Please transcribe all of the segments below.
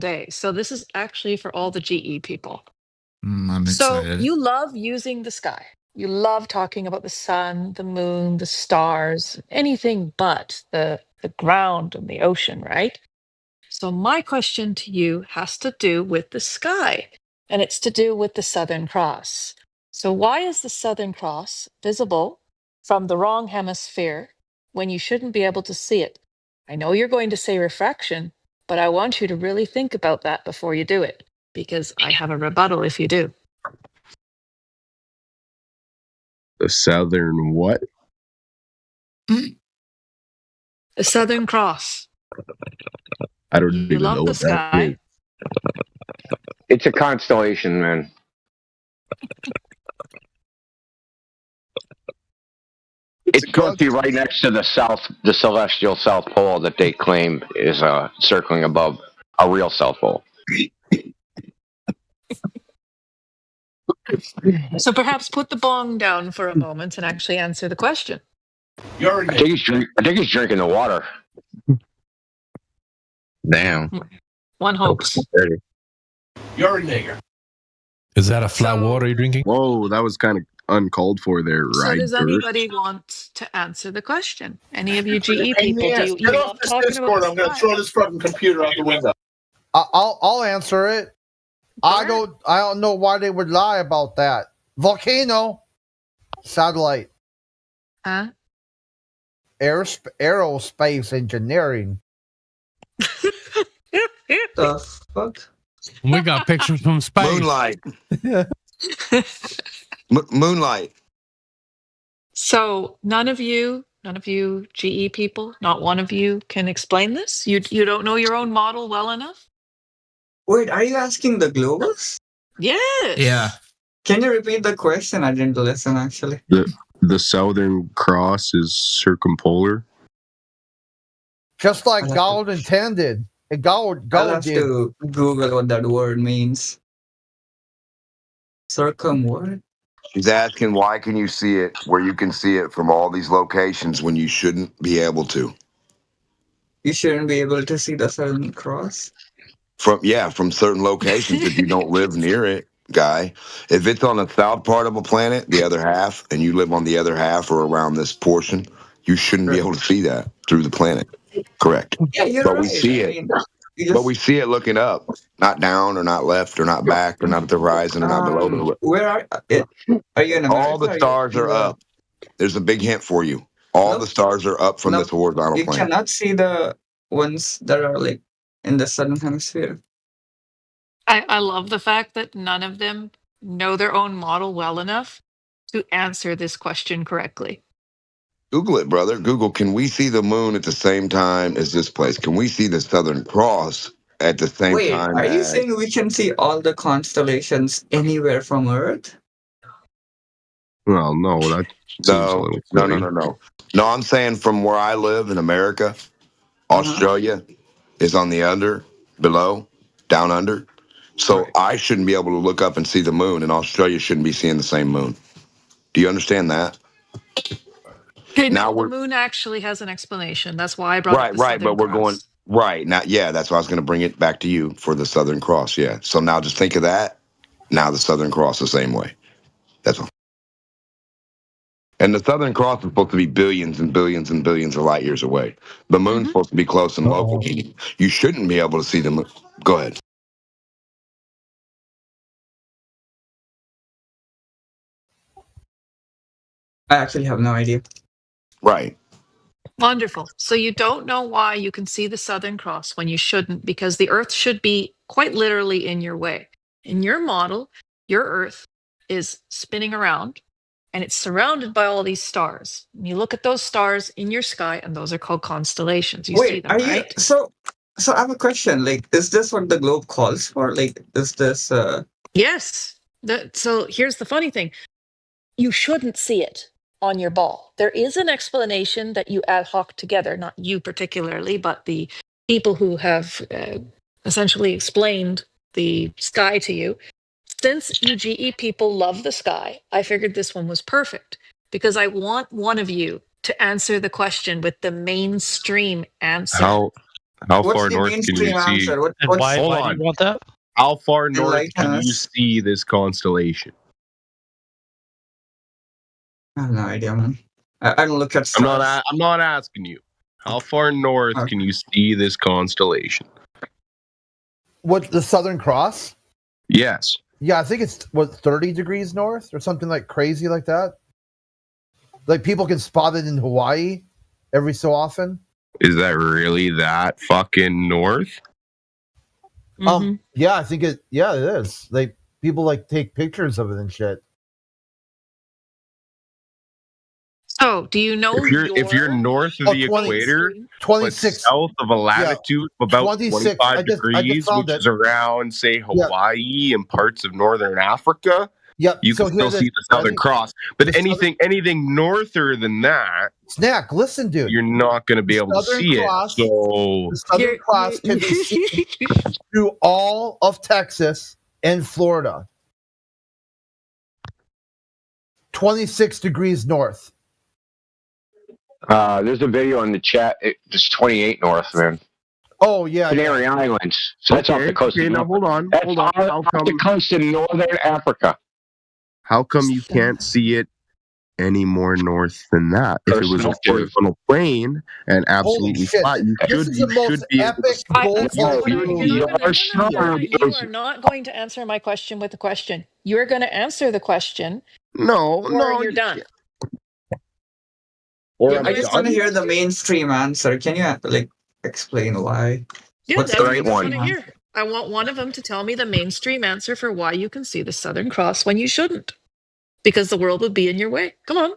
day. So this is actually for all the GE people. I'm So excited. you love using the sky. You love talking about the sun, the moon, the stars, anything but the ground and the ocean, right? So my question to you has to do with the sky, and it's to do with the Southern Cross. So why is the Southern Cross visible from the wrong hemisphere when you shouldn't be able to see it? I know you're going to say refraction, but I want you to really think about that before you do it, because I have a rebuttal if you do. The Southern what? The Southern Cross. I don't You even know love the what that sky. is. It's a constellation, man. It's supposed to be right next to the celestial South Pole that they claim is circling above a real South Pole. So perhaps put the bong down for a moment and actually answer the question. I think he's drinking the water. Damn. One hopes. You're a nigger. Is that a flat water you're drinking? Whoa, that was kind of uncalled for there, right? So does anybody want to answer the question? Any of you GE people? Yes, Do you get off love this talking Discord. about I'm going to throw this fucking computer out the window. I'll answer it. I don't know why they would lie about that. Volcano, satellite, Huh? aerospace engineering. The fuck? We got pictures from space. Moonlight. Moonlight. So none of you GE people, not one of you can explain this? You don't know your own model well enough? Wait, are you asking the globals? Yes. Yeah. Can you repeat the question? I didn't listen actually. The Southern Cross is circumpolar. Just like God intended. God I'll have did. to Google what that word means. Circum what? She's asking why can you see it where you can see it from all these locations when you shouldn't be able to? You shouldn't be able to see the Southern Cross. From certain locations if you don't live near it, guy. If it's on the south part of a planet, the other half, and you live on the other half or around this portion, you shouldn't be able to see that through the planet. Correct. Yeah, you're but right. we see it. But we see it looking up, not down or not left or not back or not at the horizon or not below. Where are you in America? All the stars are up. There's a big hint for you. All the stars are up from this horizontal You plane. cannot see the ones that are like in the southern hemisphere. I love the fact that none of them know their own model well enough to answer this question correctly. Google it, brother. Google, can we see the moon at the same time as this place? Can we see the Southern Cross at the same time? Wait, are you saying we can see all the constellations anywhere from Earth? Well, no, that No. No, I'm saying from where I live in America, Australia is on the below, down under. So I shouldn't be able to look up and see the moon, and Australia shouldn't be seeing the same moon. Do you understand that? Okay, now the moon actually has an explanation. That's why I brought up the right, but Southern we're going Cross. right now. Yeah, that's why I was going to bring it back to you for the Southern Cross. Yeah. So now just think of that. Now the Southern Cross the same way. That's all. And the Southern Cross is supposed to be billions and billions and billions of light years away. The moon's supposed to be close and local. You shouldn't be able to see the moon. Go ahead. I actually have no idea. Right. Wonderful. So you don't know why you can see the Southern Cross when you shouldn't, because the Earth should be quite literally in your way. In your model, your Earth is spinning around and it's surrounded by all these stars. And you look at those stars in your sky, and those are called constellations. You see them, right? So I have a question. Like, is this what the globe calls for? Like, is this Yes. So here's the funny thing. You shouldn't see it on your ball. There is an explanation that you ad hoc together, not you particularly, but the people who have essentially explained the sky to you. Since you GE people love the sky, I figured this one was perfect because I want one of you to answer the question with the mainstream answer. How What's far the north can you mainstream see? answer? And What's why, Hold why do on. you want that? How far north Enlighten can you us. see this constellation? I have no idea, man. I don't look at I'm stars. not asking you. How far north Okay. can you see this constellation? What, the Southern Cross? Yes. Yeah, I think it's 30 degrees north or something like crazy like that. Like people can spot it in Hawaii every so often. Is that really that fucking north? Mhm. Yeah, I think it. Yeah, it is. Like people like take pictures of it and shit. So, do you know If you're north of the 20 equator, mainstream? but 26. south of a latitude of about 26. 25 I just degrees, found which it. is around, say, Hawaii and parts of northern Africa, Yep. you so can still here see the Southern Cross. But the Southern- anything norther than that, Snack, listen, dude. you're not going to be The able to Southern see Cross- it. So The Southern Cross can be seen through all of Texas and Florida. 26 degrees north. There's a video in the chat. It's 28 north, man. Oh yeah, Canary Islands. So that's off the coast of now North. hold on. That's Hold on. off the coast of northern Africa. How come you can't see it any more north than that? If it was a horizontal plane and absolutely shit. flat, you This is the most be able to epic see bull it. No, You you're are not going to answer my question with a question. You're going to answer the question, No, or you're done. Or I just want to hear the mainstream answer. Can you like explain why? Yeah, What's that's the what right I one? want to hear. I want one of them to tell me the mainstream answer for why you can see the Southern Cross when you shouldn't, because the world would be in your way. Come on.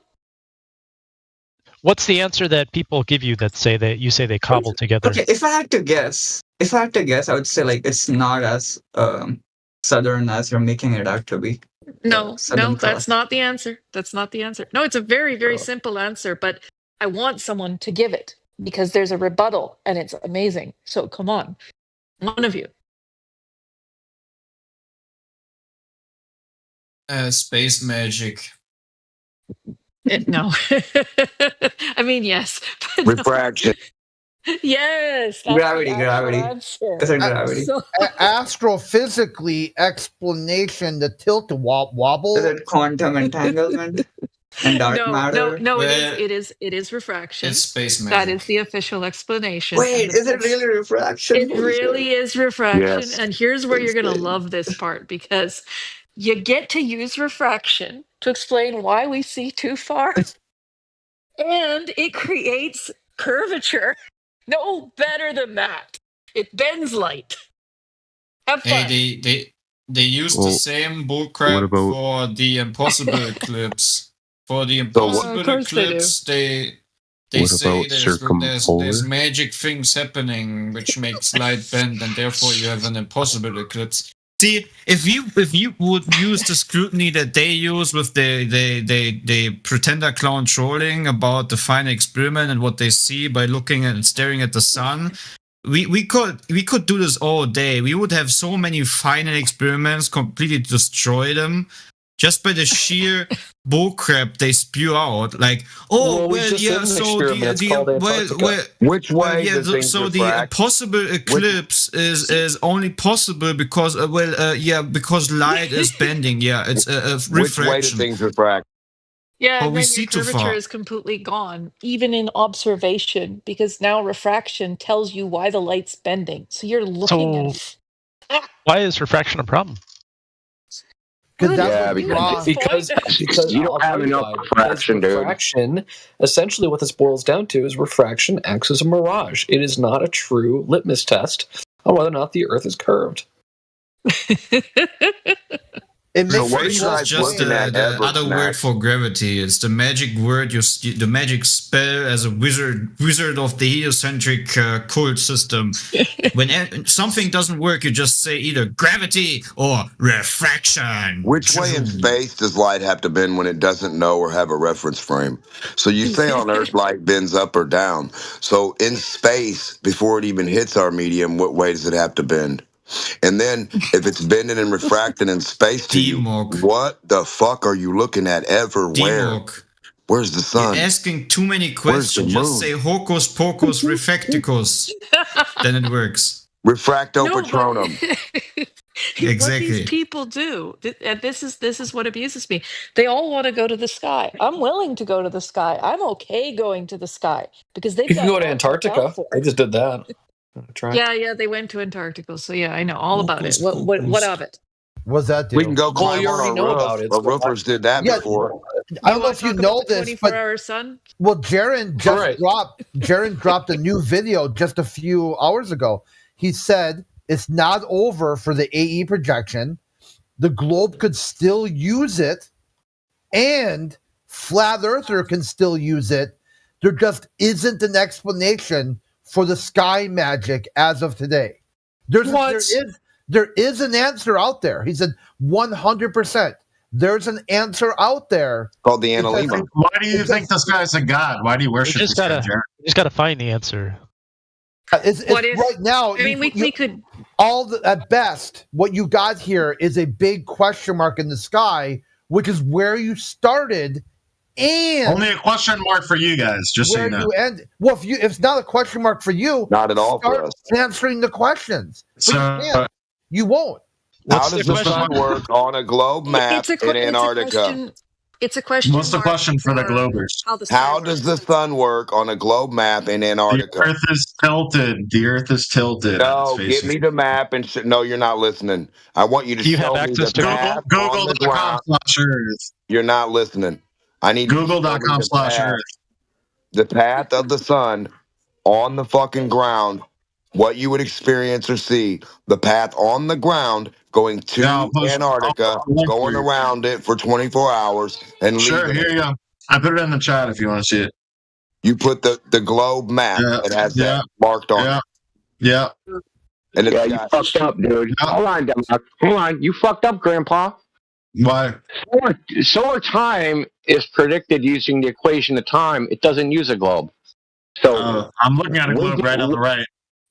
What's the answer that people give you that say that you say they cobble together? Okay, if I had to guess, I would say like it's not as southern as you're making it out to be. No, Southern that's Cross. not the answer. That's not the answer. No, it's a very, very simple answer, but I want someone to give it because there's a rebuttal and it's amazing. So come on, one of you. Space magic. No. I mean, yes. but no. Refraction. Yes. That's Gravity. the actual answer. Is it gravity? So, Astrophysically explanation, the tilt wobble. Is it quantum entanglement and dark matter? no, Well, it is refraction. It's space magic. That is the official explanation. Wait, is it really refraction? It really is refraction. Yes. And here's where you're going to Insane. love this part, because you get to use refraction to explain why we see too far. And it creates curvature. No better than that. It bends light. Have fun. Hey, they use Well, the same what bullcrap about- for the impossible eclipse. For the Of impossible course they do. eclipse, they What say about there's circumpolar? magic things happening which makes light bend, and therefore you have an impossible eclipse. See, if you would use the scrutiny that they use with the pretender clown trolling about the final experiment and what they see by looking and staring at the sun, we could do this all day. We would have so many final experiments, completely destroy them, just by the sheer bullcrap they spew out. Like, Which way does things so the refract? possible eclipse is only possible because because light is bending. Yeah, it's a Which way do refraction. things refract? Yeah, Oh, and we then see your too curvature far. is completely gone, even in observation, because now refraction tells you why the light's bending. So you're looking at it. Why is refraction a problem? Because Well, that's Yeah, what because- because You don't I'll have tell you enough why. refraction, Because dude. refraction, essentially what this boils down to is refraction acts as a mirage. It is not a true litmus test on whether or not the Earth is curved. it So makes what are you Refraction guys is just looking at, the Everett other Snack? word for gravity. It's the magic word, the magic spell as a wizard of the heliocentric cult system. When something doesn't work, you just say either gravity or refraction. Which way in space does light have to bend when it doesn't know or have a reference frame? So you say on Earth light bends up or down. So in space, before it even hits our medium, what way does it have to bend? And then if it's bending and refracting in space to you, Teamwork. what the fuck are you looking at everywhere? Teamwork. Where's the sun? You're asking too many Where's the questions. Just moon? say hocus pocus refecticus. Then it works. Refracto No, patronum. What Exactly. these people do, and this is what amuses me. They all want to go to the sky. I'm willing to go to the sky. I'm okay going to the sky because they've You can got go to it all worked out Antarctica. for I us. just did that. Try. Yeah, they went to Antarctica, so yeah, I know all about it. Hocus What pocus. of it? What's that do? We can go Well, climb you on already a know roof. about it, Well, so why- roofers did that Yeah. before. I don't know wanna if you talk know about the this, 24-hour but sun? well, Jaron just Right. dropped a new video just a few hours ago. He said it's not over for the AE projection. The globe could still use it, and Flat Earther can still use it. There just isn't an explanation for the sky magic as of today. There is an answer out there. He said 100%. There's an answer out there. Called the Analema. Why do you think this guy's a god? Why do you We worship just this guy, gotta, Jared? we just gotta find the answer. It's What is- right now. I mean, we could. At best, what you got here is a big question mark in the sky, which is where you started, and Only a question mark for you guys, just so where you know. you end. Well, if it's not a question mark for you, Not at all for start us. answering the questions. But So, you can't. You won't. How What's does the the sun question? work on a globe map in Antarctica? It's a question. what's the mark question for the Globers? How the sky How does the works. sun work on a globe map in The Antarctica? Earth is tilted. The Earth is tilted. No, on its give face. me the map and no, you're not listening. I want you to Do you show have me access the to path Google, on the ground. Google.com/Earth. You're not listening. I need you to show me the path, Google.com/Earth. the path of the sun on the fucking ground. What you would experience or see, the path on the ground going to Yeah, I'll post- Antarctica, I'll link going for you. around it for 24 hours, and Sure, leaving here it. you go. I put it in the chat if you want to see it. You put the globe map Yeah, that has yeah, that marked on Yeah, it. yeah. And it's Yeah, you got, fucked up, dude. Yeah. Hold on, Doc. Hold on. You fucked up, Grandpa. Why? Solar time is predicted using the equation of time. It doesn't use a globe. So I'm looking at a globe right on the right.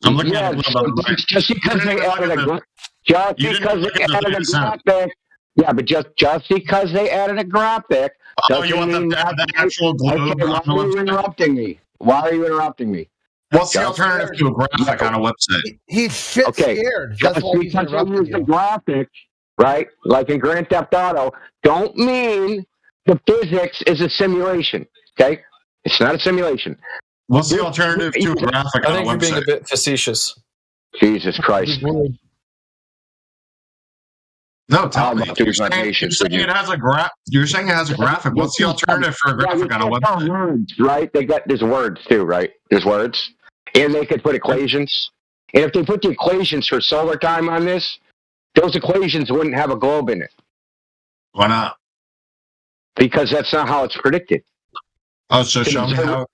I'm looking at a globe on the right. just because You they didn't added look a at gra- just you didn't because look they at the added a video sent. graphic. Yeah, but just because they added a graphic Oh, doesn't you want them mean to have the actual globe Okay, on why the are you website? interrupting me? Why are you interrupting me? What's the Just- alternative to a graphic on a website? He's shit Okay, scared. That's Just why he's because they interrupting use the you. graphic, right? Like in Grand Theft Auto, don't mean the physics is a simulation. Okay, it's not a simulation. What's the alternative to a graphic I on a think you're being a website? bit facetious. Jesus Christ! No, tell I'm me. about to You're use my saying, patience you're with saying you. it has a You're saying it has a graphic. What's the alternative for a graphic on a website? Words, right? There's words too, right? There's words, and they could put equations. And if they put the equations for solar time on this, those equations wouldn't have a globe in it Why not? because that's not how it's predicted. Oh, so show me how.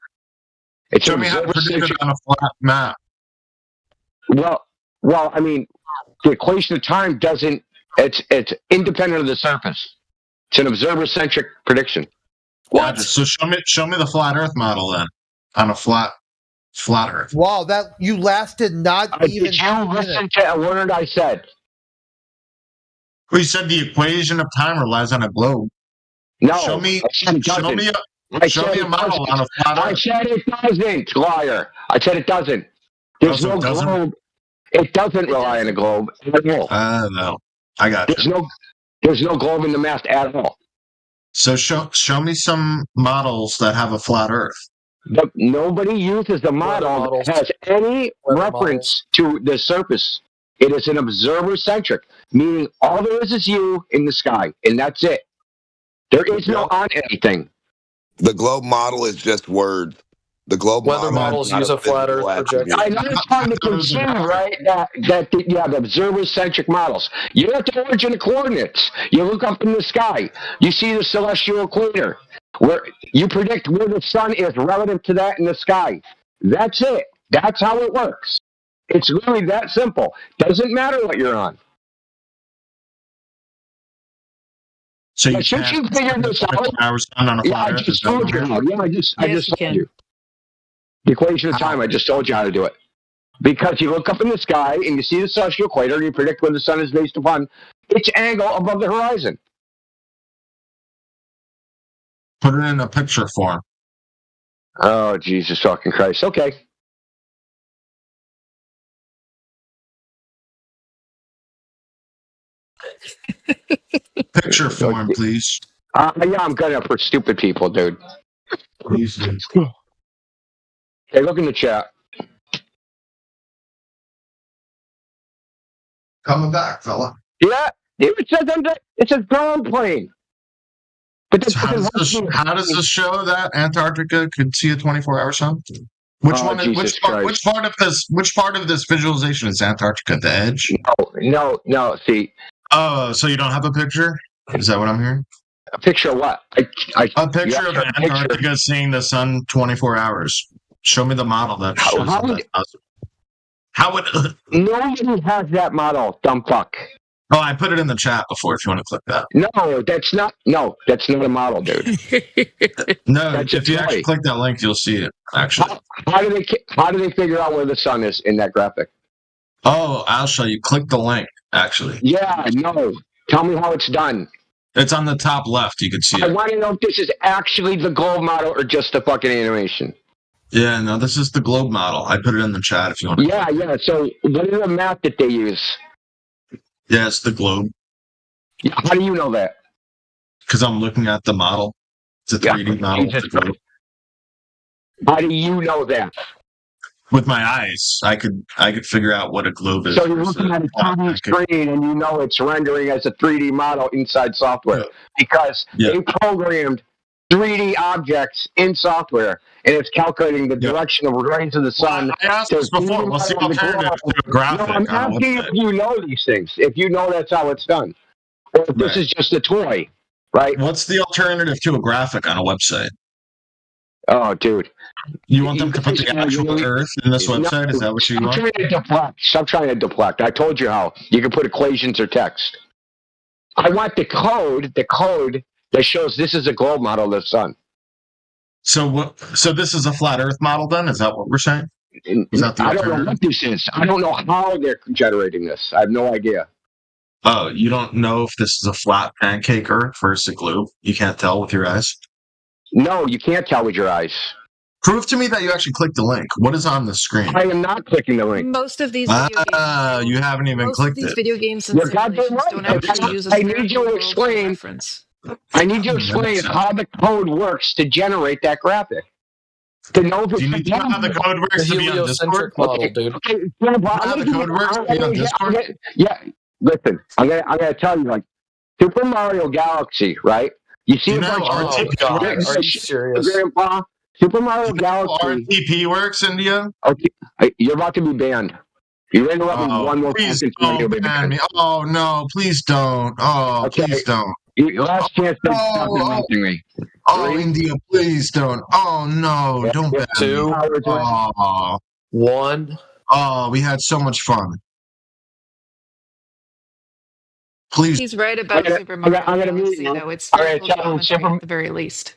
It's Show me how to predict it on a flat map. Well, I mean, the equation of time doesn't. It's independent of the surface. It's an observer-centric prediction. Gotcha. So show me the flat Earth model then on a flat Earth. Wow, that you lasted not even. Did you listen to a word I said? We said the equation of time relies on a globe. No. Show me. I said it Show doesn't. me. I Show said me a it model doesn't. on a flat I Earth. said it doesn't, liar. I said it doesn't. There's so no it doesn't? globe. It doesn't rely on a globe at all. No, I got you. There's no globe in the map at all. So show me some models that have a flat Earth. Nobody uses the model that has any reference to the surface. It is an observer-centric, meaning all there is you in the sky, and that's it. There is no on anything. the globe model is just words. The globe Weather model models use a flat Earth projection. I know it's hard to conceive, right? The observer-centric models. You have the origin of coordinates. You look up in the sky. You see the celestial equator, where you predict where the sun is relative to that in the sky. That's it. That's how it works. It's really that simple. Doesn't matter what you're on. So you Since you figured this out, on a yeah, flat I Earth. just told you how. Yeah, I just told you. The equation of time, I just told you how to do it. Because you look up in the sky and you see the celestial equator and you predict where the sun is based upon its angle above the horizon. Put it in a picture form. Oh, Jesus fucking Christ. Okay. Picture form, please. Yeah, I'm good for stupid people, dude. Please do. Hey, look in the chat. Coming back, fella. Yeah, it says ground plane. But So how does this show that Antarctica could see a 24-hour sun? Which part of this visualization is Antarctica? The edge? No. See. Oh, so you don't have a picture? Is that what I'm hearing? A picture of what? A picture of Antarctica seeing the sun 24 hours. Show me the model that shows that. How would nobody has that model, dumb fuck. Oh, I put it in the chat before if you want to click that. No, that's not a model, dude. No, if you actually click that link, you'll see it, actually. How do they figure out where the sun is in that graphic? Oh, I'll show you. Click the link, actually. Yeah, no. Tell me how it's done. It's on the top left. You can see it. I want to know if this is actually the globe model or just the fucking animation. Yeah, no, this is the globe model. I put it in the chat if you want to. Yeah. So what is the map that they use? Yeah, it's the globe. Yeah, how do you know that? Because I'm looking at the model. It's a 3D model of the globe. How do you know that? With my eyes, I could figure out what a globe is. So you're looking at a 2D screen and you know it's rendering as a 3D model inside software because they programmed 3D objects in software and it's calculating the direction of rays of the sun. I asked this before. What's the alternative to a graphic? No, I'm asking if you know these things. If you know that's how it's done, or if this is just a toy, right? What's the alternative to a graphic on a website? Oh, dude. You want them to put the actual Earth in this website? Is that what you want? Stop trying to deflect. I told you how. You can put equations or text. I want the code that shows this is a globe model of the sun. So what? So this is a flat Earth model then? Is that what we're saying? Is that the I don't know what this is. I don't know how they're generating this. I have no idea. Oh, you don't know if this is a flat pancake Earth versus a globe? You can't tell with your eyes? No, you can't tell with your eyes. Prove to me that you actually clicked the link. What is on the screen? I am not clicking the link. Most of these video games, you haven't even clicked these it. video games and simulations don't actually use a I need you to explain. I need you to explain how the code works to generate that graphic. To know if Do you need to know how the code works to be on Discord? Model, dude. How the code works to be on Discord? Yeah, listen, I'm gonna tell you, like, Super Mario Galaxy, right? You see You a know bunch of God, are you serious? Grandpa, Super Mario Galaxy. RTP works, India? Okay, you're about to be banned. You interrupt me one more please time. don't ban me. Oh, no, please don't. Oh, Okay. please don't. Last chance to stop interrupting me. Oh, India, please don't. Oh, no, don't ban me. 2, Oh, 1. we had so much fun. Please. He's right about Super Mario Galaxy, though. It's spherical geometry at the very least.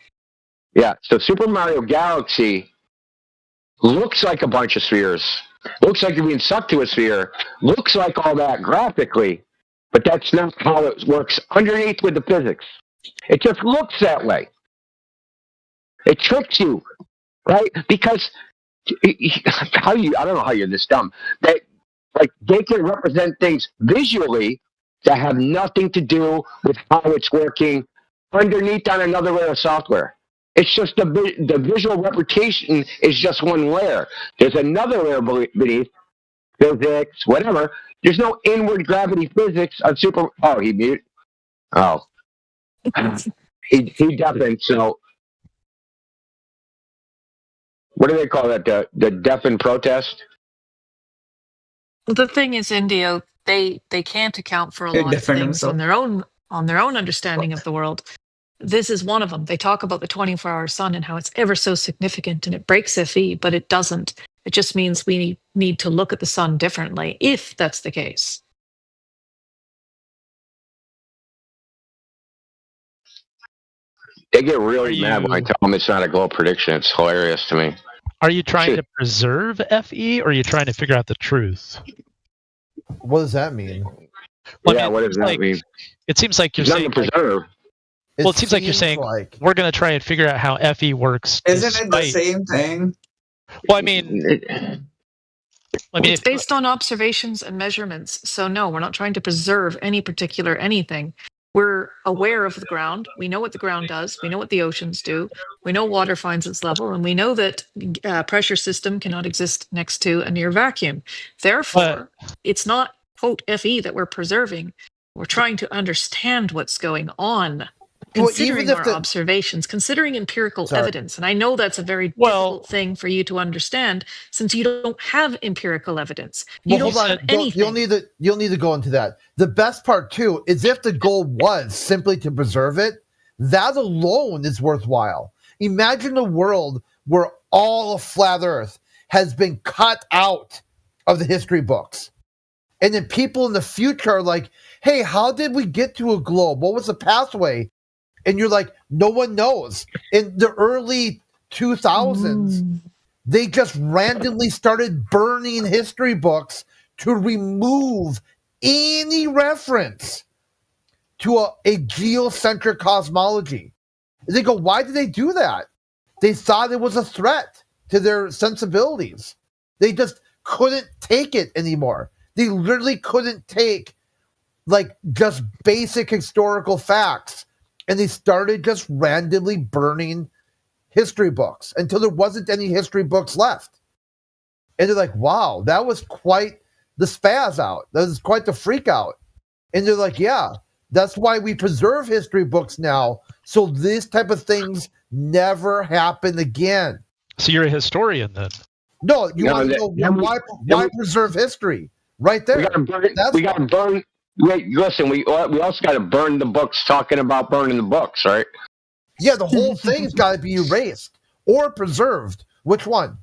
Yeah, so Super Mario Galaxy looks like a bunch of spheres. Looks like you're being sucked to a sphere. Looks like all that graphically, but that's not how it works underneath with the physics. It just looks that way. It tricks you, right? Because I don't know how you're this dumb. That like they can represent things visually that have nothing to do with how it's working underneath on another layer of software. It's just the visual representation is just one layer. There's another layer beneath, physics, whatever. There's no inward gravity physics on Super. Oh, he mute. Oh, he deafened. So, what do they call that? The deafened protest. The thing is, India, they can't account for a lot of things on their own understanding of the world. This is one of them. They talk about the 24-hour sun and how it's ever so significant and it breaks FE, but it doesn't. It just means we need to look at the sun differently, if that's the case. They get really mad when I tell them it's not a globe prediction. It's hilarious to me. Are you trying to preserve FE or are you trying to figure out the truth? What does that mean? Well, yeah, what does that mean? It seems like you're it's saying not to preserve. Well, it seems like you're saying we're going to try and figure out how FE works. Isn't it the same thing? Well, I mean, it's based on observations and measurements. So no, we're not trying to preserve any particular anything. We're aware of the ground. We know what the ground does. We know what the oceans do. We know water finds its level, and we know that pressure system cannot exist next to a near vacuum. Therefore, it's not, quote, FE that we're preserving. We're trying to understand what's going on, considering our observations, considering empirical evidence. And I know that's a very difficult thing for you to understand, since you don't have empirical evidence. You don't have anything. You'll need to go into that. The best part, too, is if the goal was simply to preserve it, that alone is worthwhile. Imagine a world where all of flat Earth has been cut out of the history books. And then people in the future are like, hey, how did we get to a globe? What was the pathway? And you're like, no one knows. In the early 2000s, they just randomly started burning history books to remove any reference to a geocentric cosmology. And they go, why did they do that? They thought it was a threat to their sensibilities. They just couldn't take it anymore. They literally couldn't take like just basic historical facts. And they started just randomly burning history books until there wasn't any history books left. And they're like, wow, that was quite the spaz out. That was quite the freak out. And they're like, yeah, that's why we preserve history books now, so this type of things never happen again. So you're a historian then? No, you want to know why preserve history? Right there. We got to burn. Wait, listen, we also got to burn the books talking about burning the books, right? Yeah, the whole thing's got to be erased or preserved. Which one?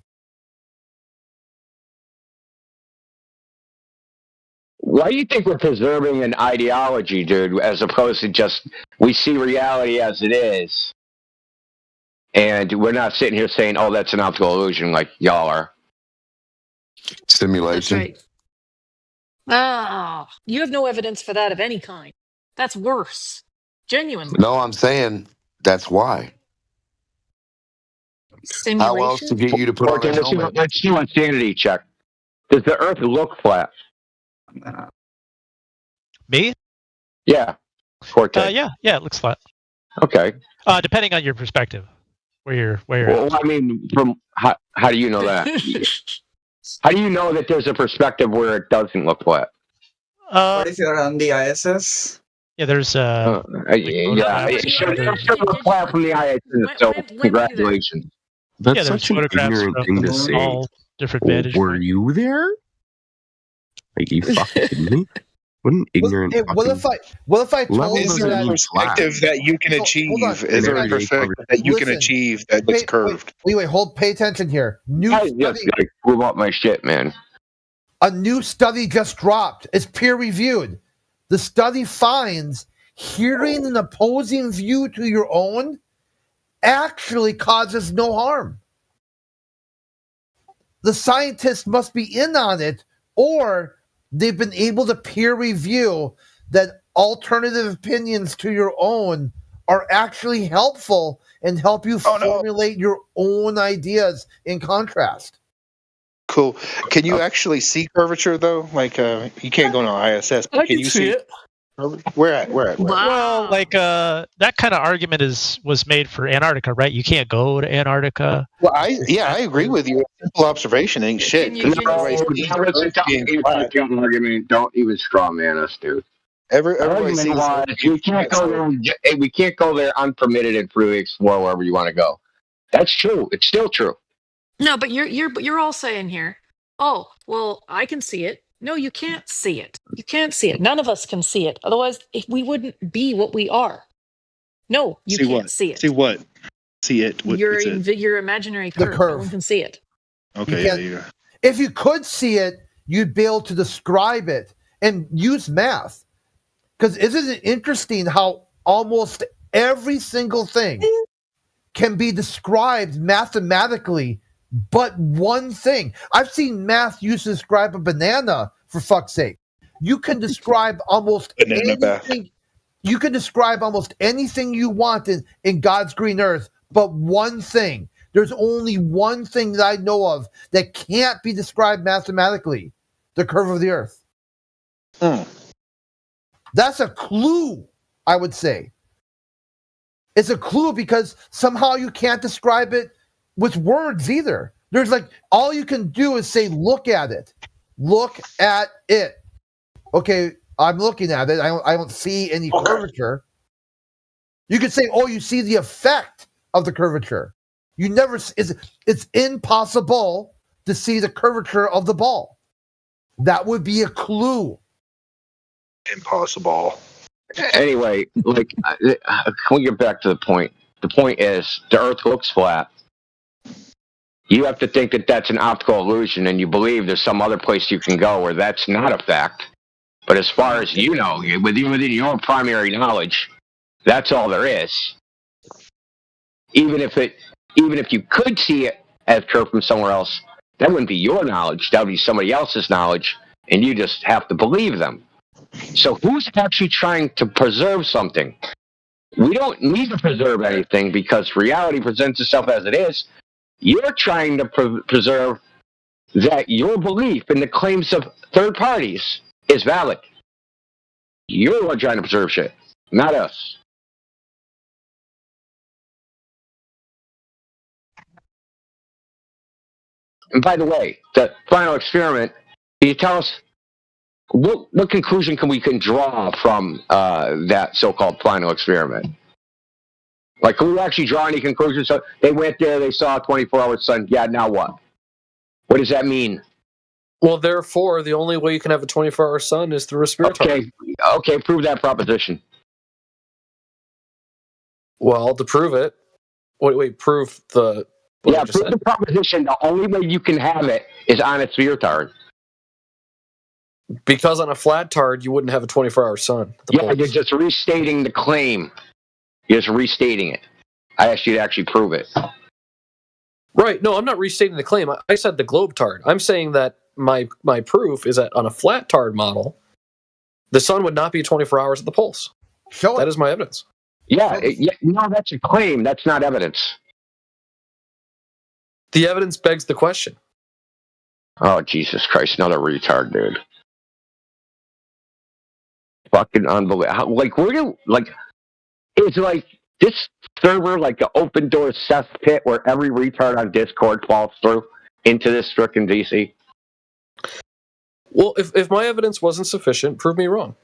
Why do you think we're preserving an ideology, dude, as opposed to just we see reality as it is, and we're not sitting here saying, oh, that's an optical illusion like y'all are? Simulation. That's right. Ah, you have no evidence for that of any kind. That's worse. Genuinely. No, I'm saying that's why. Simulation? How else to get you to put on a helmet? Let's do a sanity check. Does the Earth look flat? Me? Yeah. Cortez. Yeah, it looks flat. Okay. Depending on your perspective, where you're. Well, I mean, from how do you know that? How do you know that there's a perspective where it doesn't look flat? What if you're on the ISS? Yeah, there's it should look flat from the ISS. So congratulations. That's such an ignorant thing to say. All different vantage Were you there? Are you fucking kidding me? What an ignorant. What if I told is you there a perspective that you can achieve? Is there a perspective that you can achieve that is curved? Wait, pay attention here. Just move up my shit, man. A new study just dropped. It's peer reviewed. The study finds hearing an opposing view to your own actually causes no harm. The scientists must be in on it, or they've been able to peer review that alternative opinions to your own are actually helpful and help you formulate your own ideas in contrast. Cool. Can you actually see curvature though? Like you can't go on ISS. But can you see it? Where at? Wow. Well, like that kind of argument was made for Antarctica, right? You can't go to Antarctica. Well, I agree with you. Simple observation ain't shit. Don't even straw man us, dude. We can't go there. We can't go there unpermitted and freely explore wherever you want to go. That's true. It's still true. No, but you're all saying here, oh, well, I can see it. No, you can't see it. You can't see it. None of us can see it. Otherwise, we wouldn't be what we are. No, you can't see it. See what? See it. Your imaginary curve. The curve. No one can see it. Okay. If you could see it, you'd be able to describe it and use math. Because isn't it interesting how almost every single thing can be described mathematically, but one thing. I've seen math used to describe a banana, for fuck's sake. You can describe almost anything. You can describe almost anything you want in God's green earth, but one thing. There's only one thing that I know of that can't be described mathematically: the curve of the earth. That's a clue, I would say. It's a clue because somehow you can't describe it with words either. There's like, all you can do is say, look at it. Look at it. Okay, I'm looking at it. I don't see any curvature. You could say, oh, you see the effect of the curvature. You never, it's impossible to see the curvature of the ball. That would be a clue. Impossible. Anyway, like, can we get back to the point? The point is, the Earth looks flat. You have to think that that's an optical illusion, and you believe there's some other place you can go where that's not a fact. But as far as you know, within your primary knowledge, that's all there is. Even if you could see it as curved from somewhere else, that wouldn't be your knowledge. That would be somebody else's knowledge, and you just have to believe them. So who's actually trying to preserve something? We don't need to preserve anything because reality presents itself as it is. You're trying to preserve that your belief in the claims of third parties is valid. You're the one trying to preserve shit, not us. And by the way, the final experiment, can you tell us what conclusion can we draw from that so-called final experiment? Like, can we actually draw any conclusions? So they went there, they saw a 24-hour sun. Yeah, now what? What does that mean? Well, therefore, the only way you can have a 24-hour sun is through a spiritard. Okay, prove that proposition. Well, to prove it, prove the... Yeah, prove the proposition. The only way you can have it is on a spiritard. Because on a flat tard, you wouldn't have a 24-hour sun. Yeah, you're just restating the claim. You're just restating it. I asked you to actually prove it. Right. No, I'm not restating the claim. I said the globe tard. I'm saying that my proof is that on a flat tard model, the sun would not be 24 hours at the pulse. That is my evidence. Yeah, no, that's a claim. That's not evidence. The evidence begs the question. Oh, Jesus Christ, another retard, dude. Fucking unbelievable. Like, it's like this server like an open door cesspit where every retard on Discord falls through into this frickin' DC. Well, if my evidence wasn't sufficient, prove me wrong.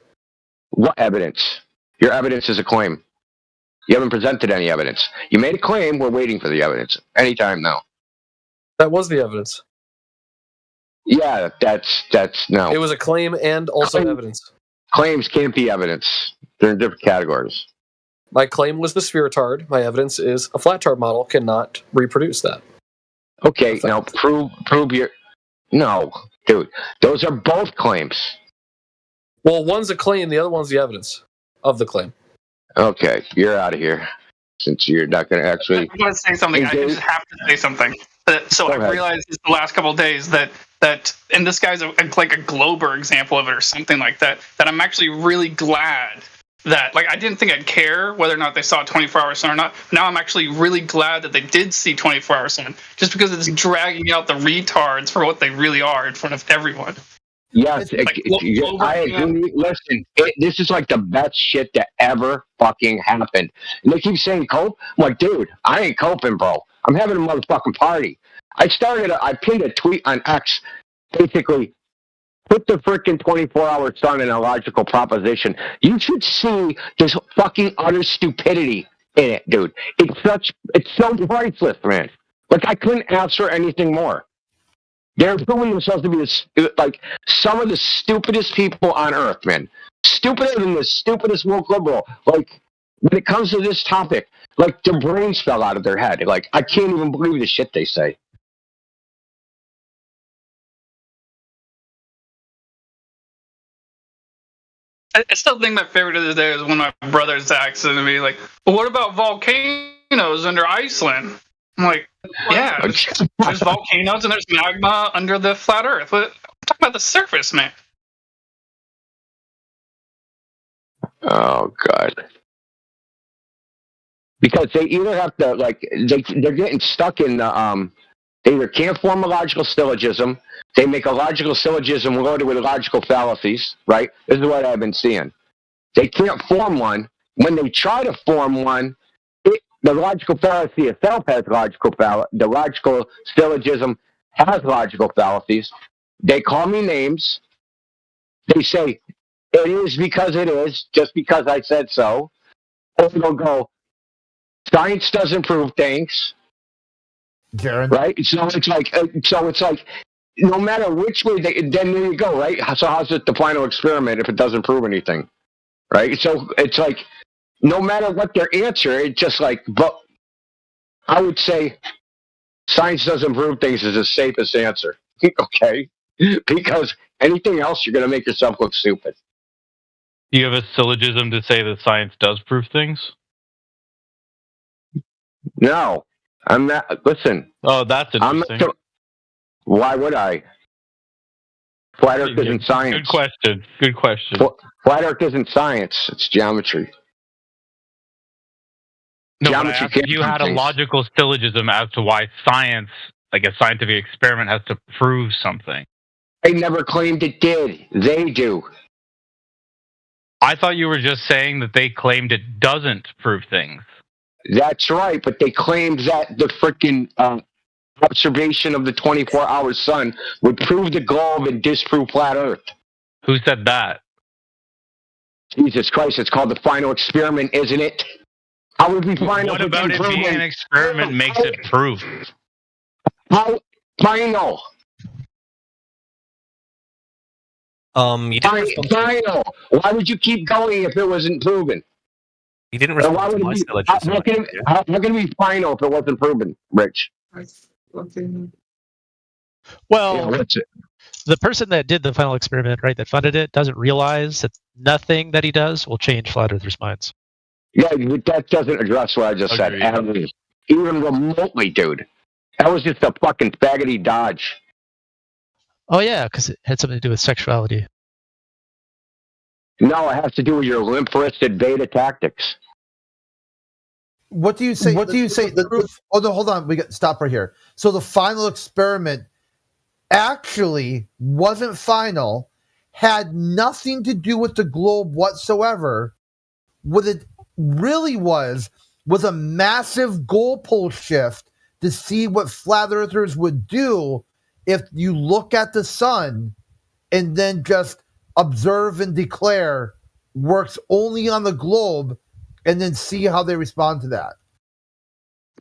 What evidence? Your evidence is a claim. You haven't presented any evidence. You made a claim, we're waiting for the evidence. Anytime now. That was the evidence. Yeah, that's no. It was a claim and also evidence. Claims can't be evidence. They're in different categories. My claim was the spheritard. My evidence is a flat tard model cannot reproduce that. Okay, now prove your... No, dude. Those are both claims. Well, one's a claim, the other one's the evidence of the claim. Okay, you're out of here. Since you're not going to actually... I want to say something. I just have to say something. So I realized the last couple of days that and this guy's like a Glober example of it or something like that, that I'm actually really glad that, like, I didn't think I'd care whether or not they saw a 24-hour sun or not. Now I'm actually really glad that they did see 24-hour sun, just because it's dragging out the retards for what they really are in front of everyone. Yes, I agree. Listen, this is like the best shit that ever fucking happened. And they keep saying cope. I'm like, dude, I ain't coping, bro. I'm having a motherfucking party. I pinned a tweet on X, basically, put the freaking 24-hour sun in a logical proposition. You should see this fucking utter stupidity in it, dude. It's so priceless, man. Like, I couldn't ask for anything more. They're proving themselves to be like some of the stupidest people on earth, man. Stupider than the stupidest woke liberal. Like, when it comes to this topic, like, their brains fell out of their head. Like, I can't even believe the shit they say. I still think my favorite of the day is when my brother Zach said to me, like, well, what about volcanoes under Iceland? I'm like, yeah, there's volcanoes and there's magma under the flat Earth. I'm talking about the surface, man. Oh God. Because they either have to they're getting stuck in the they either can't form a logical syllogism, they make a logical syllogism loaded with logical fallacies, right? This is what I've been seeing. They can't form one. When they try to form one, the logical fallacy itself has the logical syllogism has logical fallacies. They call me names. They say, it is because it is, just because I said so. Or they'll go, science doesn't prove things. Jaron. Right? So it's like, no matter which way then there you go, right? So how's it the final experiment if it doesn't prove anything? Right? So it's like, no matter what their answer, it's just like, but I would say science doesn't prove things is the safest answer. Okay? Because anything else, you're going to make yourself look stupid. Do you have a syllogism to say that science does prove things? No. I'm not. Listen. Oh, that's interesting. Why would I? Flat Earth isn't science. Good question. Good question. Flat Earth isn't science. It's geometry. No, but I asked if you had a logical syllogism as to why science, like a scientific experiment, has to prove something. They never claimed it did. They do. I thought you were just saying that they claimed it doesn't prove things. That's right, but they claimed that the freaking observation of the 24-hour sun would prove the globe and disprove flat Earth. Who said that? Jesus Christ, it's called the final experiment, isn't it? How would we find out? What about it being an experiment makes it proof? How final? You didn't final. Why would you keep going if it wasn't proven? You didn't respond to my syllogism. How can it be final if it wasn't proven, Rich? Well, the person that did the final experiment, right, that funded it, doesn't realize that nothing that he does will change flat earthers' minds. Yeah, that doesn't address what I just said. Even remotely, dude. That was just a fucking faggoty dodge. Oh, yeah, because it had something to do with sexuality. No, it has to do with your limp-wristed beta tactics. What do you say? What do you say? Oh, no, hold on. We got stop right here. So the final experiment actually wasn't final, had nothing to do with the globe whatsoever. What it really was a massive goalpost shift to see what flat earthers would do if you look at the sun and then just observe and declare works only on the globe and then see how they respond to that.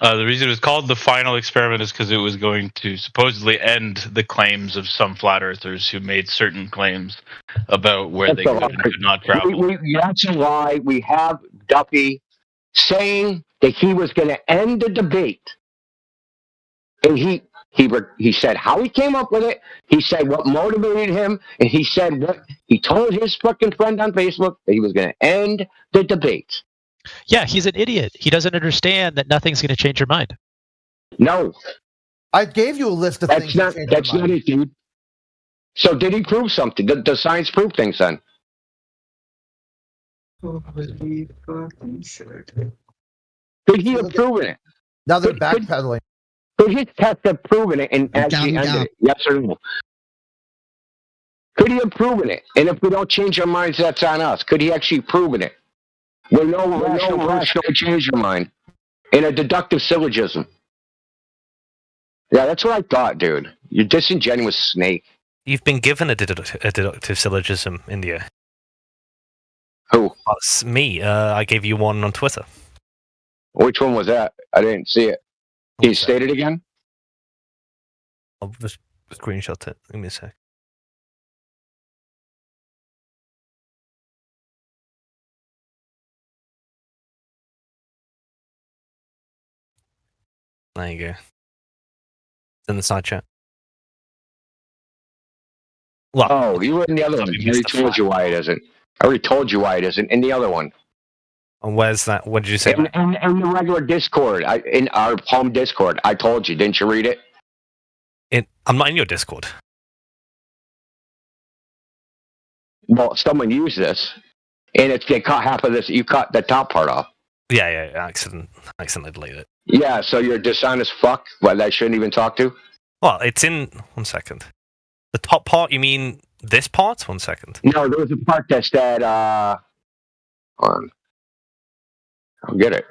The reason it was called the final experiment is because it was going to supposedly end the claims of some flat earthers who made certain claims about where they could and could not travel. That's a lie. We have Duffy saying that he was going to end the debate. And he said how he came up with it. He said what motivated him. And he said what he told his fucking friend on Facebook that he was going to end the debate. Yeah, he's an idiot. He doesn't understand that nothing's going to change your mind. No. I gave you a list of things. That's not it, dude. So did he prove something? Does science prove things then? Could he have proven it? Now they're backpedaling. Could his test have proven it and actually ended it? Yes or no? Could he have proven it? And if we don't change our minds, that's on us. Could he actually proven it? With no rational change your mind. In a deductive syllogism. Yeah, that's what I thought, dude. You're disingenuous snake. You've been given a deductive syllogism, India. Who? That's me. I gave you one on Twitter. Which one was that? I didn't see it. Can you state it again? I'll just screenshot it. Give me a sec. There you go. It's in the side chat. Well, oh, you were in the other one. I already told you why it isn't. I already told you why it isn't. In the other one. And where's that? What did you say? In the regular Discord. In our home Discord. I told you. Didn't you read it? I'm not in your Discord. Well, someone used this. and they cut half of this. You cut the top part off. Yeah, accidentally deleted it. Yeah, so you're a dishonest fuck. Well, I shouldn't even talk to. Well, it's in 1 second. The top part. You mean this part? 1 second. No, there was a part that said. Hold on. I'll get it.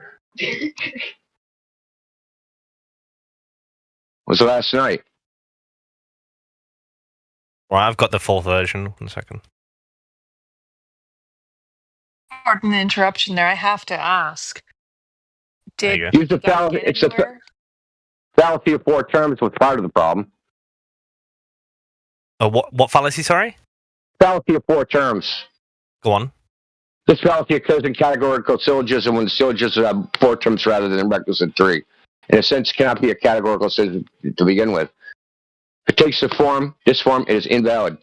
Was it last night? Well, I've got the full version. 1 second. Pardon the interruption there. I have to ask. Did Use the fallacy? It's a fallacy of 4 terms was part of the problem. What fallacy? Sorry. Fallacy of 4 terms. Go on. This fallacy occurs in categorical syllogism when the syllogism have 4 terms rather than requisite 3. In a sense, it cannot be a categorical syllogism to begin with. If it takes this form, it is invalid.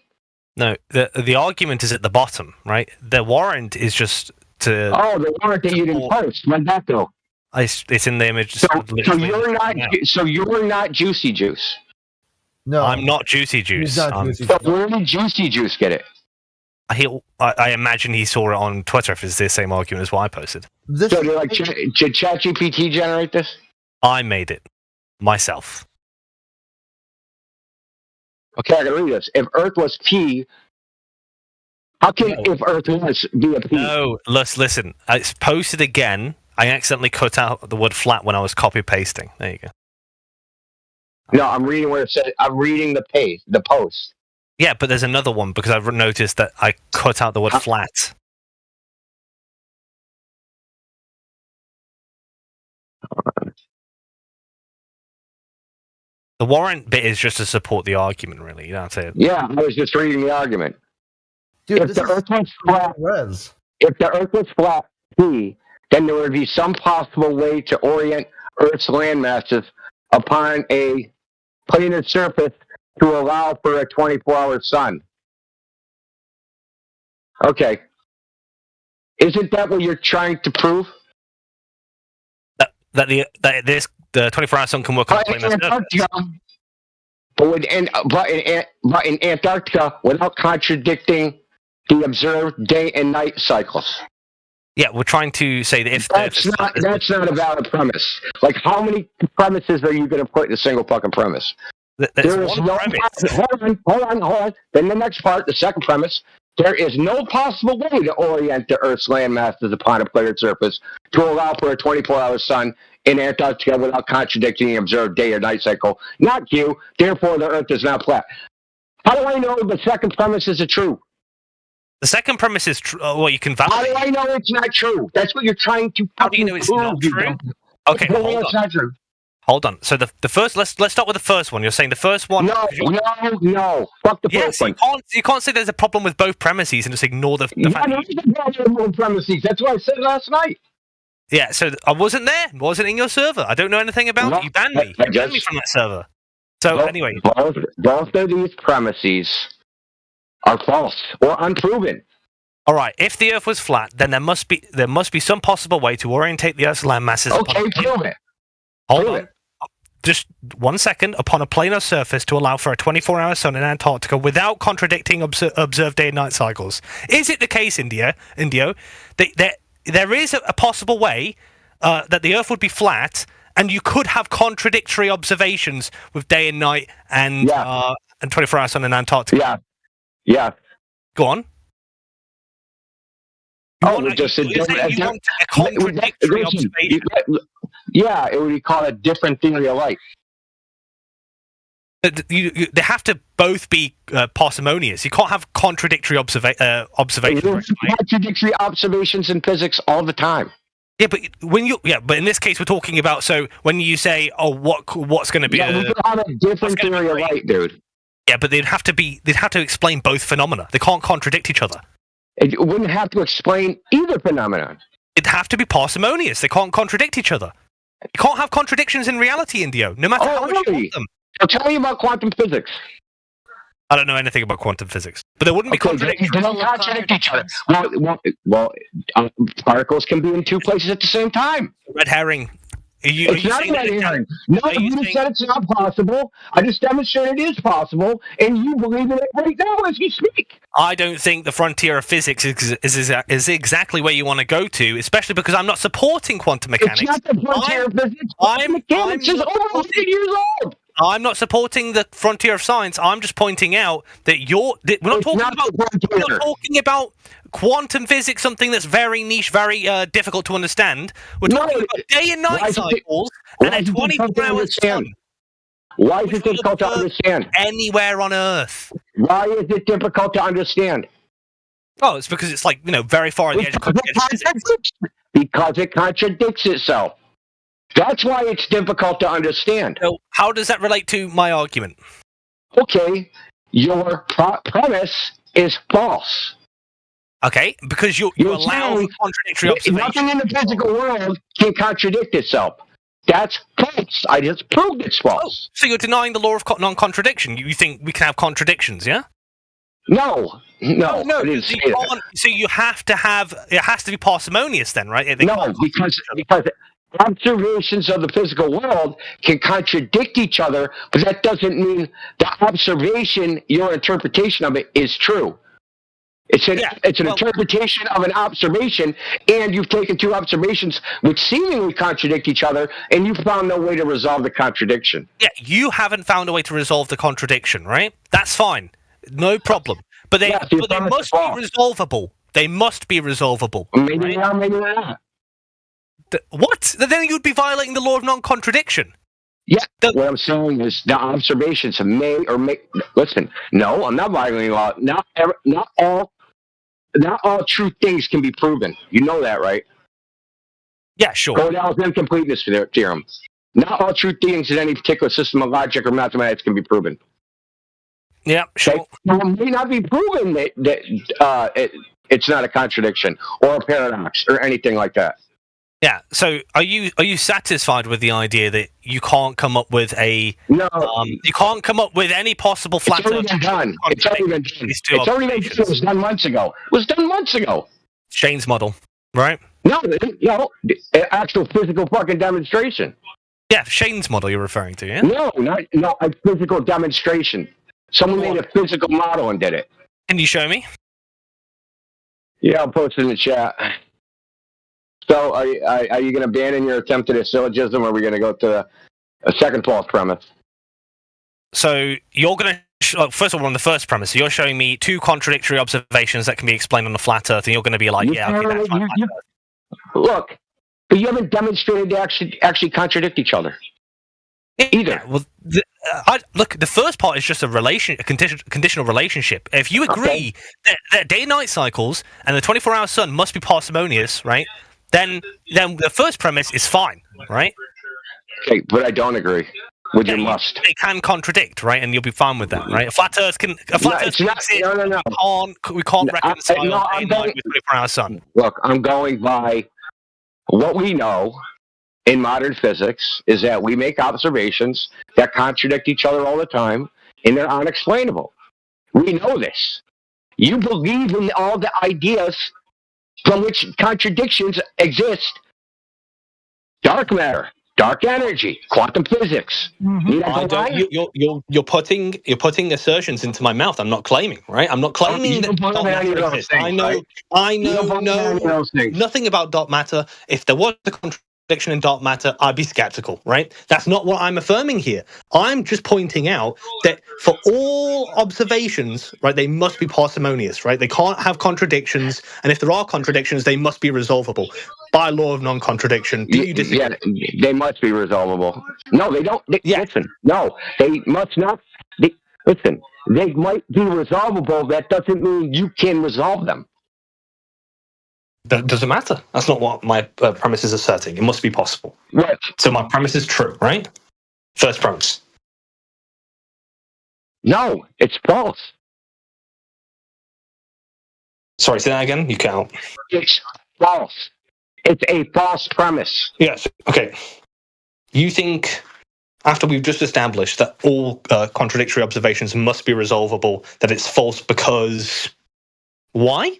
No, the argument is at the bottom, right? The warrant is just to. Oh, the warrant that you didn't post. Where'd that go? It's in the image. So you're not Juicy Juice. No, I'm not Juicy Juice. But where did Juicy Juice get it? I imagine he saw it on Twitter if it's the same argument as what I posted. Did ChatGPT generate this? I made it myself. Okay, I gotta read this. If Earth was P, how can if Earth was be a P? No, listen. It's posted again. I accidentally cut out the word flat when I was copy pasting. There you go. No, I'm reading where it said. I'm reading the post. Yeah, but there's another one because I've noticed that I cut out the word flat. The warrant bit is just to support the argument, really. You know what I'm saying? Yeah, I was just reading the argument. Dude, if the Earth was flat, P, then there would be some possible way to orient Earth's landmasses upon a planar surface to allow for a 24-hour sun. Okay. Isn't that what you're trying to prove? That the 24-hour sun can work on a planar surface. But in Antarctica, without contradicting the observed day and night cycles. Yeah, we're trying to say that if that's not a valid premise. Like, how many premises are you going to put in a single fucking premise? There is no premise. Hold on. Then the next part, the second premise, there is no possible way to orient the Earth's landmasses upon a planar surface to allow for a 24-hour sun in Antarctica without contradicting the observed day or night cycle. Not Q. Therefore, the Earth is not flat. How do I know the second premise is true? The second premise is true. Well, you can validate. How do I know it's not true? That's what you're trying to. How do you know it's not true? Okay, it's not true. Hold on. So the first, let's start with the first one. You're saying the first one. No. Fuck the first one. You can't say there's a problem with both premises and just ignore the fact. There's a problem with premises. That's what I said last night. Yeah. So I wasn't there. Wasn't in your server. I don't know anything about it. You banned me. You banned me from that server. So anyway, both of these premises are false or unproven. All right. If the Earth was flat, then there must be some possible way to orientate the Earth's land masses. Okay, prove it. Hold on. Just 1 second. Upon a planar surface to allow for a 24-hour sun in Antarctica without contradicting observed day and night cycles. Is it the case, Indio, that there is a possible way that the Earth would be flat, and you could have contradictory observations with day and night and 24-hour sun in Antarctica? Yeah. Go on. You want a contradictory observation. Yeah, it would be called a different theory of light. They have to both be parsimonious. You can't have contradictory observations. Contradictory observations in physics all the time. Yeah, but but in this case, we're talking about. So when you say, "Oh, what's going to be?" Yeah, we could have a different theory of light, dude. Yeah, but they'd have to explain both phenomena. They can't contradict each other. It wouldn't have to explain either phenomenon. It'd have to be parsimonious. They can't contradict each other. You can't have contradictions in reality, Indio, no matter how much you want them. So tell me about quantum physics. I don't know anything about quantum physics, but there wouldn't be contradictions. They don't contradict each other. Well, particles can be in two places at the same time. Red herring. It's not a red herring. No, you just said it's not possible. I just demonstrated it is possible, and you believe in it right now as you speak. I don't think the frontier of physics is exactly where you want to go to, especially because I'm not supporting quantum mechanics. It's not the frontier of physics. Quantum mechanics is over 100 years old. I'm not supporting the frontier of science. I'm just pointing out that we're not talking about quantum physics, something that's very niche, very difficult to understand. We're talking about day and night cycles and a 24-hour sun. Why is it difficult to understand? Anywhere on Earth. Why is it difficult to understand? Oh, it's because it's like, very far at the edge of physics. Because it contradicts itself. That's why it's difficult to understand. So how does that relate to my argument? Okay, your premise is false. Okay, because you allow contradictory observations. Nothing in the physical world can contradict itself. That's false. I just proved it's false. So you're denying the law of non-contradiction. You think we can have contradictions, yeah? No. I didn't say that. So you have to have, it has to be parsimonious then, right? No, because observations of the physical world can contradict each other, but that doesn't mean the observation, your interpretation of it, is true. It's an interpretation of an observation, and you've taken two observations which seemingly contradict each other, and you found no way to resolve the contradiction. Yeah, you haven't found a way to resolve the contradiction, right? That's fine. No problem. But they must be resolvable. They must be resolvable. Maybe they are, maybe they're not. What? Then you'd be violating the law of non-contradiction. Yeah, what I'm saying is the observations may or may... Listen, no, I'm not violating law. Not all true things can be proven. You know that, right? Yeah, sure. Gödel's incompleteness theorem. Not all true things in any particular system of logic or mathematics can be proven. Yeah, sure. Okay? It may not be proven that it's not a contradiction or a paradox or anything like that. Yeah. So, are you satisfied with the idea that you can't come up with you can't come up with any possible flat Earth? It's already been done. It was done months ago. It was done months ago. Shane's model, right? No, actual physical fucking demonstration. Yeah, Shane's model you're referring to, yeah? No, a physical demonstration. Someone made a physical model and did it. Can you show me? Yeah, I'll post it in the chat. So, are you going to abandon your attempt at a syllogism, or are we going to go to a second false premise? So, you're going to, first of all, on the first premise, you're showing me two contradictory observations that can be explained on the flat Earth, and you're going to be like, okay, that's fine. Look, but you haven't demonstrated they actually contradict each other. Either. Yeah, well, look, the first part is just a conditional relationship. If you agree that day and night cycles and the 24-hour sun must be parsimonious, right? Then the first premise is fine, right? Okay, but I don't agree with your must. They can contradict, right? And you'll be fine with that, right? A flat Earth can. No. We can't reconcile day and night with 24-hour sun. Look, I'm going by what we know in modern physics is that we make observations that contradict each other all the time, and they're unexplainable. We know this. You believe in all the ideas from which contradictions exist. Dark matter, dark energy, quantum physics. Mm-hmm. You're putting assertions into my mouth. I'm not claiming, right? I'm not claiming that dark matter exists. I know nothing about dark matter. If there was a contradiction in dark matter, I'd be skeptical, right? That's not what I'm affirming here. I'm just pointing out that for all observations, right, they must be parsimonious, right? They can't have contradictions, and if there are contradictions, they must be resolvable by law of non-contradiction. Do you disagree? Yeah, they must be resolvable. No, they don't. Listen, no, they must not. Listen, they might be resolvable. That doesn't mean you can resolve them. That doesn't matter. That's not what my premise is asserting. It must be possible. Right. So my premise is true, right? First premise. No, it's false. Sorry, say that again? You can't. It's false. It's a false premise. Yes. Okay. You think, after we've just established that all contradictory observations must be resolvable, that it's false because... Why?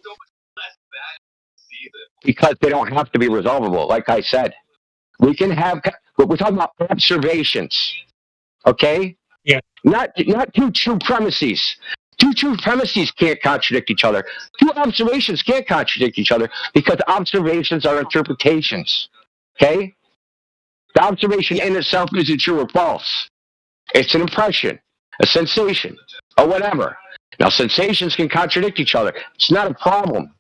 Because they don't have to be resolvable. Like I said, we can have... but we're talking about observations. Okay? Yeah. Not two true premises. Two true premises can't contradict each other. Two observations can't contradict each other because observations are interpretations. Okay? The observation in itself isn't true or false. It's an impression, a sensation, or whatever. Now, sensations can contradict each other. It's not a problem.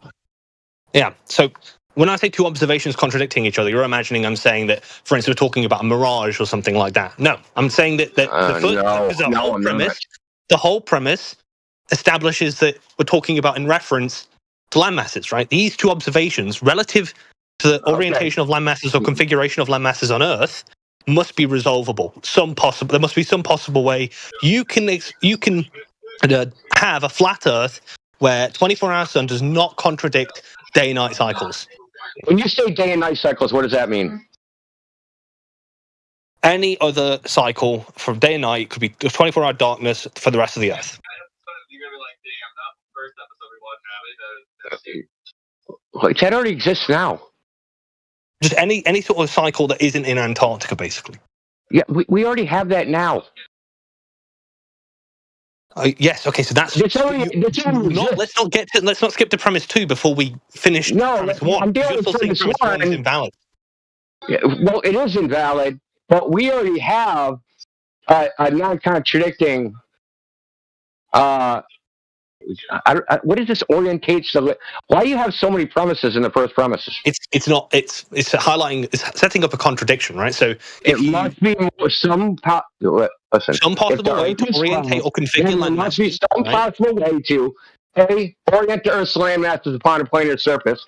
Yeah. So when I say two observations contradicting each other, you're imagining I'm saying that, for instance, we're talking about a mirage or something like that. No, I'm saying that the whole premise establishes that we're talking about in reference to landmasses, right? These two observations relative to the orientation of landmasses or configuration of landmasses on Earth must be resolvable. There must be some possible way you can have a flat Earth where 24-hour sun does not contradict day and night cycles. When you say day and night cycles, what does that mean? Any other cycle from day and night could be 24-hour darkness for the rest of the Earth. That already exists now. Just any sort of cycle that isn't in Antarctica, basically. Yeah, we already have that now. Yes. Okay. So that's. Let's not skip to premise 2 before we finish premise 1. I'm dealing with premise 1 is invalid. Yeah, well, it is invalid, but we already have a non-contradicting. What is this orientates? Why do you have so many premises in the first premises? It's highlighting. It's setting up a contradiction, right? So it must be some possible way to orientate or configure landmasses. There must be some possible way to A, orient the Earth's landmasses upon a planar surface.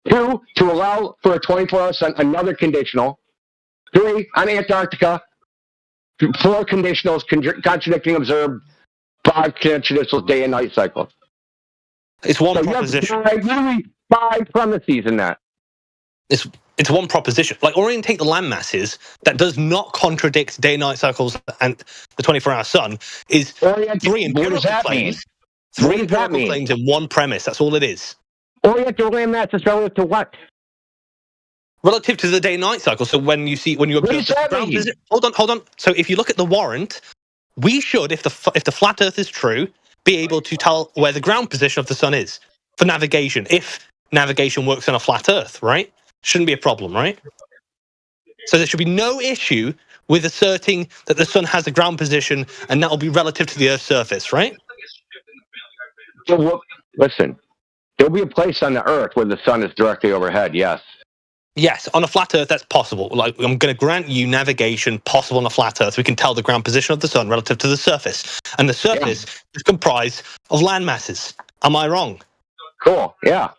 2, to allow for a 24-hour sun, another conditional. 3, on Antarctica, 4 conditionals contradicting observed. 5 traditional day and night cycles. It's one proposition. Literally 5 premises in that. It's one proposition. Like orientate the landmasses that does not contradict day and night cycles and the 24-hour sun is 3 empirical claims. 3 empirical claims in one premise. That's all it is. Orient your landmasses relative to what? Relative to the day and night cycle. So when you observe the ground visit. Hold on. So if you look at the warrant. We should, if the flat Earth is true, be able to tell where the ground position of the sun is for navigation. If navigation works on a flat Earth, right? Shouldn't be a problem, right? So there should be no issue with asserting that the sun has a ground position and that will be relative to the Earth's surface, right? Listen, there'll be a place on the Earth where the sun is directly overhead, yes. Yes, on a flat Earth, that's possible. Like, I'm going to grant you navigation possible on a flat Earth. We can tell the ground position of the sun relative to the surface. And the surface is comprised of land masses. Am I wrong? Cool, yeah.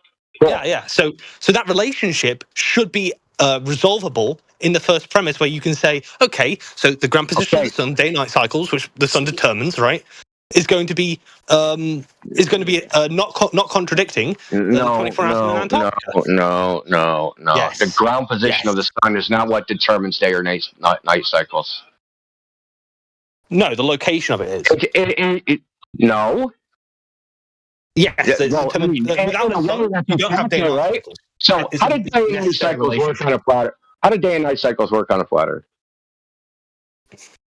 Cool. Yeah. So that relationship should be resolvable in the first premise where you can say, okay, so the ground position of the sun, day-night cycles, which the sun determines, right, is going to be not contradicting the 24 hours in Antarctica. No. Yes. The ground position of the sun is not what determines day or night cycles. No, the location of it is. No. Yes. You don't have day and night cycles. So how did day and night cycles work on a flat Earth? How did day and night cycles work on a flat Earth?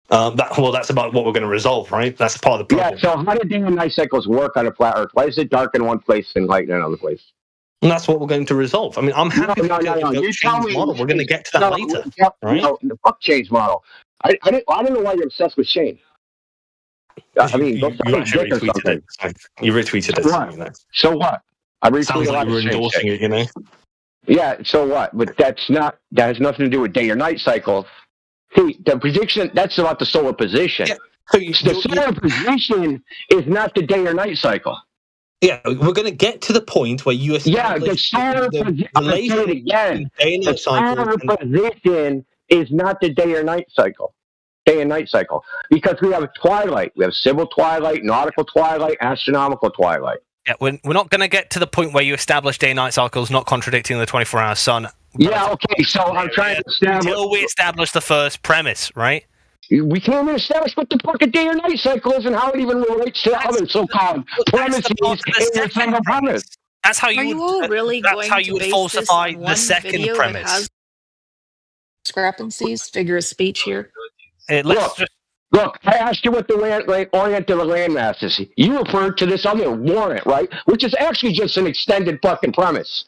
That's about what we're going to resolve, right? That's part of the problem. Yeah, so how do day and night cycles work on a flat Earth? Why is it dark in one place and light in another place? And that's what we're going to resolve. I mean, I'm happy to go change model. We're going to get to that later. Right? No, the fuck change model. I don't know why you're obsessed with Shane. I mean, you actually retweeted it. You retweeted it. So what? I retweeted Sounds like you were endorsing it, you know? Yeah, so what? But that has nothing to do with day or night cycles. See, the prediction, that's about the solar position. Yeah. The solar position is not the day or night cycle. Yeah, we're going to get to the point where you establish the solar position is not the day or night cycle. Day and night cycle. Because we have a twilight. We have civil twilight, nautical twilight, astronomical twilight. Yeah, we're not going to get to the point where you establish day and night cycles not contradicting the 24-hour sun. Yeah, okay, so I'm trying to establish... Until we establish the first premise, right? We can't even establish what the fucking day or night cycle is and how it even relates to other so-called premises in the single premise. That's how you would really falsify the second premise. discrepancies, figure of speech here? Look, I asked you what the orient of the landmass is. You referred to this other warrant, right? Which is actually just an extended fucking premise.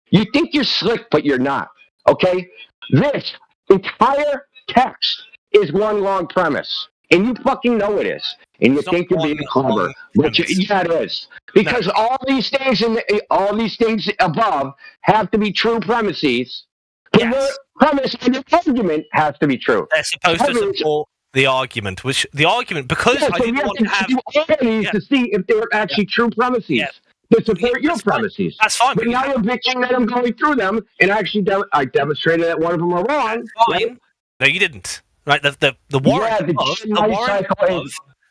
You think you're slick, but you're not. Okay? This entire text is one long premise. And you fucking know it is. And you think you're being clever. But yeah, it is. Because all these things above have to be true premises. The premise and the argument has to be true. They're supposed to support the argument, because I didn't want to have to see if they're actually true premises to support your premises. That's fine. But now you're bitching that I'm going through them, and actually I demonstrated that one of them are wrong. Fine. No, you didn't. Right? The warrant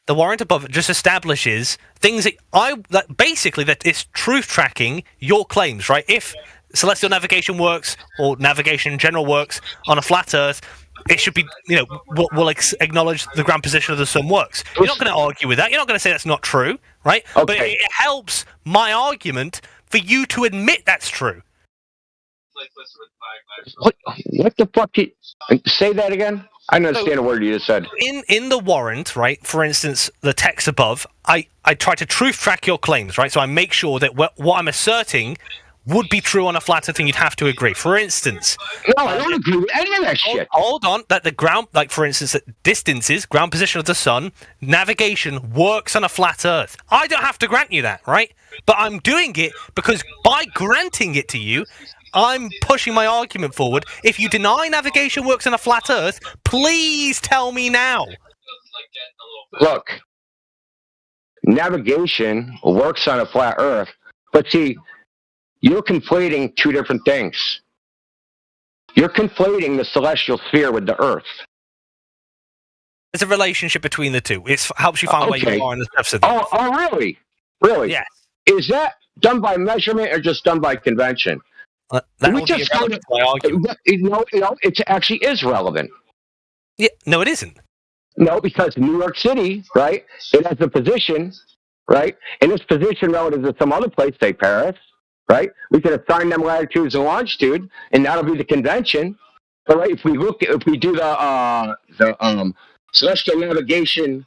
the warrant above just establishes things that basically that it's truth tracking your claims, right? If celestial navigation works or navigation in general works on a flat Earth, it should be, we'll acknowledge the ground position of the sun works. You're not going to argue with that. You're not going to say that's not true, right? Okay. But it helps my argument for you to admit that's true. What the fuck? Say that again? I don't understand a word you just said. In the warrant, right, for instance, the text above, I try to truth track your claims, right? So I make sure that what I'm asserting would be true on a flat Earth, and you'd have to agree. For instance... No, I don't agree with any of that shit. Hold on. That the ground... Like, for instance, that distances, ground position of the sun, navigation works on a flat Earth. I don't have to grant you that, right? But I'm doing it because by granting it to you, I'm pushing my argument forward. If you deny navigation works on a flat Earth, please tell me now. Look, navigation works on a flat Earth, but see... You're conflating two different things. You're conflating the celestial sphere with the Earth. There's a relationship between the two. It helps you find where you are in the steps of Oh, really? Really? Yes. Is that done by measurement or just done by convention? That would be irrelevant to my argument. It actually is relevant. Yeah, no, it isn't. No, because New York City, right, it has a position, right, and this position relative to some other place, say Paris, right? We can assign them latitudes and longitude, and that'll be the convention. All right. If we do the celestial navigation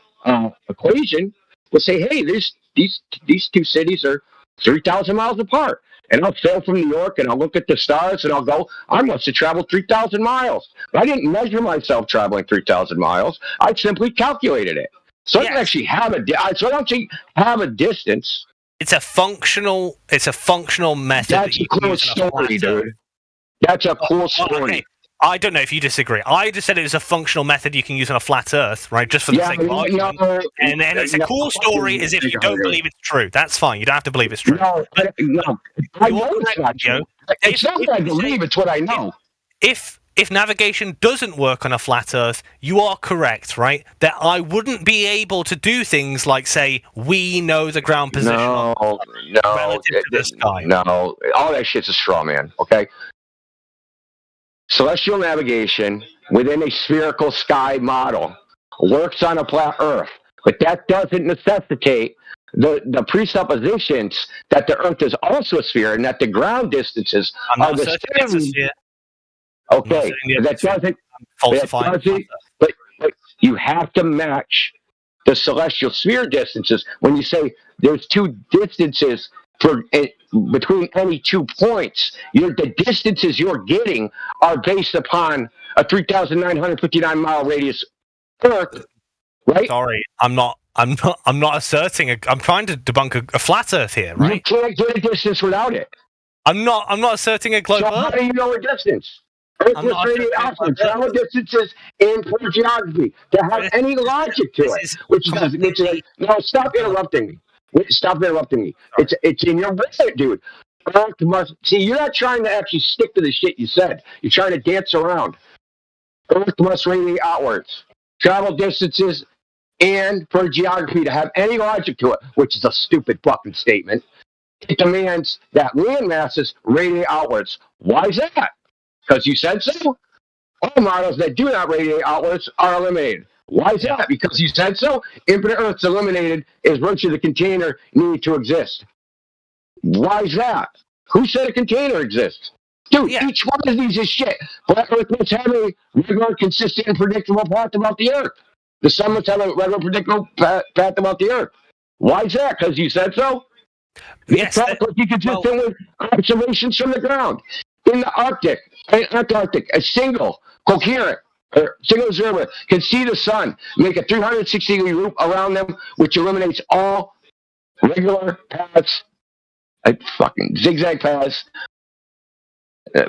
equation, we'll say, hey, these two cities are 3,000 miles apart, and I'll sail from New York, and I'll look at the stars, and I'll go, I must have traveled 3,000 miles. But I didn't measure myself traveling 3,000 miles. I simply calculated it. So I don't actually have a distance. It's a functional method. That's a cool story, dude. That's a cool story. Okay. I don't know if you disagree. I just said it was a functional method you can use on a flat Earth, right? Just for the sake of argument. And then it's a cool story as if you don't believe it's true. That's fine. You don't have to believe it's true. No. I know it's not true. It's not that I believe, it's what I know. If navigation doesn't work on a flat Earth, you are correct, right? That I wouldn't be able to do things like, say, we know the ground position relative to the sky. No, all that shit's a straw man, okay? Celestial navigation within a spherical sky model works on a flat Earth, but that doesn't necessitate the presuppositions that the Earth is also a sphere and that the ground distances are the same. Okay, that doesn't. But you have to match the celestial sphere distances. When you say there's two distances between any 2 points, the distances you're getting are based upon a 3,959 mile radius Earth, right? Sorry, I'm not asserting. I'm trying to debunk a flat Earth here, right? You can't get a distance without it. I'm not asserting a global. So how do you know a distance? Earth's radius outward, travel distances in poor geography to have any logic to it. No, stop interrupting me. Stop interrupting me. It's in your brain, dude. Earth must see. You're not trying to actually stick to the shit you said. You're trying to dance around. Earth must radiate outwards. Travel distances and for geography to have any logic to it, which is a stupid fucking statement. It demands that land masses radiate outwards. Why is that? Because you said so? All models that do not radiate outwards are eliminated. Why is that? Because you said so? Infinite Earth's eliminated is virtue of the container needed to exist. Why is that? Who said a container exists? Dude, each one of these is shit. Flat Earth must have a regular, consistent, and predictable path about the Earth. The sun must have a regular, predictable path about the Earth. Why is that? Because you said so? Yes. It's practically consistent with observations from the ground. In the Arctic and Antarctic, a single coherent or single observer can see the sun, make a 360-degree loop around them, which eliminates all regular paths, like fucking zigzag paths,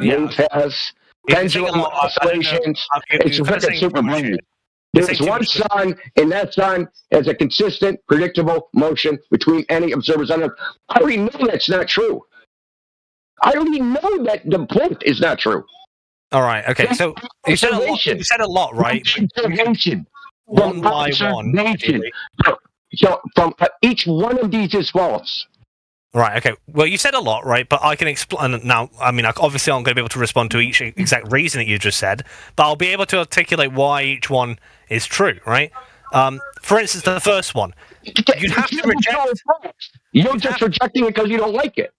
wave paths, pendulum oscillations. It's fucking super brilliant. There's one sun, and that sun has a consistent, predictable motion between any observers on Earth. I already know that's not true. I already know that the point is not true. All right. Okay. So you said a lot. You said a lot, right? Observation. One by one. So from each one of these is false. Right. Okay. Well, you said a lot, right? But I can explain now. I mean, obviously, I'm going to be able to respond to each exact reason that you just said, but I'll be able to articulate why each one is true, right? For instance, the first one, you'd have to reject. You're just rejecting it because you don't like it.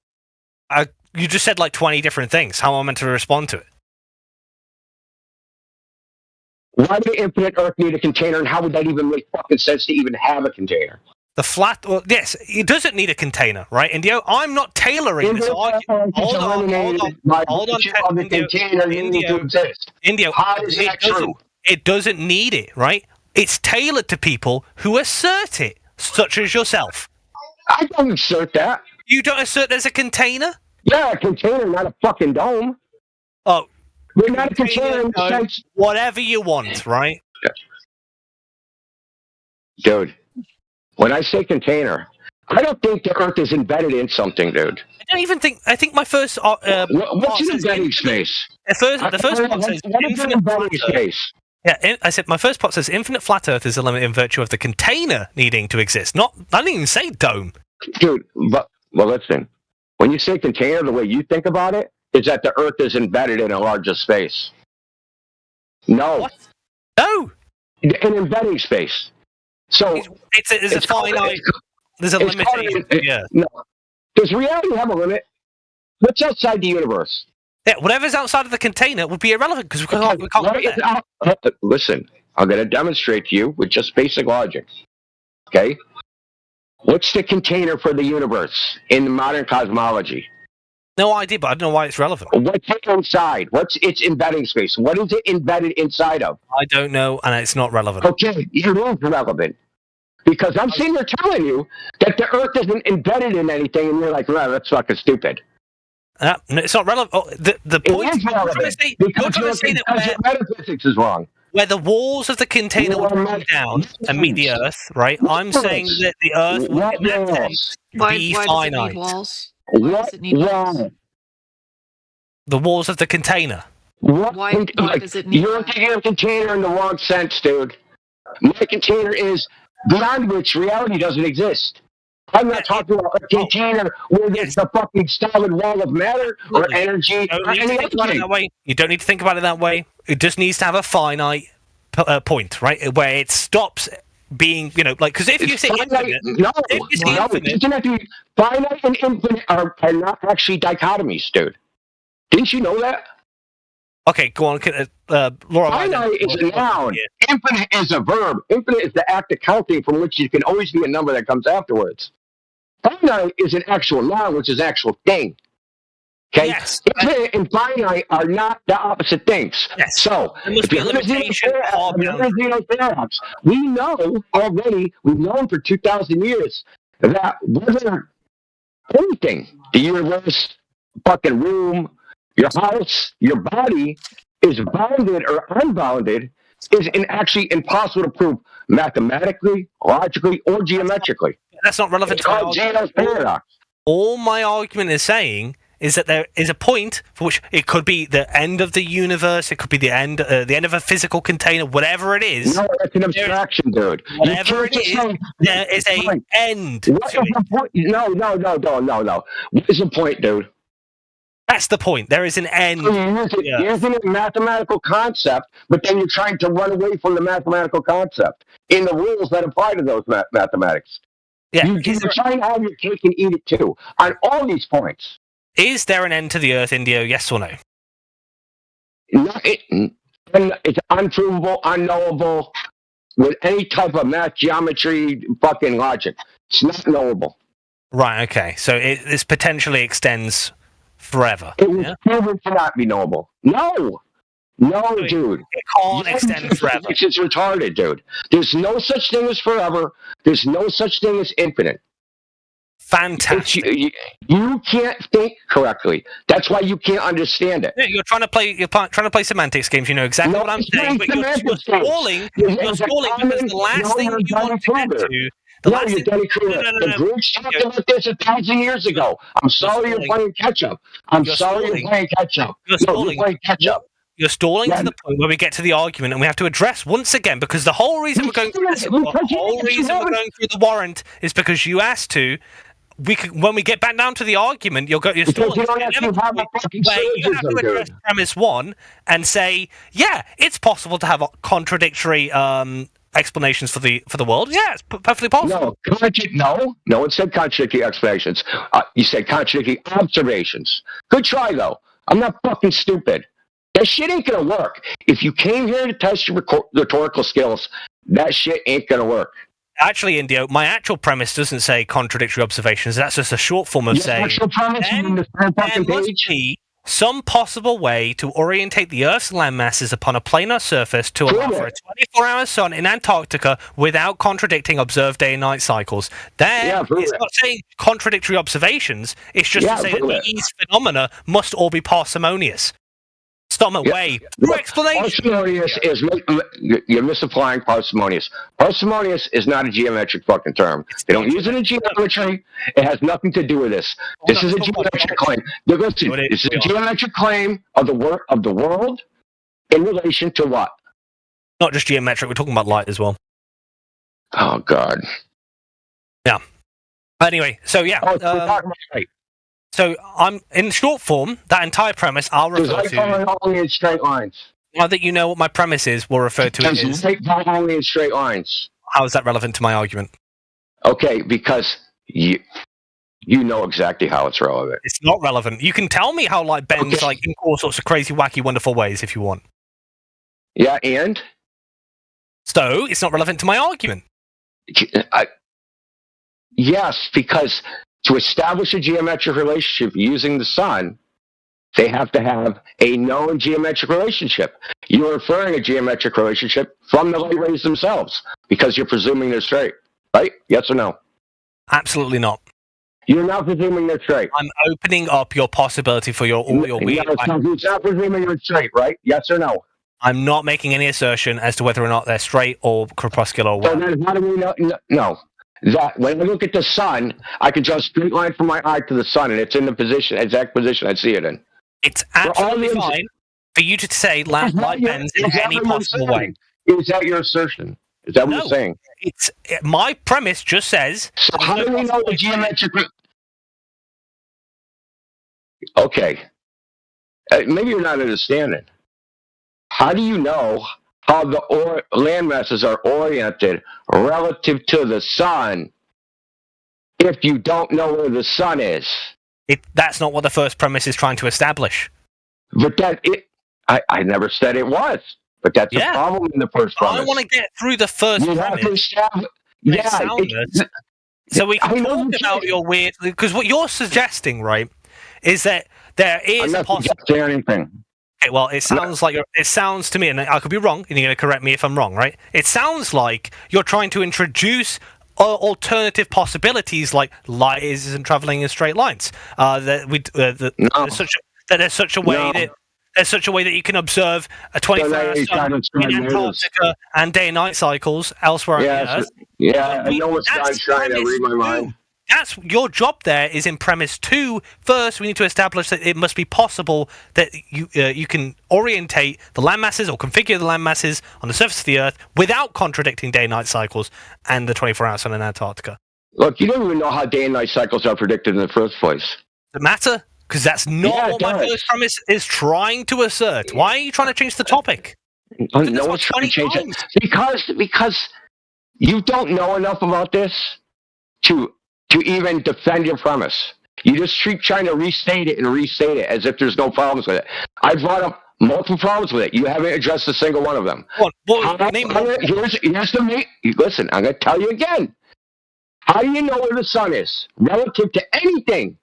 You just said like 20 different things. How am I meant to respond to it? Why would infinite Earth need a container, and how would that even make fucking sense to even have a container? The flat, well, yes, it doesn't need a container, right? Indio, I'm not tailoring this argument. Hold on. Indio, how is that true? It doesn't need it, right? It's tailored to people who assert it, such as yourself. I don't assert that. You don't assert there's a container? Yeah, a container, not a fucking dome. Oh. We're not a container in the sense. Whatever you want, right? Yeah. Dude, when I say container, I don't think the Earth is embedded in something, dude. I don't even think. I think my first. What's an embedding space? The first part says infinite flat Earth. Yeah, I said my first part says infinite flat Earth is a limit in virtue of the container needing to exist. I didn't even say dome. Dude, well, listen. When you say container, the way you think about it is that the Earth is embedded in a larger space. No. What? No. An embedding space. So it's a finite. There's a limitation. Yeah. No. Does reality have a limit? What's outside the universe? Yeah, whatever's outside of the container would be irrelevant because we can't Listen, I'm going to demonstrate to you with just basic logic. Okay? What's the container for the universe in modern cosmology? No idea, but I don't know why it's relevant. What's inside? What's its embedding space? What is it embedded inside of? I don't know, and it's not relevant. Okay, it is relevant. Because I'm sitting there telling you that the Earth isn't embedded in anything, and you're like, well, that's fucking stupid. No, it's not relevant. Oh, the point is relevant because metaphysics is wrong. Where the walls of the container would come down and meet the Earth, right? I'm saying that the Earth would, in that sense, be finite. Why does it need walls? The walls of the container. Why does it need You're looking at a container in the wrong sense, dude. My container is beyond which reality doesn't exist. I'm not talking about a container where there's the fucking solid wall of matter or energy or any other thing. You don't need to think about it that way. It just needs to have a finite point, right? Where it stops being, like, because if you say infinite, finite and infinite are not actually dichotomies, dude. Didn't you know that? Okay, go on. Laura, finite is a noun. Yeah. Infinite is a verb. Infinite is the act of counting from which you can always be a number that comes afterwards. Finite is an actual noun, which is an actual thing. Okay? Yes. Infinite and finite are not the opposite things. Yes. So, there must be a limitation. We know already, we've known for 2,000 years that whether anything, the universe, fucking room, your house, your body is bounded or unbounded is actually impossible to prove mathematically, logically, or geometrically. That's not relevant to my argument. Paradox. All my argument is saying is that there is a point for which it could be the end of the universe, it could be the end of a physical container, whatever it is. No, that's an abstraction, dude. Whatever it is, there is an end. What is the point? No. What is the point, dude? That's the point. There is an end. You're using a mathematical concept, but then you're trying to run away from the mathematical concept in the rules that apply to those mathematics. Yeah. You're trying to have your cake and eat it too on all these points. Is there an end to the Earth, Indio? Yes or no? It's unprovable, unknowable, with any type of math, geometry, fucking logic. It's not knowable. Right, okay. So this potentially extends forever. It was proven to not be knowable. No, dude. It can't extend forever. It's retarded, dude. There's no such thing as forever. There's no such thing as infinite. Fantastic. You can't think correctly. That's why you can't understand it. Yeah, you're trying to play semantics games. You know exactly what I'm saying, but you're stalling. You're stalling because the last thing you want to get to. The Greeks talked about this 1,000 years ago. I'm sorry you're playing catch up. You're playing catch up. You're playing catch up. You're stalling to the point where we get to the argument, and we have to address once again, because the whole reason we're going through the warrant is because you asked to. When we get back down to the argument, you're stalling. You have to address premise one and say, yeah, it's possible to have contradictory explanations for the world. Yeah, it's perfectly possible. No one said contradictory explanations. You said contradictory observations. Good try, though. I'm not fucking stupid. That shit ain't gonna work. If you came here to test your rhetorical skills, that shit ain't gonna work. Actually, Indio, my actual premise doesn't say contradictory observations. That's just a short form of saying there must be some possible way to orientate the Earth's land masses upon a planar surface to allow for a 24-hour sun in Antarctica without contradicting observed day and night cycles. It's not saying contradictory observations. It's just to say that these phenomena must all be parsimonious. Stop my way. No explanation. Parsimonious is you're misapplying parsimonious. Parsimonious is not a geometric fucking term. They don't use it in geometry. It has nothing to do with this. This is a geometric claim. Listen, this is a geometric claim of the world in relation to what? Not just geometric. We're talking about light as well. Oh God. Yeah. Anyway, so yeah. We're talking about light. So I'm in short form. That entire premise I'll refer to. Only in straight lines. Now that you know what my premise is, we'll refer to it as only in straight lines. How is that relevant to my argument? Okay, because you know exactly how it's relevant. It's not relevant. You can tell me how light bends in all sorts of crazy, wacky, wonderful ways if you want. Yeah, and so it's not relevant to my argument. Yes, because to establish a geometric relationship using the sun, they have to have a known geometric relationship. You're inferring a geometric relationship from the light rays themselves because you're presuming they're straight, right? Yes or no? Absolutely not. You're not presuming they're straight. I'm opening up your possibility for all your weird... You're not presuming you're straight, right? Yes or no? I'm not making any assertion as to whether or not they're straight or corpuscular or whatever. So then how do we know? No. That when I look at the sun, I can draw a straight line from my eye to the sun, and it's in the exact position I see it in. It's absolutely fine for you to say light bends in any possible way. Is that your assertion? Is that what you're saying? My premise just says. So how do we know the geometric? Okay, maybe you're not understanding. How do you know how the land masses are oriented relative to the sun if you don't know where the sun is? That's not what the first premise is trying to establish. But I never said it was. But that's the problem in the first premise. I want to get through the first premise. So we can talk about your weird... Because what you're suggesting, right, is that there is a possibility... anything. Okay, well, it sounds to me, and I could be wrong, and you're going to correct me if I'm wrong, right? It sounds like you're trying to introduce alternative possibilities, like light isn't traveling in straight lines. There's such a way that you can observe a 24-hour sun in Antarctica and day and night cycles elsewhere on the Earth. Yeah, I know what's trying to read my mind. That's your job. There is in premise 2. First, we need to establish that it must be possible that you can orientate the landmasses or configure the landmasses on the surface of the Earth without contradicting day-night cycles and the 24-hour sun in Antarctica. Look, you don't even know how day and night cycles are predicted in the first place. Does it matter? Because that's not what my first premise is trying to assert. Why are you trying to change the topic? No one's trying to change it. Because you don't know enough about this to even defend your premise. You just keep trying to restate it as if there's no problems with it. I brought up Multiple problems with it. You haven't addressed a single one of them. Here's the meat. Listen, I'm going to tell you again. How do you know where the sun is relative to anything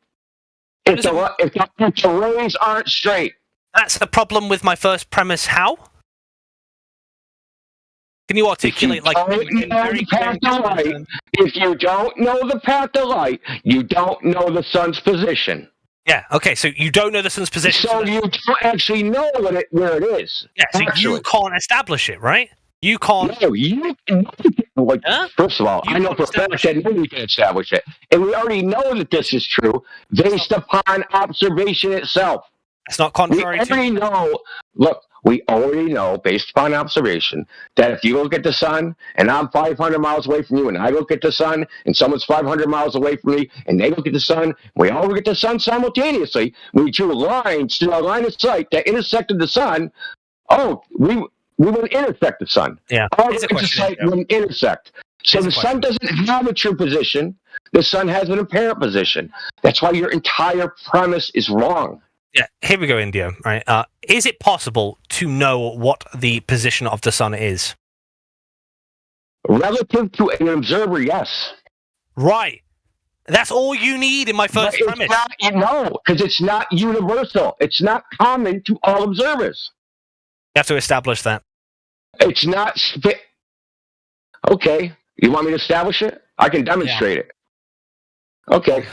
if the rays aren't straight? That's the problem with my first premise. How? Can you articulate If you don't know the path of light, you don't know the sun's position. Yeah, okay, so you don't know the sun's position. So you don't actually know where it is. Yeah, so you can't establish it, right? You can't. No, first of all, I know for a fact that nobody can establish it. And we already know that this is true based upon observation itself. It's not contrary we already know, based upon observation, that if you look at the sun and I'm 500 miles away from you and I look at the sun and someone's 500 miles away from me and they look at the sun, we all look at the sun simultaneously. We drew lines through our line of sight that intersected the sun. We would intersect the sun. Yeah. Our lines of sight wouldn't intersect. So the sun doesn't have a true position. The sun has an apparent position. That's why your entire premise is wrong. Yeah, here we go, Indio. Right? Is it possible to know what the position of the sun is? Relative to an observer, yes. Right. That's all you need in my first premise. Because it's not universal. It's not common to all observers. You have to establish that. It's not... Okay. You want me to establish it? I can demonstrate it. Okay.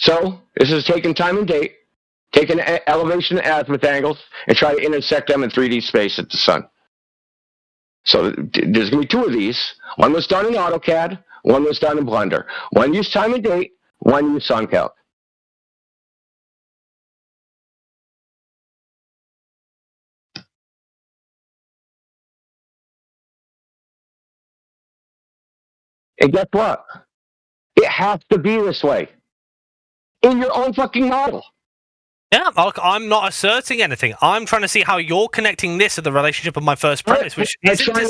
So, this is taking time and date, taking elevation and azimuth angles, and try to intersect them in 3D space at the sun. So, there's going to be two of these. One was done in AutoCAD, one was done in Blender. One used time and date, one used SunCalc. And guess what? It has to be this way. In your own fucking model. Yeah, I'm not asserting anything. I'm trying to see how you're connecting this to the relationship of my first premise, which isn't to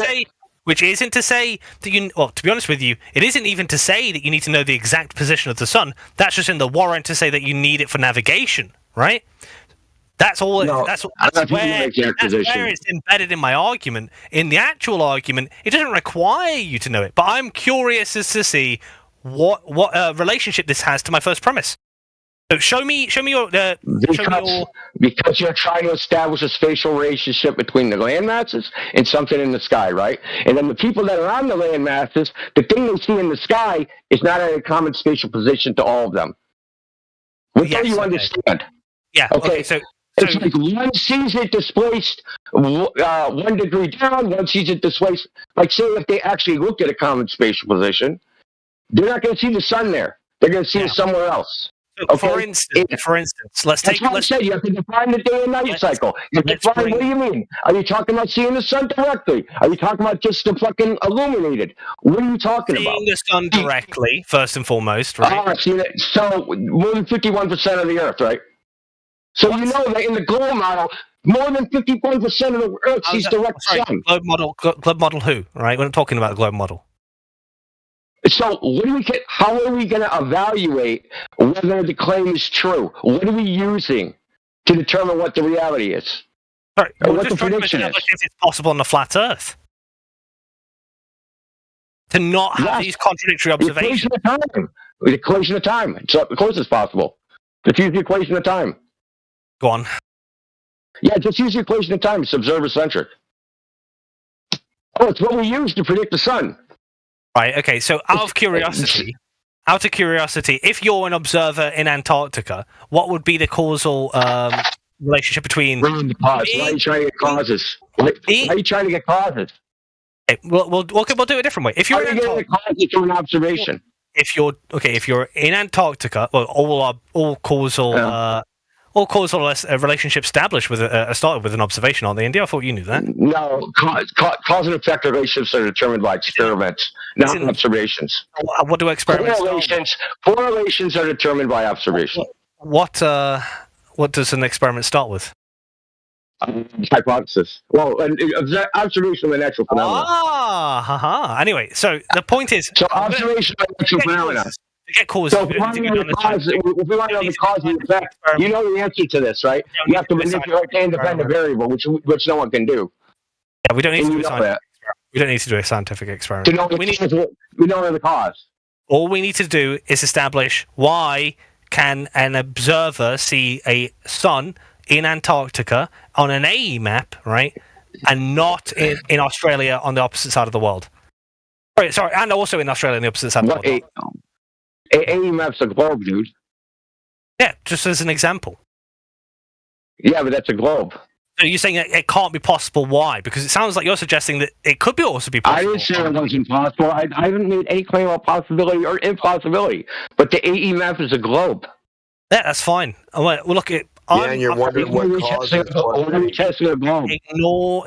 say that you... Well, to be honest with you, it isn't even to say that you need to know the exact position of the sun. That's just in the warrant to say that you need it for navigation, right? That's all. No, that's where it's embedded in my argument. In the actual argument, it doesn't require you to know it. But I'm curious as to see what relationship this has to my first premise. So show me your. Because you're trying to establish a spatial relationship between the land masses and something in the sky, right? And then the people that are on the land masses, the thing they see in the sky is not at a common spatial position to all of them. Which you understand? Yeah. Okay. So it's like one sees it displaced 1 degree down, one sees it displaced. Like, say, if they actually look at a common spatial position, they're not going to see the sun there. They're going to see it somewhere else. Okay? For instance, let's take. I said you have to define the day and night cycle. What do you mean? Are you talking about seeing the sun directly? Are you talking about just the fucking illuminated? What are you talking about? Seeing the sun directly, first and foremost, right? So more than 51% of the Earth, right? So you know that in the globe model, more than 51% of the Earth sees direct sun. Globe model who? Right? We're not talking about the globe model. So how are we going to evaluate whether the claim is true? What are we using to determine what the reality is? Sorry, we're just trying to establish if it's possible on the flat Earth to not have these contradictory observations. The equation of time. So, of course it's possible. Just use the equation of time. Go on. Yeah, just use the equation of time. It's observer-centric. Oh, it's what we use to predict the sun. Right, okay, so out of curiosity, if you're an observer in Antarctica, what would be the causal relationship between... Why are you trying to get causes? Why are you trying to get causes? Okay, we'll do it a different way. If you're in Antarctica... through an observation? If you're in Antarctica, well, all causal... All causal relationships established started with an observation, aren't they, India? I thought you knew that. No, cause and effect relationships are determined by experiments, not observations. What do experiments? Correlations are determined by observation. What does an experiment start with? Hypothesis. Well, observation of a natural phenomenon. Anyway, so the point is... So observation of a natural phenomenon. get cause. So if we want to know the cause and effect, you know the answer to this, right? You have to manipulate the independent variable, which no one can do. Yeah, we don't need to do a scientific experiment. We don't need to do a scientific experiment. To know we know the cause. All we need to do is establish why can an observer see a sun in Antarctica on an AE map, right, and not in Australia on the opposite side of the world. Sorry, and also in Australia on the opposite side of the world. AE map's a globe, dude. Yeah, just as an example. Yeah, but that's a globe. So you're saying that it can't be possible. Why? Because it sounds like you're suggesting that it could also be possible. I didn't say it wasn't possible. I haven't made any claim about possibility or impossibility. But the AE map is a globe. Yeah, that's fine. Well, look, and you're wondering what caused it.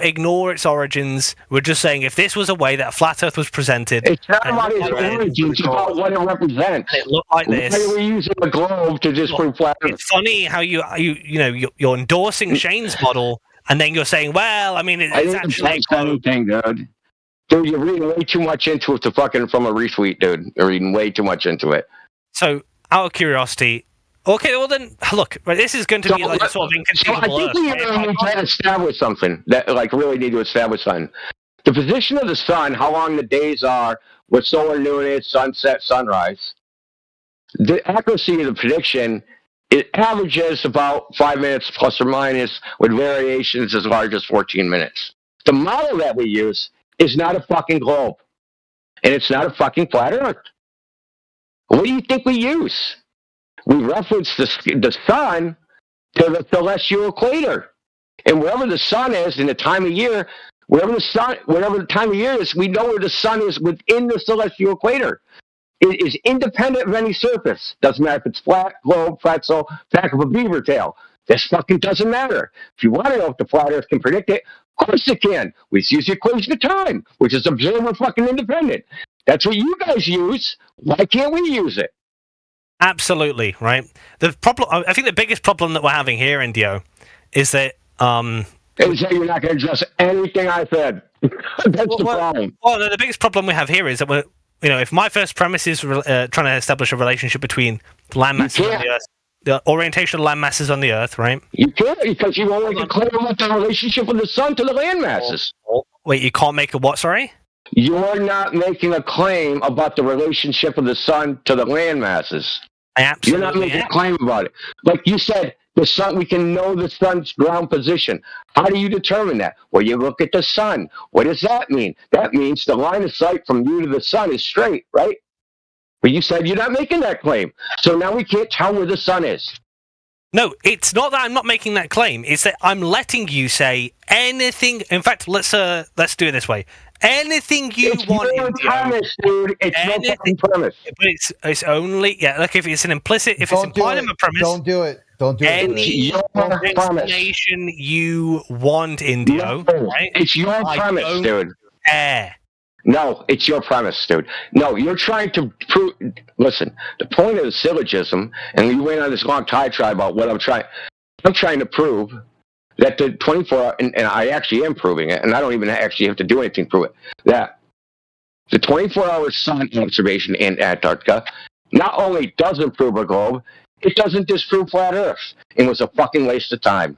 Ignore its origins. We're just saying if this was a way that a flat Earth was presented, it's not about its origins. It's about what it represents. It looked like this. Why are we using a globe to disprove flat Earth? It's funny how you're endorsing Shane's model, and then you're saying, well, I mean, it's actually anything, dude. Dude, you're reading way too much into it from a retweet, dude. You're reading way too much into it. So, out of curiosity. Okay, well then, look, this is going to be like a sort of inconceivable I think we need to establish something that, really need to establish something. The position of the sun, how long the days are, what solar noon is, sunset, sunrise. The accuracy of the prediction, it averages about 5 minutes plus or minus, with variations as large as 14 minutes. The model that we use is not a fucking globe, and it's not a fucking flat Earth. What do you think we use? We reference the sun to the celestial equator. And wherever the sun is in the time of year, whatever the time of year is, we know where the sun is within the celestial equator. It is independent of any surface. Doesn't matter if it's flat, globe, pretzel, back of a beaver tail. This fucking doesn't matter. If you want to know if the flat Earth can predict it, of course it can. We just use the equation of time, which is observer fucking independent. That's what you guys use. Why can't we use it? Absolutely, right? The problem, I think the biggest problem that we're having here, Indio, is that you're not going to address anything I said. That's the problem. Well, the biggest problem we have here is that if my first premise is trying to establish a relationship between land masses on the Earth, the orientation of land masses on the Earth, right? You can't, because you won't make a claim about the relationship of the sun to the land masses. Wait, you can't make a what? Sorry. You're not making a claim about the relationship of the sun to the land masses. You're not making a claim about it. Like you said, the sun, we can know the sun's ground position. How do you determine that? Well, you look at the sun. What does that mean? That means the line of sight from you to the sun is straight, right? But you said you're not making that claim. So now we can't tell where the sun is. No, it's not that I'm not making that claim. It's that I'm letting you say anything. In fact, let's do it this way. Anything you want. It's your premise, dude. It's no fucking premise. But it's only Look, if it's an implicit, if it's implied in a premise, don't do it. Don't do it. Any explanation you want, Indio. Right? It's your premise, dude. No, it's your premise, dude. No, you're trying to prove. Listen, the point of the syllogism, and you went on this long diatribe about what I'm trying to prove that the 24-hour, and I actually am proving it, and I don't even actually have to do anything to prove it, that the 24-hour sun observation in Antarctica not only doesn't prove a globe, it doesn't disprove flat Earth. It was a fucking waste of time.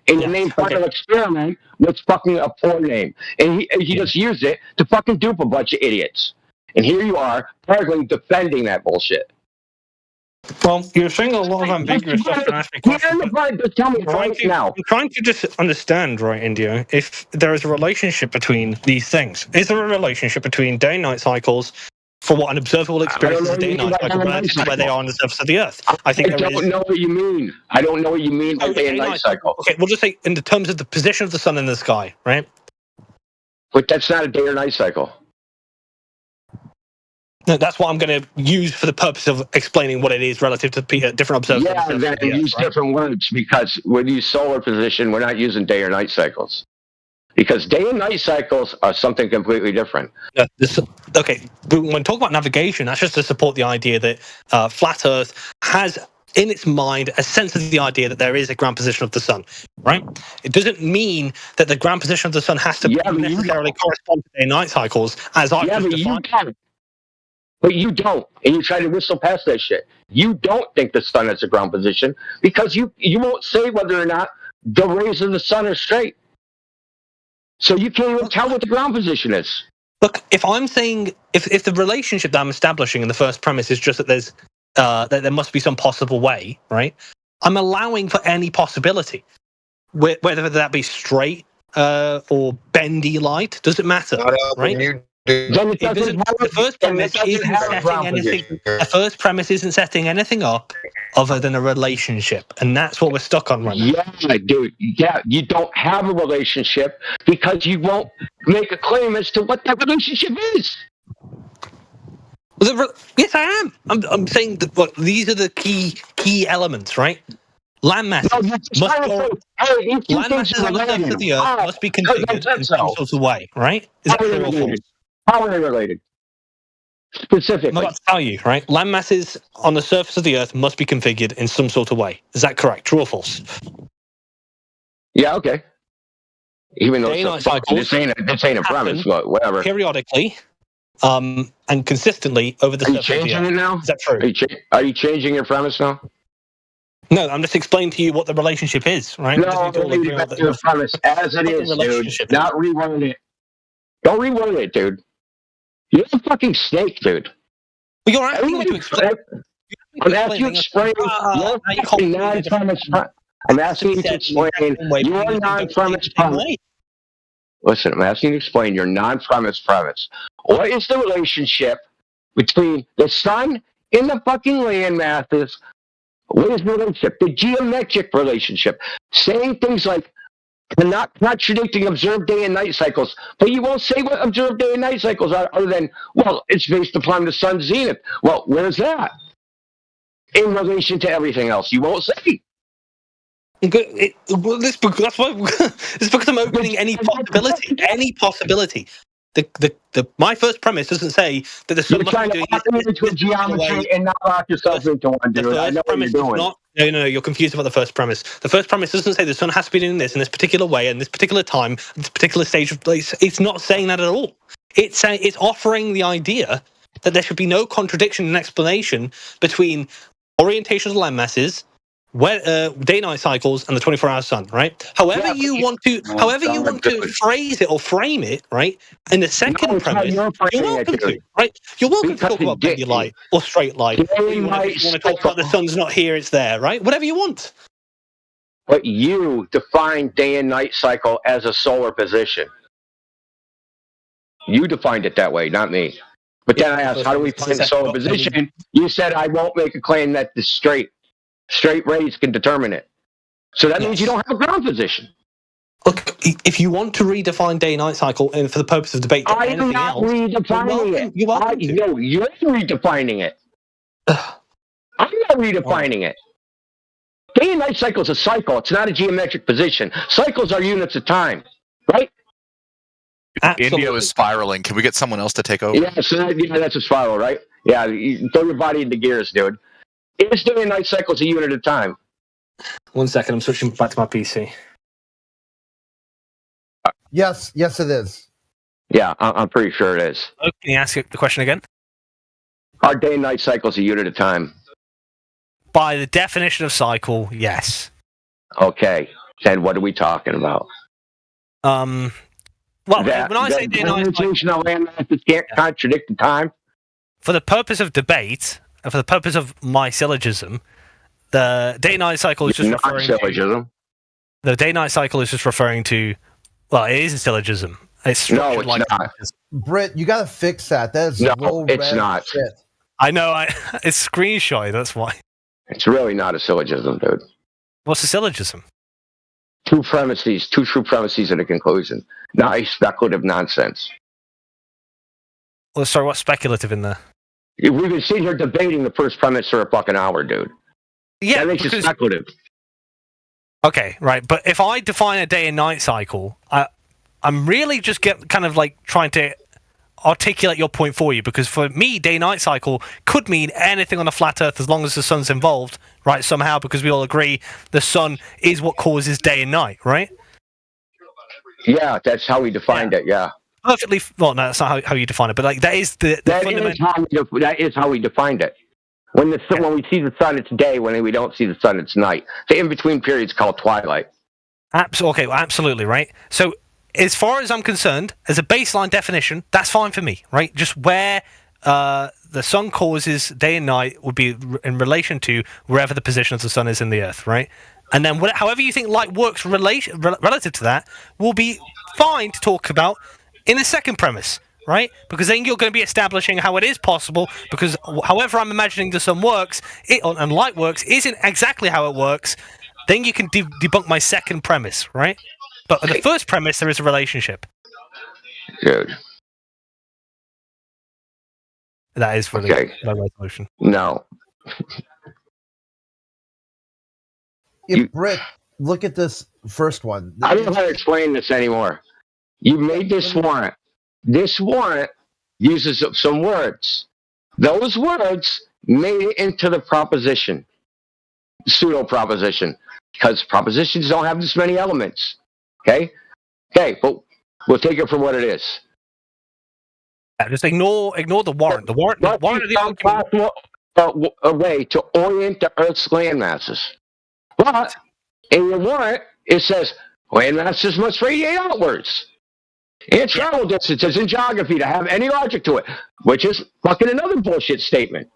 And the name final experiment was fucking a poor name. And he just used it to fucking dupe a bunch of idiots. And here you are, arguing, defending that bullshit. Well, you're saying a lot of ambiguous stuff and asking questions. Tell me right now. I'm trying to just understand, right, India, if there is a relationship between these things. Is there a relationship between day and night cycles for what an observable experience is a day and night cycle relative to where they are on the surface of the Earth? I don't know what you mean. I don't know what you mean by day and night cycle. Okay, we'll just say in the terms of the position of the sun in the sky, right? But that's not a day or night cycle. No, that's what I'm going to use for the purpose of explaining what it is relative to different observers. Yeah, then use different words, because when you use solar position, we're not using day or night cycles. Because day and night cycles are something completely different. Okay, but when talking about navigation, that's just to support the idea that flat Earth has in its mind a sense of the idea that there is a ground position of the sun, right? It doesn't mean that the ground position of the sun has to necessarily correspond to day and night cycles, as I just defined. But you don't, and you try to whistle past that shit. You don't think the sun has a ground position because you won't say whether or not the rays of the sun are straight. So you can't even tell what the ground position is. Look, if I'm saying if the relationship that I'm establishing in the first premise is just that there's that there must be some possible way, right? I'm allowing for any possibility, whether that be straight or bendy light. Does it matter, right? The first premise isn't setting anything. The first premise isn't setting anything up other than a relationship, and that's what we're stuck on right now. Yeah, dude. Yeah, you don't have a relationship because you won't make a claim as to what that relationship is. Yes, I am. I'm saying that these are the key elements, right? Land masses on the surface of the Earth must be configured in some sort of way, right? Is that true or false? How are they related? Specifically. I'm about to tell you, right? Land masses on the surface of the Earth must be configured in some sort of way. Is that correct? True or false? Yeah, okay. Even though this ain't a premise, but whatever. Periodically, and consistently over the surface of the Earth. Are you changing it now? Is that true? Are you changing your premise now? No, I'm just explaining to you what the relationship is, right? No, your premise as it is, dude. Not reword it. Don't reword it, dude. You're a fucking snake, dude. Well, you're asking me to explain. I'm asking you to explain your fucking non-premise. I'm asking you to explain your non-premise premise. Listen, I'm asking you to explain your non-premise premise. What is the relationship between the sun and the fucking land masses? What is the relationship? The geometric relationship. Saying things like, not contradicting observed day and night cycles, but you won't say what observed day and night cycles are other than, well, it's based upon the sun's zenith. Well, where's that in relation to everything else? You won't say. That's why it's because I'm opening any possibility. Any possibility. My first premise doesn't say that the sun you're must trying be doing to lock into a geometry and not lock yourself into one, dude. I know what you're doing. No, you're confused about the first premise. The first premise doesn't say the sun has to be doing this in this particular way, in this particular time, this particular stage of place. It's not saying that at all. It's offering the idea that there should be no contradiction and explanation between orientation of the land masses, day-night cycles, and the 24-hour sun, right? However you want to phrase it or frame it, right? In the second premise, you're welcome to, right? You're welcome to talk about bendy light or straight light. You want to talk about the sun's not here, it's there, right? Whatever you want. But you define day and night cycle as a solar position. You defined it that way, not me. But then I asked, how do we find the solar position? You said I won't make a claim that the straight rays can determine it. So that means you don't have a ground position. Look, if you want to redefine day-night cycle and for the purpose of debate, I'm not redefining it. You're redefining it. I'm not redefining it. Day and night cycle is a cycle. It's not a geometric position. Cycles are units of time, right? Indio is spiraling. Can we get someone else to take over? Yeah, that's a spiral, right? Yeah, you throw your body into gears, dude. It's day and night cycles a unit of time. 1 second, I'm switching back to my PC. Yes, it is. Yeah, I'm pretty sure it is. Oh, can you ask the question again? Our day and night cycles a unit of time. By the definition of cycle, yes. Okay, then what are we talking about? Well, when I say day and night cycle, land masses can't contradict the time. For the purpose of debate, and for the purpose of my syllogism, the day-night cycle is just referring to... The day-night cycle is just referring to... Well, it is a syllogism. It's not. Britt, you got to fix that. That is it's not. Shit. I know. It's screenshot, that's why. It's really not a syllogism, dude. What's a syllogism? Two true premises and a conclusion. Not a speculative nonsense. Well, sorry, what's speculative in there? We've been sitting here debating the first premise for a fucking hour, dude. Yeah, that makes it speculative. Okay, right. But if I define a day and night cycle, I'm really just trying to articulate your point for you, because for me, day-night cycle could mean anything on a flat Earth as long as the sun's involved, right? Somehow, because we all agree the sun is what causes day and night, right? Yeah, that's how we defined it. Yeah. perfectly. Well, no, that's not how you define it, but like that is the fundamental. That is how we defined it. When when we see the sun, it's day. When we don't see the sun, it's night. The in between period's called twilight. Okay, well, absolutely right. So, as far as I'm concerned, as a baseline definition, that's fine for me, right? Just where the sun causes day and night would be in relation to wherever the position of the sun is in the earth, right? And then however you think light works relative to that will be fine to talk about in the second premise, right? Because then you're going to be establishing how it is possible, because however I'm imagining the sun works and light works isn't exactly how it works. Then you can debunk my second premise, right? But in the first premise, there is a relationship. Good. That is really my resolution. No. Britt, look at this first one. I don't know how to explain this anymore. You made this warrant. This warrant uses some words. Those words made it into the proposition, pseudo proposition, because propositions don't have this many elements. Okay, but we'll take it for what it is. Yeah, just ignore the warrant. The warrant of the argument. A way to orient the Earth's land masses. But in your warrant, it says land masses must radiate outwards. And travel distances in geography to have any logic to it, which is fucking another bullshit statement.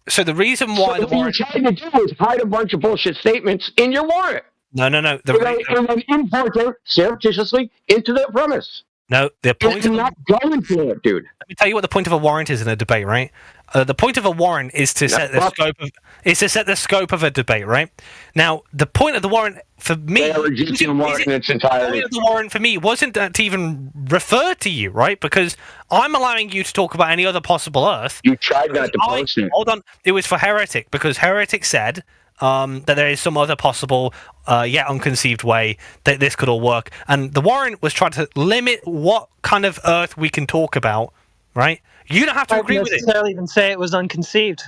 So the reason why the warrant... what you're trying to do is hide a bunch of bullshit statements in your warrant. No. And then import them surreptitiously into the premise. No, the point of not going for it, dude. Let me tell you what the point of a warrant is in a debate, right? The point of a warrant is to set the scope of a debate, right? Now, the point of the warrant for me, the warrant for me wasn't to even refer to you, right? Because I'm allowing you to talk about any other possible Earth. You tried not to post it. Hold on, it was for Heretic because Heretic said that there is some other possible, yet unconceived way that this could all work, and the warrant was trying to limit what kind of Earth we can talk about, right? You don't have to agree with it. I wouldn't necessarily even say it was unconceived.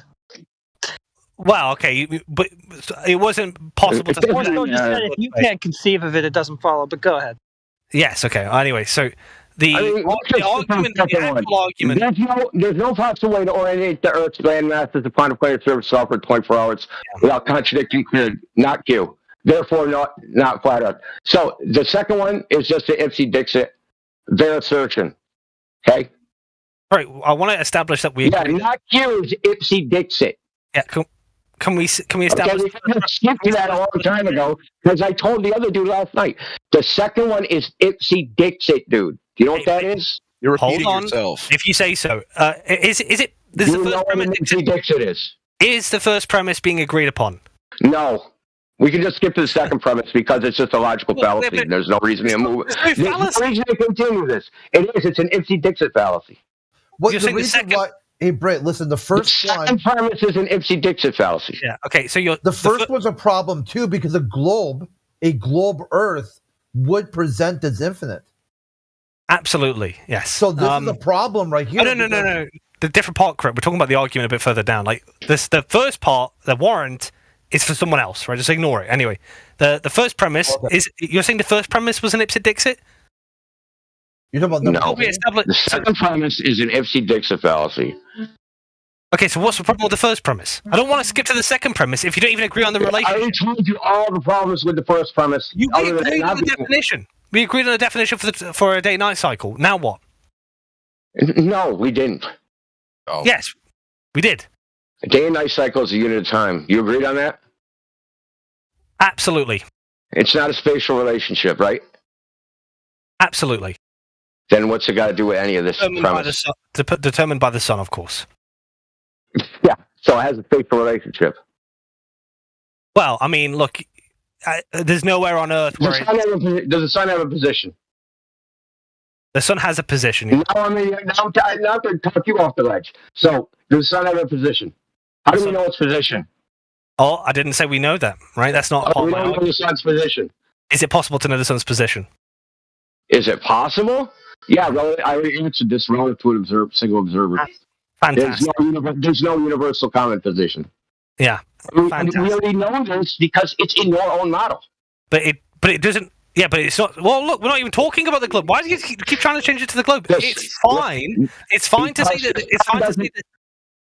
Well, okay, but it wasn't possible to. Just said if you can't conceive of it, it doesn't follow. But go ahead. Yes. Okay. Anyway, so the argument. There's no possible way to orient the Earth's land masses upon a planet surface for 24 hours without contradicting not Q. Therefore, not flat Earth. So the second one is just an Ipsy-Dixit, their assertion. Okay. All right. I want to establish that we. Yeah, not Q is Ipsy-Dixit. Yeah. Can we establish? Okay, we skipped that a long time ago because I told the other dude last night. The second one is Ipsy-Dixit, dude. Do you know what that is? You're repeating yourself. If you say so. Is it? This is the first premise. Ipsy-Dixit is. Is the first premise being agreed upon? No. We can just skip to the second premise because it's just a logical fallacy. There's no reason to move it. There's no reason to continue this. It's an Ipsy-Dixit fallacy. What the reason why? Hey, Brett, listen. The second premise is an Ipsy-Dixit fallacy. Yeah. Okay. So the first was a problem too because a globe Earth, would present as infinite. Absolutely. Yes. So this is a problem right here. No. The different part, correct. We're talking about the argument a bit further down. Like this, the first part, the warrant is for someone else, right? Just ignore it. Anyway, the first premise is. You're saying the first premise was an Ipsy-Dixit? You're talking about the second premise is an Ipsy-Dixit fallacy. Okay, so what's the problem with the first premise? I don't want to skip to the second premise if you don't even agree on the relationship. I already told you all the problems with the first premise. We agreed on the definition. We agreed on the definition for a day-night cycle. Now what? No, we didn't. Oh. Yes, we did. A day and night cycle is a unit of time. You agreed on that? Absolutely. It's not a spatial relationship, right? Absolutely. Then what's it got to do with any of this premise? Determined by the sun, of course. Yeah, so it has a spatial relationship. Well, I mean, look, there's nowhere on Earth where... Does the sun have a position? The sun has a position. Now I'm going to talk you off the ledge. So, does the sun have a position? How do we know its position? Oh, I didn't say we know that, right? That's not part of my argument. We don't know the sun's position. Is it possible to know the sun's position? Is it possible? Yeah, I answered this relative to an single observer. Fantastic. There's no universal common position. Yeah. We already know this because it's in your own model. But it doesn't. Yeah, but it's not. Well, look, we're not even talking about the globe. Why do you keep trying to change it to the globe? It's fine. It's fine to say that. It's fine to say that.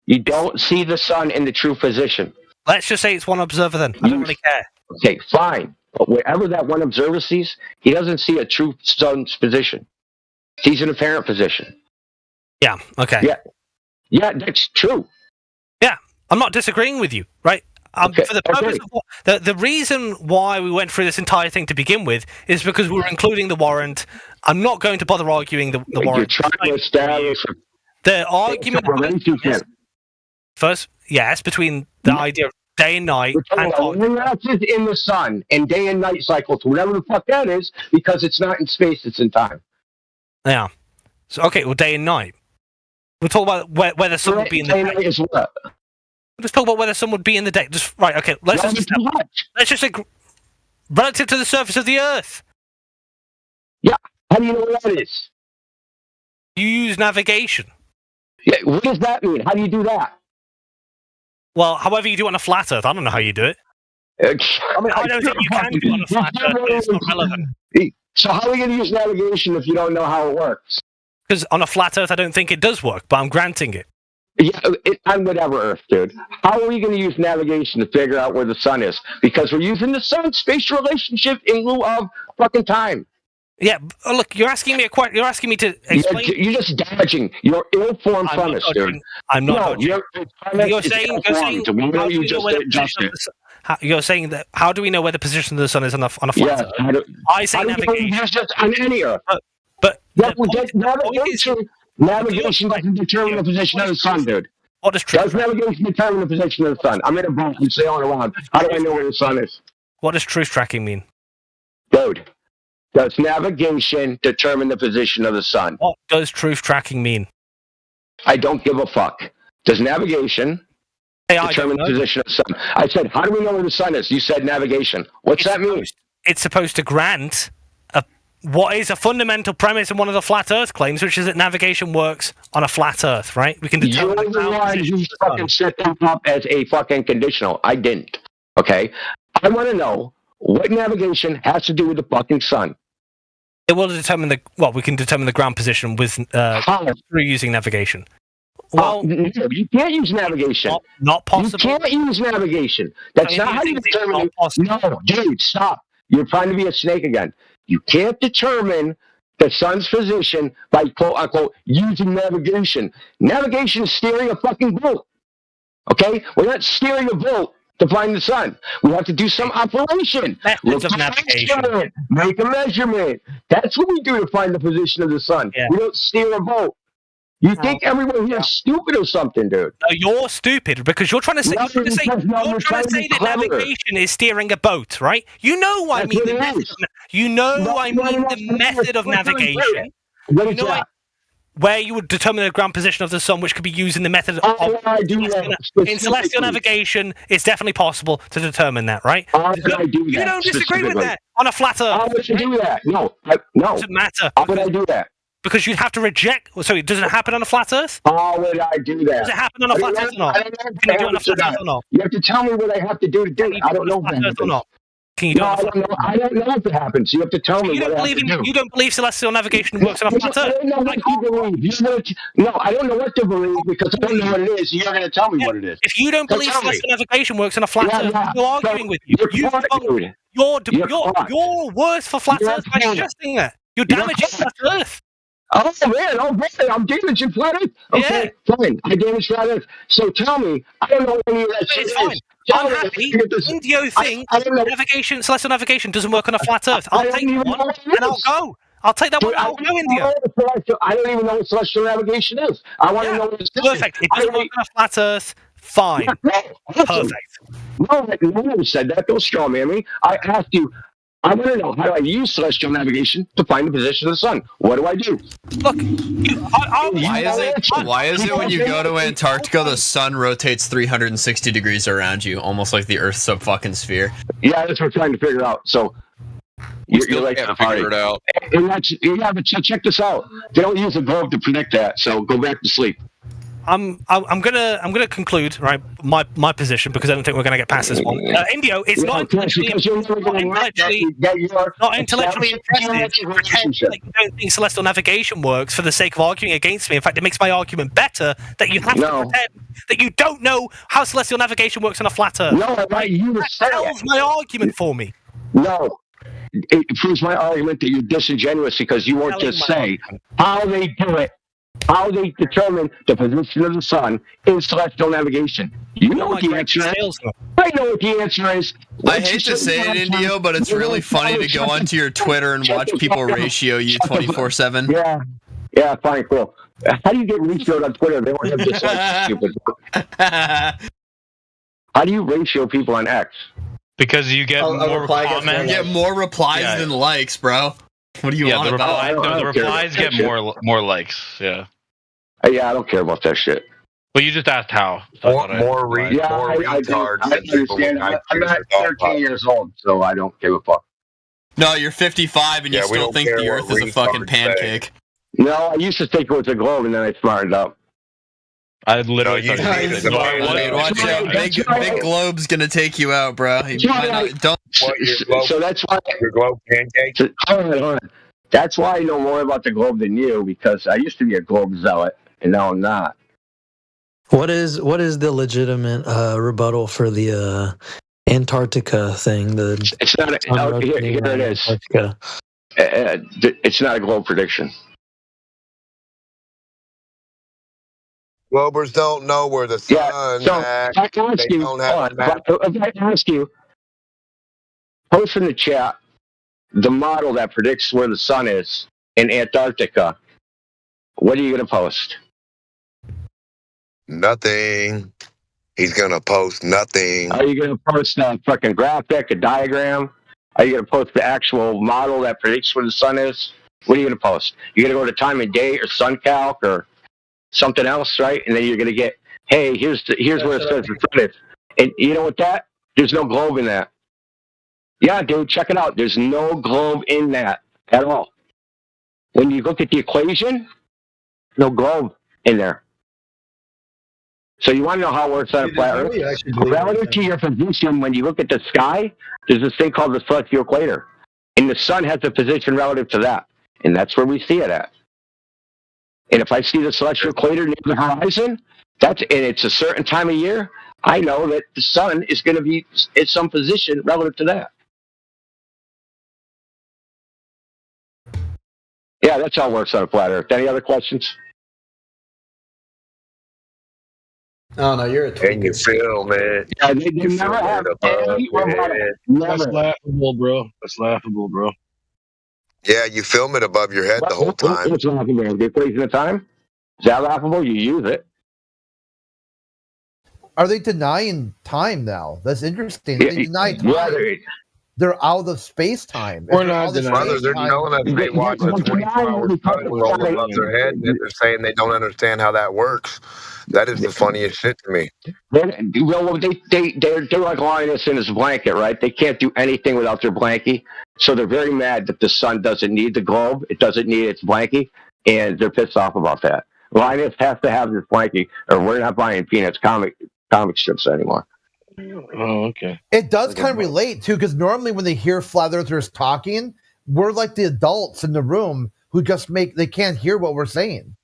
You don't see the sun in the true position. Let's just say it's one observer then. I don't really care. Okay, fine. But wherever that one observer sees, he doesn't see a true sun's position. He's in apparent position. Yeah. Okay. Yeah, that's true. Yeah, I'm not disagreeing with you, right? For the purpose of the reason why we went through this entire thing to begin with is because we were including the warrant. I'm not going to bother arguing the warrant. You're trying to establish the argument. First, yes, between the idea of day and night. It's in the sun and day and night cycles, whatever the fuck that is, because it's not in space, it's in time. Yeah. So okay, well, day and night. We'll talk about where the sun would be in the day. Night is what? Let's talk about where the sun would be in the day. Just right. Okay. Let's just say relative to the surface of the Earth. Yeah. How do you know what that is? You use navigation. Yeah. What does that mean? How do you do that? Well, however you do it on a flat Earth. I don't know how you do it. I mean, I don't think you can do it on a flat Earth. But it's not relevant. So how are we going to use navigation if you don't know how it works? Because on a flat Earth, I don't think it does work, but I'm granting it. Yeah, on whatever Earth, dude. How are we going to use navigation to figure out where the sun is? Because we're using the sun's spatial relationship in lieu of fucking time. Yeah, look, you're asking me a question. You're asking me to explain. You're just dodging. You're ill-formed premise, dude. I'm not dodging. You're saying you're saying that. How do we know where the position of the sun is on a flat Earth? I say navigation. Just on any Earth. But navigation doesn't determine the position of the sun, dude. What does navigation determine the position of the sun? I'm in a boat and sailing around. How do I know where the sun is? What does truth tracking mean? Dude, does navigation determine the position of the sun? What does truth tracking mean? I don't give a fuck. Does navigation determine the position of the sun? I said, how do we know where the sun is? You said navigation. What's that mean? It's supposed to grant what is a fundamental premise in one of the flat Earth claims, which is that navigation works on a flat Earth, right? We can determine you're the one who fucking set that up as a fucking conditional. I didn't. Okay? I want to know what navigation has to do with the fucking sun. It will determine we can determine the ground position with through using navigation. Well, no, you can't use navigation. Not possible. You can't use navigation. That's not how you determine it. No, dude, stop. You're trying to be a snake again. You can't determine the sun's position by quote unquote using navigation. Navigation is steering a fucking boat. Okay? We're not steering a boat to find the sun. We have to do some operation. Methods of navigation. Make a measurement. That's what we do to find the position of the sun. Yeah. We don't steer a boat. You think everyone here is stupid or something, dude? No, you're stupid because you're trying to say, that navigation is steering a boat, right? You know I mean the method. You know I mean the method of navigation. What is that? Where you would determine the ground position of the sun, which could be used in the method of in celestial navigation. It's definitely possible to determine that, right? You don't disagree with that on a flat Earth. How would I do that? No. Doesn't matter. How would I do that? Because you'd have to reject. Sorry, does it happen on a flat Earth? How would I do that? Does it happen on a flat Earth or not? Can you do it on a flat Earth or not? You have to tell me what I have to do to do it. I don't know if it happens. Or not. Can you do I don't know if it happens. You have to tell me what I have to do. You don't believe celestial navigation works on a flat Earth? I don't know what you believe. No, I don't know what to believe because I don't know what it is. You're going to tell me what it is. If you don't believe celestial navigation works on a flat Earth, I'm arguing with you. You're worse for flat Earth by suggesting that. You're damaging flat Earth. Oh man, I'm damaging flat Earth. Okay, fine. I damaged flat Earth. So tell me, I don't know any of that shit. It's fine. I'm happy. Indio thinks celestial navigation doesn't work on a flat Earth. I'll take one and I'll go. I'll take that one and I'll go, Indio. I don't even know what celestial navigation is. I want to know what it's perfect. It doesn't work on a flat Earth. Fine. Perfect. No one said that. Don't straw man me. I asked you. I want to know, how do I use celestial navigation to find the position of the sun? What do I do? Look, why is it when you go to Antarctica, the sun rotates 360 degrees around you, almost like the Earth's a fucking sphere? Yeah, that's what we're trying to figure out. So you're like, can't figure it out. But check this out. They don't use a globe to predict that, so go back to sleep. gonna conclude my position because I don't think we're gonna get past this one. Indio, it's not intellectually impressive to pretend that you don't think celestial navigation works for the sake of arguing against me. In fact, it makes my argument better that you have to pretend that you don't know how celestial navigation works on a flat Earth. No, I want you to say tells my argument for me. No. It proves my argument that you're disingenuous because you won't just say how they do it, how they determine the position of the sun in celestial navigation. You know what the answer is. I know what the answer is. I hate to say it, Indio, but it's really funny to go onto your Twitter and watch people ratio you 24/7. Yeah, fine, cool. How do you get ratioed on Twitter? They don't have this stupid. How do you ratio people on X? Because you get more comments. You get more replies than likes, bro. What do you want about? The replies get more likes. Yeah. Yeah, I don't care about that shit. Well, you just asked how. More retards than people with I'm not 13 years old, so I don't give a fuck. No, you're 55 and you still think the Earth is a fucking pancake. No, I used to think it was a globe, and then I smartened up. I literally watch out. Big Globe's gonna take you out, bro. So that's why your globe pancake. Hold on. That's why I know more about the globe than you, because I used to be a globe zealot, and now I'm not. What is the legitimate rebuttal for the Antarctica thing? It's not. Here it is. It's not a globe prediction. Globers don't know where the sun If I ask you, post in the chat the model that predicts where the sun is in Antarctica. What are you going to post? Nothing. He's going to post nothing. Are you going to post a fucking graphic, a diagram? Are you going to post the actual model that predicts where the sun is? What are you going to post? You're going to go to time and date or SunCalc or something else, right? And then you're going to get, hey, here's where it says the sun is. And you know what that? There's no globe in that. Yeah, dude, check it out. There's no globe in that at all. When you look at the equation, no globe in there. So you want to know how it works on a flat Earth? Relative to your position, when you look at the sky, there's this thing called the celestial equator. And the sun has a position relative to that. And that's where we see it at. And if I see the celestial equator near the horizon, and it's a certain time of year, I know that the sun is going to be in some position relative to that. Yeah, that's how it works on a flat Earth. Any other questions? Oh, no, you're a twin. And you feel, man. Yeah, they never have any That's laughable, bro. That's laughable, bro. Yeah, you film it above your head the whole time. What's laughable? The equation of time? Is that laughable? You use it. Are they denying time now? That's interesting. They deny time. They're out of space time. We're not denying. They're telling us they watch a 24-hour sun roll above their head, and they're saying they don't understand how that works. That is the funniest shit to me. They're like Linus in his blanket, right? They can't do anything without their blankie. So they're very mad that the sun doesn't need the globe. It doesn't need its blankie. And they're pissed off about that. Linus has to have this blankie, or we're not buying Peanuts comic strips anymore. Oh, okay. It does kind of relate, too, because normally when they hear flat earthers talking, we're like the adults in the room who just they can't hear what we're saying.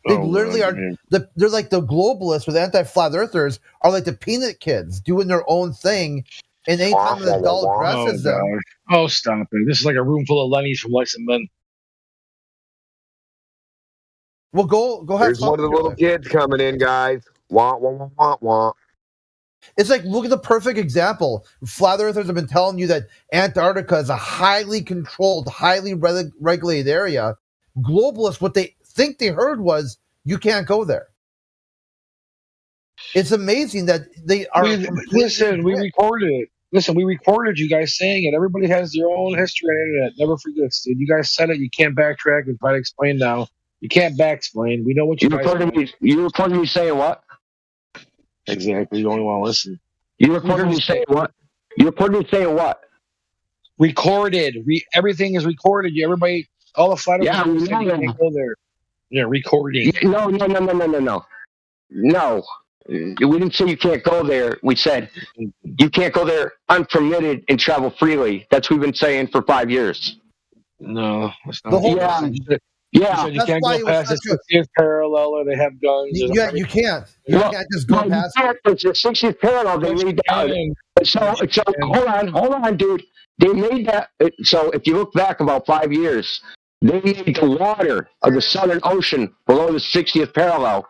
They literally are. They're like the globalists with anti-flat earthers are like the peanut kids doing their own thing. And anytime an adult addresses them, oh, stop it! This is like a room full of Lennies from Lights and Men. Well, go ahead. There's one of the little kids coming in, guys. Wah, wah, wah, wah, wah. It's like, look at the perfect example. Flat earthers have been telling you that Antarctica is a highly controlled, highly regulated area. Globalists, what they think they heard was, you can't go there. It's amazing that they are. We recorded it. Listen, we recorded you guys saying it. Everybody has their own history on the internet. Never forgets, dude. You guys said it. You can't backtrack and try to explain now. You can't back-explain. We know what you guys said. You recorded me saying what? Exactly. You only want to listen. You recorded me saying what? You recorded me saying what? Recorded. Everything is recorded. Everybody, all the flat earthers, you can't go there. Yeah, recording. No. No, we didn't say you can't go there. We said you can't go there unpermitted and travel freely. That's what we've been saying for 5 years. No, it's not. The whole Yeah. You can't go past the 60th parallel, or they have guns. Yeah, you can't. You can't just go past. It's the 60th parallel. They laid down. So hold on, dude. They made that. So if you look back about 5 years, they made the water of the Southern Ocean below the 60th parallel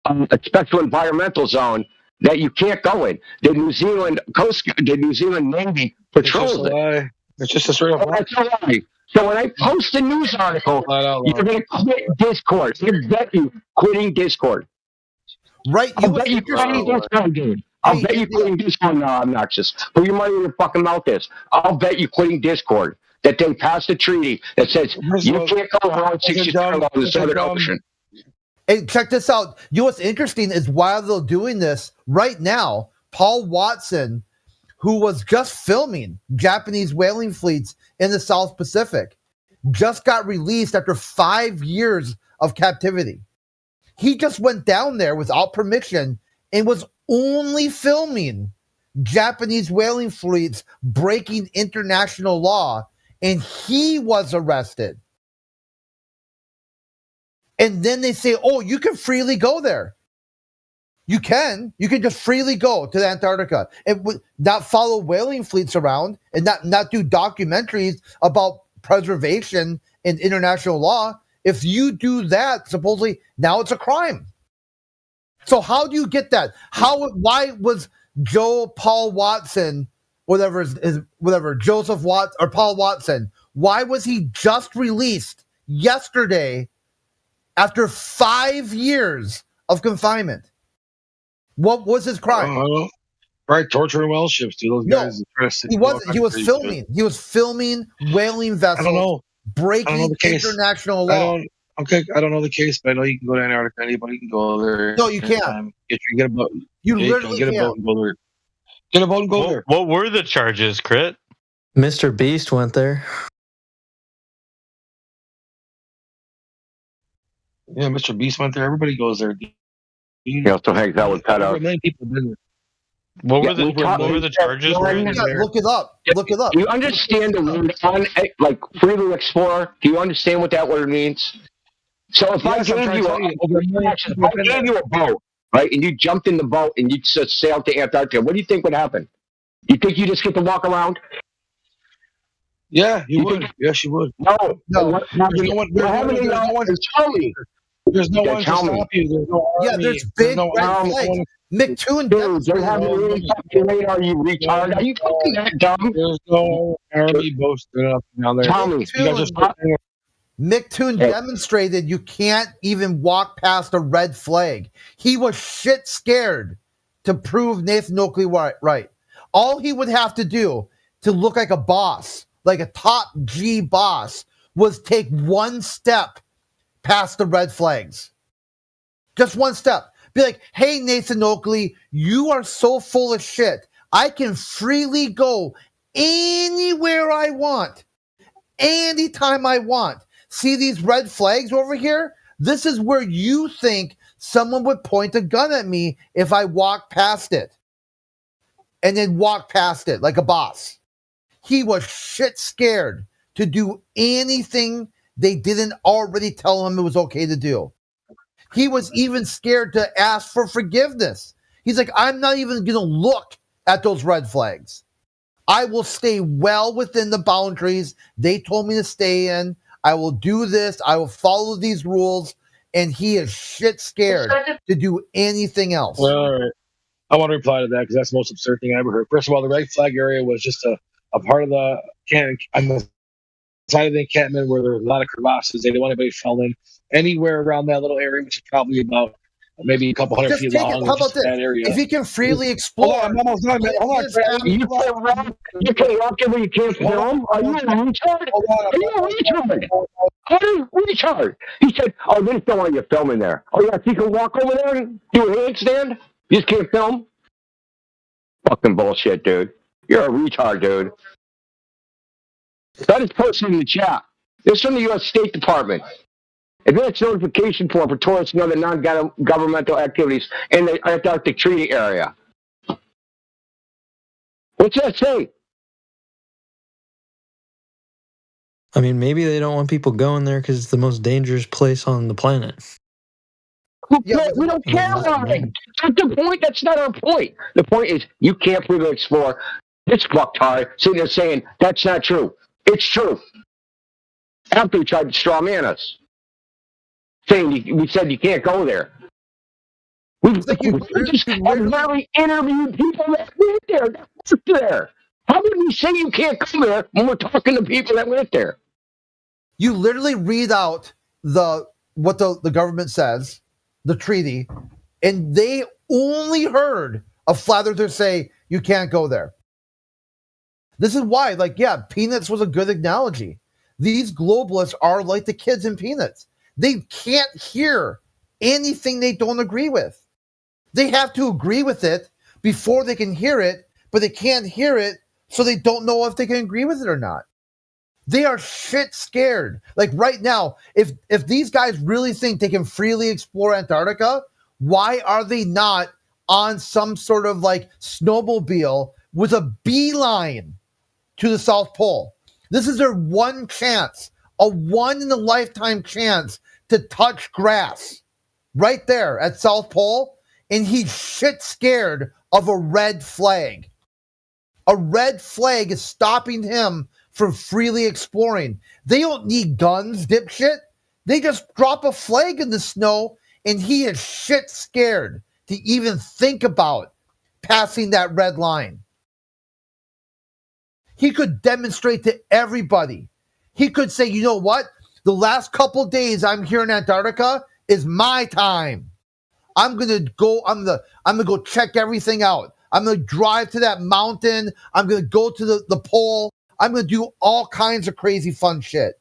a special environmental zone that you can't go in. The New Zealand Navy patrols it. It's just a straight up lie. That's a lie. So when I post a news article, you're going to quit Discord. I bet you quitting Discord. Right. I'll bet you quitting Discord, dude. I'll bet you quitting Discord. No, I'm not just. Put your money in your fucking mouth this. I'll bet you quitting Discord that they passed a treaty that says you can't go around 60 parallel in the Southern Ocean. Hey, check this out. You know what's interesting is while they're doing this right now, Paul Watson, who was just filming Japanese whaling fleets in the South Pacific, just got released after 5 years of captivity. He just went down there without permission and was only filming Japanese whaling fleets breaking international law, and he was arrested. And then they say, oh, you can freely go there. You can just freely go to the Antarctica and not follow whaling fleets around and not do documentaries about preservation and international law. If you do that, supposedly now it's a crime. So how do you get that? Why was Paul Watson, Joseph Watson or Paul Watson, why was he just released yesterday after 5 years of confinement? What was his crime? Right, torturing whale ships, dude. Those guys. He wasn't. He was filming. He was filming whaling vessels. I don't know. Breaking international law. I don't know the case, but I know you can go to Antarctica. Anybody can go there. No, you can't. Get a boat. You literally get a boat and go there. Get a boat and go there. What were the charges, Crit? Mr. Beast went there. Yeah, Mr. Beast went there. Everybody goes there. He also hangs out with pedos. Many people have been there. What were the charges? Look it up. Look it up. Do you understand the word like freely explore? Do you understand what that word means? So if I gave you a boat, right, and you jumped in the boat and you just sailed to Antarctica, what do you think would happen? You think you just get to walk around? Yeah, you would. Yes, you would. No. There's no one to tell me. There's no one to stop you. There's no army. There's big red flags. McToon, dude, they're having a really fucking radar, you retard. Are you fucking that dumb? There's no army boasting up down there. McToon demonstrated you can't even walk past a red flag. He was shit scared to prove Nathan Oakley right. All he would have to do to look like a boss, like a top G boss, was take one step past the red flags. Just one step. Be like, hey, Nathan Oakley, you are so full of shit. I can freely go anywhere I want, anytime I want. See these red flags over here? This is where you think someone would point a gun at me if I walk past it. And then walk past it like a boss. He was shit scared to do anything they didn't already tell him it was okay to do. He was even scared to ask for forgiveness. He's like, I'm not even going to look at those red flags. I will stay well within the boundaries they told me to stay in. I will do this. I will follow these rules. And he is shit scared to do anything else. Well, all right. I want to reply to that because that's the most absurd thing I ever heard. First of all, the red flag area was just a part of the side of the encampment where there were a lot of crevasses. They didn't want anybody falling anywhere around that little area, which is probably about maybe a couple hundred feet long. How about this? If he can freely explore. Hold on, I'm almost done, man. Hold on, you can't walk in where you can't film? Are you a retard? Are you a retard? Are you a retard? He said, oh, they just don't want you filming there. Oh, yeah, so you can walk over there and do a handstand? You just can't film? Fucking bullshit, dude. You're a retard, dude. So I just posted in the chat. This is from the U.S. State Department. Advance notification form for tourists and other non-governmental activities in the Antarctic Treaty Area. What's that say? I mean, maybe they don't want people going there because it's the most dangerous place on the planet. Yeah, we don't care about it. That's the point. That's not our point. The point is you can't freely explore. This fucktard sitting there saying that's not true. It's true. After he tried to straw man us, saying we said you can't go there. We just literally interviewed people that went there, that worked there. How would we say you can't go there when we're talking to people that went there? You literally read out what the government says, the treaty, and they only heard a flat earther say you can't go there. This is why, Peanuts was a good analogy. These globalists are like the kids in Peanuts. They can't hear anything they don't agree with. They have to agree with it before they can hear it, but they can't hear it, so they don't know if they can agree with it or not. They are shit scared. Like right now, if these guys really think they can freely explore Antarctica, why are they not on some sort of snowmobile with a beeline to the South Pole? This is their one chance, a one-in-a-lifetime chance to touch grass right there at South Pole, and he's shit scared of a red flag. A red flag is stopping him from freely exploring. They don't need guns, dipshit. They just drop a flag in the snow, and he is shit scared to even think about passing that red line. He could demonstrate to everybody. He could say, you know what? The last couple days I'm here in Antarctica is my time. I'm gonna go check everything out. I'm gonna drive to that mountain. I'm gonna go to the pole. I'm gonna do all kinds of crazy fun shit.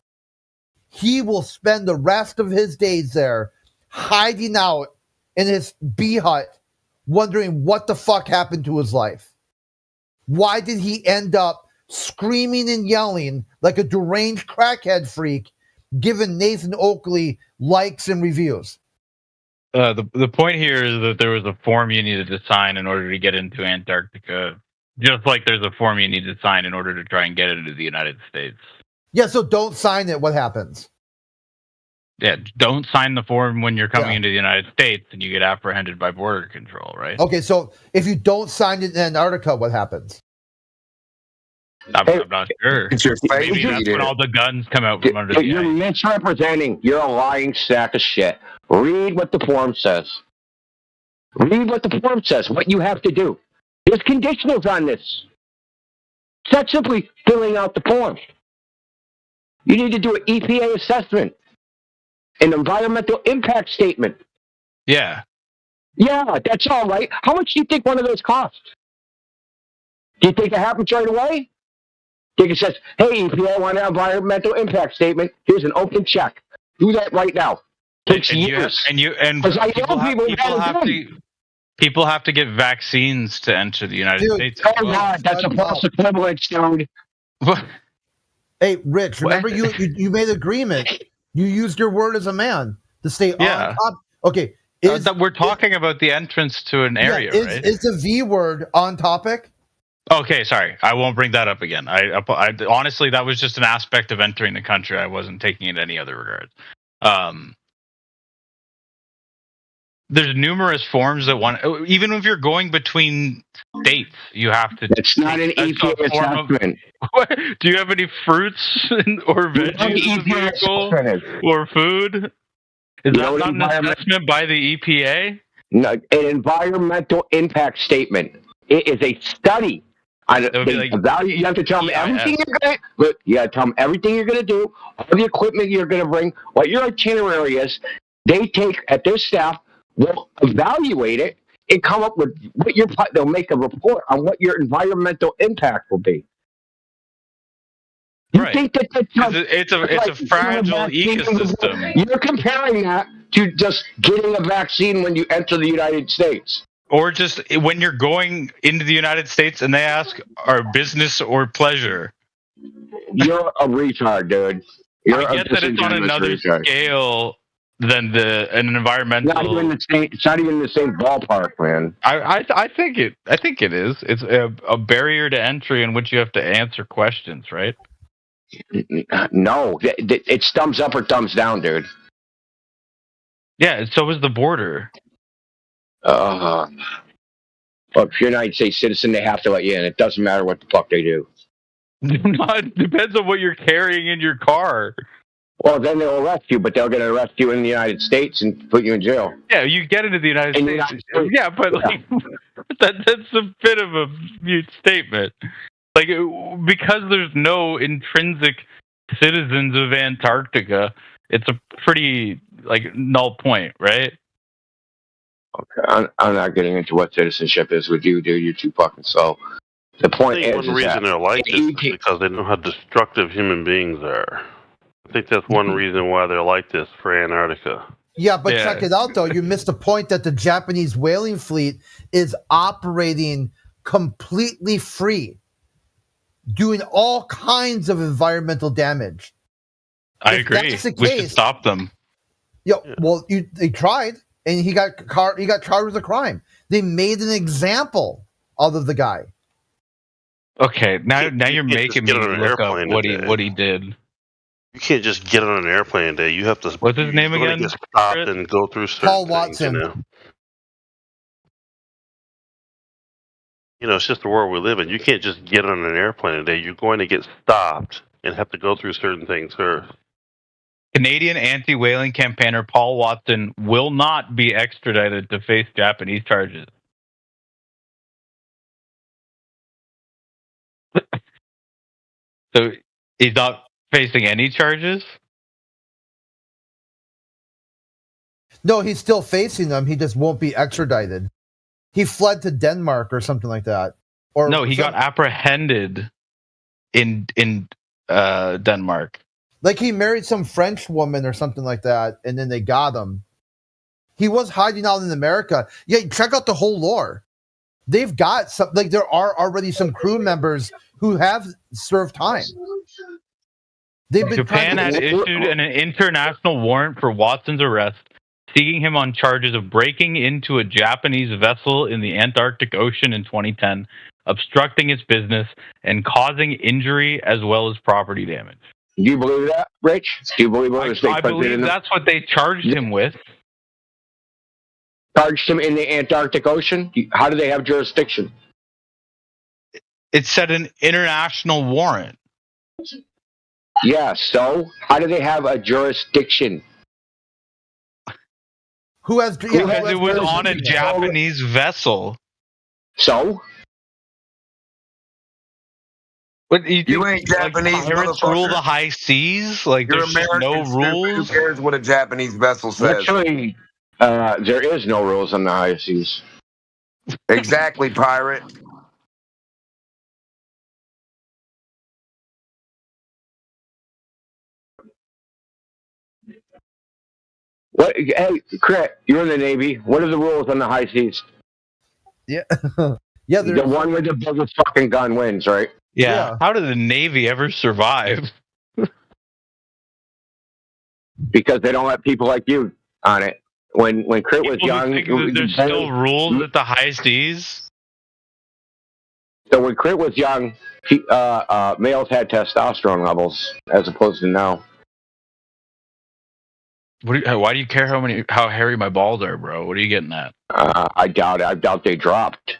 He will spend the rest of his days there hiding out in his bee hut, wondering what the fuck happened to his life. Why did he end up screaming and yelling like a deranged crackhead freak, giving Nathan Oakley likes and reviews? The point here is that there was a form you needed to sign in order to get into Antarctica, just like there's a form you need to sign in order to try and get into the United States. Yeah, so don't sign it. What happens? Yeah, don't sign the form when you're coming into the United States and you get apprehended by border control, right? Okay, so if you don't sign it in Antarctica, what happens? I'm not sure. It's your face. Maybe that's when all the guns come out from under the You're misrepresenting. You're a lying sack of shit. Read what the form says. Read what the form says, what you have to do. There's conditionals on this. It's not simply filling out the form. You need to do an EPA assessment, an environmental impact statement. Yeah. Yeah, that's all right. How much do you think one of those costs? Do you think it happens right away? Do you think it says, hey, EPA, I want an environmental impact statement. Here's an open check. Do that right now. Takes years. People have to get vaccines to enter the United States. Oh God, that's a false equivalence, dude. Hey, Rich, remember you made an agreement. You used your word as a man to stay on top. Okay. We're talking about the entrance to an area, right? Is the V word on topic? Okay, sorry. I won't bring that up again. I honestly, that was just an aspect of entering the country. I wasn't taking it any other regard. There's numerous forms that even if you're going between states, you have to. It's not an EPA assessment. Do you have any fruits or veggies in the vehicle or food? Is that not an assessment by the EPA? No, an environmental impact statement. It is a study. You have to tell them everything you're going to look. You got to tell them everything you're going to do, all the equipment you're going to bring, what your itinerary is. They take at their staff. Will evaluate it and come up with what they'll make a report on what your environmental impact will be. You think that it's a fragile ecosystem. You're comparing that to just getting a vaccine when you enter the United States. Or just when you're going into the United States and they ask, our business or pleasure. You're a retard, dude. I get that it's on another scale than an environmental. Not even the same. It's not even the same ballpark, man. I think it is. It's a barrier to entry in which you have to answer questions, right? No, it's thumbs up or thumbs down, dude. Yeah, so is the border. Well, if you're a United States citizen, they have to let you in. It doesn't matter what the fuck they do. It depends on what you're carrying in your car. Well, then they'll arrest you, but they're going to arrest you in the United States and put you in jail. Yeah, you get into the United States. Yeah, but like that's a bit of a mute statement. Like because there's no intrinsic citizens of Antarctica, it's a pretty like null point, right? Okay, I'm not getting into what citizenship is with you, dude. You're too fucking slow. The point I think is one reason they're like this is because they know how destructive human beings are. I think that's one reason why they're like this for Antarctica. Yeah, but check it out, though. You missed the point that the Japanese whaling fleet is operating completely free, doing all kinds of environmental damage. I agree. We should stop them. Yeah, well, they tried, and he got charged with a crime. They made an example out of the guy. Okay, now you're making me look up what he did. You can't just get on an airplane today. You have to. What's his name again? Get stopped and go through certain Paul things, Watson. You know, it's just the world we live in. You can't just get on an airplane today. You're going to get stopped and have to go through certain things first. Canadian anti-whaling campaigner Paul Watson will not be extradited to face Japanese charges. So he's not facing any charges? No, he's still facing them. He just won't be extradited. He fled to Denmark or something like that. Or no, he got apprehended in Denmark. Like he married some French woman or something like that, and then they got him. He was hiding out in America. Yeah, check out the whole lore. They've got some, like there are already some crew members who have served time. Japan had issued an international warrant for Watson's arrest, seeking him on charges of breaking into a Japanese vessel in the Antarctic Ocean in 2010, obstructing its business, and causing injury as well as property damage. Do you believe that, Rich? Do you believe I believe that's what they charged him with. Charged him in the Antarctic Ocean? How do they have jurisdiction? It said an international warrant. Yeah, so how do they have a jurisdiction? Because it was on a Japanese vessel. So? But you ain't Japanese, pirates rule the high seas? Like You're there's just no American, stupid. rules? Who cares what a Japanese vessel says? Actually, there is no rules on the high seas. Exactly, pirate. What? Hey, Crit, you're in the Navy. What are the rules on the high seas? Yeah, yeah. The one with the biggest fucking gun wins, right? Yeah. How did the Navy ever survive? Because they don't let people like you on it. When Crit was young, there's still rules at the high seas. So when Crit was young, males had testosterone levels as opposed to now. Why do you care how hairy my balls are, bro? What are you getting at? I doubt it. I doubt they dropped.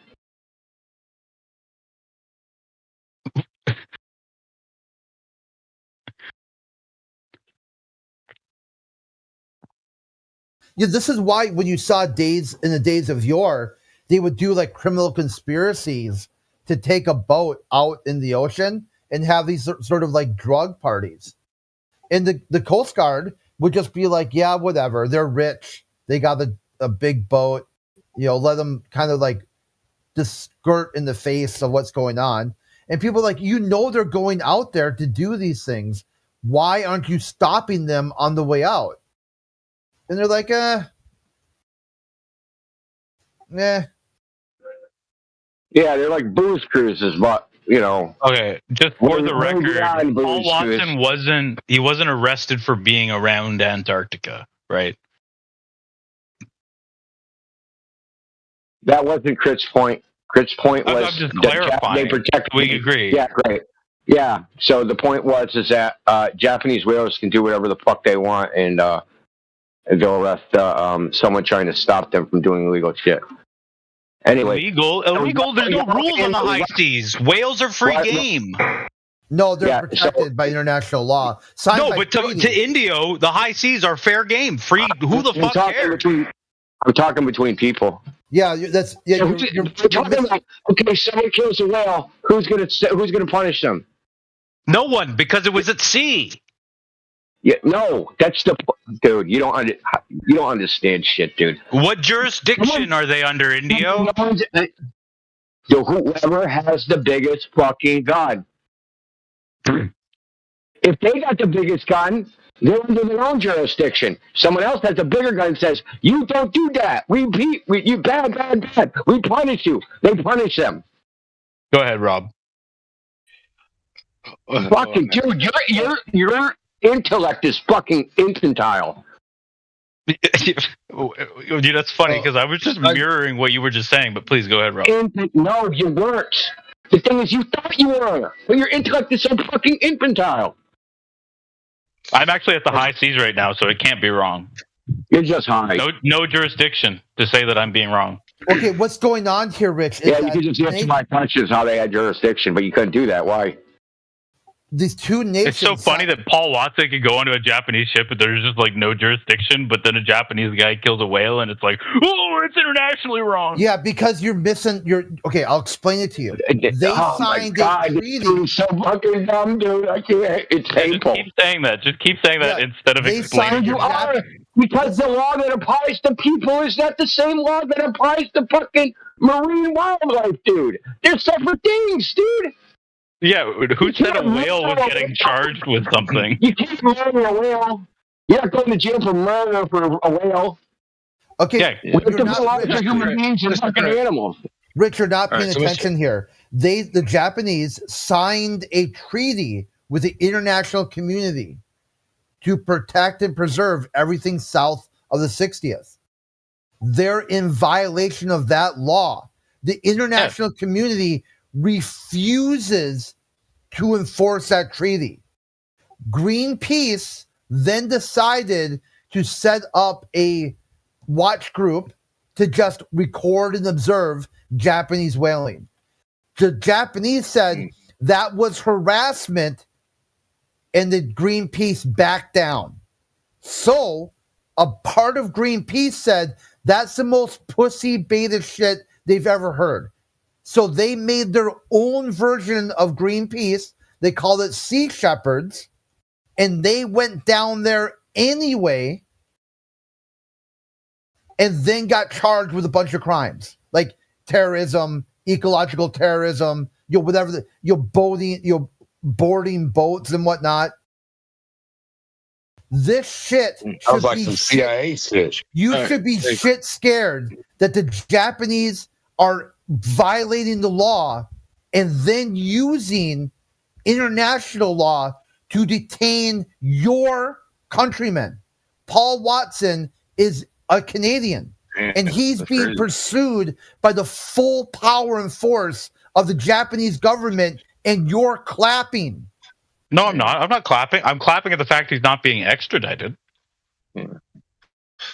Yeah, this is why when you saw in the days of yore, they would do like criminal conspiracies to take a boat out in the ocean and have these sort of like drug parties. And the Coast Guard would just be like, yeah, whatever. They're rich. They got a big boat. You know, let them kind of like just skirt in the face of what's going on. And people are like, they're going out there to do these things. Why aren't you stopping them on the way out? And they're like, Yeah, they're like booze cruises, but Okay, just for the record, Paul Watson wasn't arrested for being around Antarctica, right? That wasn't Crit's point. Crit's point was I'm just clarifying. They protect. We agree. Yeah, great. Yeah. So the point was that Japanese whalers can do whatever the fuck they want, and they'll arrest someone trying to stop them from doing illegal shit. Anyway, illegal. There's no rules on the high seas. Whales are free game. No, they're protected by international law. No, but to Indio, the high seas are fair game. Free. Who the fuck cares? I'm talking between people. Yeah, that's yeah. So you're talking about, okay, someone kills a whale. Who's gonna punish them? No one, because it was at sea. Yeah, no, that's the dude. You don't understand shit, dude. What jurisdiction are they under, Indio? Whoever has the biggest fucking gun. If they got the biggest gun, they're under their own jurisdiction. Someone else has a bigger gun and says, "You don't do that. You bad. We punish you." They punish them. Go ahead, Rob. Fucking dude, your intellect is fucking infantile. Dude, that's funny because I was just mirroring what you were just saying. But please go ahead, Rob. No, you weren't. The thing is, you thought you were, but your intellect is so fucking infantile. I'm actually at the high seas right now, so it can't be wrong. You're just high. No jurisdiction to say that I'm being wrong. Okay, what's going on here, Rich? Yeah, you could just answer my questions how they had jurisdiction, but you couldn't do that. Why? These two nations. It's so funny that Paul Watson could go onto a Japanese ship, but there's just like no jurisdiction. But then a Japanese guy kills a whale, and it's like, oh, it's internationally wrong. Yeah, because you're missing. Okay, I'll explain it to you. They signed a treaty. This so fucking dumb, dude. I can't. It's painful. Just keep saying that. Just keep saying that instead of explaining. Because the law that applies to people is not the same law that applies to fucking marine wildlife, dude. They're separate things, dude. Yeah, who said a whale was getting charged with something? You can't murder a whale. You're not going to jail for murder for a whale. Okay, human beings and fucking animals. Rich, you're not paying attention here. The Japanese signed a treaty with the international community to protect and preserve everything south of the 60th. They're in violation of that law. The international community refuses to enforce that treaty. Greenpeace then decided to set up a watch group to just record and observe Japanese whaling. The Japanese said that was harassment, and the Greenpeace backed down. So a part of Greenpeace said that's the most pussy beta shit they've ever heard. So they made their own version of Greenpeace. They called it Sea Shepherds, and they went down there anyway and then got charged with a bunch of crimes like terrorism, ecological terrorism, boarding boats and whatnot. This shit sounds like some CIA shit. You should be shit scared that the Japanese are violating the law and then using international law to detain your countrymen. Paul Watson is a Canadian, and he's being pursued by the full power and force of the Japanese government, and you're clapping. No, I'm not. I'm not clapping. I'm clapping at the fact he's not being extradited.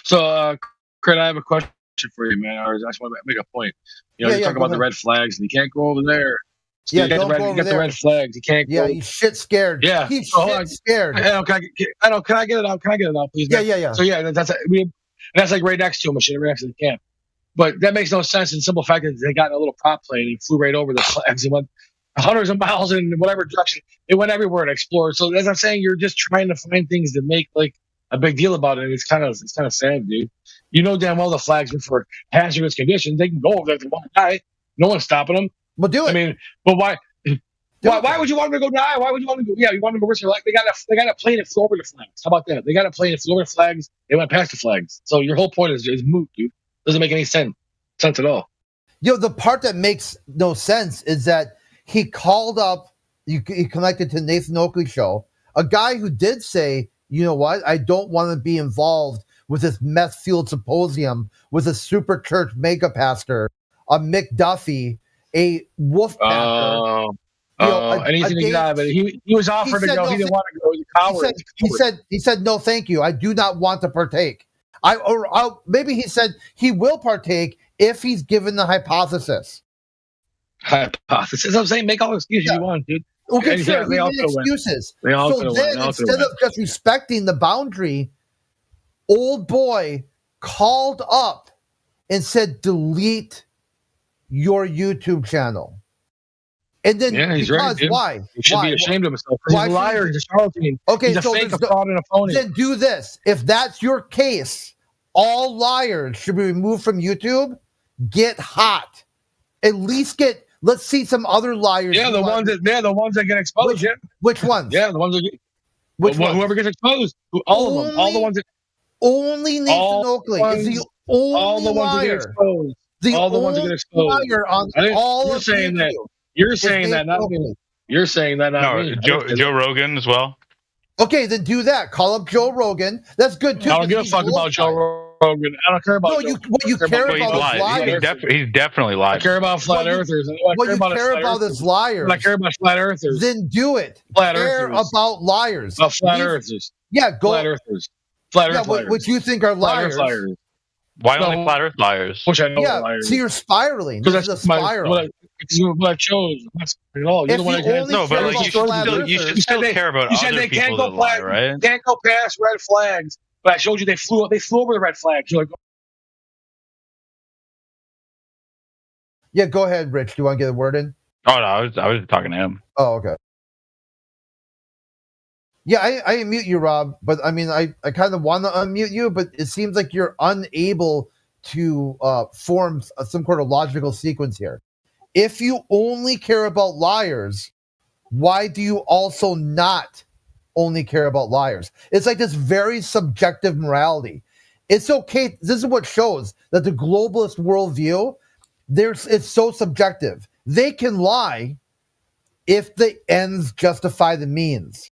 So, Crit, I have a question for you, man. I just want to make a point. You're talking about the red flags, and you can't go over there. So you got the red flags. You can't go. Yeah, he's shit scared. Yeah, he's shit scared. Can I get it out? Can I get it out, please? Yeah. So that's like right next to him, right next to the camp. But that makes no sense in the simple fact that they got in a little prop plane and flew right over the flags and went hundreds of miles in whatever direction. It went everywhere and explored. So as I'm saying, you're just trying to find things to make like a big deal about it. It's kind of sad, dude. You know damn well the flags are for hazardous conditions. They can go over there if they want to die. No one's stopping them. Well, do it. I mean, but why? Why would you want them to go die? Why would you want to go? Yeah, you want them to risk your life. They got a plane that flew over the flags. How about that? They got a plane that flew over the flags. They went past the flags. So your whole point is moot, dude. Doesn't make any sense at all. The part that makes no sense is that he called up. He connected to Nathan Oakley show, a guy who did say, you know what? I don't want to be involved with this meth-fueled symposium with a super church mega pastor a McDuffie, a Wolfpacker. Anything he got, but he was offered to go. He didn't want to go. He was a coward. He said, no, thank you. I do not want to partake. Maybe he said he will partake if he's given the hypothesis. Hypothesis. I'm saying make all the excuses you want, dude. Okay, sure. He made excuses. So then, instead of just respecting the boundary, old boy called up and said, delete your YouTube channel. And then, he's right, dude. Why? He should be ashamed of himself. He's a liar. He's a charlatan. Okay, he's a fake, a fraud, and a phony. Then do this. If that's your case, all liars should be removed from YouTube. Get hot. At least let's see some other liars. Yeah, the ones that get exposed. Which ones? Yeah, the ones that get. Whoever gets exposed. All of them. All the ones that. Only Nathan Oakley is the only liar. All the ones that get exposed. Liar on all of YouTube. You're saying that, not me. You're saying that, not me. Joe Rogan as well. Okay, then do that. Call up Joe Rogan. That's good too. I don't give a fuck about Joe Rogan. I don't care about. No, you care about his liars. He's definitely lying. I care about flat earthers. What you care about is liars. I care about flat earthers. Then do it. Flat care earthers. About liars. About flat earthers. Yeah, go. Flat earthers. Flat earth liars. Which you think are liars. Flat earth liars. Why only flat earth liars? Which I know are liars. So you're spiraling. This is a spiral. What I chose. At all. You're the one that you should still care about other people that lie, right? You can't go past red flags. But I showed you they flew over the red flags. You're like, yeah, go ahead, Rich. Do you want to get a word in? Oh no, I was talking to him. Oh, okay. Yeah, I unmute you, Rob, but I mean, I kind of want to unmute you, but it seems like you're unable to form some sort of logical sequence here. If you only care about liars, why do you also not only care about liars? It's like this very subjective morality. It's okay. This is what shows that the globalist worldview, it's so subjective. They can lie if the ends justify the means.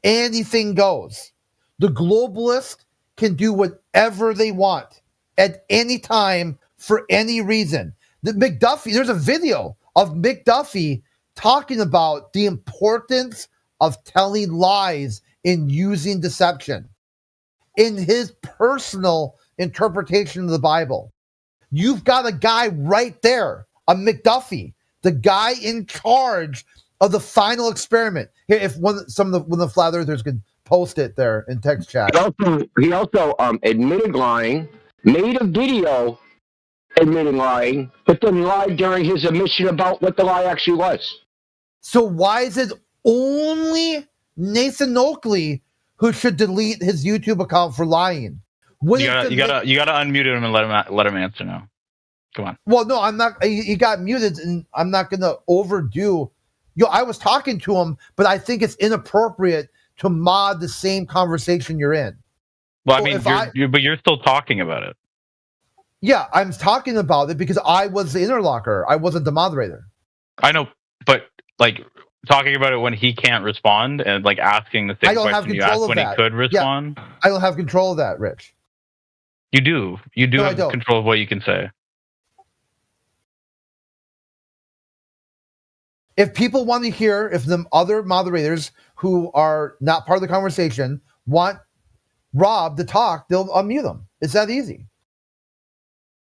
Anything goes. The globalist can do whatever they want at any time for any reason. There's a video of McDuffie talking about the importance of telling lies and using deception in his personal interpretation of the Bible. You've got a guy right there, a McDuffie, the guy in charge of the final experiment. Here, if one of the flat earthers could post it there in text chat. He also admitted lying, made a video admitting lying, but then lied during his admission about what the lie actually was. So why is it only Nathan Oakley who should delete his YouTube account for lying? You gotta unmute him and let him answer now. Come on. Well, no, I'm not. He got muted, and I'm not gonna overdo. I was talking to him, but I think it's inappropriate to mod the same conversation you're in. Well, but you're still talking about it. Yeah, I'm talking about it because I was the interlocker. I wasn't the moderator. I know, but like talking about it when he can't respond and like asking the same question you asked when he could respond. Yeah, I don't have control of that, Rich. You do. You do have control of what you can say. If people want to hear, if the other moderators who are not part of the conversation want Rob to talk, they'll unmute them. It's that easy.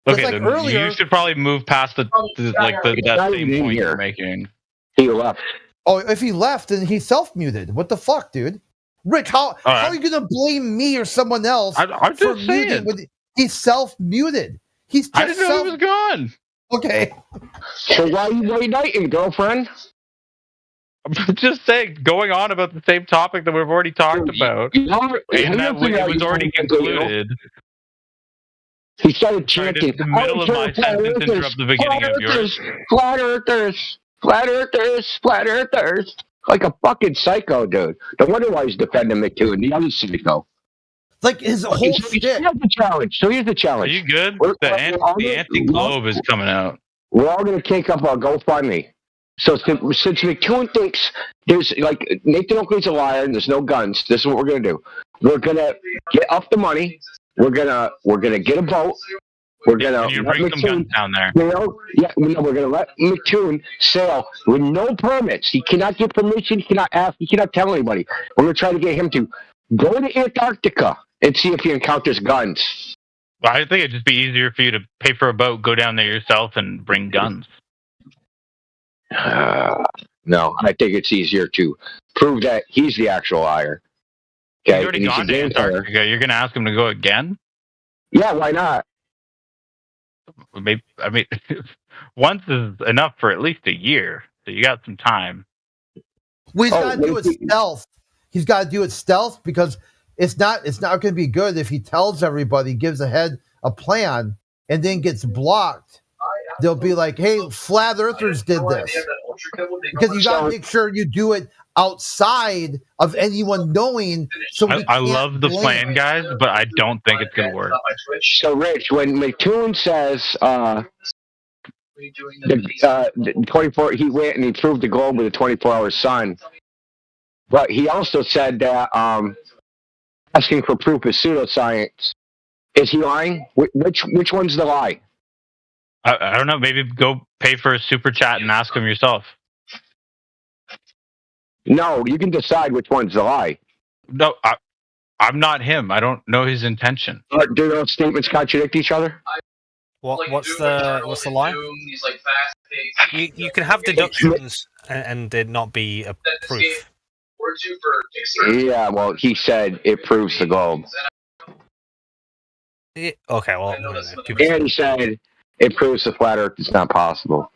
Okay, like then earlier, you should probably move past that same point you're making. He left. Oh, if he left, then he's self-muted. What the fuck, dude? Rich, how are you going to blame me or someone else I'm for just muting? He's self-muted. I didn't know he was gone. Okay. So why are you waiting, girlfriend? I'm just saying, going on about the same topic that we've already talked about. It was already concluded. He started chanting. In the middle of my sentence, interrupt the beginning of yours. Flat earthers, flat earthers, flat earthers. Like a fucking psycho, dude. No wonder why he's defending me too, and the other psycho. Like his whole shit. Here's the challenge. So here's the challenge. Are you good? The anti-globe is coming out. We're all going to take up our GoFundMe. So since McToon thinks there's like Nathan Oakley's a liar and there's no guns, this is what we're going to do. We're going to get up the money. We're gonna get a boat. We're gonna you let bring some guns down there. We're gonna let Mattoon sail with no permits. He cannot get permission. He cannot ask. He cannot tell anybody. We're gonna try to get him to go to Antarctica and see if he encounters guns. Well, I think it'd just be easier for you to pay for a boat, go down there yourself, and bring guns. No, I think it's easier to prove that he's the actual liar. Okay, He's already gone to Antarctica. You're going to ask him to go again? Yeah, why not? Maybe, I mean, once is enough for at least a year, so you got some time. Well, he's got to do it stealth. He's got to do it stealth because it's not going to be good if he tells everybody, gives ahead a plan, and then gets blocked. They'll be like, "Hey, flat earthers did this," because you got to make sure you do it outside of anyone knowing. So I love the plan, guys, but I don't think it's going to work. So, Rich, when Mattoon says the 24, he went and he proved the globe with a 24-hour sun, but he also said that asking for proof is pseudoscience. Is he lying? Which one's the lie? I don't know. Maybe go pay for a super chat and ask him yourself. No, you can decide which one's the lie. No, I'm not him. I don't know his intention. Do those statements contradict each other? What's the lie? You can have deductions and it not be a proof. Yeah, well, he said it proves the globe. Okay, well, and he said it proves the flat Earth is not possible.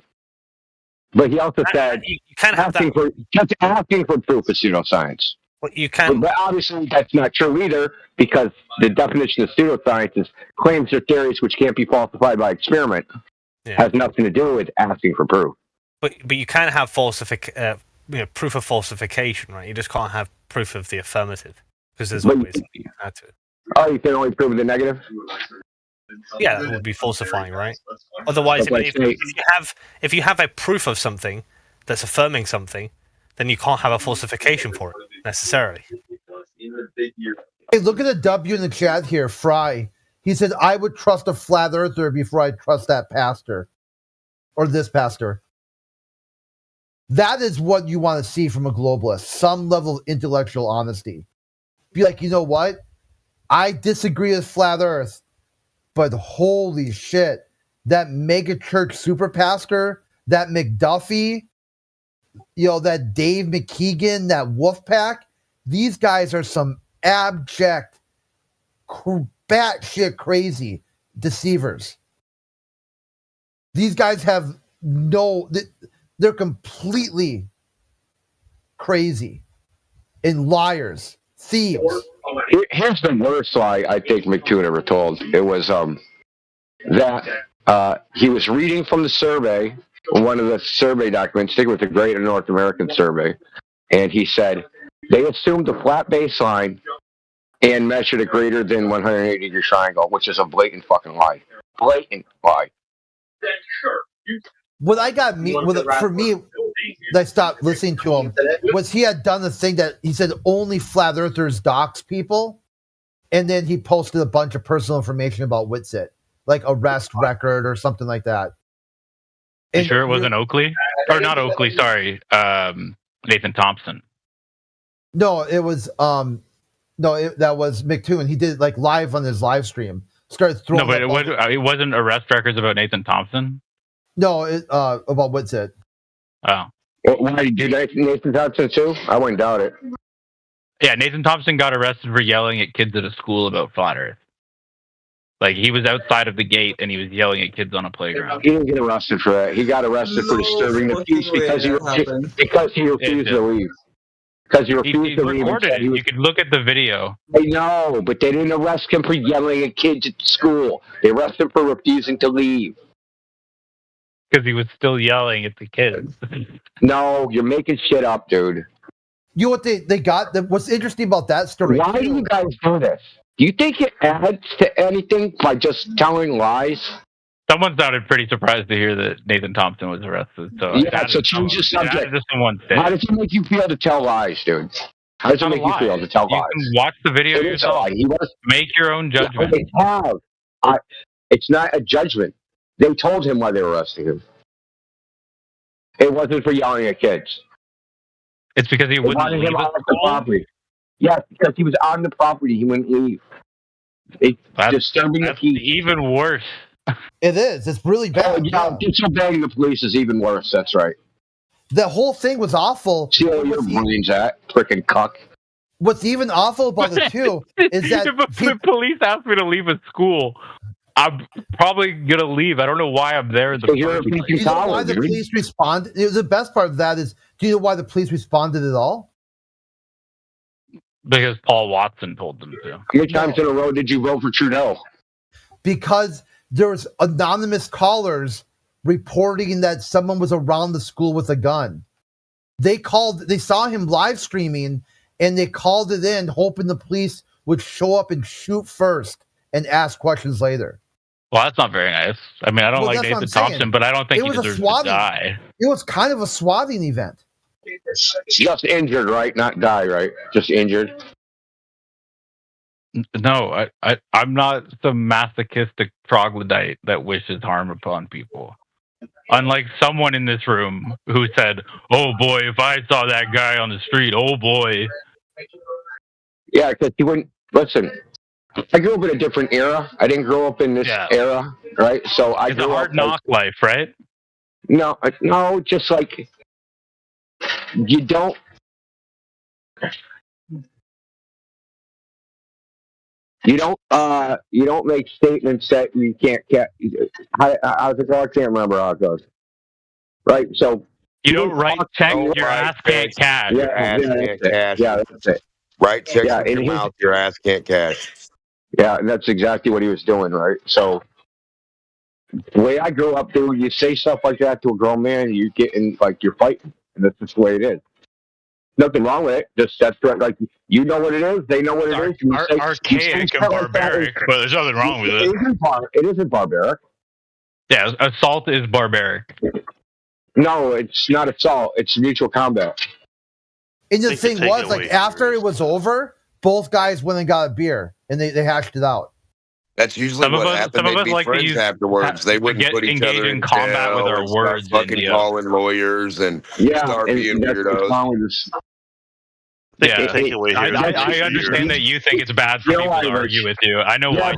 But he also said you can have asking for proof is pseudoscience. Well, you can, but obviously that's not true either, because the definition of pseudoscience is claims or theories which can't be falsified by experiment. Has nothing to do with asking for proof. But you can have proof of falsification, right? You just can't have proof of the affirmative because there's always add to it. Oh, you can only prove the negative. Yeah, that would be falsifying, right? Otherwise, if you have a proof of something that's affirming something, then you can't have a falsification for it necessarily. Hey, look at the W in the chat here, Fry. He said, "I would trust a flat earther before I trust that pastor or this pastor." That is what you want to see from a globalist: some level of intellectual honesty. Be like, you know what? I disagree with flat Earth. But holy shit, that mega church super pastor, that McDuffie, that Dave McKeegan, that Wolfpack, these guys are some abject, batshit crazy deceivers. These guys have they're completely crazy and liars, thieves. Here's the worst lie I think Mattoon ever told. It was that he was reading from the survey, one of the survey documents, I think it was the Greater North American Survey, and he said they assumed a flat baseline and measured a greater than 180-degree triangle, which is a blatant fucking lie. Blatant lie. What I got for me, I stopped listening to him, was he had done the thing that he said only flat earthers dox people, and then he posted a bunch of personal information about Witsit, like arrest record or something like that. You sure it wasn't Oakley? Or not Oakley, sorry. Nathan Thompson. No, it was that was Mattoon. He did it live on his live stream. Started throwing. No, but it wasn't arrest records about Nathan Thompson. No, about Witsit. Oh. Why did Nathan Thompson too? I wouldn't doubt it. Yeah, Nathan Thompson got arrested for yelling at kids at a school about flat Earth. Like, he was outside of the gate and he was yelling at kids on a playground. He didn't get arrested for that. He got arrested for disturbing the peace because he refused to leave. Because he refused to leave. You could look at the video. I know, but they didn't arrest him for yelling at kids at school. They arrested him for refusing to leave. Because he was still yelling at the kids. No, you're making shit up, dude. You know what they got? What's interesting about that story? Why do you guys do this? Do you think it adds to anything by just telling lies? Someone sounded pretty surprised to hear that Nathan Thompson was arrested. So so change the subject. How does it make you feel to tell lies, dude? How does it make you feel to tell lies? You can watch the video yourself. Make your own judgment. It's not a judgment. They told him why they were arresting him. It wasn't for yelling at kids. It's because he wouldn't leave off the property. Yes, because he was on the property. He wouldn't leave. It's disturbing the peace. Even worse. It is. It's really bad. Disobeying the police is even worse. That's right. The whole thing was awful. See where your brain's at, frickin' cuck. What's even awful about it too is that if the police ask me to leave a school, I'm probably gonna leave. I don't know why I'm there. Do you know why the police responded? The best part of that is, do you know why the police responded at all? Because Paul Watson told them to. How many times in a row did you vote for Trudeau? Because there was anonymous callers reporting that someone was around the school with a gun. They saw him live streaming, and they called it in, hoping the police would show up and shoot first and ask questions later. Well, that's not very nice. I mean, I don't like Nathan Thompson, but I don't think he deserves to die. It was kind of a swatting event. Just injured, right? Not die, right? Just injured. No, I'm not some masochistic troglodyte that wishes harm upon people. Unlike someone in this room who said, "Oh boy, if I saw that guy on the street, oh boy." Yeah, because he wouldn't listen. I grew up in a different era. I didn't grow up in this era, right? So I grew up. It's a hard knock life, right? No, just like you don't. You don't make statements that you can't get. I can't remember how it goes. Right, so you don't write check your ass can't cash. Your ass can't cash. Yeah, that's it. Right, check your mouth, your ass can't cash. Yeah, and that's exactly what he was doing, right? So the way I grew up, dude, you say stuff like that to a grown man, you get in you're fighting, and that's just the way it is. Nothing wrong with it. Just that's right. Like you know what it is, they know what it is. Archaic and barbaric, but there's nothing wrong with it. It isn't barbaric. Yeah, assault is barbaric. No, it's not assault. It's mutual combat. And the thing was, after it was over, both guys went and got a beer, and they hashed it out. That's usually what happened. They'd be friends afterwards. They wouldn't put each other in combat with our words. Fucking calling lawyers and start being weirdos. Yeah, I understand that you think it's bad for people to argue with you. I know why.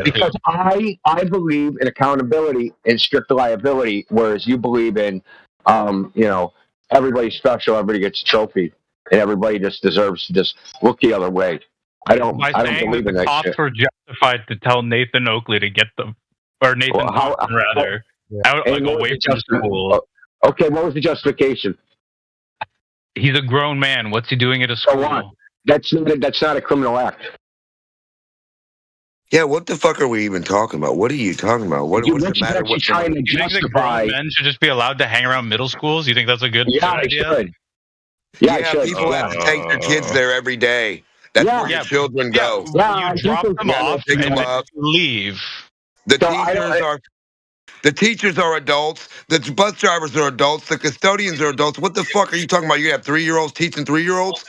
Because I believe in accountability and strict liability, whereas you believe in, everybody's special, everybody gets a trophy, and everybody just deserves to just look the other way. I don't believe in that shit. Cops were justified to tell Nathan Oakley to get them, or Nathan Thompson rather, out away from school. Okay, what was the justification? He's a grown man. What's he doing at a school? So that's not a criminal act. Yeah, what the fuck are we even talking about? What are you talking about? What's the matter with trying to justify? You think that grown men should just be allowed to hang around middle schools? You think that's a good idea? Yeah, people have to take their kids there every day. That's where your children go. Yeah, you drop them off and then leave. The teachers are adults. The bus drivers are adults. The custodians are adults. What the fuck are you talking about? You have 3-year-olds teaching 3-year-olds?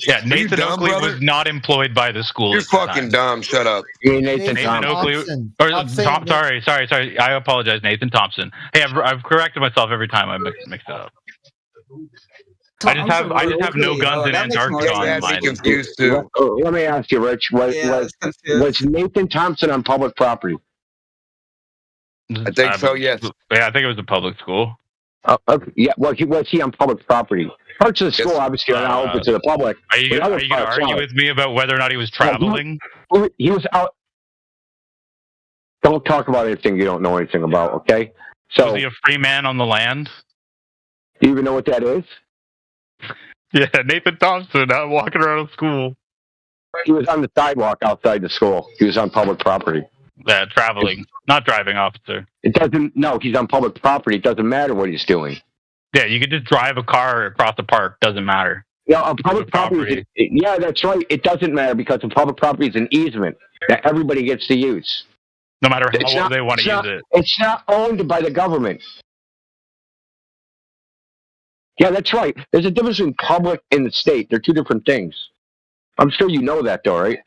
Yeah, Nathan Oakley was not employed by the school. You're fucking dumb. Shut up. Nathan Oakley. Sorry. I apologize, Nathan Thompson. Hey, I've corrected myself every time I mix it up. I just have no guns in Antarctica on mine. Confused too. Let me ask you, Rich. Was Nathan Thompson on public property? I think so. Yes. Yeah, I think it was a public school. Okay. Yeah. Was he on public property? Parts of the school obviously are not open to the public. Are you going to argue with me about whether or not he was traveling? He was out. Don't talk about anything you don't know anything about. Okay. So was he a free man on the land? Do you even know what that is? Yeah, Nathan Thompson out walking around school. He was on the sidewalk outside the school. He was on public property. Yeah, traveling, not driving, officer. It doesn't. No, he's on public property. It doesn't matter what he's doing. Yeah, you could just drive a car across the park. Doesn't matter. Yeah, on public property. Yeah, that's right. It doesn't matter because the public property is an easement that everybody gets to use. No matter how they want to use it. It's not owned by the government. Yeah, that's right. There's a difference between public and the state. They're two different things. I'm sure you know that, though, right?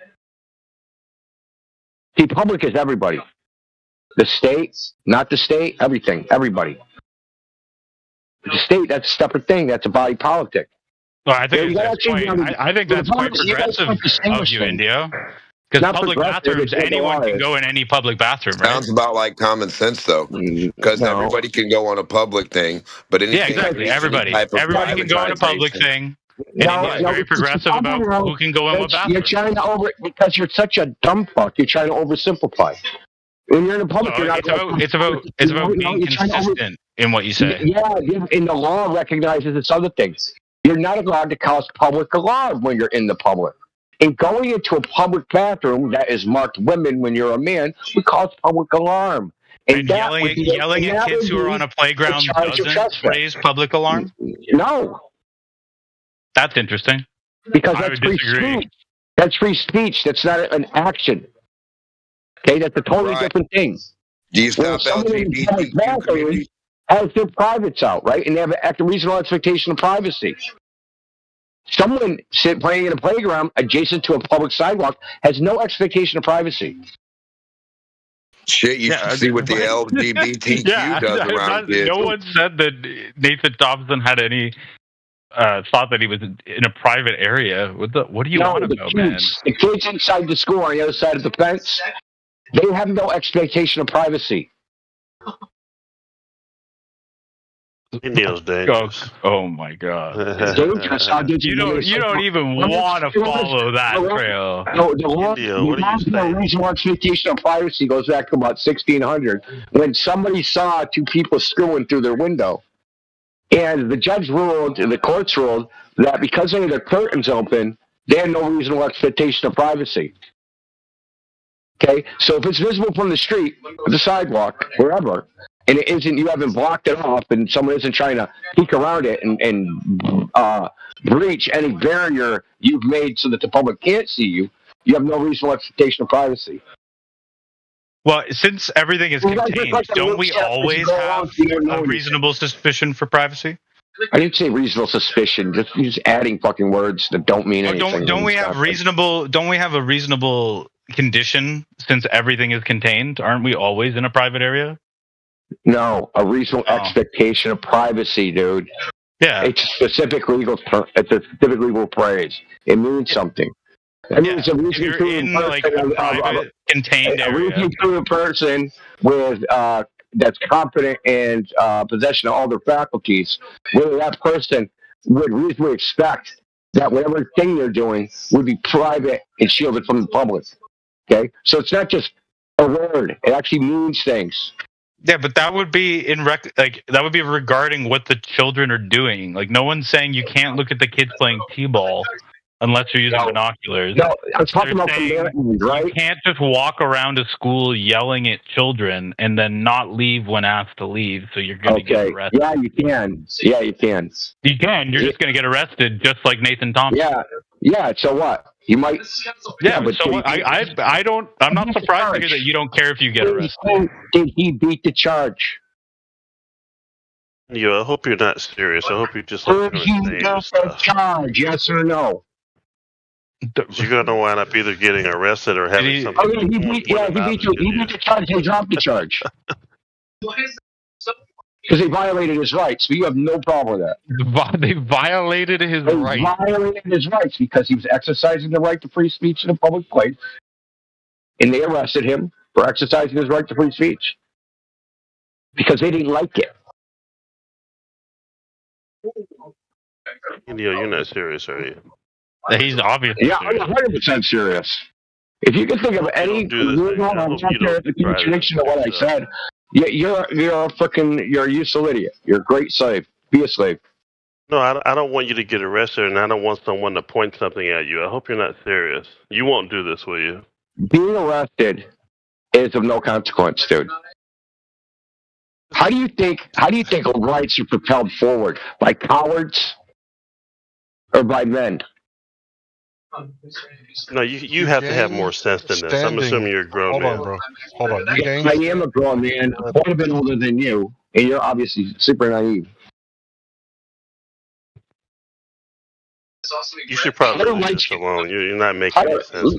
See, public is everybody. The state, not the state, everything, everybody. The state, that's a separate thing. That's a body politic. Well, I think I think that's quite progressive of you, Indio. Because public bathrooms, anyone can go in any public bathroom, right? Sounds about like common sense, though. Because everybody can go on a public thing, but yeah, exactly. Everybody can go on a public thing. It's very progressive about who can go in what bathroom. You're trying to because you're such a dumb fuck. You're trying to oversimplify. When you're in a public, it's about being consistent in what you say. Yeah, and the law recognizes its other things. You're not allowed to cause public alarm when you're in the public. And going into a public bathroom that is marked women when you're a man would cause public alarm. And yelling at kids who are on a playground doesn't raise public alarm? No. That's interesting. Because that's free speech. That's free speech. That's not an action. Okay, that's a totally different thing. Do you stop LGBT community? Has their privates out, right? And they have a reasonable expectation of privacy. Someone playing in a playground adjacent to a public sidewalk has no expectation of privacy. Shit, you should see what the LGBTQ does around here. No one said that Nathan Thompson had any thought that he was in a private area. What do you want to know, man? The kids inside the school on the other side of the fence, they have no expectation of privacy. Indio's dangerous. Oh my god! Dangerous. You don't even want to follow that trail. No, the reasonable expectation of privacy goes back to about 1600 when somebody saw two people screwing through their window, and the judge ruled and the courts ruled that because they had their curtains open, they had no reasonable expectation of privacy. Okay, so if it's visible from the street, the sidewalk, wherever, and it isn't, you haven't blocked it off, and someone isn't trying to peek around it and breach any barrier you've made so that the public can't see you, you have no reasonable expectation of privacy. Well, since everything is contained, don't we always have a reasonable suspicion for privacy? I didn't say reasonable suspicion. Just adding fucking words that don't mean anything. Don't we have a reasonable condition since everything is contained? Aren't we always in a private area? No, a reasonable expectation of privacy, dude. Yeah, it's a specific legal term. It's a specific legal phrase. It means something. That means a reasonably proven person, contained area. A reasonably proven person with that's confident and possession of all their faculties, whether that person would reasonably expect that whatever thing they're doing would be private and shielded from the public. Okay, so it's not just a word; it actually means things. Yeah, but that would be that would be regarding what the children are doing. Like, no one's saying you can't look at the kids playing t-ball unless you're using binoculars. No, I'm talking about commandments, right? You can't just walk around a school yelling at children and then not leave when asked to leave, so you're going to get arrested. Yeah, you can. Yeah, you can. You can. You're just going to get arrested, just like Nathan Thompson. Yeah. So what? You might. Yeah, but so what? I don't. I'm not surprised to hear that you don't care if you get arrested. Did he beat the charge? Yeah, I hope you're not serious. I hope you're just like he beat the charge? Yes or no? You're going to wind up either getting arrested or having something. He beat the charge. He dropped the charge. Because they violated his rights. But you have no problem with that. They violated his rights. They violated his rights because he was exercising the right to free speech in a public place. And they arrested him for exercising his right to free speech. Because they didn't like it. Indio, you're not serious, are you? He's obviously serious. I'm 100% serious. If you can think of any contradiction to what I said, you're a useful idiot. You're a great slave. Be a slave. No, I don't want you to get arrested, and I don't want someone to point something at you. I hope you're not serious. You won't do this, will you? Being arrested is of no consequence, dude. How do you think rights are propelled forward? By cowards or by men? No, you have to have more sense than this. I'm assuming you're a grown man. Hold on. I am a grown man. I'm quite a bit older than you, and you're obviously super naive. You should probably leave this alone. You're not making any sense.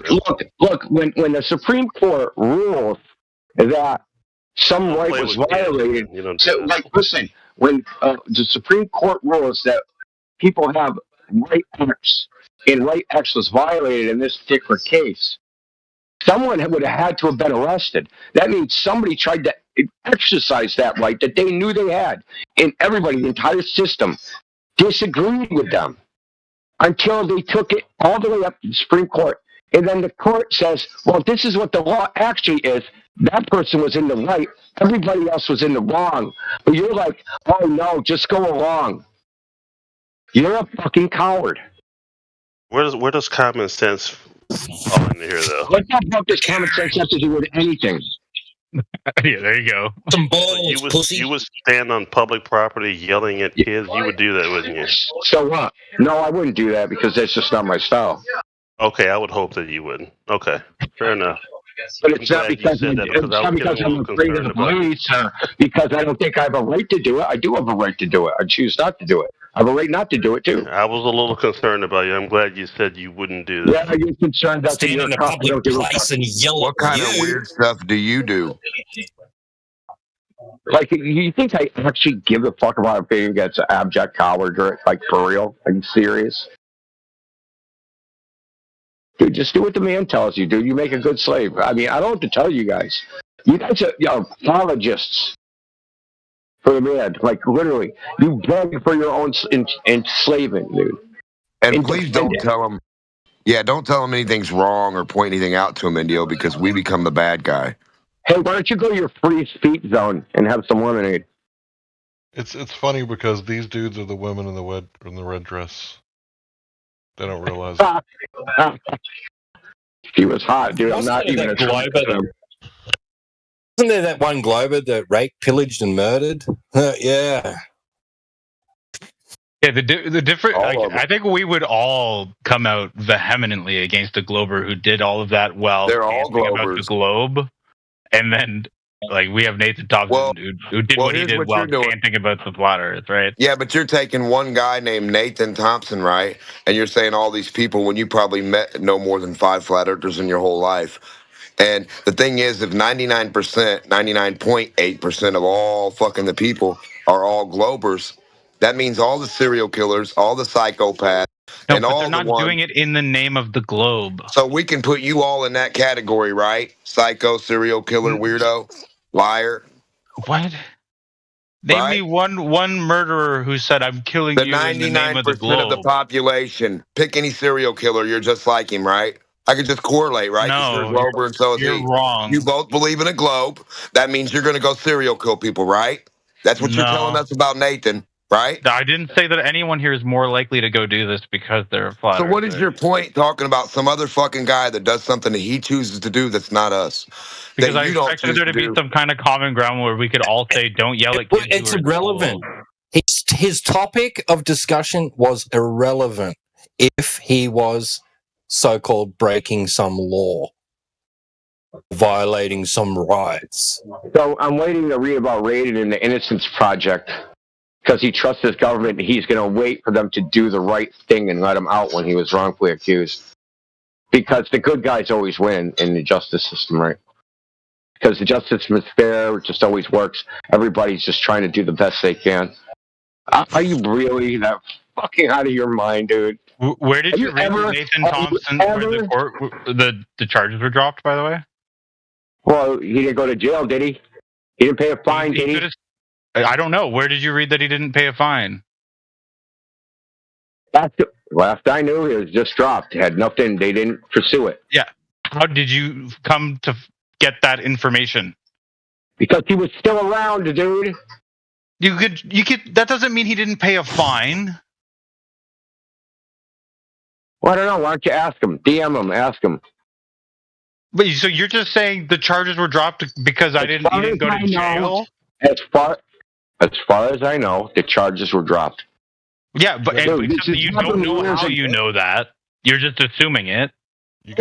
Look. When the Supreme Court rules that some right was violated. So, like, listen, when the Supreme Court rules that people have right X, and right X was violated in this particular case, someone would have had to have been arrested. That means somebody tried to exercise that right that they knew they had, and everybody, the entire system, disagreed with them until they took it all the way up to the Supreme Court. And then the court says, well, this is what the law actually is. That person was in the right. Everybody else was in the wrong. But you're like, oh, no, just go along. You're a fucking coward. Where does common sense fall into here, though? What the fuck does common sense have to do with anything? Yeah, there you go. Some balls, you would stand on public property yelling at kids. You would do that, wouldn't you? So what? No, I wouldn't do that because that's just not my style. Okay, I would hope that you wouldn't. Okay, fair enough. But it's not because I'm afraid of the police or because I don't think I have a right to do it. I do have a right to do it. I choose not to do it. I have a right not to do it, too. I was a little concerned about you. I'm glad you said you wouldn't do that. Yeah, you're concerned that stand in a public place and yell. What kind of weird stuff do you do? Like, you think I actually give a fuck about being against an abject coward? Like, for real? Are you serious? Dude, just do what the man tells you, dude. You make a good slave. I mean, I don't have to tell you guys. You guys are apologists for the man. Like, literally. You beg for your own enslavement, dude. And please don't tell him. Yeah, don't tell him anything's wrong or point anything out to him, Indio, because we become the bad guy. Hey, why don't you go to your free speech zone and have some lemonade? It's funny because these dudes are the women in the red dress. They don't realize it. She was hot, dude. I'm not even a Glober. Isn't there that one Glober that raped, pillaged, and murdered? Yeah. Yeah, the different. I think we would all come out vehemently against a Glober who did all of that while they're all Globers. About the globe, and then like we have Nathan Thompson who did what he did while chanting about the flat Earth, right? Yeah, but you're taking one guy named Nathan Thompson, right? And you're saying all these people when you probably met no more than 5 flat earthers in your whole life. And the thing is, if 99%, 99.8% of all fucking the people are all Globers, that means all the serial killers, all the psychopaths, no, and but all they're not doing it in the name of the globe. So we can put you all in that category, right? Psycho, serial killer, weirdo, liar. What? Name me one murderer who said, I'm killing you in the name of the globe. 99% of the population. Pick any serial killer, you're just like him, right? I could just correlate, right? No, you're a Glober and so is you're he. wrong. You both believe in a globe. That means you're going to go serial kill people, right? That's what you're telling us about Nathan, right? I didn't say that anyone here is more likely to go do this because they're a flat So what is earther. your point talking about some other fucking guy that does something that he chooses to do that's not us? Because I expected there to be some kind of common ground where we could all say, don't yell at kids. It's irrelevant. His topic of discussion was irrelevant if he was so-called breaking some law, violating some rights. So I'm waiting to read about Raiden in the Innocence Project because he trusts his government and he's going to wait for them to do the right thing and let him out when he was wrongfully accused. Because the good guys always win in the justice system, right? Because the justice system is fair, it just always works. Everybody's just trying to do the best they can. Are you really that fucking out of your mind, dude? Where did you read Nathan Thompson where the charges were dropped, by the way? Well, he didn't go to jail, did he? He didn't pay a fine, did he? I don't know. Where did you read that he didn't pay a fine? Last I knew, it was just dropped. It had nothing. They didn't pursue it. Yeah. How did you come to get that information? Because he was still around, dude. You could. That doesn't mean he didn't pay a fine. Well, I don't know. Why don't you ask him? DM him. Ask him. But so you're just saying the charges were dropped because he didn't go to jail? As far as I know, the charges were dropped. Yeah, but you don't know how you know that. You're just assuming it.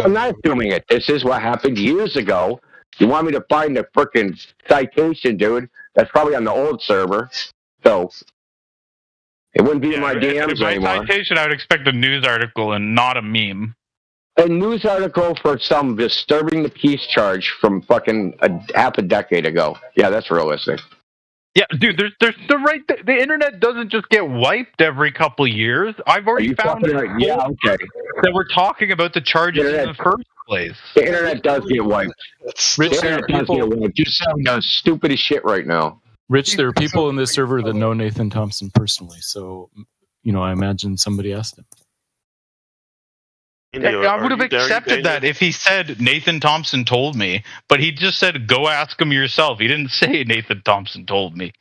I'm not assuming it. This is what happened years ago. You want me to find the frickin' citation, dude? That's probably on the old server. So it wouldn't be in my DMs by anymore. Citation, I would expect a news article and not a meme. a news article for some disturbing the peace charge from fucking half a decade ago. Yeah, that's realistic. Yeah, dude, there's the internet doesn't just get wiped every couple of years. I've already found okay. that we're talking about the charges in the first place. The internet does get wiped. Rich, the internet does get wiped. You're saying the stupidest shit right now. Rich, there are people in this server that know Nathan Thompson personally, so I imagine somebody asked him. I would have accepted that if he said Nathan Thompson told me, but he just said go ask him yourself. He didn't say Nathan Thompson told me.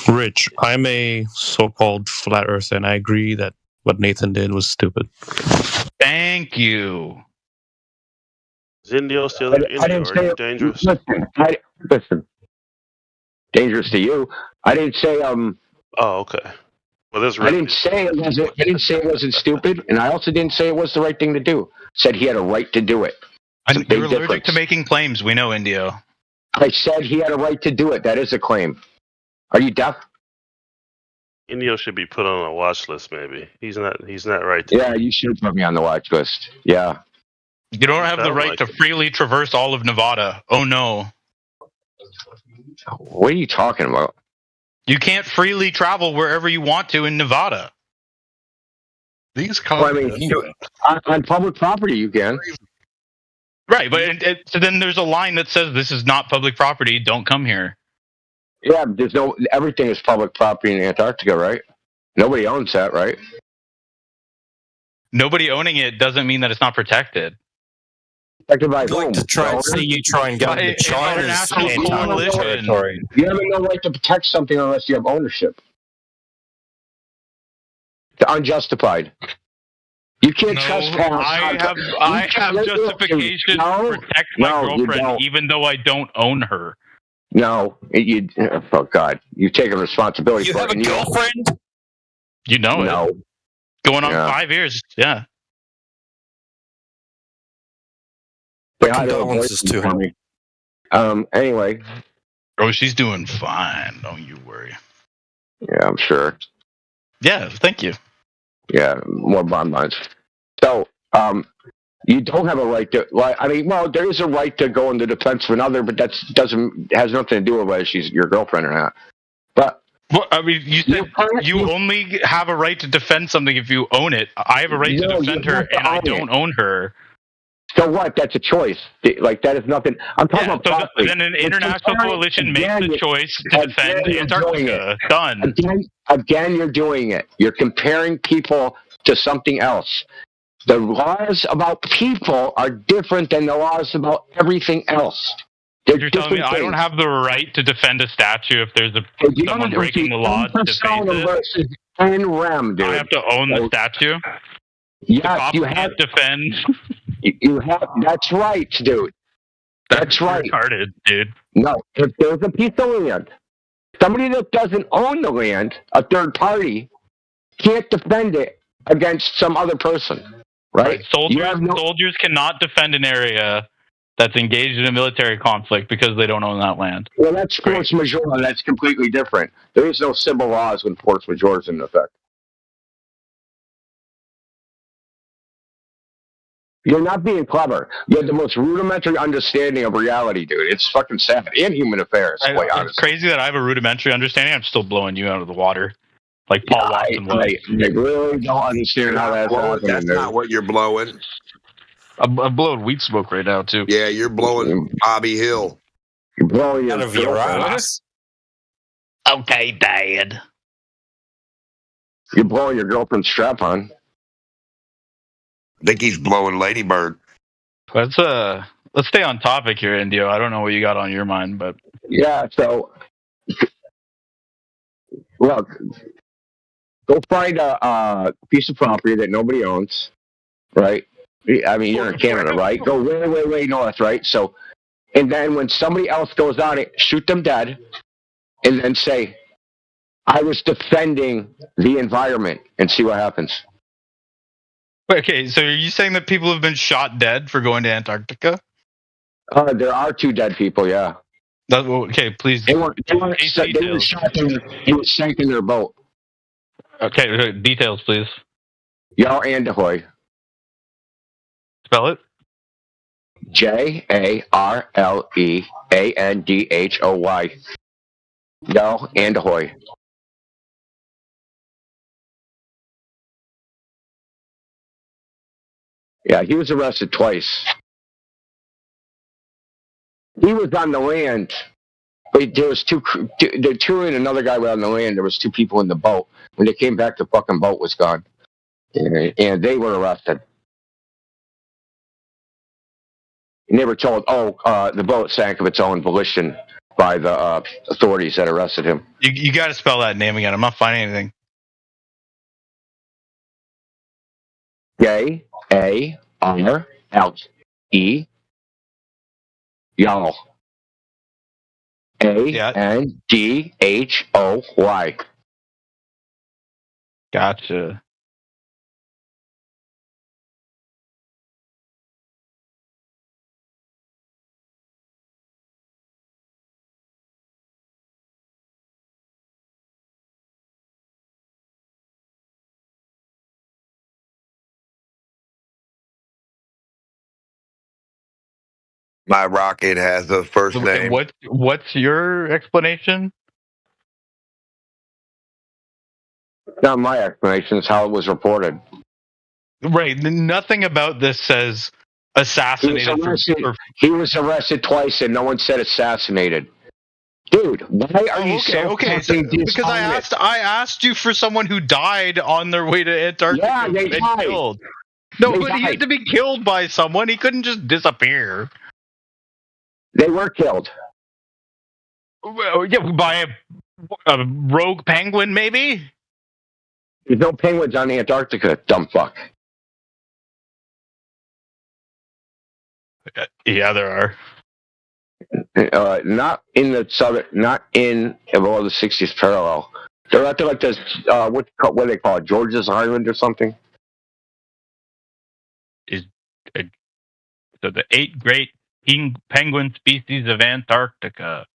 Rich, I'm a so-called flat earther, and I agree that what Nathan did was stupid. Thank you. Is Indio still in India, or are you dangerous? Listen. Dangerous to you. I didn't say Oh, okay. Well, I didn't say it wasn't stupid, and I also didn't say it was the right thing to do. Said he had a right to do it. You're allergic to making claims. We know, Indio. I said he had a right to do it. That is a claim. Are you deaf? Indio should be put on a watch list. Maybe he's not right. Yeah, you should put me on the watch list. Yeah. You don't have the right to freely traverse all of Nevada. Oh no. What are you talking about? You can't freely travel wherever you want to in Nevada. These on public property you can. Right, but so then there's a line that says this is not public property. Don't come here. Yeah, everything is public property in Antarctica, right? Nobody owns that, right? Nobody owning it doesn't mean that it's not protected. Protected by I'd like to try and see you try and go into China's territory. You have no right to protect something unless you have ownership. It's unjustified. You can't trespass. I have justification to protect my girlfriend, even though I don't own her. No, oh God, you've taken responsibility. You have a girlfriend? You know no. it. Going on 5 years, yeah. Condolences to her. Anyway. Oh, she's doing fine. Don't you worry. Yeah, I'm sure. Yeah, thank you. Yeah, more bonbons. So, you don't have a right to. There is a right to go in the defense of another, but that has nothing to do with whether she's your girlfriend or not. But well, I mean, you said you only have a right to defend something if you own it. I have a right to defend her, and I don't own her. So what? That's a choice. That is nothing. I'm talking about property. Then an international coalition makes the choice to defend Antarctica. Done. Again, you're doing it. You're comparing people to something else. The laws about people are different than the laws about everything else. You're telling me I don't have the right to defend a statue if there's someone breaking the law to defend it? NREM, dude. I have to own the statue? Yes, you have to defend. You have. That's right, dude. That's right. Retarded, dude. No, if there's a piece of land, somebody that doesn't own the land, a third party, can't defend it against some other person, right? Soldiers cannot defend an area that's engaged in a military conflict because they don't own that land. Well, that's force majeure. That's completely different. There is no civil laws when force majeure is in effect. You're not being clever. You have the most rudimentary understanding of reality, dude. It's fucking sad. And human affairs, quite honestly. It's crazy that I have a rudimentary understanding. I'm still blowing you out of the water. Like Paul Watson was. I really don't understand how that's happening. That's not what you're blowing. I'm blowing weed smoke right now, too. Yeah, you're blowing Bobby Hill. You're blowing out of your ass. Okay, Dad. You're blowing your girlfriend's strap on. I think he's blowing Ladybird. Let's stay on topic here, Indio. I don't know what you got on your mind, but yeah. So, look, go find a piece of property that nobody owns, right? I mean, you're in Canada, right? Go way north, right? So, and then when somebody else goes on it, shoot them dead, and then say, "I was defending the environment," and see what happens. Okay, so are you saying that people have been shot dead for going to Antarctica? There are 2 dead people, yeah. Okay, please. They were shot. They were sank in their boat. Okay, details, please. Jarl Andahoi. Spell it. Jarleandhoi. Jarl Andahoi. Yeah, he was arrested twice. He was on the land. But there was two and another guy were on the land. There was two people in the boat. When they came back, the fucking boat was gone. And they were arrested. And they were told, the boat sank of its own volition by the authorities that arrested him. You got to spell that name again. I'm not finding anything. Jarle. Jarl. Andhoi. Gotcha. My rocket has a first name. What's your explanation? Not my explanation. It's how it was reported. Right. Nothing about this says assassinated. He was arrested twice, and no one said assassinated. Dude, why are you so fucking because I asked you for someone who died on their way to Antarctica. Yeah, they died. Killed. No, They but he died. had to be killed by someone. He couldn't just disappear. They were killed. Well, yeah, by a rogue penguin, maybe? There's no penguins on Antarctica, dumb fuck. Yeah, there are. Not in the southern, not in the 60th parallel. They're out there like this. What do they call it? George's Island or something? So the 8 great penguin species of Antarctica.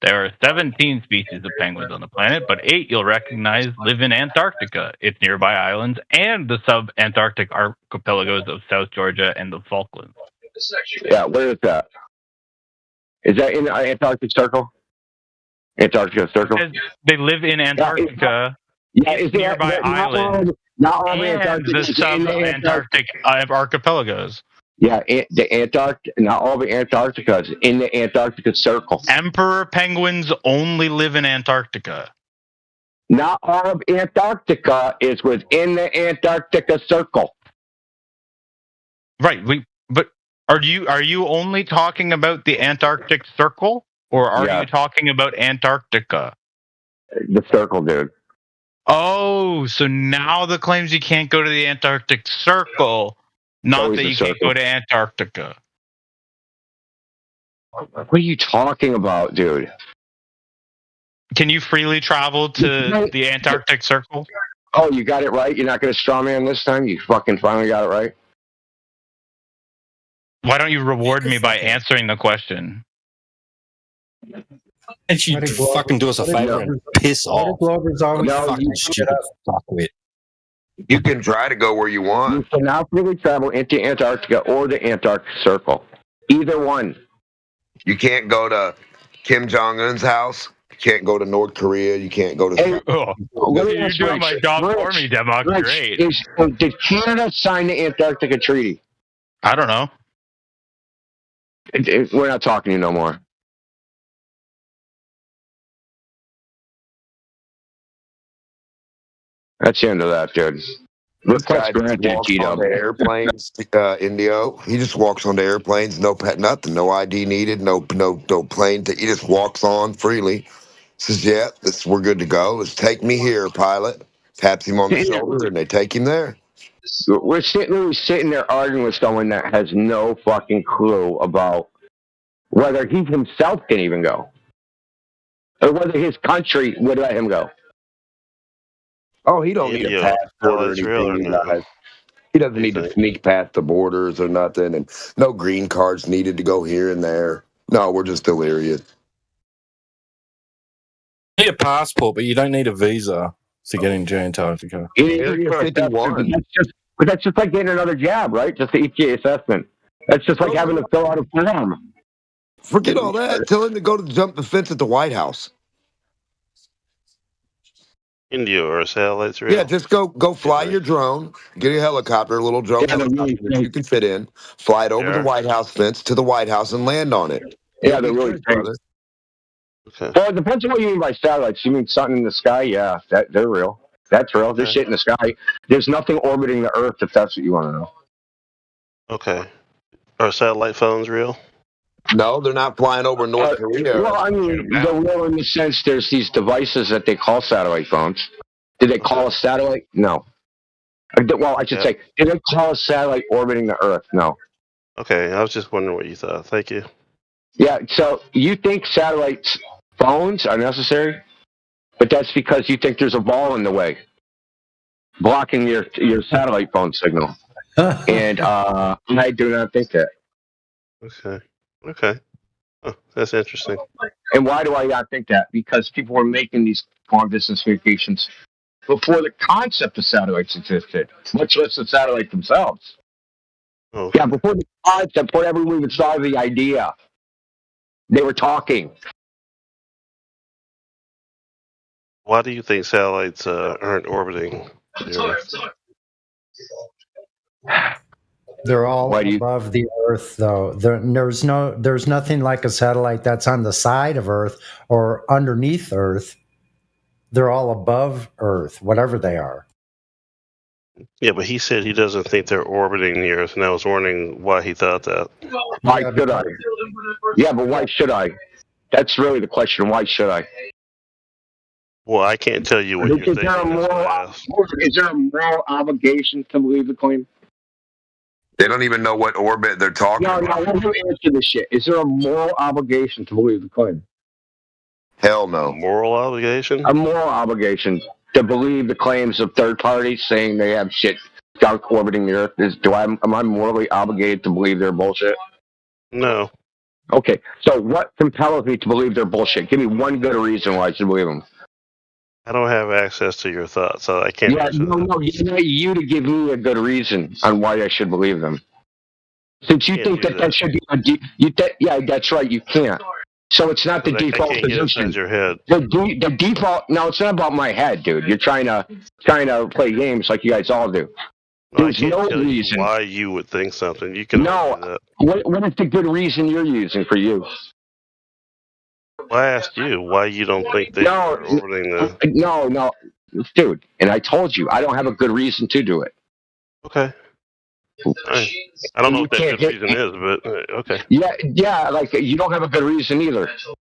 There are 17 species of penguins on the planet, but 8 you'll recognize live in Antarctica, its nearby islands, and the sub-Antarctic archipelagos of South Georgia and the Falklands. Yeah, where is that? Is that in the Antarctic Circle? Antarctica Circle? They live in Antarctica. It's nearby islands. Not all and Antarctica. the sub-Antarctic archipelagos. Yeah, the Antarctic. Not all the Antarctica is in the Antarctica Circle. Emperor penguins only live in Antarctica. Not all of Antarctica is within the Antarctica Circle. Right. But are you only talking about the Antarctic Circle, or are you talking about Antarctica? The Circle, dude. Oh, so now the claims you can't go to the Antarctic Circle, not that you can't go to Antarctica. What are you talking about, dude? Can you freely travel to the Antarctic Circle? Oh, you got it right? You're not going to straw man this time? You fucking finally got it right? Why don't you reward me by answering the question? And you fucking do us a favor and piss off. You can try to go where you want. You cannot freely travel into Antarctica or the Antarctic Circle. Either one. You can't go to Kim Jong-un's house. You can't go to North Korea. You can't go to... You're doing my job for me, Demok. Great. Did Canada sign the Antarctica Treaty? I don't know. We're not talking to you no more. That's the end of that, dude. This guy just walks on the airplanes, Indio. He just walks on the airplanes, no pet, nothing, no ID needed, no plane. He just walks on freely. Says, "Yeah, we're good to go. Let's take me here, pilot." Taps him on the shoulder, and they take him there. We're sitting there arguing with someone that has no fucking clue about whether he himself can even go, or whether his country would let him go. Oh, he don't need a passport or anything, guys. He doesn't need to sneak past the borders or nothing, and no green cards needed to go here and there. No, we're just delirious. You need a passport, but you don't need a visa. to getting to Antarctica. But that's just like getting another jab, right? Just the EPA assessment. That's just like having to fill out a form. Forget all that. Tell him to go to jump the fence at the White House. India or satellites, real? Yeah, just go fly your drone, get a helicopter, a little drone helicopter that you can fit in, fly it over the White House fence to the White House and land on it. Yeah, they're really brother. Okay. Well, it depends on what you mean by satellites. You mean something in the sky? Yeah, they're real. That's real. There's shit in the sky. There's nothing orbiting the Earth, if that's what you want to know. Okay. Are satellite phones real? No, they're not flying over North Korea. Well, I mean, they're real in the sense there's these devices that they call satellite phones. Did they call a satellite? No. Well, I should say, did they call a satellite orbiting the Earth? No. Okay, I was just wondering what you thought. Thank you. Yeah, so you think satellite phones are necessary, but that's because you think there's a ball in the way, blocking your satellite phone signal. And I do not think that. Okay. Oh, that's interesting. And why do I not think that? Because people were making these long distance communications before the concept of satellites existed, much less the satellites themselves. Oh. Yeah, before the concept, before everyone even saw the idea, they were talking. Why do you think satellites aren't orbiting the Earth? They're all above the Earth, though. There's nothing like a satellite that's on the side of Earth or underneath Earth. They're all above Earth, whatever they are. Yeah, but he said he doesn't think they're orbiting the Earth, and I was wondering why he thought that. Why should I? Yeah, but why should I? That's really the question. Why should I? Well, I can't tell you what you're thinking. Is there a moral obligation to believe the claim? They don't even know what orbit they're talking about. No, let me answer this shit. Is there a moral obligation to believe the claim? Hell no. Moral obligation? A moral obligation to believe the claims of third parties saying they have shit junk orbiting the Earth. Am I morally obligated to believe their bullshit? No. Okay, so what compels me to believe their bullshit? Give me one good reason why I should believe them. I don't have access to your thoughts, so I can't. Yeah, no, you want you to give me a good reason on why I should believe them. Since you think that should be yeah, that's right. You can't. So it's not the default position. Your head. The default. No, it's not about my head, dude. You're trying to play games like you guys all do. There's no reason why you would think something. You can. No. What is the good reason you're using for you? Well, I asked you why you don't think they are orbiting the. No, dude. And I told you I don't have a good reason to do it. Okay. I don't know what that good reason is, but okay. Yeah, like you don't have a good reason either.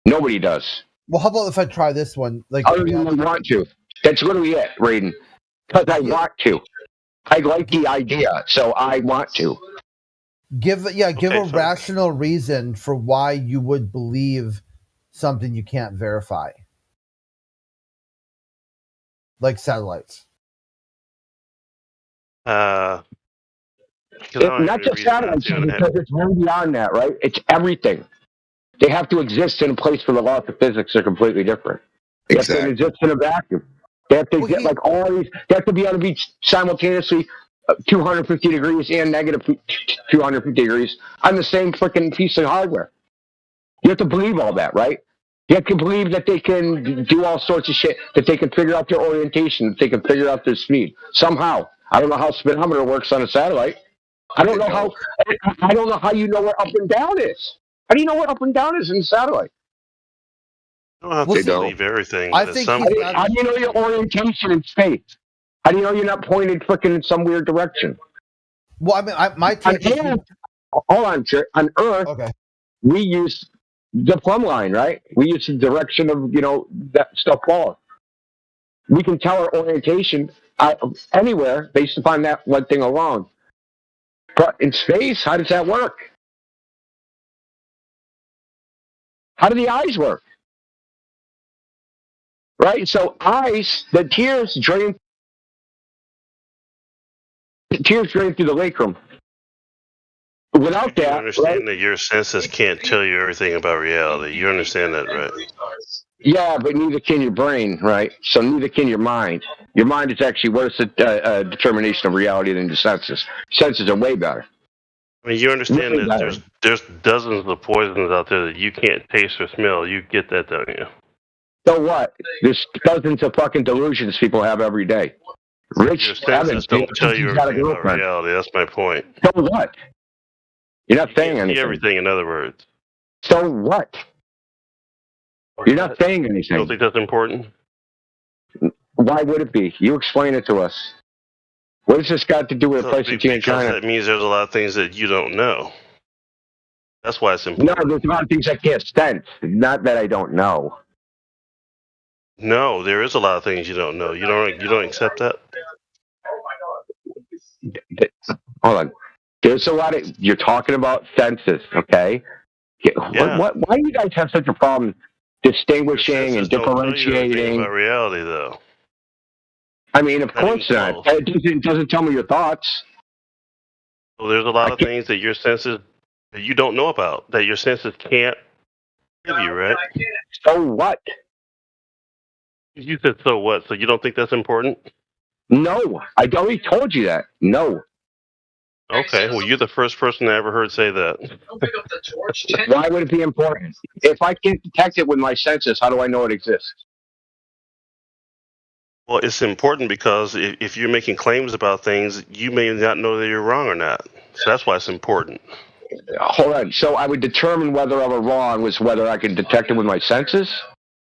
Nobody does. Well, how about if I try this one? Like, other than I want to. That's literally it, Raiden. Because I want to. I like the idea, so I want to. Give a rational reason for why you would believe something you can't verify, like satellites. Not just satellites, because it's way beyond that, right? It's everything. They have to exist in a place where the laws of physics are completely different. They have to exist in a vacuum. They have to get like all these. They have to be able to be simultaneously 250 degrees and negative 250 degrees on the same freaking piece of hardware. You have to believe all that, right? You have to believe that they can do all sorts of shit, that they can figure out their orientation, that they can figure out their speed somehow. I don't know how speedometer works on a satellite. I don't know how you know where up and down is. How do you know where up and down is in a satellite? You don't have to believe everything. How do you know your orientation in space? How do you know you're not pointed freaking in some weird direction? Well, I mean, my take hold on, on Earth, we use the plumb line, right? We use the direction of, that stuff falls. We can tell our orientation anywhere based upon that one thing alone. But in space, how does that work? How do the eyes work? Right? So eyes, the tears drain through the lacrum. Without that, you understand that your senses can't tell you everything about reality. You understand that, right? Yeah, but neither can your brain, right? So neither can your mind. Your mind is actually worse at determination of reality than your senses. Senses are way better. I mean, you understand that there's dozens of poisons out there that you can't taste or smell. You get that, don't you? So what? There's dozens of fucking delusions people have every day. Rich Your senses don't tell you everything about reality. That's my point. So what? You're not saying anything. See everything, in other words. So what? You're not saying anything. You don't think that's important? Why would it be? You explain it to us. What has this got to do with the price of tea in China? That means there's a lot of things that you don't know. That's why it's important. No, there's a lot of things I can't sense. Not that I don't know. No, there is a lot of things you don't know. You don't accept that? Hold on. There's a lot of, you're talking about senses, okay? Yeah. Why do you guys have such a problem distinguishing and differentiating? About reality, though. I mean, of course not. It doesn't tell me your thoughts. Well, there's a lot of things that your senses that you don't know about, that your senses can't give you, right? So what? You said so what? So you don't think that's important? No, I already told you that. No. Okay, well, you're the first person I ever heard say that. Why would it be important? If I can't detect it with my senses, how do I know it exists? Well, it's important because if you're making claims about things, you may not know that you're wrong or not. So that's why it's important. Hold on. So I would determine whether I'm wrong was whether I can detect it with my senses?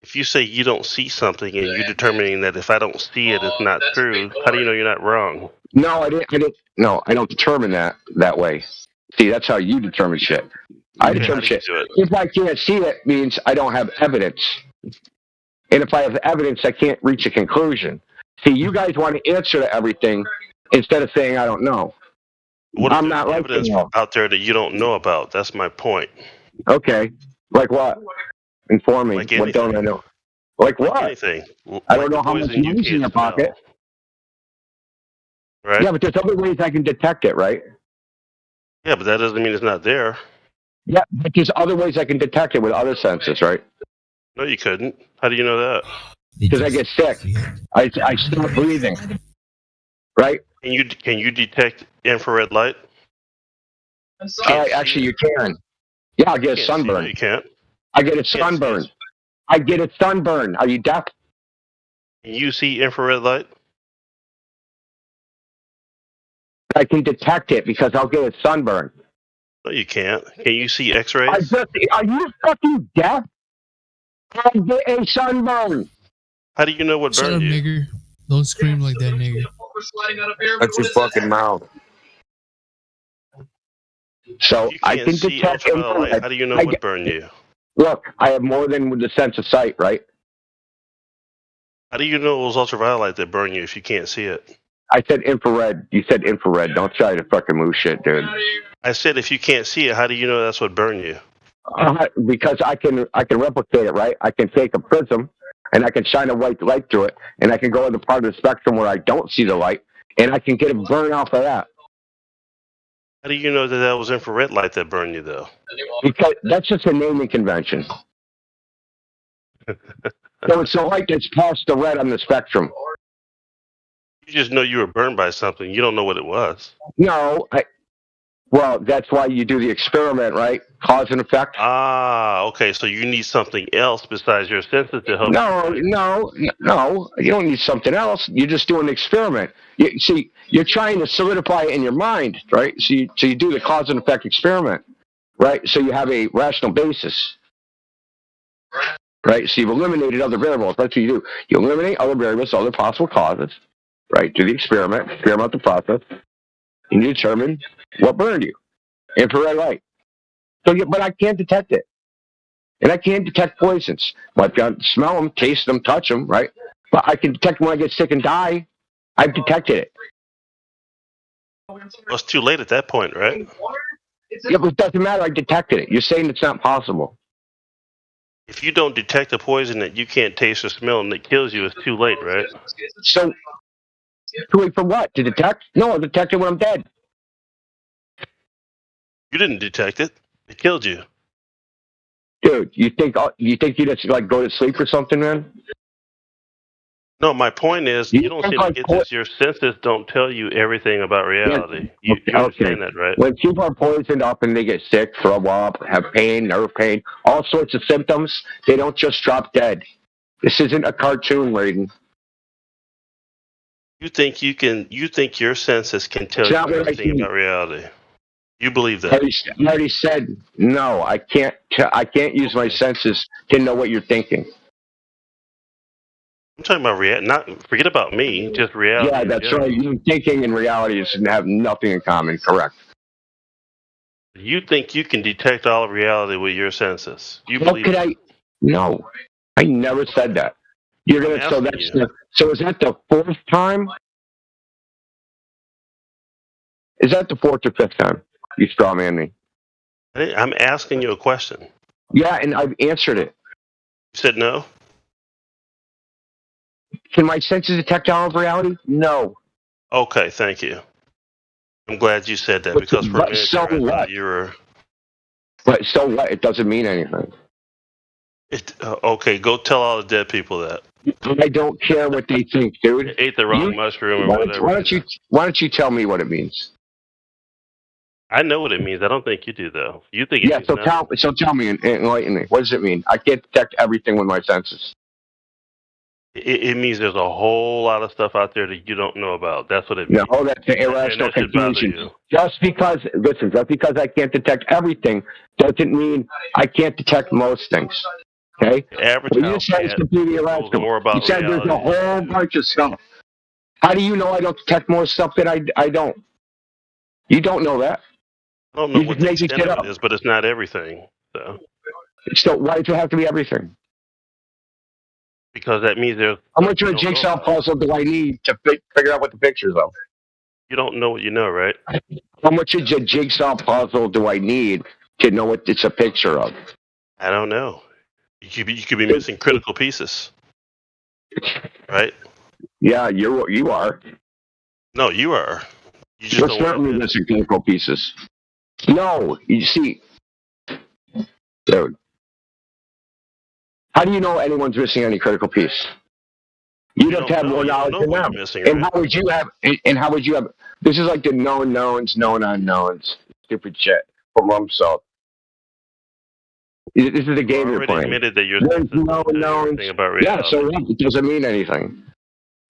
If you say you don't see something and you're determining that if I don't see it, it's not true, how do you know you're not wrong? No, I didn't. No, I don't determine that way. See, that's how you determine shit. I determine shit. If I can't see it, means I don't have evidence. And if I have evidence, I can't reach a conclusion. See, you guys want to answer to everything instead of saying I don't know. I'm not evidence out there that you don't know about. That's my point. Okay. Like what? Inform me. Like what don't I know? Like what? Anything. I don't know how much money's in your pocket. Right? Yeah, but there's other ways I can detect it, right? Yeah, but that doesn't mean it's not there. Yeah, but there's other ways I can detect it with other senses, right? No, you couldn't. How do you know that? Because I get sick. I stop breathing. Right? Can you detect infrared light? Actually, you can. Yeah, I'll get a sunburn. You can't. I get a sunburn. I get a sunburn. Are you deaf? Can you see infrared light? I can detect it because I'll get a sunburn. No, you can't. Can you see X-rays? Are you fucking deaf? I get a sunburn. How do you know what burned you? Nigger. Don't scream like that, nigger. Shut your fucking mouth. So I can detect infrared. How do you know what burned you? Look, I have more than the sense of sight, right? How do you know it was ultraviolet that burned you if you can't see it? I said infrared. You said infrared. Don't try to fucking move shit, dude. I said if you can't see it, how do you know that's what burned you? Because I can replicate it, right? I can take a prism and I can shine a white light through it, and I can go in the part of the spectrum where I don't see the light, and I can get a burn off of that. How do you know that that was infrared light that burned you, though? Because that's just a naming convention. So it's the light that's past the red on the spectrum. You just know you were burned by something. You don't know what it was. No. Well, that's why you do the experiment, right? Cause and effect. Ah, okay. So you need something else besides your senses to help. No. You don't need something else. You just do an experiment. See, you're trying to solidify it in your mind, right? So you do the cause and effect experiment, right? So you have a rational basis, right? So you've eliminated other variables. That's what you do. You eliminate other variables, other possible causes, right? Do the experiment the process, and you determine what burned you. Infrared light. So, but I can't detect it. And I can't detect poisons. Well, I can smell them, taste them, touch them, right? But I can detect when I get sick and die. I've detected it. Well, it's too late at that point, right? Yeah, but it doesn't matter. I detected it. You're saying it's not possible. If you don't detect a poison that you can't taste or smell and that kills you, it's too late, right? So, too late for what? To detect? No, I'll detect it when I'm dead. You didn't detect it. It killed you. Dude, you think you just like go to sleep or something, man? No, my point is, you don't seem to get this. Your senses don't tell you everything about reality. You understand that, right? When people are poisoned up and they get sick, throw up, have pain, nerve pain, all sorts of symptoms, they don't just drop dead. This isn't a cartoon, Raiden. You think your senses can tell you everything about reality. You believe that? I already said no. I can't use my senses to know what you're thinking. I'm talking about forget about me, just reality. Yeah, that's right. You thinking and reality have nothing in common. Correct. You think you can detect all of reality with your senses? You How believe could that? I? No, I never said that. You're gonna. So is that the fourth time? Is that the fourth or fifth time you straw man me? I'm asking you a question. Yeah, and I've answered it. You said no. Can my senses detect all of reality? No. Okay, thank you. I'm glad you said that because for a minute I thought you were. But so what? It doesn't mean anything. Okay, go tell all the dead people that. I don't care what they think, dude. They ate the wrong mushroom or whatever. Why don't you tell me what it means? I know what it means. I don't think you do, though. You think it means nothing. So tell me and enlighten me. What does it mean? I can't detect everything with my senses. It means there's a whole lot of stuff out there that you don't know about. That's what it means. No, that's the irrational confusion. Just because I can't detect everything doesn't mean I can't detect most things. Okay? Average you said it's completely irrational. You said there's a whole bunch of stuff. How do you know I don't detect more stuff that I don't? You don't know that. I don't know what the extent of it is, but it's not everything. So why does it have to be everything? Because that means there's... How much of a jigsaw puzzle do I need to figure out what the picture's of? You don't know what you know, right? How much of a jigsaw puzzle do I need to know what it's a picture of? I don't know. You could be missing critical pieces, right? Yeah, you are. No, you are. You just We're don't certainly missing critical pieces. No, you see, dude. How do you know anyone's missing any critical piece? You'd have to have more knowledge than them. And how would you have? And how would you have? This is like the known knowns, known unknowns, stupid shit from Rumsfeld. This is the game you're playing. Admitted that you're known knowns about reality. Yeah, so what? It doesn't mean anything.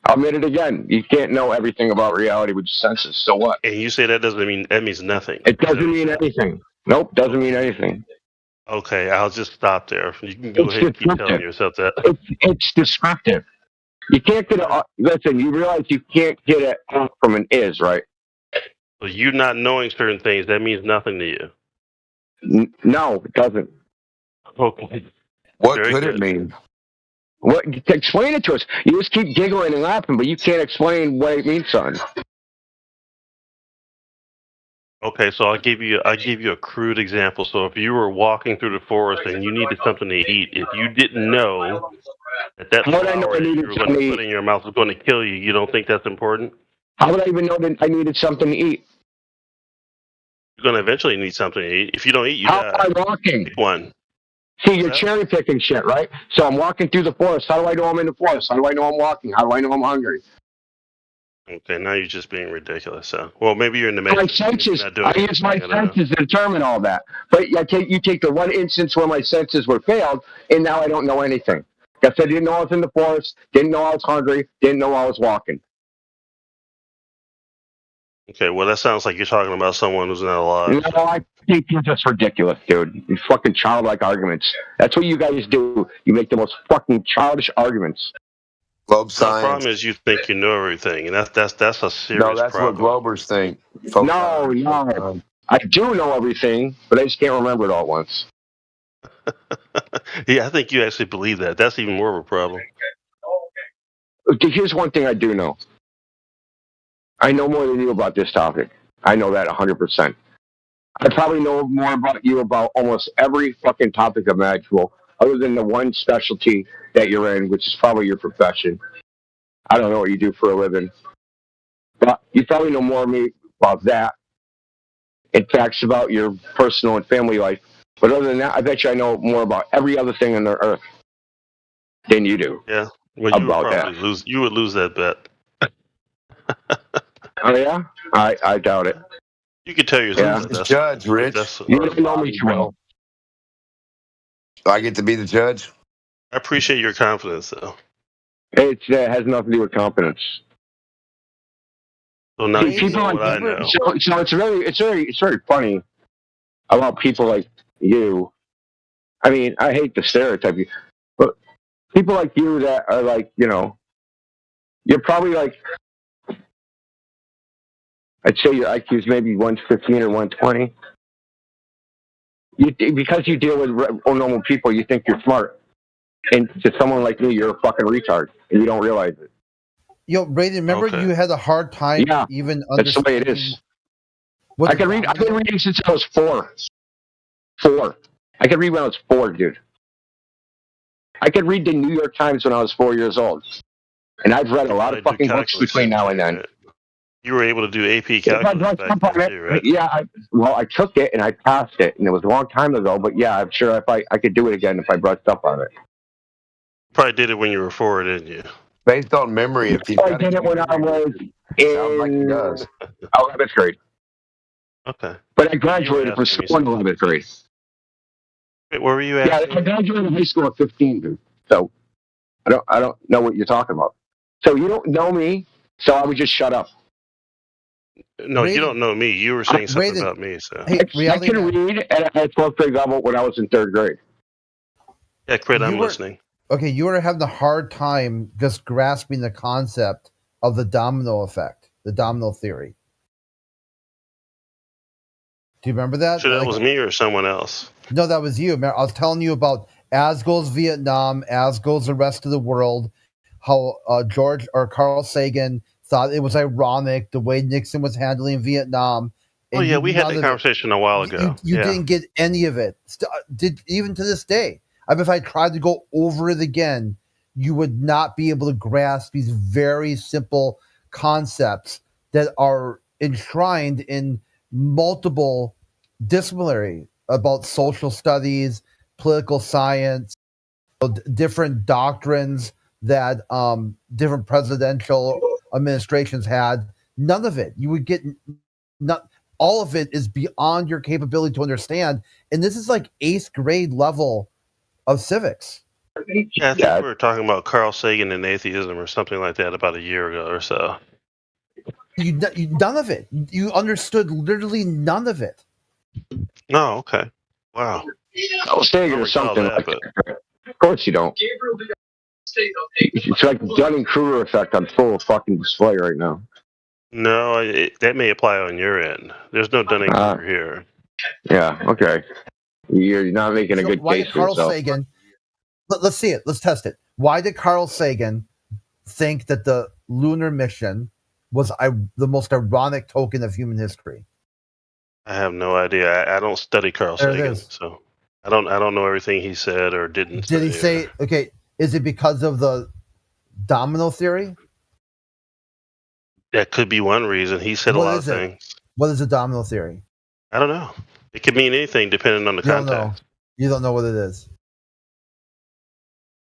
I'll admit it again. You can't know everything about reality with your senses. So what? And you say that means nothing. It doesn't mean anything. Nope, doesn't mean anything. Okay, I'll just stop there. You can go ahead and keep telling yourself that. It's descriptive. You can't get a listen. You realize you can't get it from an is, right? So you not knowing certain things, that means nothing to you. No, it doesn't. Okay. What could it mean? What? Explain it to us. You just keep giggling and laughing, but you can't explain what it means, son. Okay, so I'll give you a crude example. So if you were walking through the forest and you needed something to eat, if you didn't know that flower that you were going to put in your mouth was going to kill you, you don't think that's important? How would I even know that I needed something to eat? You're going to eventually need something to eat. If you don't eat, you die. How am I walking? Pick one. See, you're cherry picking shit, right? So I'm walking through the forest. How do I know I'm in the forest? How do I know I'm walking? How do I know I'm hungry? Okay, now you're just being ridiculous. Well, maybe you're in the my senses. I use my senses to determine all that. But you take the one instance where my senses were failed, and now I don't know anything. I said I didn't know I was in the forest, didn't know I was hungry, didn't know I was walking. Okay, well, that sounds like you're talking about someone who's not alive. No, I think you're just ridiculous, dude. These fucking childlike arguments. That's what you guys do. You make the most fucking childish arguments. Globe science. The problem is you think you know everything, and that's a serious problem. No, that's what Globers think. No. I do know everything, but I just can't remember it all at once. Yeah, I think you actually believe that. That's even more of a problem. Here's one thing I do know. I know more than you about this topic. I know that 100%. I probably know more about you about almost every fucking topic imaginable, other than the one specialty that you're in, which is probably your profession. I don't know what you do for a living. But you probably know more of me about that and facts about your personal and family life But other than that, I bet you I know more about every other thing on the earth than you do. Yeah. Well, you would about probably that. lose. You would lose that bet. Oh yeah, I doubt it. You could tell yourself Yeah. that. That's Judge, Rich. You don't know me too well. I get to be the judge. I appreciate your confidence, though. It has nothing to do with confidence. So now you people know like what I know. So it's very funny about people like you. I mean, I hate to stereotype you, but people like you that are like, you're probably like, I'd say your IQ is maybe 115 or 120. Because you deal with normal people, you think you're smart. And to someone like me, you're a fucking retard, and you don't realize it. Yo, Brayden, remember you had a hard time even understanding. That's the way it is. I've been reading since I was 4. I could read when I was 4, dude. I could read the New York Times when I was 4 years old. And I've read a lot of fucking books between now and then. You were able to do AP calculus back then too, right? Yeah, I took it and I passed it, and it was a long time ago. But yeah, I'm sure if I could do it again if I brushed up on it. Probably did it when you were 4, didn't you? Based on memory, if you I did it when I was in 11th grade. Okay. But I graduated from school in 11th grade. Wait, where were you at? Yeah, I graduated high school at 15, dude. So I don't know what you're talking about. So you don't know me, so I would just shut up. No, you don't know me. You were saying something about me. So I can read at a 12th grade level when I was in 3rd grade. Yeah, Crit, I'm listening. Okay, you were having a hard time just grasping the concept of the domino effect, the domino theory. Do you remember that? So that was me or someone else? No, that was you. I was telling you about as goes Vietnam, as goes the rest of the world, how George or Carl Sagan thought it was ironic the way Nixon was handling Vietnam. Oh yeah, we had that conversation a while ago. You didn't get any of it. Even to this day. I mean, if I tried to go over it again, you would not be able to grasp these very simple concepts that are enshrined in multiple disciplinary about social studies, political science, different doctrines that different presidential administrations had. None of it. You would get all of it is beyond your capability to understand. And this is like 8th grade level of civics. Yeah, I think we were talking about Carl Sagan and atheism or something like that about a year ago or so. You none of it. You understood literally none of it. No, okay. Wow. Carl Sagan or something like that. Of course you don't. It's like the Dunning-Kruger effect on full fucking display right now. No, that may apply on your end. There's no Dunning-Kruger here. Yeah, okay. You're not making a good why case did for Carl yourself. Sagan? Let's see it. Let's test it. Why did Carl Sagan think that the lunar mission was the most ironic token of human history? I have no idea. I don't study Carl Sagan, so I don't know everything he said or didn't. Did he say? Okay, is it because of the domino theory? That could be one reason. He said a lot of things. What is the domino theory? I don't know. It could mean anything depending on the context. You don't know what it is.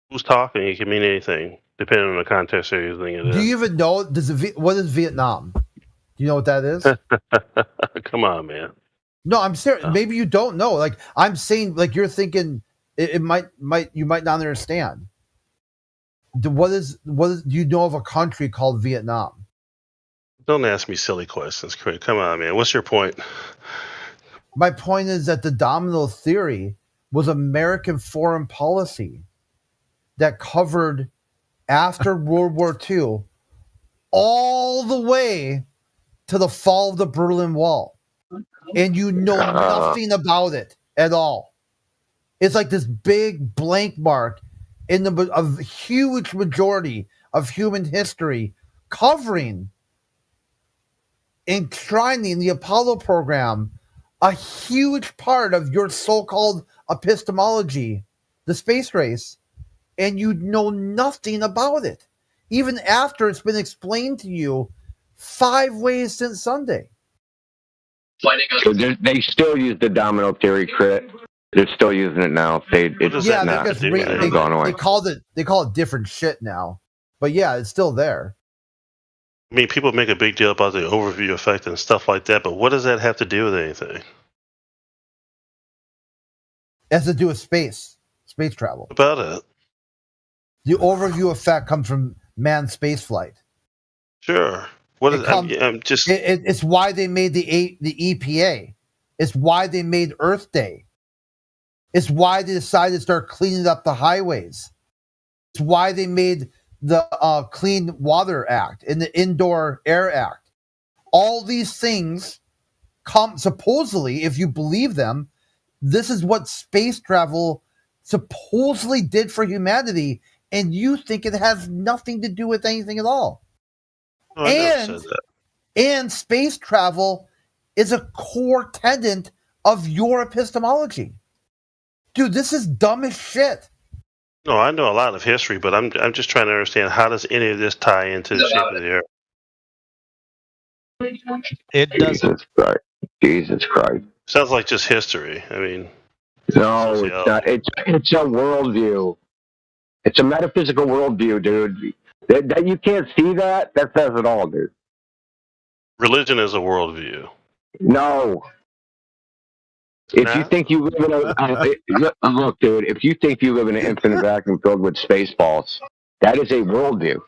Who's talking? It can mean anything depending on the context of everything it is. Do you even know? What is Vietnam? Do you know what that is? Come on, man. No, I'm serious. Maybe you don't know. Like I'm saying, like you're thinking it might you might not understand. What is? Do you know of a country called Vietnam? Don't ask me silly questions, Craig. Come on, man. What's your point? My point is that the domino theory was American foreign policy that covered after World War II all the way to the fall of the Berlin Wall. And you know nothing about it at all. It's like this big blank mark in a huge majority of human history covering, enshrining the Apollo program, a huge part of your so-called epistemology, the space race, and you know nothing about it, even after it's been explained to you 5 ways since Sunday. So they still use the domino theory, Crit. They're still using it now. It's yeah, not gone away. They call it different shit now, but yeah, it's still there. I mean, people make a big deal about the overview effect and stuff like that, but what does that have to do with anything? It has to do with space travel. About it. The overview effect comes from manned space flight. Sure. I'm just. It's why they made the EPA. It's why they made Earth Day. It's why they decided to start cleaning up the highways. It's why they made the Clean Water Act and the Indoor Air Act. All these things come supposedly, if you believe them, this is what space travel supposedly did for humanity, and you think it has nothing to do with anything at all. No, I never said that. And space travel is a core tenet of your epistemology. Dude, this is dumb as shit. No, I know a lot of history, but I'm just trying to understand, how does any of this tie into the shape of the earth? It doesn't. Jesus Christ. Sounds like just history. I mean, no, it's not. It's a worldview. It's a metaphysical worldview, dude. That you can't see that says it all, dude. Religion is a worldview. No. If you think you live in look, dude, if you think you live in an infinite vacuum filled with space balls, that is a worldview.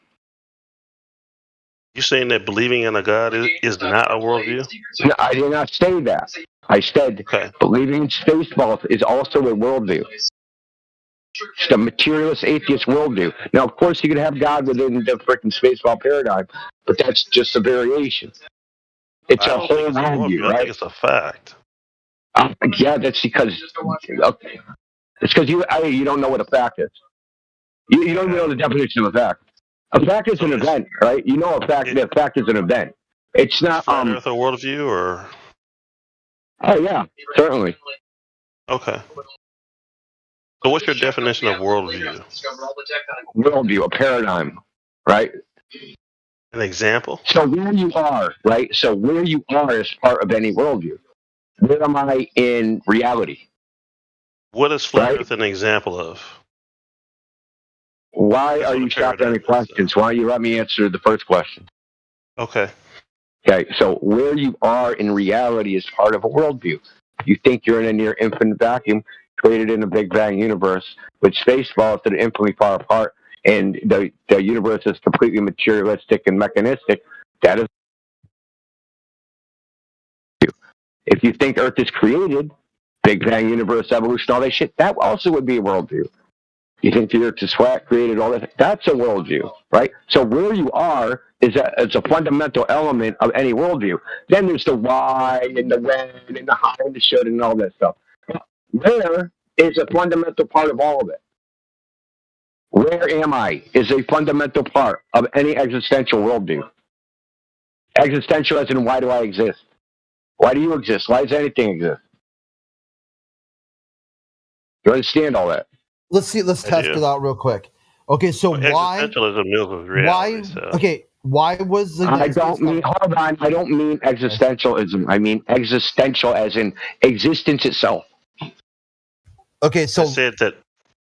You're saying that believing in a God is not a worldview? No, I did not say that. I said believing in space balls is also a worldview. It's a materialist atheist worldview. Now, of course, you can have God within the freaking spaceball paradigm, but that's just a variation. It's a whole worldview, right? I think it's a fact. Yeah, that's because it's because you don't know what a fact is. You don't even know the definition of a fact. A fact is an event, right? You know a fact is an event. It's not Flat Earth a worldview, or? Oh yeah, certainly. Okay. So what's your definition of worldview? Worldview, a paradigm, right? An example? So where you are, right? So where you are is part of any worldview. Where am I in reality? What is Flat Earth an example of? Why are you shocked at any questions? Why don't you let me answer the first question? Okay. Okay, so where you are in reality is part of a worldview. You think you're in a near infinite vacuum created in a Big Bang universe with space balls that are infinitely far apart, and the universe is completely materialistic and mechanistic. That is. If you think Earth is created, Big Bang universe, evolution, all that shit, that also would be a worldview. You think the Earth is flat, created all that, that's a worldview, right? So where you are is a fundamental element of any worldview. Then there's the why and the when and the how and the should and all that stuff. Where is a fundamental part of all of it. Where am I is a fundamental part of any existential worldview. Existential as in, why do I exist? Why do you exist? Why does anything exist? You understand all that? Let's test it out real quick. Okay, so why? Existentialism deals with reality. So. Okay, why was the? I don't mean existentialism. I mean existential as in existence itself. Okay, so I said that.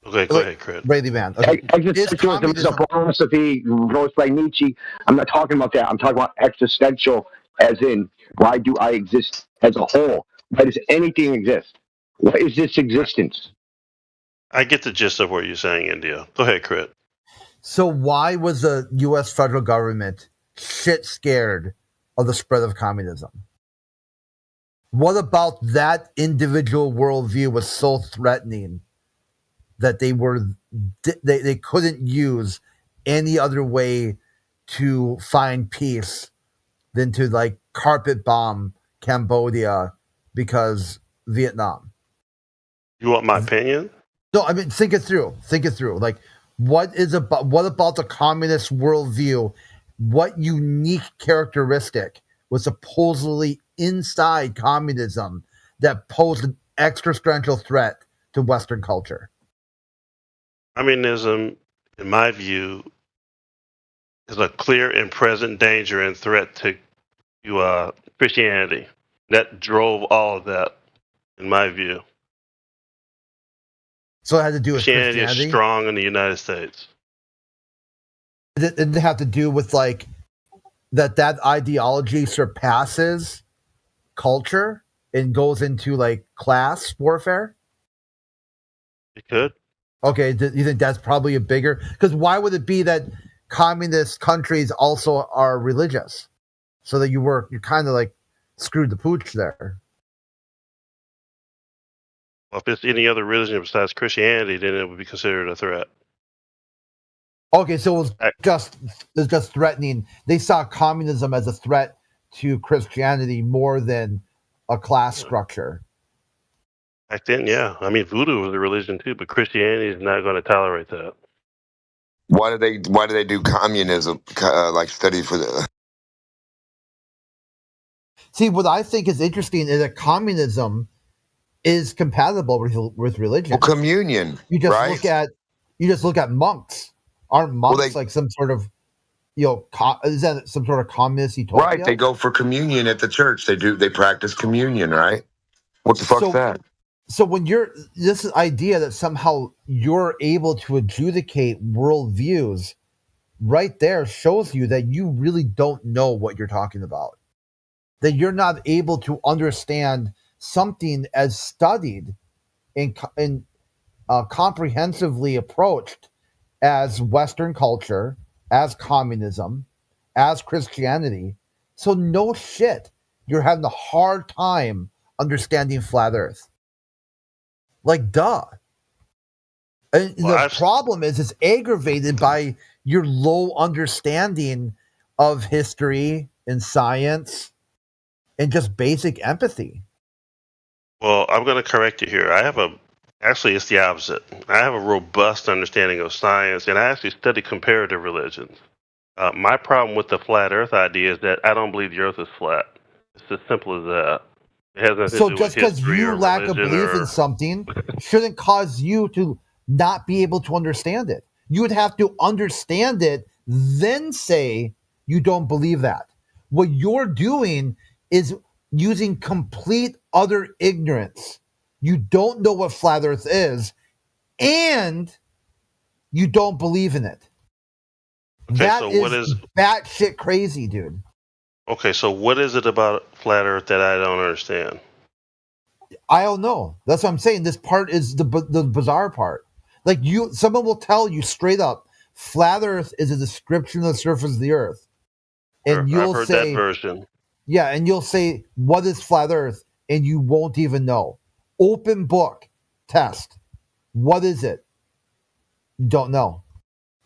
Okay, go ahead, Chris. Brady Van. Okay. Existentialism is a philosophy wrote by Nietzsche. I'm not talking about that. I'm talking about existential as in, why do I exist as a whole? Why does anything exist? What is this existence? I get the gist of what you're saying, India. Go ahead, Crit. So why was the U.S. federal government shit scared of the spread of communism? What about that individual worldview was so threatening that they couldn't use any other way to find peace than to like carpet bomb Cambodia because Vietnam? You want my opinion? No, I mean think it through. Like what about the communist worldview? What unique characteristic was supposedly inside communism that posed an existential threat to Western culture? Communism, in my view, is a clear and present danger and threat to Christianity. That drove all of that, in my view. So it had to do with Christianity Christianity. is strong in the United States. It didn't have to do with like that ideology surpasses culture and goes into like class warfare. It could. Okay, you think that's probably a bigger? Because why would it be that communist countries also are religious, so that you're kind of like screwed the pooch there? Well, if it's any other religion besides Christianity, then it would be considered a threat. Okay, so it was just threatening. They saw communism as a threat to Christianity more than a class structure. Back then, yeah. I mean, voodoo was a religion too, but Christianity is not going to tolerate that. Why do they do communism? Like study for the. See, what I think is interesting is that communism is compatible with religion. Well, communion. You just right? look at monks. Aren't monks like some sort of, is that some sort of communist utopia? Right. They go for communion at the church. They practice communion, right? What the fuck's that? So when this idea that somehow you're able to adjudicate worldviews, right there shows you that you really don't know what you're talking about. That you're not able to understand something as studied and comprehensively approached as Western culture, as communism, as Christianity. So no shit, you're having a hard time understanding flat Earth. Like, duh. And the problem is it's aggravated by your low understanding of history and science and just basic empathy. Well, I'm going to correct you here. Actually, it's the opposite. I have a robust understanding of science, and I actually study comparative religions. My problem with the flat Earth idea is that I don't believe the Earth is flat. It's as simple as that. It has nothing So to do just with because history you or lack a religion belief or... in something shouldn't cause you to not be able to understand it. You would have to understand it, then say you don't believe that. What you're doing is using complete utter ignorance. You don't know what flat Earth is, and you don't believe in it. Okay, That so is what is... batshit crazy, dude. Okay, so what is it about flat Earth that I don't understand? I don't know. That's what I'm saying. This part is the bizarre part. Like someone will tell you straight up, flat Earth is a description of the surface of the Earth, and Sure, you'll I've heard say, that version. yeah, and you'll say, what is flat Earth? And you won't even know. Open book test. What is it? Don't know.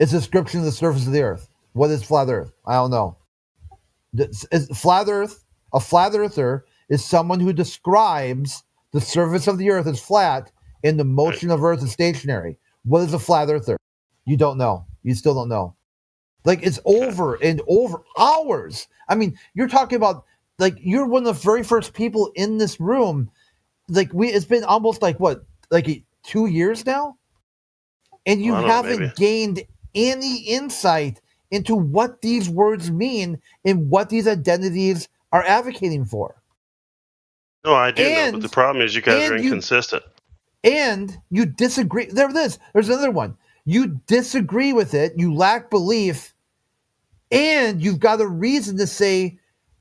It's a description of the surface of the Earth. What is flat Earth? I don't know. Flat Earth, a flat earther is someone who describes the surface of the Earth as flat and the motion of Earth is stationary. What is a flat earther? You don't know. You still don't know. Like, it's over and over hours. I mean, you're talking about, like, you're one of the very first people in this room. Like, it's been almost like 2 years now? And you haven't gained any insight into what these words mean and what these identities are advocating for. No, I do know, but the problem is you guys are inconsistent. And you disagree. There it is. There's another one. You disagree with it. You lack belief. And you've got a reason to say,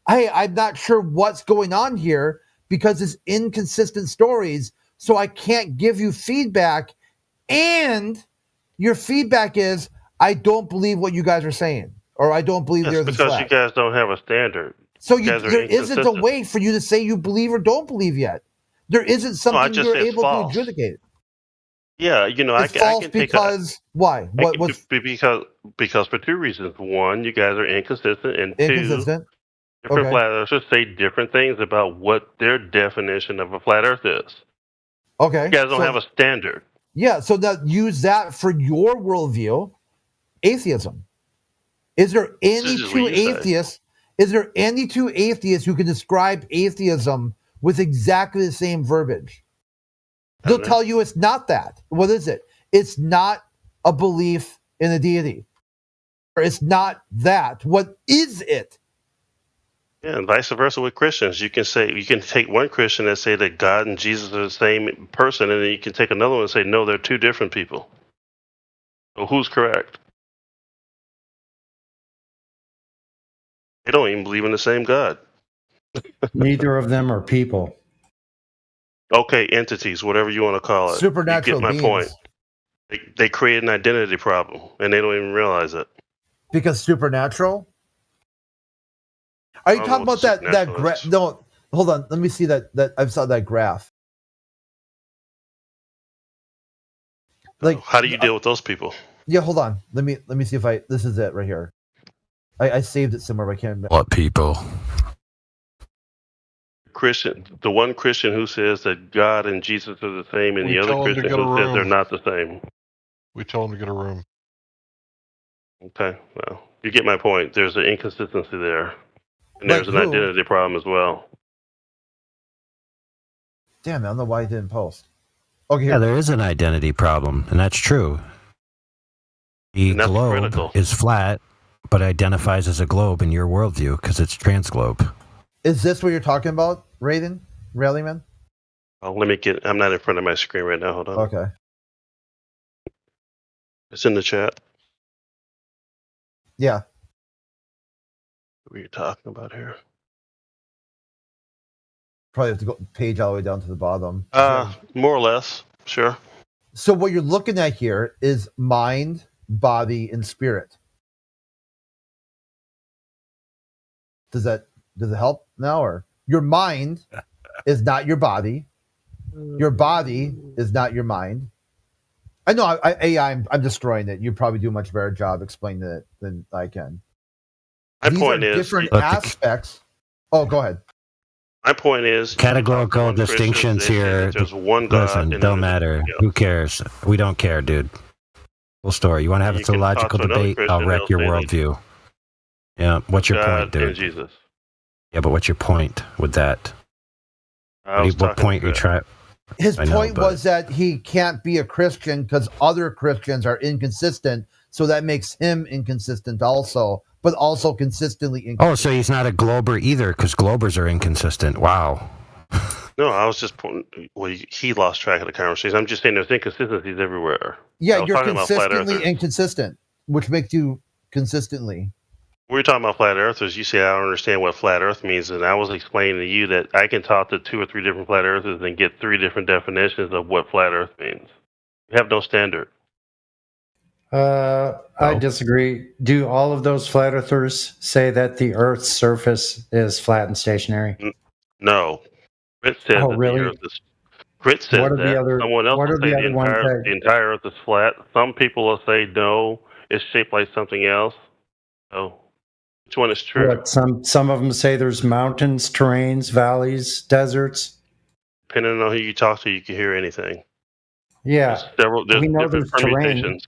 hey, I'm not sure what's going on here because it's inconsistent stories. So I can't give you feedback. And your feedback is, I don't believe what you guys are saying. Or I don't believe the Earth is flat. Because you guys don't have a standard. So there isn't a way for you to say you believe or don't believe yet. There isn't something you're able to adjudicate. Yeah, it's false because why? Because for two reasons. One, you guys are inconsistent, and two, different flat earthers say different things about what their definition of a flat Earth is. Okay, you guys don't have a standard. Yeah, so use that for your worldview. Atheism. Is there any two atheists? Is there any two atheists who can describe atheism with exactly the same verbiage? They'll tell you it's not that. What is it? It's not a belief in a deity. Or it's not that. What is it? Yeah, and vice versa with Christians. You can take one Christian and say that God and Jesus are the same person, and then you can take another one and say, no, they're two different people. So who's correct? They don't even believe in the same God. Neither of them are people. Okay, entities, whatever you want to call it. Supernatural You get my beings. point. They create an identity problem, and they don't even realize it. Because supernatural? Are you talking about that graph? No, hold on. Let me see that I saw that graph. Like, how do you deal with those people? Yeah, hold on. Let me see if this is it right here. I saved it somewhere, but I can't remember. What people? Christian, the one Christian who says that God and Jesus are the same, and the other Christian who says they're not the same. We told him to get a room. Okay, well, you get my point. There's an inconsistency there, and there's an identity problem as well. Damn, I don't know why I didn't post. Okay, Yeah, there is an identity problem, and that's true. The globe is flat, but identifies as a globe in your worldview because it's transglobe. Is this what you're talking about, Raiden? Rallyman? Oh, I'm not in front of my screen right now. Hold on. Okay. It's in the chat. Yeah. What are you talking about here? Probably have to go page all the way down to the bottom. More or less, sure. So what you're looking at here is mind, body, and spirit. Does it help now? Or your mind is not your body. Your body is not your mind. I know I'm destroying it. You probably do a much better job explaining it than I can. My These point are is different aspects. Oh, go ahead. My point is Categorical distinctions here. There's one God. Listen, don't matter. Who cares? We don't care, dude. Full story. You want to have a theological debate? I'll wreck your worldview. Yeah. What's your point, dude? Jesus. Yeah, but what's your point with that? What point you try? His point was that he can't be a Christian because other Christians are inconsistent, so that makes him inconsistent also, but also consistently inconsistent. Oh, so he's not a glober either because globers are inconsistent. Wow. No, I was just pointing. Well, he lost track of the conversation. I'm just saying there's inconsistencies everywhere. Yeah, you're consistently inconsistent, which makes you consistently. We were talking about flat earthers. You say I don't understand what flat earth means, and I was explaining to you that I can talk to 2 or 3 different flat earthers and get 3 different definitions of what flat earth means. You have no standard. I disagree. Do all of those flat earthers say that the Earth's surface is flat and stationary? No. Crit says that really? the Earth is. Crit says that. Someone else will say the entire Earth is flat. Some people will say no, it's shaped like something else. So, which one is true? What, some of them say there's mountains, terrains, valleys, deserts. Depending on who you talk to, you can hear anything. Yeah, there's different permutations. Terrain.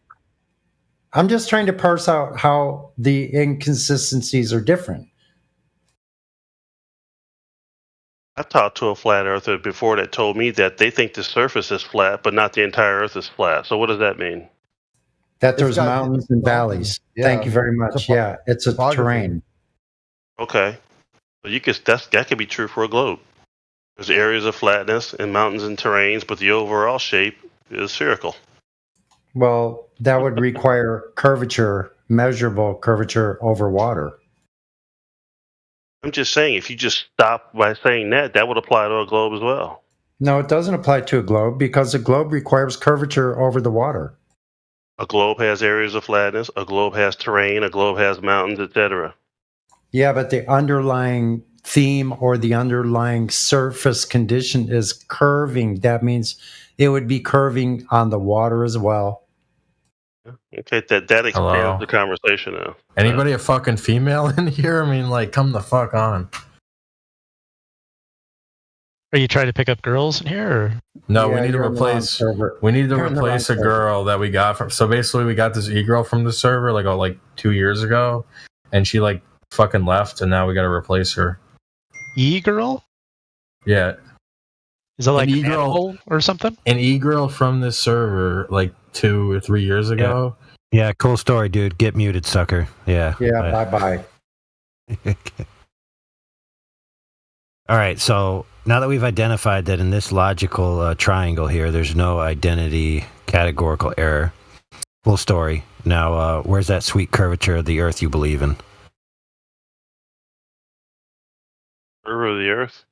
I'm just trying to parse out how the inconsistencies are different. I talked to a flat earther before that told me that they think the surface is flat, but not the entire Earth is flat. So what does that mean? That there's mountains and valleys. Yeah. Thank you very much. It's a terrain. Okay, so that could be true for a globe. There's areas of flatness and mountains and terrains, but the overall shape is spherical. Well, that would require curvature, measurable curvature over water. I'm just saying, if you just stop by saying that would apply to a globe as well. No, it doesn't apply to a globe because a globe requires curvature over the water. A globe has areas of flatness, a globe has terrain, a globe has mountains, etc. Yeah, but the underlying theme or the underlying surface condition is curving. That means it would be curving on the water as well. Okay, that expands the conversation now. Anybody a fucking female in here? I mean, like, come the fuck on. Are you trying to pick up girls in here? Or? No, we need to replace. We need to replace a girl that we got from. So basically, we got this e-girl from the server like 2 years ago, and she like fucking left, and now we got to replace her. E-girl? Yeah. Is it like an e-girl or something? An e-girl from this server like 2 or 3 years ago. Yeah, cool story, dude. Get muted, sucker. Yeah. Yeah. Bye. All right, so now that we've identified that in this logical triangle here, there's no identity categorical error. Full story. Now, where's that sweet curvature of the Earth you believe in? Curve of the Earth?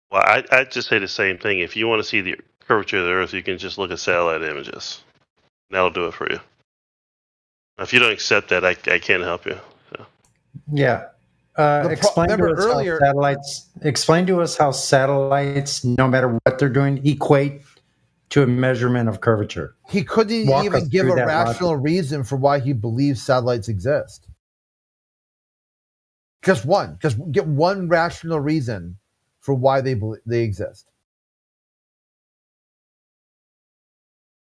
Well, I'd just say the same thing. If you want to see the curvature of the Earth, you can just look at satellite images. That'll do it for you. If you don't accept that, I can't help you. So. Yeah. Explain to us how satellites, no matter what they're doing, equate to a measurement of curvature. He couldn't even give a rational reason for why he believes satellites exist. Just one. Just get one rational reason for why they exist.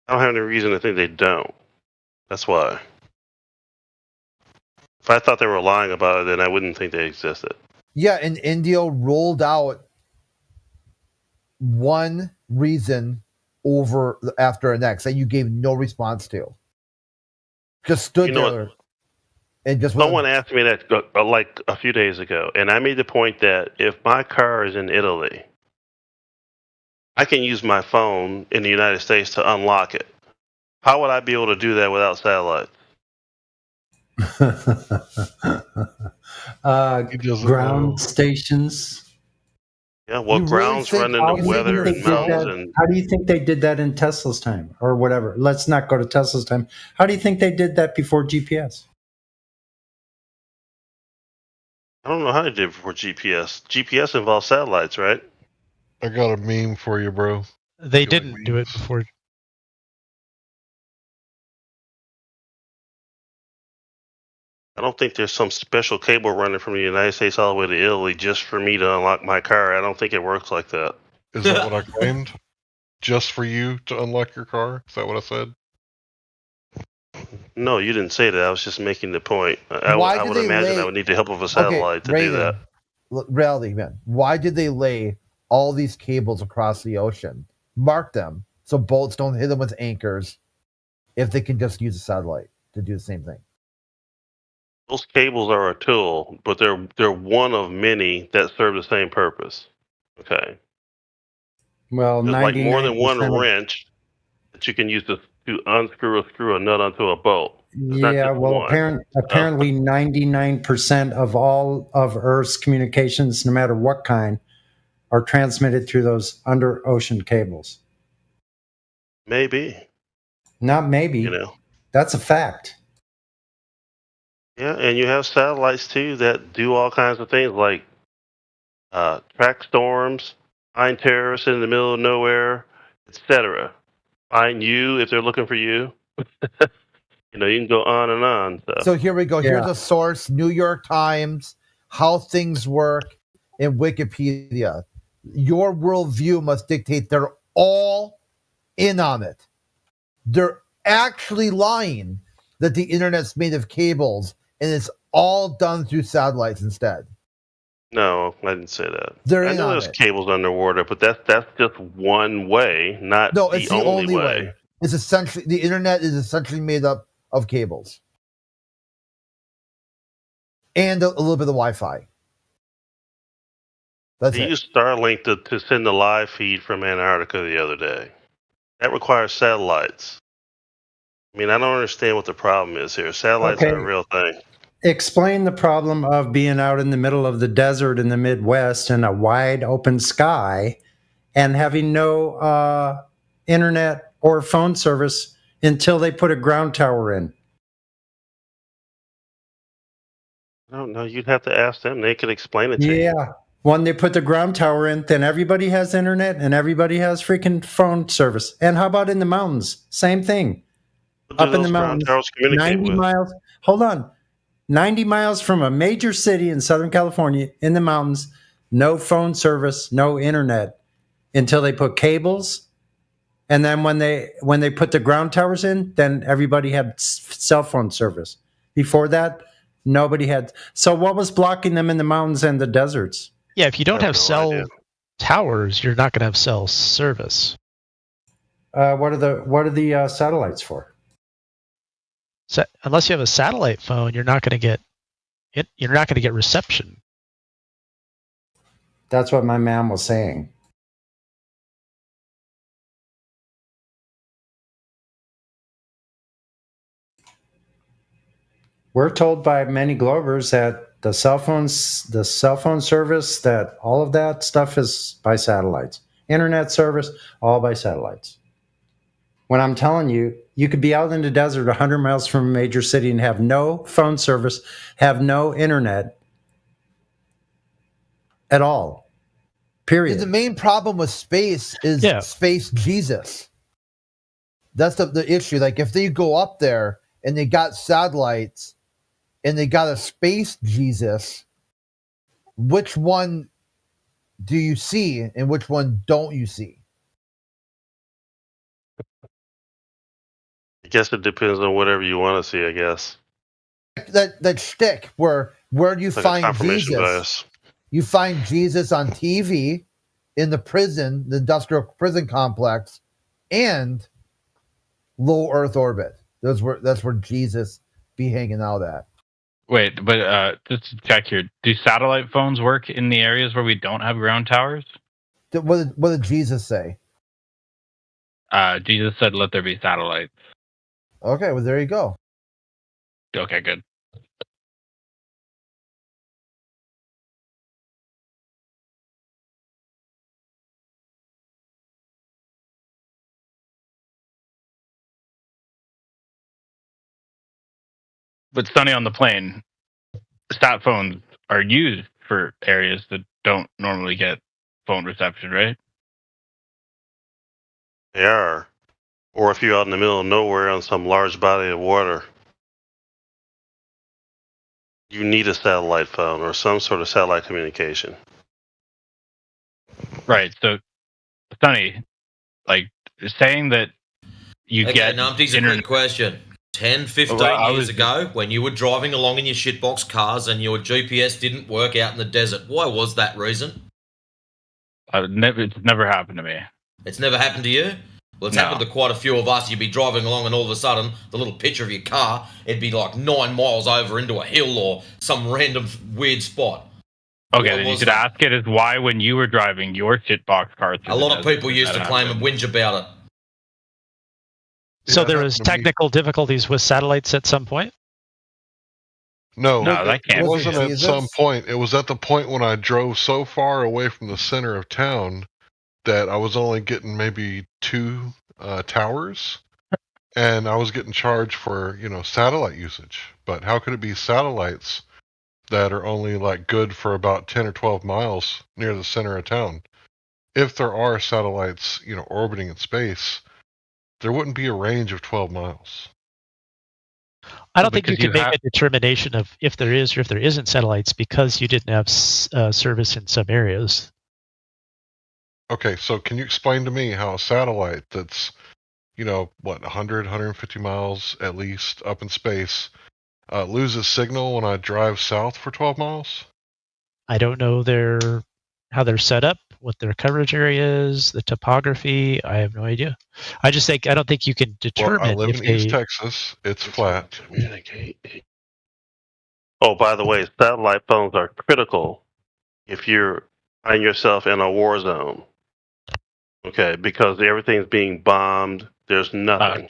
I don't have any reason to think they don't. That's why. If I thought they were lying about it, then I wouldn't think they existed. Yeah, and Indio rolled out one reason after the next that you gave no response to. Just stood there and just... Someone asked me that like a few days ago, and I made the point that if my car is in Italy, I can use my phone in the United States to unlock it. How would I be able to do that without satellite? Ground stations. Yeah, well, grounds run into weather and mountains. How do you think they did that in Tesla's time or whatever? Let's not go to Tesla's time. How do you think they did that before GPS? I don't know how they did it before GPS. GPS involves satellites, right? I got a meme for you, bro. They didn't do it before. I don't think there's some special cable running from the United States all the way to Italy just for me to unlock my car. I don't think it works like that. Is that what I claimed? Just for you to unlock your car? Is that what I said? No, you didn't say that. I was just making the point. I would imagine I would need the help of a satellite to do that. Reality, man. Why did they lay all these cables across the ocean? Mark them so boats don't hit them with anchors if they can just use a satellite to do the same thing. Those cables are a tool, but they're one of many that serve the same purpose. Okay. Well, there's like more than one wrench that you can use to unscrew or screw a nut onto a bolt. Yeah, well, apparently 99% of all of Earth's communications, no matter what kind, are transmitted through those under ocean cables. Maybe. Not maybe. That's a fact. Yeah, and you have satellites too that do all kinds of things like track storms, find terrorists in the middle of nowhere, etc. Find you if they're looking for you. You can go on and on. So here we go. Yeah. Here's a source: New York Times, How Things Work, and Wikipedia. Your worldview must dictate. They're all in on it. They're actually lying that the internet's made of cables and it's all done through satellites instead. No, I didn't say that. I know there's cables underwater, but that's just one way, not it's the only way. It's essentially the internet is essentially made up of cables and a little bit of Wi-Fi. That's it. They used Starlink to send the live feed from Antarctica the other day. That requires satellites. I mean, I don't understand what the problem is here. Satellites are a real thing. Explain the problem of being out in the middle of the desert in the Midwest in a wide open sky and having no internet or phone service until they put a ground tower in. I don't know. You'd have to ask them. They could explain it to you. Yeah. When they put the ground tower in, then everybody has internet and everybody has freaking phone service. And how about in the mountains? Same thing. Up in the mountains, 90 miles. Hold on. 90 miles from a major city in Southern California in the mountains, no phone service, no internet until they put cables. And then when they put the ground towers in, then everybody had cell phone service. Before that, nobody had. So what was blocking them in the mountains and the deserts? Yeah, if you don't have cell towers, you're not going to have cell service. What are the satellites for? So, unless you have a satellite phone, you're not going to get reception. That's what my man was saying. We're told by many Globers that the cell phone service, that all of that stuff is by satellites. Internet service, all by satellites. When I'm telling you, you could be out in the desert 100 miles from a major city and have no phone service, have no internet at all. Period. The main problem with space is space Jesus. That's the issue. Like if they go up there and they got satellites and they got a space Jesus, which one do you see and which one don't you see? I guess it depends on whatever you want to see, I guess. That shtick where do you Like a find confirmation Jesus? bias. You find Jesus on TV, in the prison, the industrial prison complex, and low Earth orbit. That's where Jesus be hanging out at. Wait, but just to check here, do satellite phones work in the areas where we don't have ground towers? What did Jesus say? Jesus said, "Let there be satellites." Okay, well there you go. Okay, good. But Sonny, on the plane, stat phones are used for areas that don't normally get phone reception, right? They are. Or if you're out in the middle of nowhere on some large body of water, you need a satellite phone or some sort of satellite communication. Right. So, Sonny, like saying that you Okay, get Numpty's a quick question. 10, 15 Well, years ago, when you were driving along in your shitbox cars and your GPS didn't work out in the desert, why was that reason? It's never happened to me. It's never happened to you? Well, it's No. happened to quite a few of us. You'd be driving along and all of a sudden, the little picture of your car, it'd be like 9 miles over into a hill or some random weird spot. Okay, What then you was should that? ask it is why when you were driving your shitbox car through A the lot of desert people did used that to claim happen? and whinge about it. So Yeah, there that was happened to me. technical difficulties with satellites at some point? No, No, that it can't be wasn't it. at some point. It was at the point when I drove so far away from the center of town that I was only getting maybe 2 towers, and I was getting charged for satellite usage. But how could it be satellites that are only like good for about 10 or 12 miles near the center of town? If there are satellites, orbiting in space, there wouldn't be a range of 12 miles. I don't think you Because can you make have- a determination of if there is or if there isn't satellites because you didn't have service in some areas. Okay, so can you explain to me how a satellite that's, 100, 150 miles at least up in space loses signal when I drive south for 12 miles? I don't know how they're set up, what their coverage area is, the topography. I have no idea. I don't think you can determine Well, I live if in they. East Texas. It's flat. Oh, by the way, satellite phones are critical if you find yourself in a war zone. Okay, because everything's being bombed. There's nothing.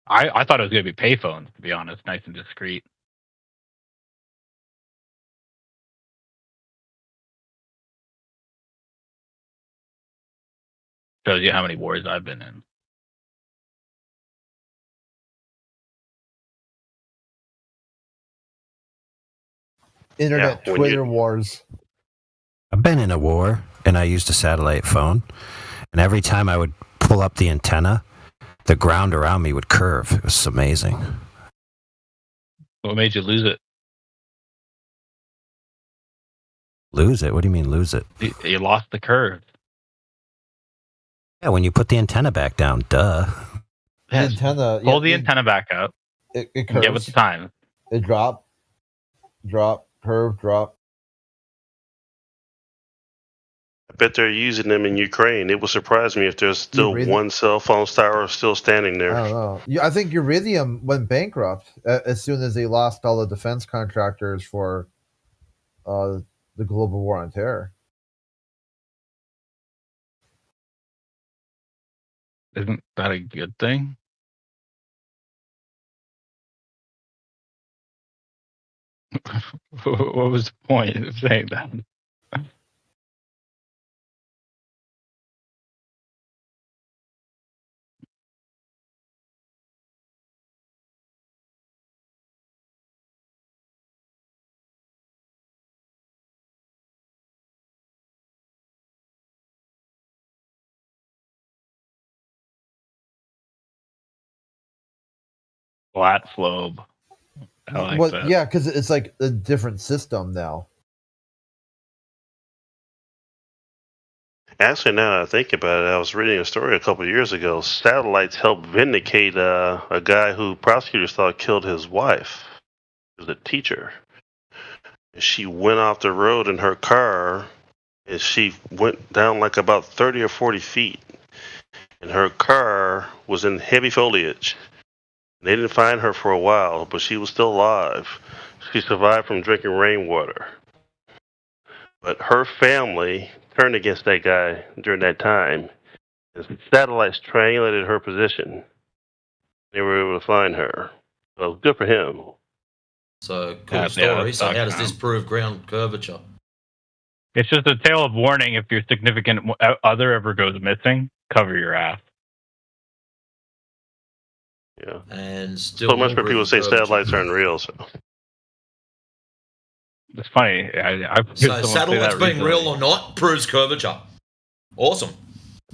I thought it was going to be payphones, to be honest, nice and discreet. Shows you how many wars I've been in. Internet Yeah, when Twitter wars. I've been in a war, and I used a satellite phone, and every time I would pull up the antenna, the ground around me would curve. It was amazing. What made you lose it? Lose it? What do you mean lose it? You lost the curve. Yeah, when you put the antenna back down, duh. The antenna. Pull the antenna back up. It and curves. get with the time. It drop, curve, drop. I bet they're using them in Ukraine. It would surprise me if there's still one cell phone tower still standing there. I don't know. I think Iridium went bankrupt as soon as they lost all the defense contractors for the global war on terror. Isn't that a good thing? What was the point of saying that? Flat flobe. I like Well, that. yeah, because it's like a different system now. Actually, now that I think about it, I was reading a story a couple of years ago. Satellites helped vindicate a guy who prosecutors thought killed his wife. He was a teacher. She went off the road in her car, and she went down like about 30 or 40 feet. And her car was in heavy foliage. They didn't find her for a while, but she was still alive. She survived from drinking rainwater. But her family turned against that guy during that time. And satellites triangulated her position. They were able to find her. So it was good for him. So, cool story. So, how does this prove ground curvature? It's just a tale of warning. If your significant other ever goes missing, cover your ass. Yeah. And still so much for people say satellites aren't real. So it's funny. So satellites being real or not proves curvature. Awesome.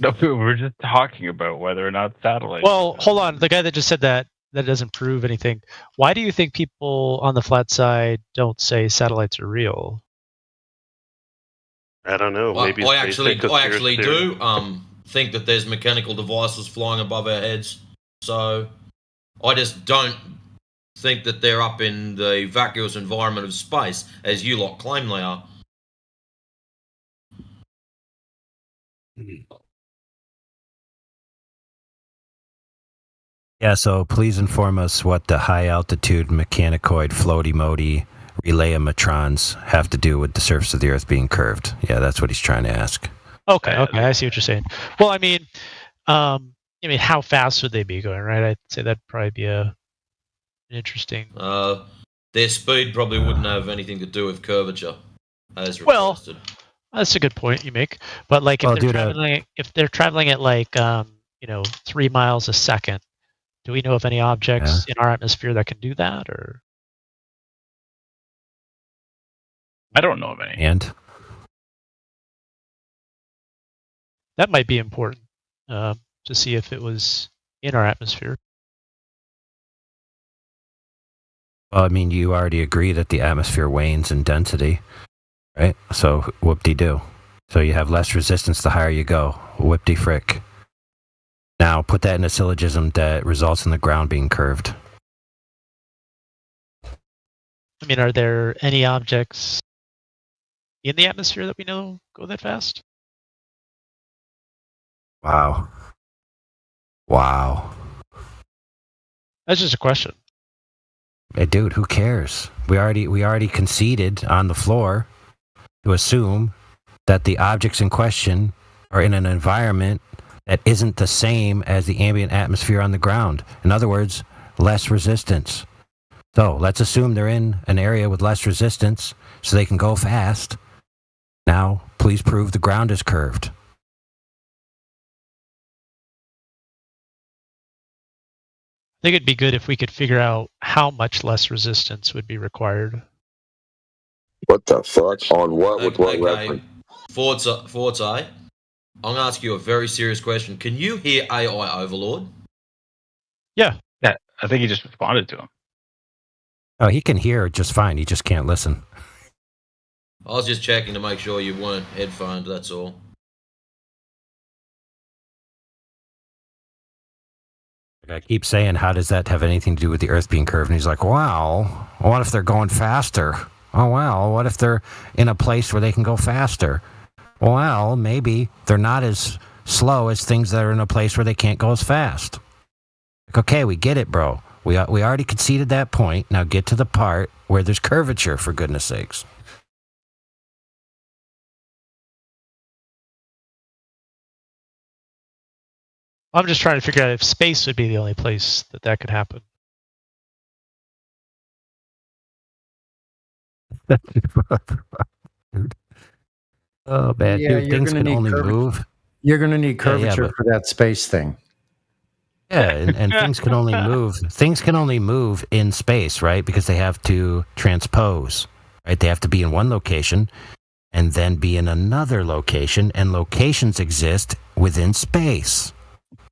No, we're just talking about whether or not satellites. Well, hold on. The guy that just said that doesn't prove anything. Why do you think people on the flat side don't say satellites are real? I don't know. Maybe I actually do think that there's mechanical devices flying above our heads. So I just don't think that they're up in the vacuous environment of space, as you lot claim they are. Yeah, so please inform us what the high-altitude mechanicoid floaty-mody relayometrons have to do with the surface of the Earth being curved. Yeah, that's what he's trying to ask. Okay, I see what you're saying. Well, I mean, how fast would they be going, right? I'd say that'd probably be an interesting. Their speed probably wouldn't have anything to do with curvature, as requested. Well, that's a good point you make. But like, if they're traveling at like 3 miles a second, do we know of any objects in our atmosphere that can do that, or? I don't know of any. And that might be important to see if it was in our atmosphere. Well, I mean, you already agree that the atmosphere wanes in density, right? So whoop-de-doo. So you have less resistance the higher you go. Whip-de-frick. Now put that in a syllogism that results in the ground being curved. I mean, are there any objects in the atmosphere that we know go that fast? Wow. That's just a question. Hey, dude, who cares? We already conceded on the floor to assume that the objects in question are in an environment that isn't the same as the ambient atmosphere on the ground. In other words, less resistance. So let's assume they're in an area with less resistance so they can go fast. Now, please prove the ground is curved. I think it'd be good if we could figure out how much less resistance would be required. What the fuck? On what? With what reference? Forza, I'm going to ask you a very serious question. Can you hear AI Overlord? Yeah. I think he just responded to him. Oh, he can hear just fine. He just can't listen. I was just checking to make sure you weren't headphoned, that's all. I keep saying, how does that have anything to do with the Earth being curved? And he's like, wow, what if they're going faster? Oh, well, what if they're in a place where they can go faster? Well, maybe they're not as slow as things that are in a place where they can't go as fast. Like, okay, we get it, bro. We already conceded that point. Now get to the part where there's curvature, for goodness sakes. I'm just trying to figure out if space would be the only place that could happen. Oh man, Yeah, dude, things can only move. You're going to need curvature but- for that space thing. Yeah, and things can only move. Things can only move in space, right? Because they have to transpose, right? They have to be in one location and then be in another location, and locations exist within space.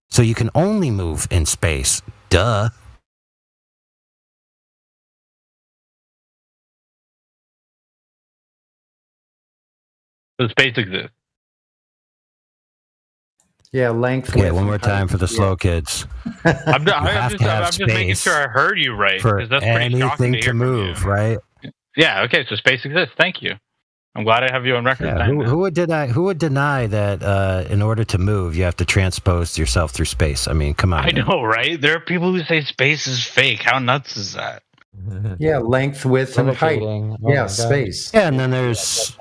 So you can only move in space. Duh. So space exists. Yeah, length. Okay, one more time for the slow kids. I'm have to have just making space sure I heard you right, for because that's pretty shocking anything to hear to from move, you. right? Yeah. Okay. So space exists. Thank you. I'm glad I have you on record. Yeah, saying that. who would deny that in order to move, you have to transpose yourself through space? I mean, come on. I know, right? There are people who say space is fake. How nuts is that? Yeah, length, width, and height. Yeah, space. Yeah, and then there's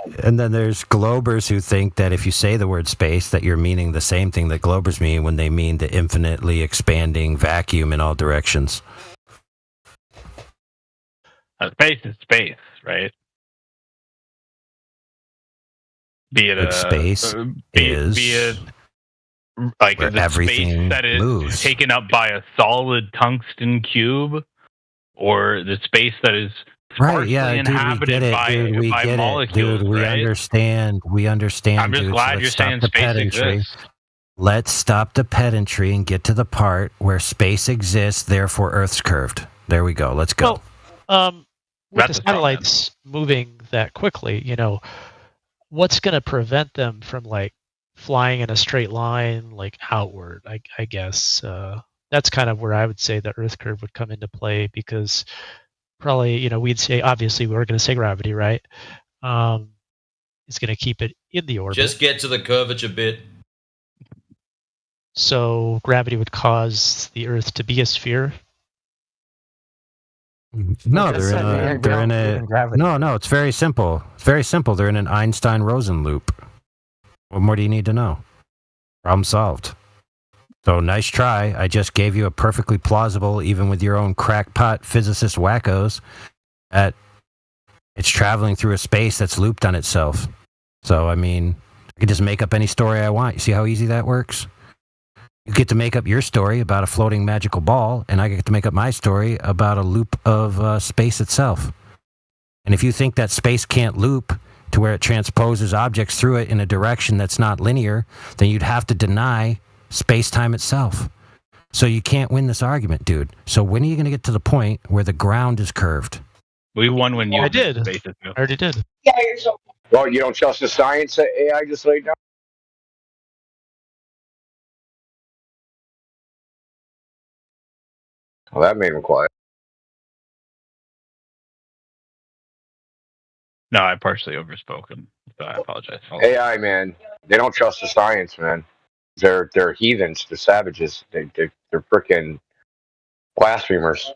globers who think that if you say the word space, that you're meaning the same thing that globers mean when they mean the infinitely expanding vacuum in all directions. Space is space, right? Be it space be it like where the everything space that is moves. taken up by a solid tungsten cube, or the space that is sparsely Right, yeah, dude, we inhabited get it, by, dude, we by get molecules, it, dude, we right? understand, I'm just glad you're saying space exists. Let's stop the pedantry and get to the part where space exists, therefore Earth's curved. There we go, let's go. With That's the satellites moving that quickly, what's going to prevent them from like flying in a straight line, like outward? I guess that's kind of where I would say the Earth curve would come into play, because probably we'd say, obviously we're going to say gravity, right? It's going to keep it in the orbit. Just get to the curvature bit. So gravity would cause the Earth to be a sphere. No, no, it's very simple. It's very simple. They're in an Einstein-Rosen loop. What more do you need to know? Problem solved. So nice try. I just gave you a perfectly plausible, even with your own crackpot physicist wackos, that it's traveling through a space that's looped on itself. So, I mean, I can just make up any story I want. You see how easy that works? You get to make up your story about a floating magical ball, and I get to make up my story about a loop of space itself. And if you think that space can't loop to where it transposes objects through it in a direction that's not linear, then you'd have to deny space-time itself. So you can't win this argument, dude. So when are you going to get to the point where the ground is curved? We won when you. I did. Space I already did. Well, you don't trust the science that AI just laid down? Well, that made him quiet. No, I partially overspoken, so I apologize. AI, man, they don't trust the science, man. They're heathens. They're savages. They're freaking blasphemers.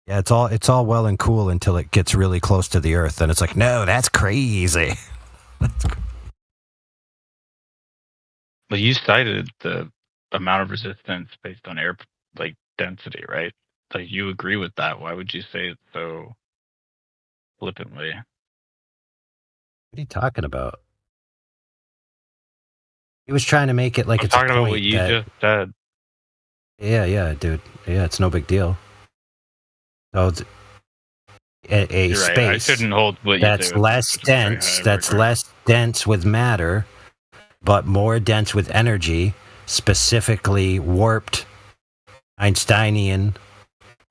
Yeah, it's all well and cool until it gets really close to the Earth, and it's like, no, that's crazy. Well, you cited the amount of resistance based on air density, right? Like, you agree with that. Why would you say it so flippantly? What are you talking about? He was trying to make it like I'm it's a talking about point what you that- just said. Yeah, dude. Yeah, it's no big deal. So it's a You're space right. I shouldn't hold what you that's say. less dense. That's less dense with matter, but more dense with energy, specifically warped Einsteinian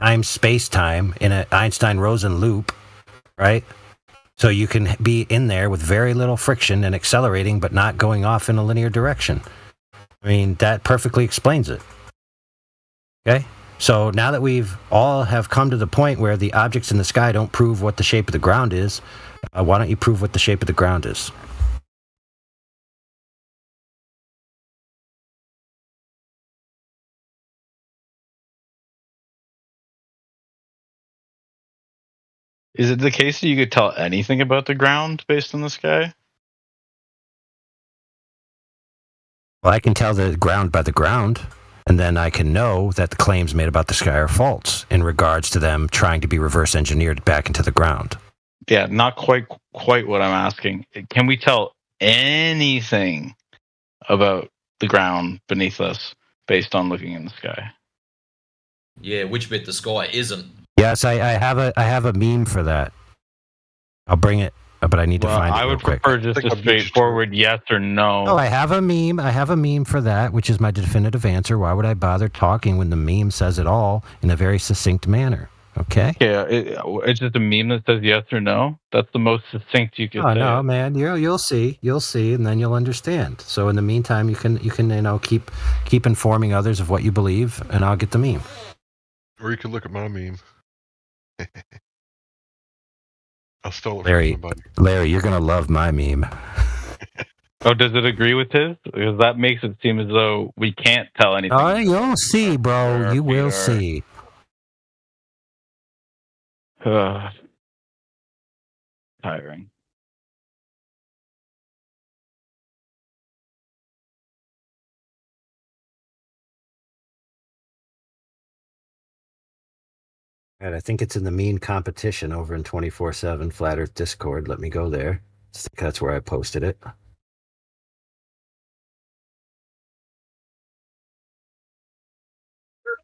time space-time in an Einstein-Rosen loop, right? So you can be in there with very little friction and accelerating, but not going off in a linear direction. I mean, that perfectly explains it. Okay? So now that we've all have come to the point where the objects in the sky don't prove what the shape of the ground is, why don't you prove what the shape of the ground is? Is it the case that you could tell anything about the ground based on the sky? Well, I can tell the ground by the ground, and then I can know that the claims made about the sky are false in regards to them trying to be reverse engineered back into the ground. Yeah, not quite what I'm asking. Can we tell anything about the ground beneath us based on looking in the sky? Yeah, which bit the sky isn't. Yes, I have a meme for that. I'll bring it, but I need to find it. I real would quick. prefer just a straightforward yes or no. Oh, I have a meme. I have a meme for that, which is my definitive answer. Why would I bother talking when the meme says it all in a very succinct manner? Okay. Yeah, it's just a meme that says yes or no. That's the most succinct you can say. No, man, you'll see, and then you'll understand. So in the meantime, you can keep informing others of what you believe, and I'll get the meme. Or you can look at my meme. I stole it Larry, from somebody. Larry, you're gonna love my meme. Oh, does it agree with his? Because that makes it seem as though we can't tell anything. Oh, you'll see, bro. You will see. Tiring. And I think it's in the meme competition over in 24/7 Flat Earth Discord. Let me go there. I think that's where I posted it.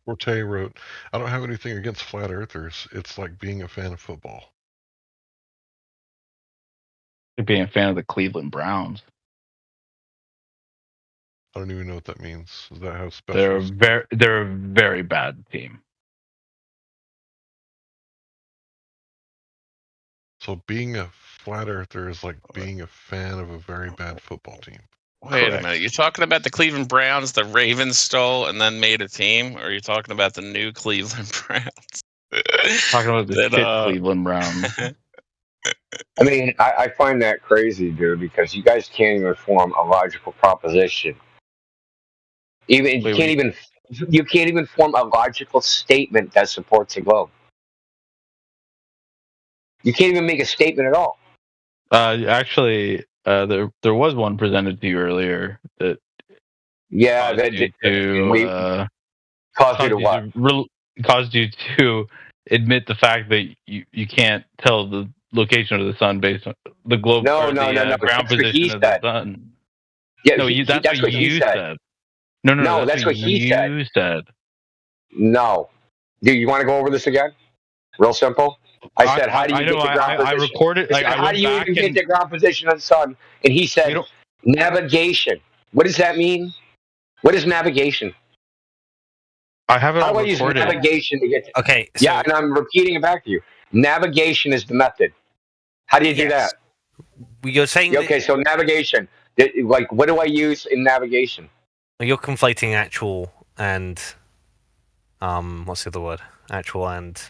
Forte wrote, I don't have anything against flat earthers. It's like being a fan of football. Being a fan of the Cleveland Browns. I don't even know what that means. Is that how special? They're a very bad team. So being a flat earther is like being a fan of a very bad football team. Wait a minute. You're talking about the Cleveland Browns the Ravens stole and then made a team? Or are you talking about the new Cleveland Browns? Talking about the shit Cleveland Browns. I mean, I find that crazy, dude, because you guys can't even form a logical proposition. You can't even form a logical statement that supports the globe. You can't even make a statement at all. Actually, there was one presented to you earlier that caused you to admit the fact that you can't tell the location of the sun based on the globe ground position of the sun. Yeah, that's what you said. No, that's what he said. You said. No. Do you want to go over this again? Real simple. I said, how do you get the ground position? I recorded. How do you even get the ground position of the sun? And he said, navigation. What does that mean? What is navigation? I have it How do I recorded. use navigation to get to... Okay. So yeah, and I'm repeating it back to you. Navigation is the method. How do you do that? You're saying so navigation. Like, what do I use in navigation? You're conflating actual and what's the other word? Actual and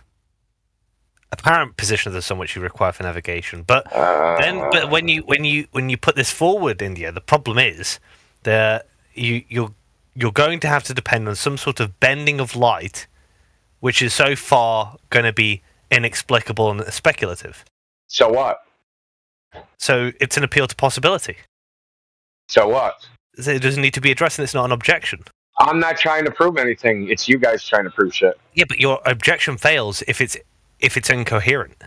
apparent position of the sun, which you require for navigation. But when you put this forward, India, the problem is that you're going to have to depend on some sort of bending of light, which is so far going to be inexplicable and speculative. So what? So it's an appeal to possibility. So what? It doesn't need to be addressed, and it's not an objection. I'm not trying to prove anything. It's you guys trying to prove shit. Yeah, but your objection fails if it's incoherent.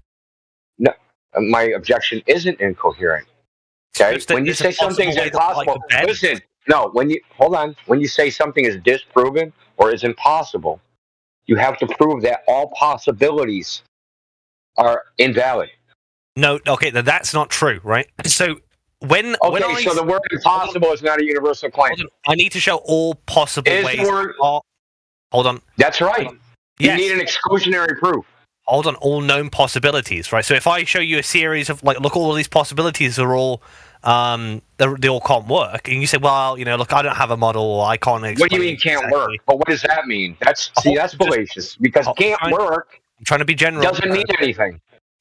No, my objection isn't incoherent. Okay, when you say something's impossible, listen. No, when you say something is disproven or is impossible, you have to prove that all possibilities are invalid. No, okay, that's not true, right? So so the word impossible is not a universal claim. I need to show all possible ways. Hold on. That's right. You need an exclusionary proof. Hold on, all known possibilities, right? So if I show you a series of look, all these possibilities are all they all can't work, and you say, well, look, I don't have a model, or I can't explain. What do you mean can't work? But what does that mean? That's fallacious because can't work. I'm trying to be general. Doesn't mean anything.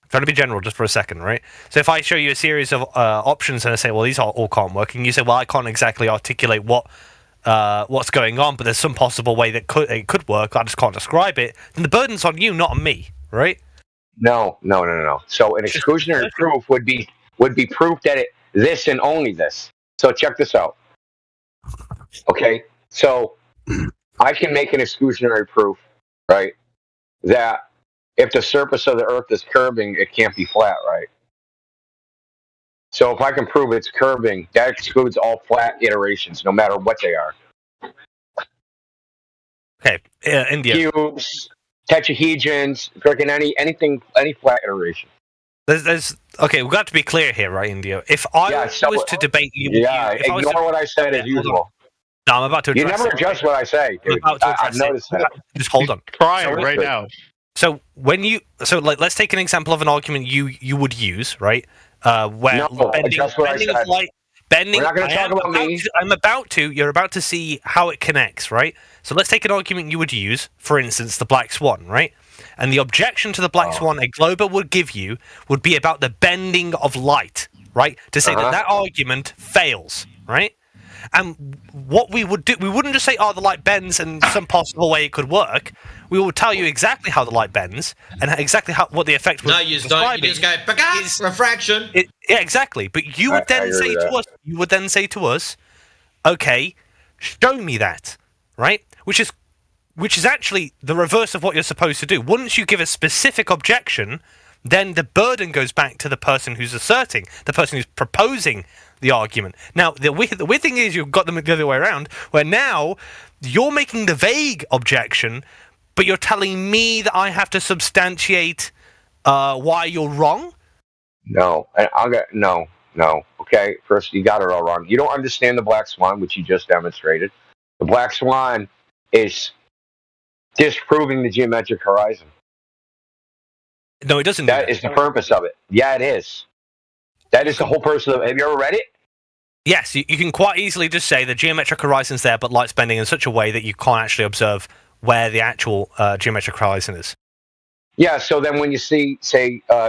Trying to be general just for a second, right? So if I show you a series of options and I say, well, these all can't work, and you say, well, I can't exactly articulate what's going on, but there's some possible way that it could work, I just can't describe it, then the burden's on you, not on me, right? No. So an exclusionary proof would be proof that this and only this. So check this out. Okay, so I can make an exclusionary proof, right? That if the surface of the Earth is curving, it can't be flat, right? So if I can prove it's curving, that excludes all flat iterations, no matter what they are. Okay, India. Cubes, tetrahedrons, freaking any flat iteration. There's okay. We've got to be clear here, right, India? If I was to debate you, ignore what I said as usual. No, I'm about to address You never adjust what I say, dude. I've noticed that. Just hold on. Trying right now. So let's take an example of an argument you would use, right? Where bending of light, bending. We're not going to talk about me. You're about to see how it connects, right? So let's take an argument you would use, for instance, the black swan, right? And the objection to the black swan a Glober would give you would be about the bending of light, right? To say that argument fails, right? And what we would do, we wouldn't just say, the light bends and some possible way it could work. We will tell you exactly how the light bends and exactly what the effect was. No, you don't. You just go, refraction. Yeah, exactly. But you would then say to us, okay, show me that, right? Which is actually the reverse of what you're supposed to do. Once you give a specific objection, then the burden goes back to the person who's asserting, the person who's proposing the argument. Now, the weird thing is you've got them the other way around, where now you're making the vague objection, but you're telling me that I have to substantiate why you're wrong? No. No. Okay, first, you got it all wrong. You don't understand the black swan, which you just demonstrated. The black swan is disproving the geometric horizon. No, it doesn't. That is the purpose of it. Yeah, it is. That is the whole purpose of it. Have you ever read it? Yes, you can quite easily just say the geometric horizon's there, but light's bending in such a way that you can't actually observe where the actual geometric horizon is. Yeah, so then when you say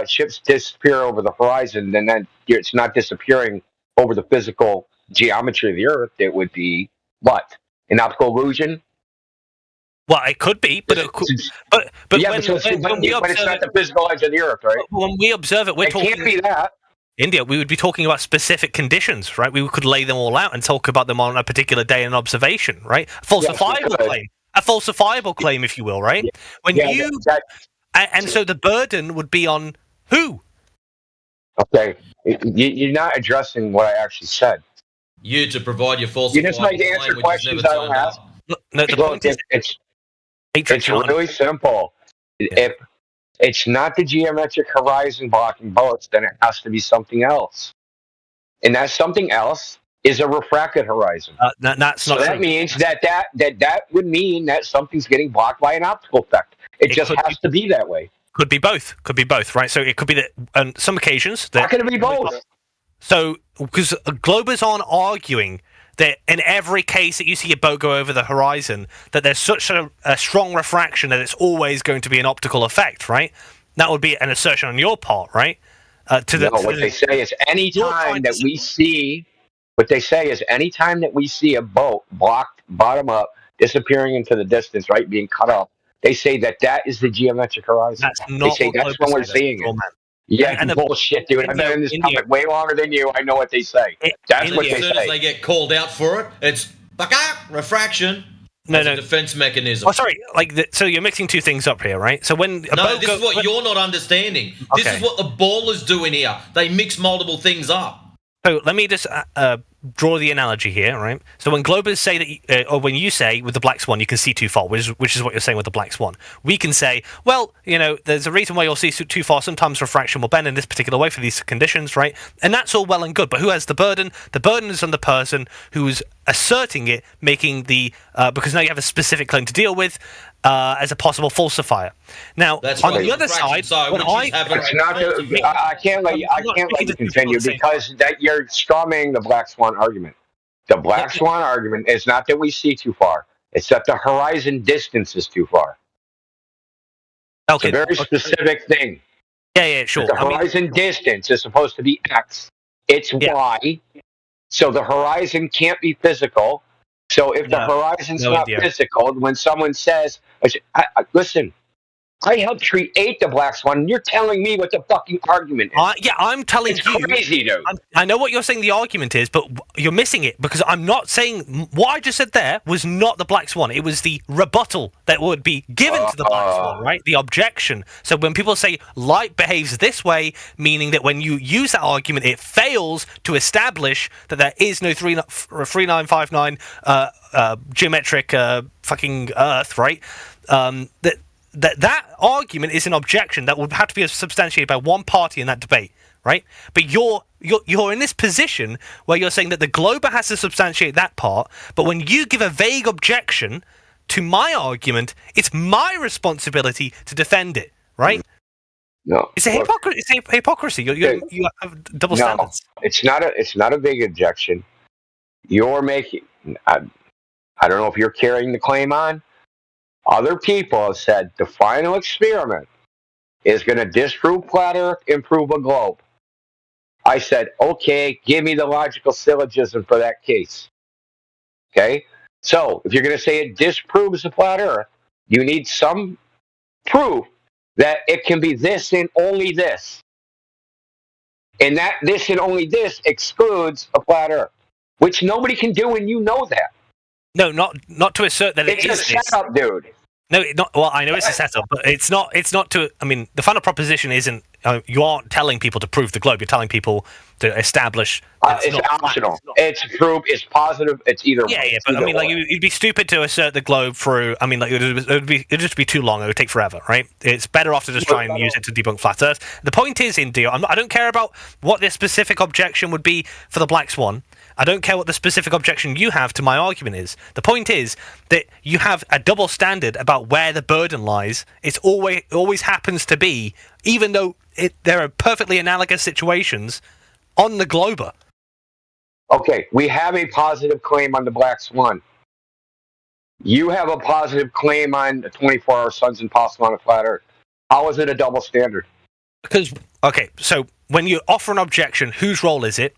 ships disappear over the horizon, then it's not disappearing over the physical geometry of the Earth. It would be what? An optical illusion? Well, it could be, but it's not the physical edge of the Earth, right? When we observe it, it can't be that. India, we would be talking about specific conditions, right? We could lay them all out and talk about them on a particular day in observation, right? A falsifiable claim, if you will, right? So the burden would be on who? Okay, you're not addressing what I actually said. You to provide your falsifiable claim. You just like to answer questions I don't ask. It's really simple. If it's not the geometric horizon blocking bullets, then it has to be something else. And that something else is a refracted horizon. That means that would mean that something's getting blocked by an optical effect. It just has to be that way. Could be both, right? So it could be that on some occasions... How can it be both? So, because Globers aren't arguing that in every case that you see a boat go over the horizon, that there's such a strong refraction that it's always going to be an optical effect, right? That would be an assertion on your part, right? What they say is anytime that we see a boat blocked bottom up, disappearing into the distance, right, being cut off, they say that is the geometric horizon. That's not that's when we're seeing it. Yeah, and bullshit, dude. I've been in this topic way longer than you. I know what they say. That's what they say. As soon as they get called out for it, it's refraction. No, defense mechanism. Oh, sorry. So you're mixing two things up here, right? So when this is what you're not understanding. Okay. This is what the ballers do in here. They mix multiple things up. So let me just draw the analogy here, right? So when Globers say that, or when you say with the black swan, you can see too far, which is what you're saying with the black swan. We can say, well, there's a reason why you'll see too far. Sometimes refraction will bend in this particular way for these conditions, right? And that's all well and good. But who has the burden? The burden is on the person who's asserting it, making because now you have a specific claim to deal with. As a possible falsifier. Now, on the other side, I can't let you continue because that you're strawmanning the black swan argument. The black swan argument is not that we see too far; it's that the horizon distance is too far. Okay, it's a very specific thing. Yeah, sure. The horizon distance is supposed to be X. It's Y. So the horizon can't be physical. So if the horizon's not physical, when someone says, listen, I helped create the Black Swan, and you're telling me what the fucking argument is. I'm telling it's you. Crazy, dude. I know what you're saying the argument is, but you're missing it because I'm not saying what I just said there was not the Black Swan. It was the rebuttal that would be given to the Black Swan, right? The objection. So when people say light behaves this way, meaning that when you use that argument, it fails to establish that there is no 3959 geometric fucking Earth, right? That argument is an objection that would have to be substantiated by one party in that debate, right? But you're in this position where you're saying that the Glober has to substantiate that part, but when you give a vague objection to my argument, it's my responsibility to defend it, right? No, it's a hypocrisy. It's a hypocrisy. You have double standards. It's not a vague objection. You're making. I don't know if you're carrying the claim on. Other people have said the final experiment is going to disprove flat Earth, improve a globe. I said, okay, give me the logical syllogism for that case. Okay? So, if you're going to say it disproves the flat Earth, you need some proof that it can be this and only this. And that this and only this excludes a flat Earth, which nobody can do, and you know that. No, not to assert that it's a setup, dude. No, well, I know it's a setup, but it's not to. I mean, the final proposition isn't. You aren't telling people to prove the globe. You're telling people to establish. It's optional. It's proof. It's positive. It's either. Yeah, but I mean, like you'd be stupid to assert the globe through. I mean, like it'd just be too long. It would take forever, right? It's better off to just try and use it to debunk flat Earth. The point is, Indio, I don't care about what the specific objection would be for the Black Swan. I don't care what the specific objection you have to my argument is. The point is that you have a double standard about where the burden lies. It's always happens to be, even though there are perfectly analogous situations on the Glober. Okay, we have a positive claim on the Black Swan. You have a positive claim on the 24-hour sun's impossible on a flat Earth. How is it a double standard? Because, okay, so when you offer an objection, whose role is it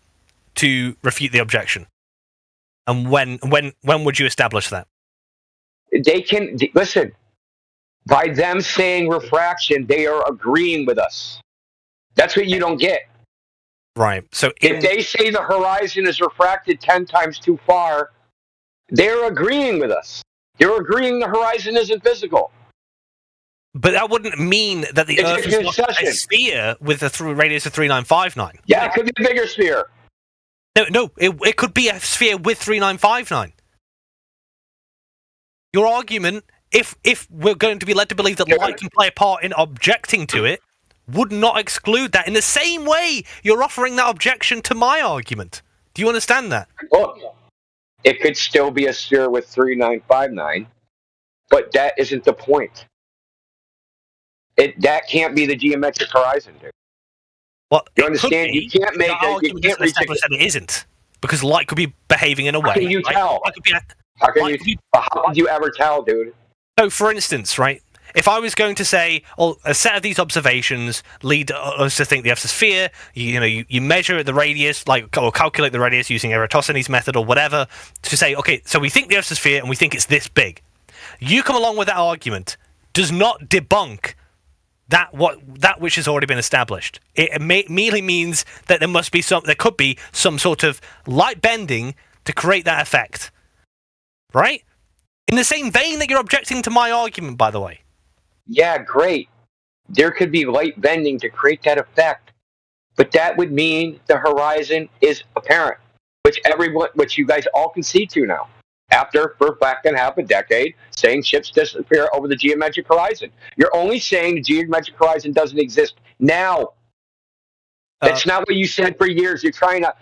to refute the objection? And when would you establish that? They can listen. By them saying refraction, they are agreeing with us. That's what you don't get. Right. So if they say the horizon is refracted 10 times too far, they're agreeing with us. They're agreeing the horizon isn't physical. But that wouldn't mean that the Earth is not a sphere with a radius of 3959. Yeah, it could be a bigger sphere. No, it could be a sphere with 3959. Your argument, if we're going to be led to believe that light can play a part in objecting to it, would not exclude that. In the same way, you're offering that objection to my argument. Do you understand that? Look, it could still be a sphere with 3959, but that isn't the point. That can't be the geometric horizon, dude. Well, you understand? You can't make that. You can't establish that it isn't, because light could be behaving in a way. How can you tell? How can you ever tell, dude? So, for instance, right? If I was going to say, a set of these observations lead us to think the Earth's a sphere, you measure the radius, or calculate the radius using Eratosthenes' method or whatever, to say, okay, so we think the Earth's a sphere and we think it's this big. You come along with that argument does not debunk that which has already been established. It merely means that there could be some sort of light bending to create that effect, right? In the same vein that you're objecting to my argument, by the way. Yeah, great. There could be light bending to create that effect, but that would mean the horizon is apparent, which you guys all concede to now. After for back in half a decade, saying ships disappear over the geometric horizon. You're only saying the geometric horizon doesn't exist now. That's not what you said for years. You're trying to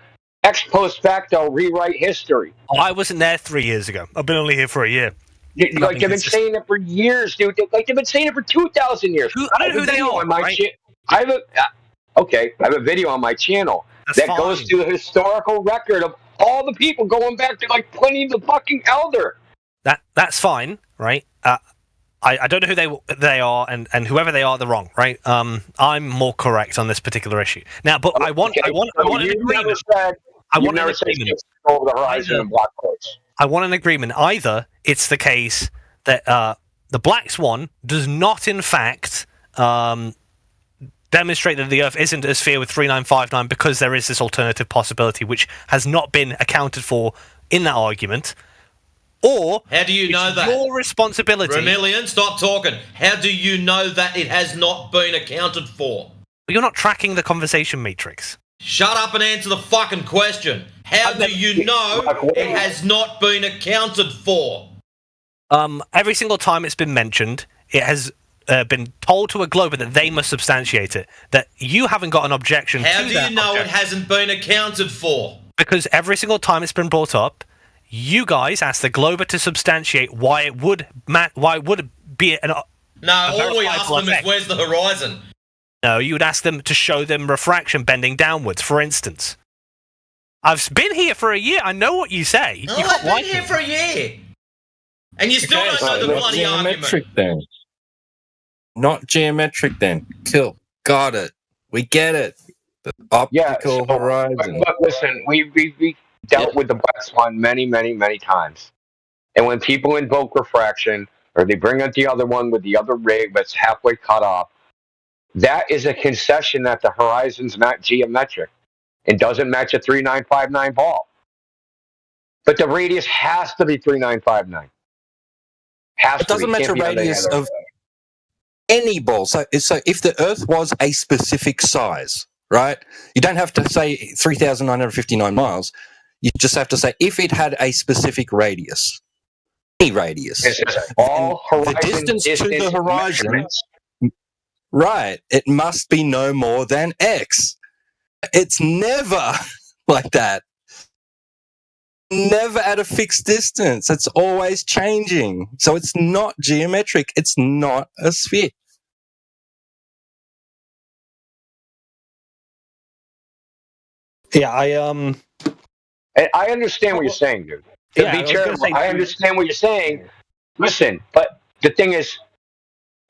ex post facto rewrite history. I wasn't there 3 years ago. I've been only here for a year. They've been saying it for years, dude. They've been saying it for 2,000 years. I don't know who they are. I have a video on my channel that goes through the historical record of all the people going back to Pliny the fucking Elder. That's fine, right? I don't know who they are, and whoever they are, they're wrong, right? I'm more correct on this particular issue now, but I want an agreement. I want an agreement over the horizon and block quotes. I want an agreement. Either it's the case that The black swan does not, in fact, demonstrate that the Earth isn't a sphere with 3959 because there is this alternative possibility which has not been accounted for in that argument. Or how do you know that? Your responsibility. Romillion, stop talking. How do you know that it has not been accounted for? You're not tracking the conversation matrix. Shut up and answer the fucking question. How do you know it has not been accounted for? Every single time it's been mentioned, it has been told to a Glober that they must substantiate it. That you haven't got an objection to that. How do you know it hasn't been accounted for? Because every single time it's been brought up, you guys asked the Glober to substantiate why it would be an. No, all we ask them is where's the horizon. No, you would ask them to show them refraction bending downwards, for instance. I've been here for a year. I know what you say. Oh, I've been here for a year. And you still don't know the bloody geometric argument. then. Not geometric then. Cool. Got it. We get it. The optical horizon. But listen, we dealt with the black swan many, many, many times. And when people invoke refraction, or they bring out the other one with the other rig that's halfway cut off, that is a concession that the horizon's not geometric. It doesn't match a 3959 ball. But the radius has to be 3959. It doesn't match a radius of any ball. So if the Earth was a specific size, right? You don't have to say 3,959 miles. You just have to say if it had a specific radius. Any radius. All the distance to the horizon. Right. It must be no more than X. It's never like that. Never at a fixed distance. It's always changing. So it's not geometric. It's not a sphere. Yeah, I understand what you're saying, dude. To be charitable, I understand what you're saying. Listen, but the thing is,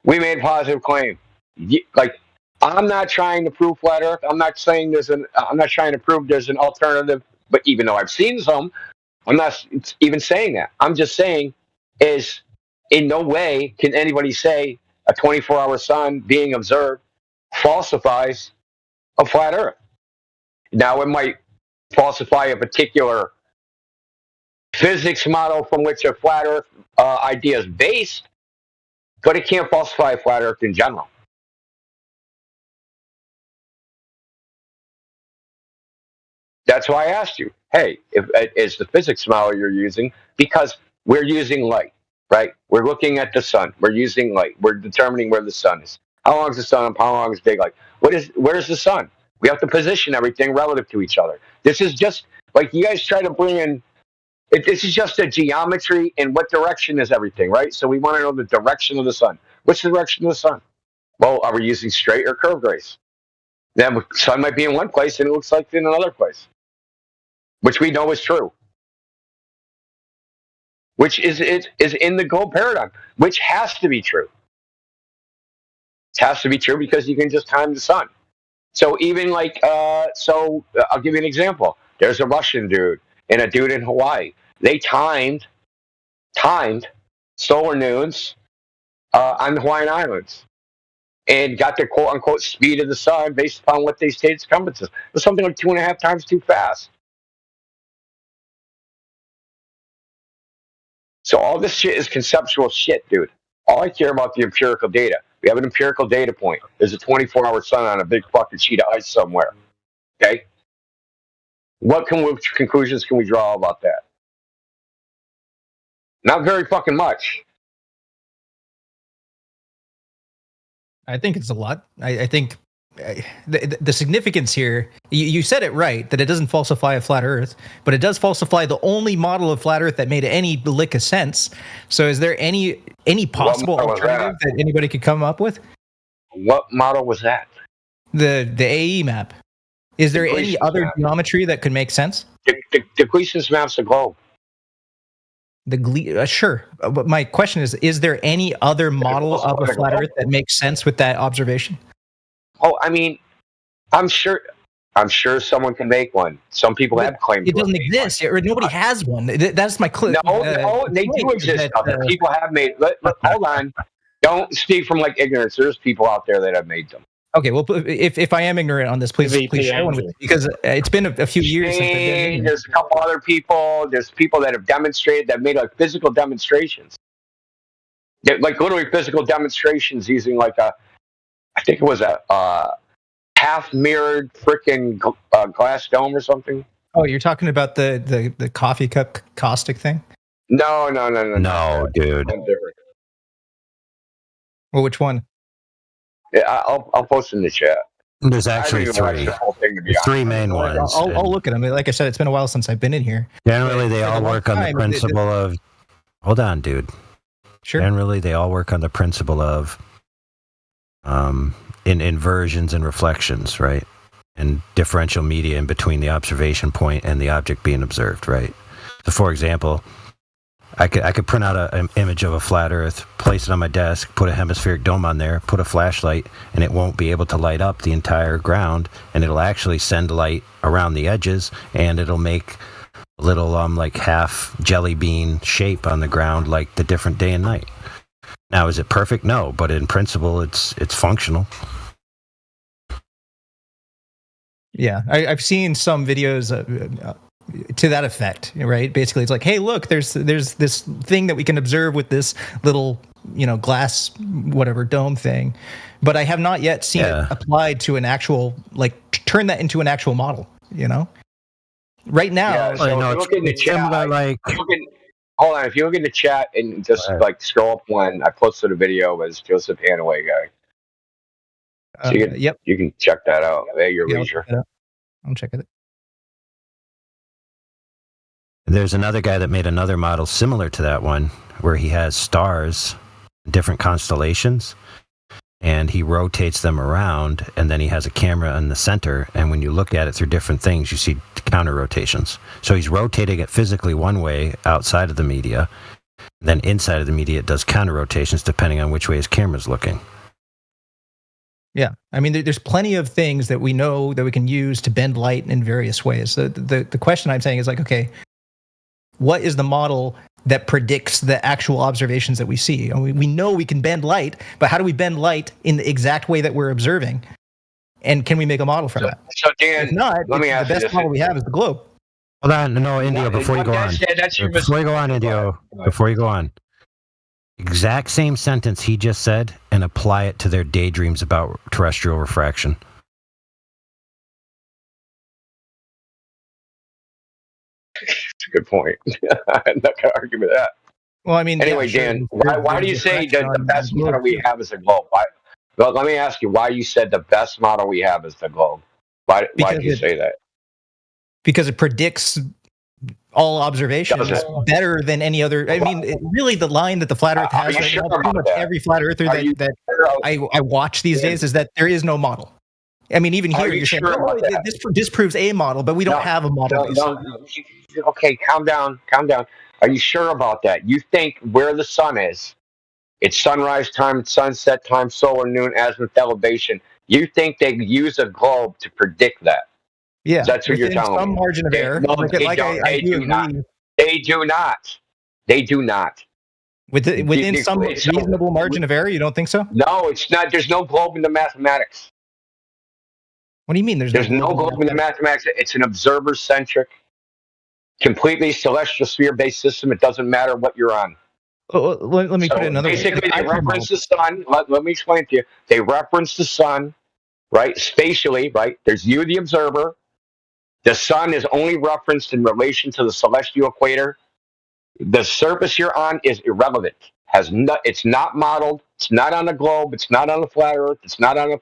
we made a positive claim. Like, I'm not trying to prove flat Earth. I'm not saying I'm not trying to prove there's an alternative. But even though I've seen some, I'm not even saying that. I'm just saying is in no way can anybody say a 24-hour sun being observed falsifies a flat Earth. Now, it might falsify a particular physics model from which a flat Earth idea is based, but it can't falsify a flat Earth in general. That's why I asked you, hey, is the physics model you're using? Because we're using light, right? We're looking at the sun. We're using light. We're determining where the sun is. How long is the sun up? How long is big light? Where's the sun? We have to position everything relative to each other. This is just, like, you guys try to bring in, this is just a geometry and what direction is everything, right? So we want to know the direction of the sun. What's the direction of the sun? Well, are we using straight or curved rays? Then the sun might be in one place and it looks like in another place, which we know is true, which is in the globe paradigm, which has to be true. It has to be true because you can just time the sun. So even like, I'll give you an example. There's a Russian dude and a dude in Hawaii. They timed solar noons on the Hawaiian Islands and got their quote-unquote speed of the sun based upon what they stated circumferences. It was something like 2.5 times too fast. So all this shit is conceptual shit, dude. All I care about the empirical data. We have an empirical data point. There's a 24-hour sun on a big fucking sheet of ice somewhere. Okay? What conclusions can we draw about that? Not very fucking much. I think it's a lot. I think the significance here, you said it right, that it doesn't falsify a flat Earth, but it does falsify the only model of flat Earth that made any lick of sense. So is there any possible alternative that anybody could come up with? What model was that? The AE map. Is there any other geometry that could make sense? The Gleason's map's a globe. Sure. But my question is there any other model of a flat Earth that makes sense with that observation? Oh, I mean, I'm sure. I'm sure someone can make one. Some people have claimed it doesn't exist, or nobody has one. That's my clue. No, they do exist. People have made. Hold on. Don't speak from like ignorance. There's people out there that have made them. Okay, well, if I am ignorant on this, please share one with me, because it's been a few years since I've been. There's a couple other people. There's people that have demonstrated, that made like physical demonstrations. Like literally physical demonstrations using like I think it was a half mirrored freaking glass dome or something. Oh, you're talking about the coffee cup caustic thing? No, dude. Different. Well, which one? Yeah, I'll post in the chat. There's actually three. There's three main ones. I'll look at them. Like I said, it's been a while since I've been in here. Generally, they all work on the principle of. Hold on, dude. Sure. Generally, they all work on the principle of inversions and reflections, right? And differential media in between the observation point and the object being observed, right? So, for example, I could print out an image of a flat Earth, place it on my desk, put a hemispheric dome on there, put a flashlight, and it won't be able to light up the entire ground, and it'll actually send light around the edges, and it'll make a little like half jelly bean shape on the ground, like the different day and night. Now, is it perfect? No, but in principle, it's functional. Yeah, I've seen some videos to that effect, right? Basically, it's like, hey, look, there's this thing that we can observe with this little, glass, whatever, dome thing. But I have not yet seen it applied to an actual, turn that into an actual model, Right now, so if you look in the chat, hold on. If you look in the chat and just scroll up one, I posted a video as Joseph Hanaway guy. So you can check that out at your leisure. I'm checking it. There's another guy that made another model similar to that one, where he has stars, different constellations, and he rotates them around, and then he has a camera in the center, and when you look at it through different things, you see counter rotations. So he's rotating it physically one way outside of the media, then inside of the media it does counter rotations depending on which way his camera's looking. Yeah, I mean, there's plenty of things that we know that we can use to bend light in various ways. So the question I'm saying is okay, what is the model that predicts the actual observations that we see? We know we can bend light, but how do we bend light in the exact way that we're observing? And can we make a model for that? So Dan, if not, let me ask the best model we have is the globe. Hold on, no, Indio, before you go on. Before you go on, Indio, before you go on. Exact same sentence he just said, and apply it to their daydreams about terrestrial refraction. That's a good point. I'm not going to argue with that. Well, I mean, anyway, Dan, why do you say that the best model we have is the globe? Well, let me ask you why you said the best model we have is the globe. Why do you say that? Because it predicts all observations better than any other. I mean, really, the line that the flat Earth has right now, pretty much every flat earther that I watch these days, is that there is no model. I mean, even here, you're saying, this disproves a model, but we don't have a model. Okay, calm down. Are you sure about that? You think where the sun is, it's sunrise time, sunset time, solar noon, azimuth elevation. You think they use a globe to predict that? Yeah, that's what you're telling me. Some margin of error. They do not. They do not. Within some reasonable margin of error, you don't think so? No, it's not. There's no globe in the mathematics. What do you mean? There's no globe in the mathematics. It's an observer-centric, completely celestial sphere-based system. It doesn't matter what you're on. Let me put it another way. Basically, they reference the sun. Let me explain to you. They reference the sun, right? Spatially, right? There's you, the observer. The sun is only referenced in relation to the celestial equator. The surface you're on is irrelevant. It's not modeled. It's not on a globe. It's not on a flat Earth. It's not on the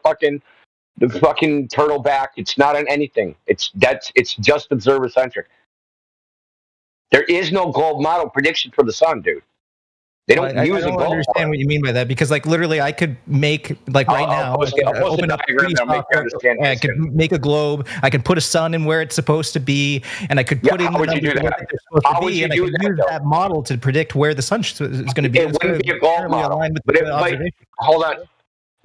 fucking turtle back. It's not on anything. It's just observer centric. There is no globe model prediction for the sun, dude. They don't use a globe. I don't understand what you mean by that, because literally I could make right now. Open up I could make a globe. I could put a sun in where it's supposed to be, and I could put in the numbers where they're supposed to be, and I could use that model to predict where the sun is going to be. It wouldn't be a globe model. Hold on.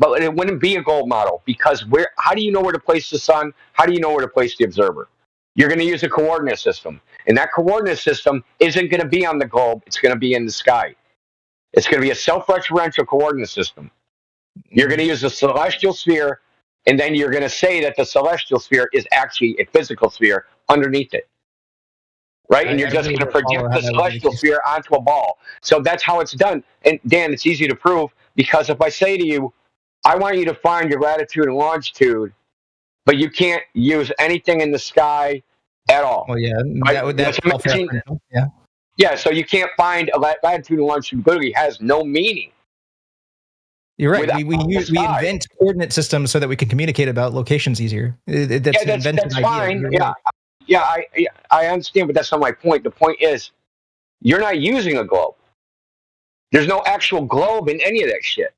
But it wouldn't be a globe model because how do you know where to place the sun? How do you know where to place the observer? You're going to use a coordinate system. And that coordinate system isn't going to be on the globe. It's going to be in the sky. It's going to be a self-referential coordinate system. You're going to use a celestial sphere, and then you're going to say that the celestial sphere is actually a physical sphere underneath it. Right? And you're just going to project the celestial sphere onto a ball. So that's how it's done. And Dan, it's easy to prove because if I say to you, I want you to find your latitude and longitude, but you can't use anything in the sky at all. Well, yeah, right? that's yeah. Yeah, so you can't find a latitude and longitude. Literally has no meaning. You're right. We invent coordinate systems so that we can communicate about locations easier. That's fine. Yeah, I understand, but that's not my point. The point is, you're not using a globe. There's no actual globe in any of that shit.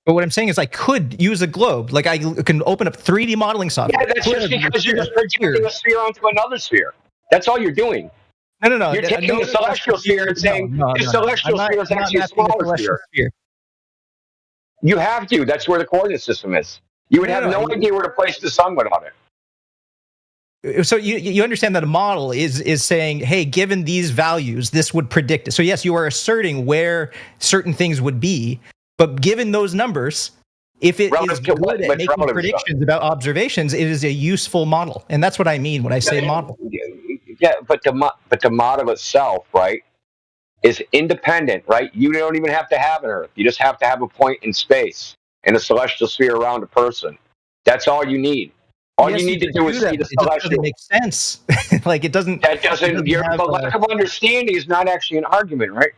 But what I'm saying is I could use a globe. Like I can open up 3D modeling software. Yeah, that's just because you're just projecting a sphere onto another sphere. That's all you're doing. No. You're taking the celestial sphere and saying the celestial sphere is actually a smaller sphere. You have to. That's where the coordinate system is. You would have no idea where to place the sun without it. So you understand that a model is saying, hey, given these values, this would predict it. So yes, you are asserting where certain things would be, but given those numbers, if it is good at making predictions about observations, it is a useful model, and that's what I mean when I say model. Yeah, but the model itself, right, is independent, right? You don't even have to have an Earth. You just have to have a point in space and a celestial sphere around a person. That's all you need. All you need to do is see the celestial. It makes sense. Like it doesn't. That doesn't. Your lack of understanding is not actually an argument, right?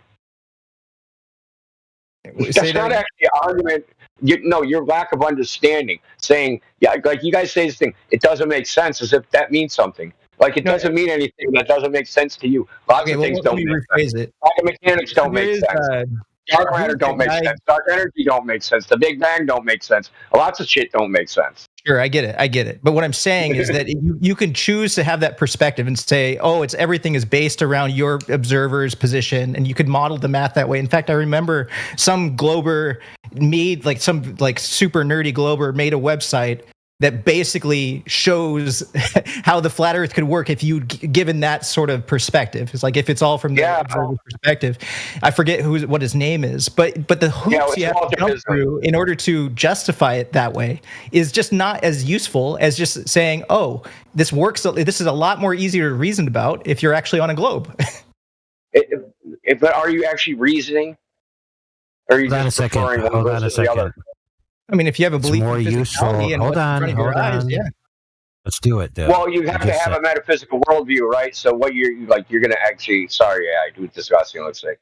That's not actually an argument. Your lack of understanding. Saying, yeah, like you guys say this thing, it doesn't make sense, as if that means something. Like it doesn't mean anything that doesn't make sense to you. Lots of things don't make sense. Quantum mechanics don't make sense. Dark matter don't make sense. Dark energy don't make sense. The Big Bang don't make sense. Lots of shit don't make sense. Sure, I get it. But what I'm saying is that you can choose to have that perspective and say, oh, everything is based around your observer's position, and you could model the math that way. In fact, I remember some glober made, some super nerdy glober made a website that basically shows how the flat Earth could work if you'd given that sort of perspective. It's like if it's all from the observer's perspective. I forget what his name is, but the hoops you have to jump through in order to justify it that way is just not as useful as just saying, "Oh, this works." This is a lot more easier to reason about if you're actually on a globe. But are you actually reasoning? Or are you just preferring one versus the other? I mean, if you have a belief more in useful. physicality and Hold on. eyes, yeah. Let's do it. Well, you have to have a metaphysical worldview, right? So what you're going to actually, I do discussing, let's say,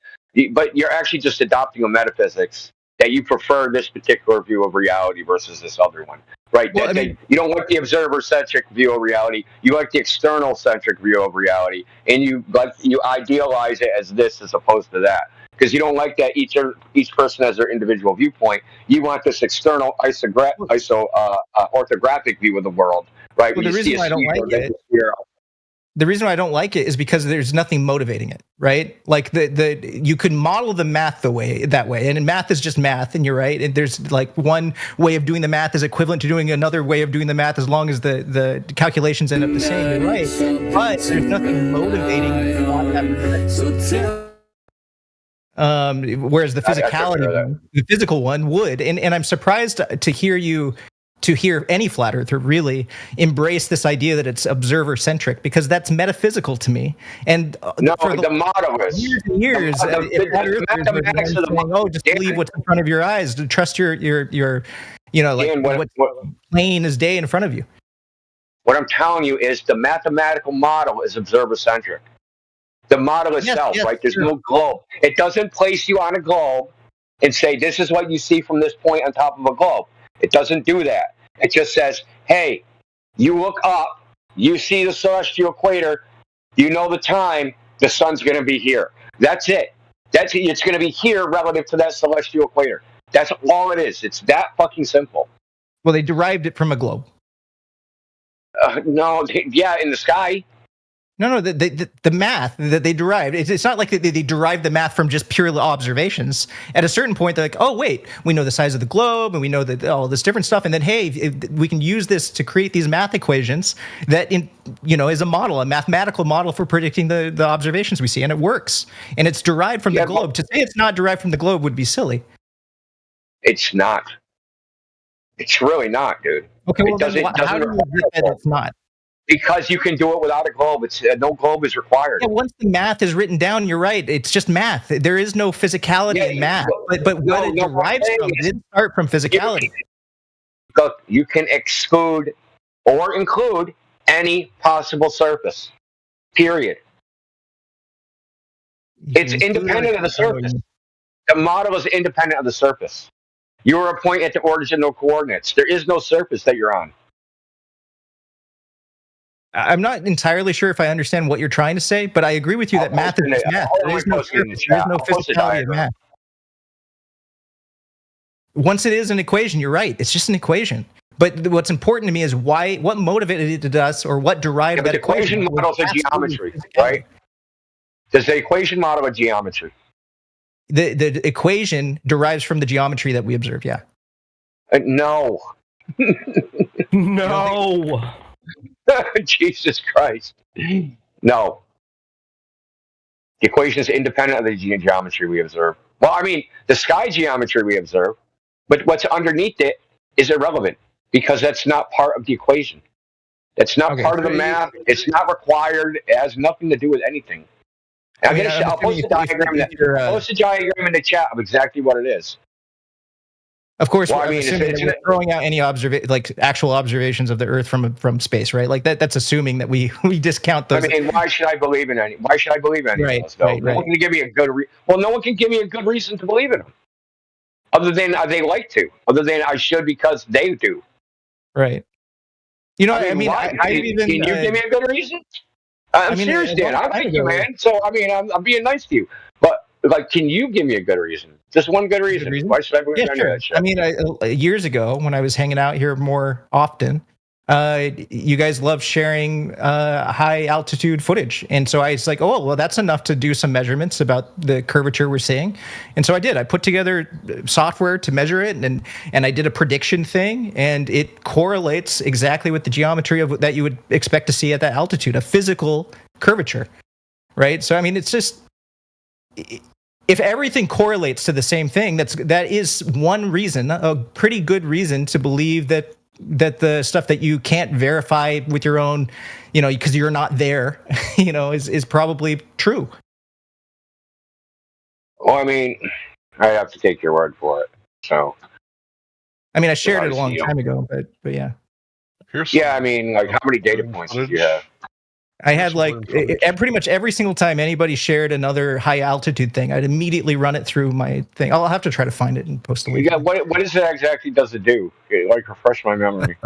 but you're actually just adopting a metaphysics that you prefer this particular view of reality versus this other one, right? Well, you don't like the observer-centric view of reality. You like the external-centric view of reality, and you idealize it as this as opposed to that. Because you don't like that each person has their individual viewpoint. You want this external orthographic view of the world, right? Well, the reason why I don't like it. The reason why I don't like it is because there's nothing motivating it, right? Like you could model the math that way, and math is just math, and you're right. And there's one way of doing the math is equivalent to doing another way of doing the math, as long as the calculations end up the same. You're right, but there's nothing motivating on that. Whereas the physicality, the physical one would, and I'm surprised to hear any flat earther really embrace this idea that it's observer centric, because that's metaphysical to me. And the motto is years, just believe what's in front of your eyes, to trust your what's plain as day in front of you. What I'm telling you is the mathematical model is observer centric. The model itself, right? There's no globe. It doesn't place you on a globe and say, this is what you see from this point on top of a globe. It doesn't do that. It just says, hey, you look up, you see the celestial equator, you know the time, the sun's going to be here. That's it. It's going to be here relative to that celestial equator. That's all it is. It's that fucking simple. Well, they derived it from a globe. In the sky. No, the math that they derived, it's not like they derived the math from just pure observations. At a certain point, they're like, oh, wait, we know the size of the globe and we know that all this different stuff. And then, hey, we can use this to create these math equations that, is a model, a mathematical model for predicting the observations we see. And it works. And it's derived from the globe. To say it's not derived from the globe would be silly. It's not. It's really not, dude. Okay, well, how do you admit that it's not? Because you can do it without a globe. It's no globe is required. Yeah, once the math is written down, you're right. It's just math. There is no physicality in math. But what it derives from didn't start from physicality. You can exclude or include any possible surface. Period. It's independent of the surface. The model is independent of the surface. You are a point at the original coordinates. There is no surface that you're on. I'm not entirely sure if I understand what you're trying to say, but I agree with you that math is math. There is no physicality in math. Once it is an equation, you're right. It's just an equation. But what's important to me is what motivated us or what derived that equation. The equation models a geometry, right? Does the equation model a geometry? The equation derives from the geometry that we observe, yeah. No. No. Jesus Christ. No. The equation is independent of the geometry we observe. Well, I mean, the sky geometry we observe, but what's underneath it is irrelevant because that's not part of the equation. That's not part of the math. It's not required. It has nothing to do with anything. I'll post a diagram in the chat of exactly what it is. Of course, well, we're throwing out any actual observations of the Earth from space, right? Like that's assuming that we discount those. I mean, why should I believe in any? Why should I believe in any of those? Right. No one can give me a good. No one can give me a good reason to believe in them, other than they like to. Other than I should because they do. Right. I mean, can you give me a good reason? I'm serious, Dan. I like you, man. So I'm being nice to you, but can you give me a good reason? Just one good reason. Why should I believe any of that shit? I mean, years ago when I was hanging out here more often, you guys love sharing high altitude footage, and so I was like, oh, well, that's enough to do some measurements about the curvature we're seeing, and so I did. I put together software to measure it, and I did a prediction thing, and it correlates exactly with the geometry that you would expect to see at that altitude, a physical curvature, right? So I mean, it's just. If everything correlates to the same thing, that is one reason, a pretty good reason to believe that the stuff that you can't verify with your own, because you're not there, is probably true. Well, I mean, I have to take your word for it. So, I mean, I shared it a long time ago, but yeah. Yeah, I mean, how many data points did you have? I had pretty much every single time anybody shared another high altitude thing, I'd immediately run it through my thing. I'll have to try to find it and post the link. Yeah, what is it exactly does it do? Refresh my memory.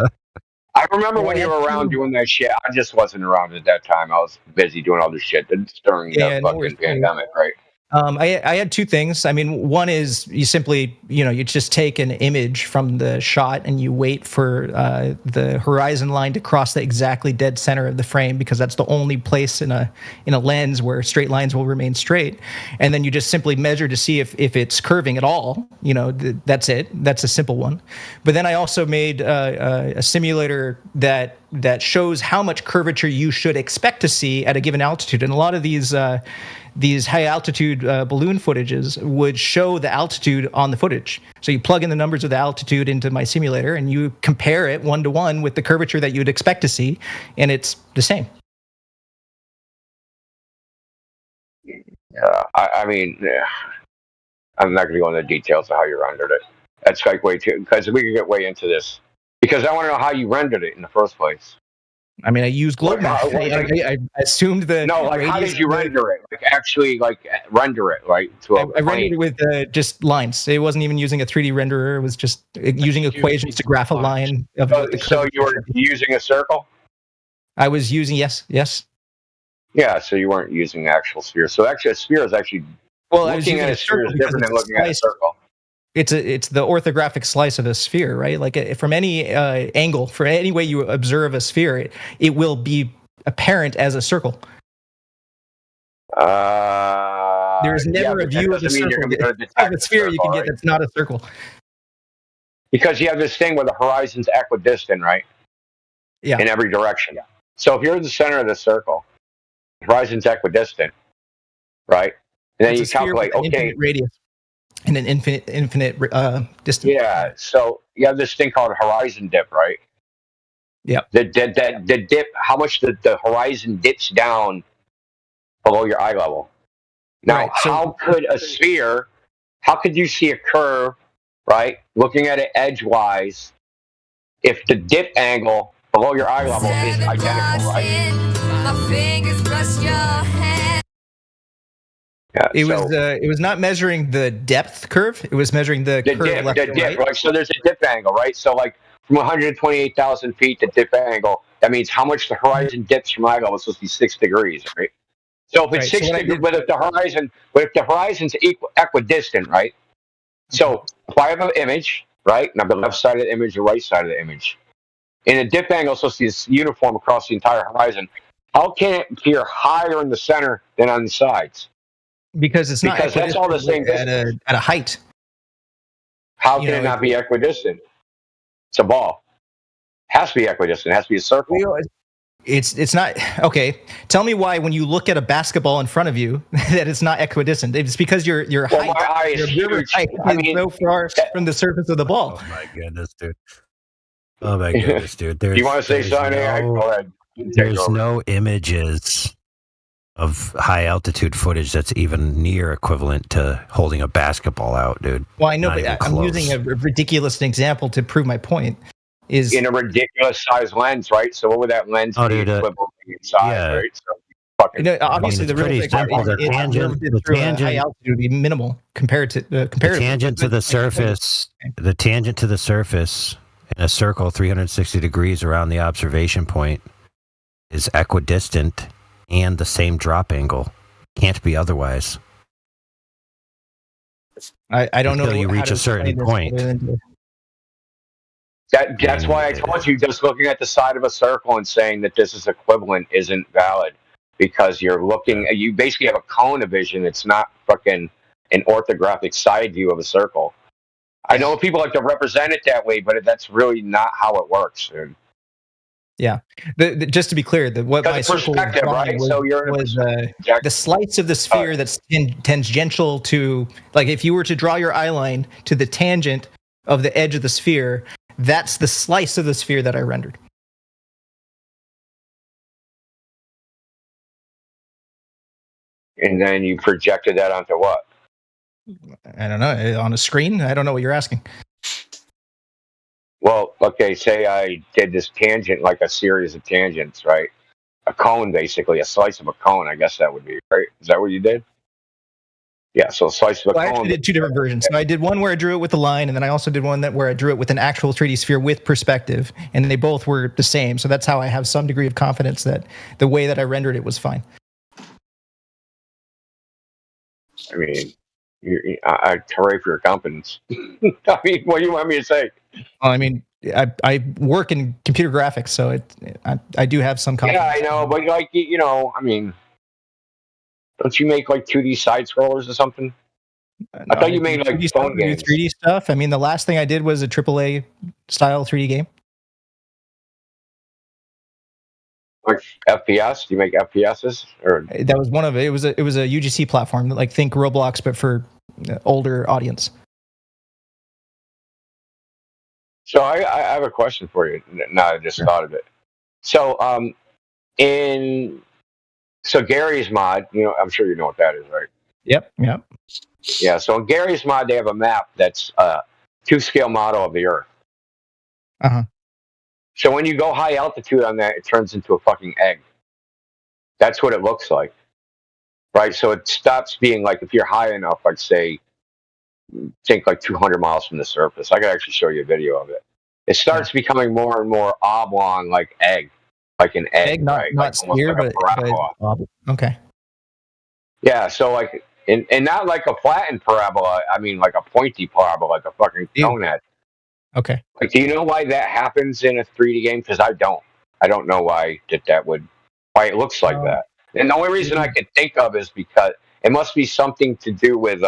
I remember when you were around doing that shit. I just wasn't around at that time. I was busy doing other shit during the fucking pandemic, right? I had two things. I mean, one is you simply, you just take an image from the shot and you wait for the horizon line to cross the exactly dead center of the frame because that's the only place in a lens where straight lines will remain straight. And then you just simply measure to see if it's curving at all. That's it. That's a simple one. But then I also made a simulator that shows how much curvature you should expect to see at a given altitude. And a lot of these high altitude balloon footages would show the altitude on the footage. So you plug in the numbers of the altitude into my simulator and you compare it 1-to-1 with the curvature that you'd expect to see, and it's the same. I mean, I'm not going to go into the details of how you rendered it. That's way too, because we could get way into this. Because I want to know how you rendered it in the first place. I mean, I used GlobeMap. I assumed that. No, how did you render it? Actually, render it, right? I rendered it with just lines. It wasn't even using a 3D renderer. It was just using equations to graph a line. So you were using a circle? I was using, yes. Yeah, so you weren't using the actual sphere. So actually, a sphere is actually looking at a sphere is different than looking at a circle. It's the orthographic slice of a sphere, right? From any angle, for any way you observe a sphere, it will be apparent as a circle. There's never a view of the circle. Of a sphere you can get that's not a circle. Because you have this thing where the horizon's equidistant, right? Yeah. In every direction. So if you're in the center of the circle, the horizon's equidistant, right? And then It's you a sphere calculate, with an okay. infinite radius and an infinite distance. Yeah. So you have this thing called horizon dip, right? Yep. The dip, how much the horizon dips down below your eye level. Now, Right, so- how could a sphere, how could you see a curve, right, looking at it edgewise, if the dip angle below your eye level is identical, right? My fingers brush your hand. Yeah, It was not measuring the depth curve. It was measuring the curve left to right. right? So there's a dip angle, right? So like from 128,000 feet, the dip angle, that means how much the horizon dips from eye level is supposed to be 6 degrees, right? So if it's Right, so 6 what I degrees, did- but if the horizon's equidistant, right? So if I have an image, right, and I have the left side of the image, the right side of the image, and the dip angle is supposed to be uniform across the entire horizon, how can it appear higher in the center than on the sides? Because it's not Because that's all the same equidistant at a height. How You can know, it not be equidistant? It's a ball. Has to be equidistant. It has to be a circle. It's not okay. Tell me why when you look at a basketball in front of you that it's not equidistant. It's because your Well, my eye height, is your observer huge. height I is mean, so far from the surface of the ball. Oh my goodness, dude. Oh my goodness, dude. Do you want to say something? Go ahead. There's no images of high altitude footage that's even near equivalent to holding a basketball out, dude. Well, I know, Not but even I'm close. using a ridiculous example to prove my point. Is in a ridiculous size lens, right? So what would that lens Oh, be dude, equivalent in size, yeah. right? So fucking, you know, obviously it's the real pretty thing simple. The it tangent- observed it the through a tangent- high altitude would be minimal compared to The tangent to the surface, the tangent to the surface in a circle 360 degrees around the observation point is equidistant and the same drop angle. Can't be otherwise. I don't know Until you how reach to a certain explain this point. other than to- that's why I told you just looking at the side of a circle and saying that this is equivalent isn't valid, because you're looking, you basically have a cone of vision. It's not fucking an orthographic side view of a circle. I know people like to represent it that way, but that's really not how it works, dude. Yeah, just to be clear, what my circle was perspective, drawing right? was, So you're in a was the slice of the sphere that's tangential to, like, if you were to draw your eye line to the tangent of the edge of the sphere, that's the slice of the sphere that I rendered. And then you projected that onto what? I don't know, on a screen. I don't know what you're asking. Well, okay, say I did this tangent, like a series of tangents, right? A cone, basically, a slice of a cone, I guess that would be, right? Is that what you did? Yeah, so a slice of a Well, I cone. actually did two different versions. So I did one where I drew it with a line, and then I also did one where I drew it with an actual 3D sphere with perspective, and they both were the same. So that's how I have some degree of confidence that the way that I rendered it was fine. I mean, I hooray for your confidence. I mean, what do you want me to say? Well, I mean, I work in computer graphics, so I do have some confidence. Yeah, I know, but like, you know, I mean, don't you make like 2D side scrollers or something? I thought you made like 3D phone stuff, do games. 3D stuff. I mean, the last thing I did was a AAA style 3D game. Like FPS? Do you make FPSs? Or That was one of it. It was a UGC platform, like think Roblox, but for older audience. So I have a question for you. Now I just thought of it. So so Gary's mod, you know, I'm sure you know what that is, right? Yep. Yeah. So in Gary's mod, they have a map that's a 2-scale model of the Earth. Uh-huh. So when you go high altitude on that, it turns into a fucking egg. That's what it looks like, right? So it stops being like, if you're high enough, like say, think like 200 miles from the surface. I could actually show you a video of it. It starts becoming more and more oblong, like egg, like an egg, Not right? not Like almost sphere, like a parabola. okay. Yeah, so like, and not like a flattened parabola. I mean, like a pointy parabola, like a fucking cone head. Okay. Like, do you know why that happens in a 3D game? Because I don't. I don't know why why it looks like that. And the only reason I can think of is because it must be something to do with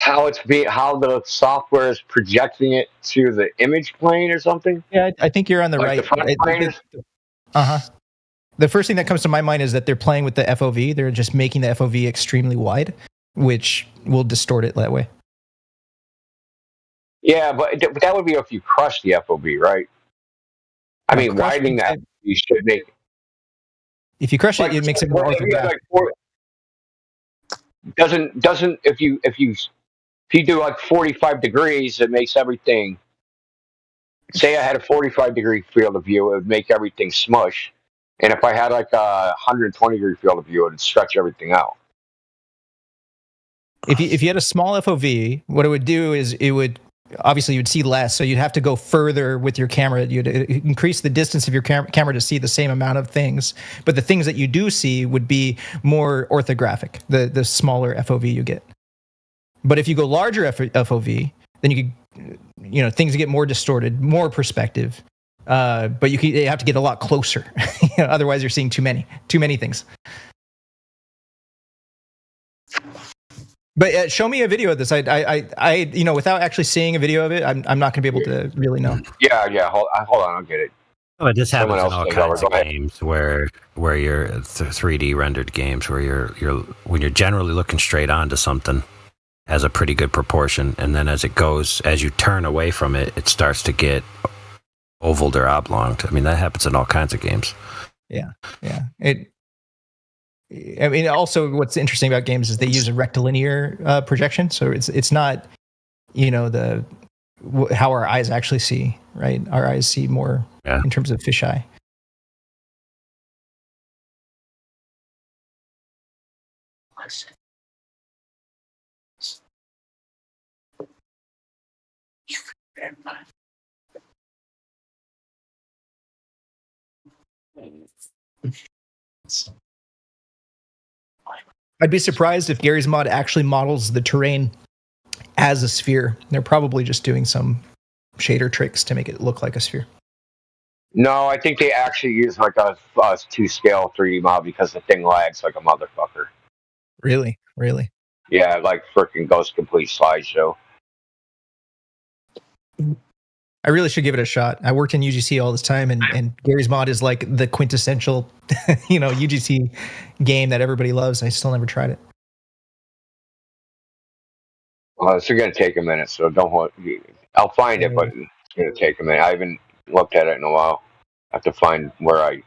how the software is projecting it to the image plane or something. Yeah, I think you're on the Like right. the front plane. The first thing that comes to my mind is that they're playing with the FOV. They're just making the FOV extremely wide, which will distort it that way. Yeah, but that would be if you crush the FOV, right? I mean, widening that you should make. If you crush it, it makes it more orthographic. Doesn't if you do like 45 degrees, it makes everything. Say I had a 45-degree field of view, it would make everything smush. And if I had like a 120-degree field of view, it would stretch everything out. If you had a small FOV, what it would do is it would obviously you'd see less, so you'd have to go further with your camera. You'd increase the distance of your camera to see the same amount of things, but the things that you do see would be more orthographic. The smaller FOV you get. But if you go larger FOV, then you could, things get more distorted, more perspective. But you have to get a lot closer. Otherwise, you're seeing too many things. But show me a video of this. I without actually seeing a video of it, I'm not going to be able to really know. Yeah. Hold on, I'll get it. Oh, this happens in Someone all else kinds of go ahead. games where you're 3D rendered games where when you're generally looking straight onto something has a pretty good proportion, and then as you turn away from it, it starts to get ovaled or oblonged. I mean, that happens in all kinds of games. Yeah. Also, what's interesting about games is they use a rectilinear projection, so it's not, how our eyes actually see, right? Our eyes see more in terms of fisheye. I'd be surprised if Gary's Mod actually models the terrain as a sphere. They're probably just doing some shader tricks to make it look like a sphere. No, I think they actually use like a 2-scale 3D model because the thing lags like a motherfucker. Really? Yeah, like freaking Ghost Complete slideshow. I really should give it a shot. I worked in UGC all this time, and Gary's Mod is like the quintessential, UGC game that everybody loves. I still never tried it. Well, it's going to take a minute, so don't hold. I'll find it, but it's going to take a minute. I haven't looked at it in a while. I have to find where I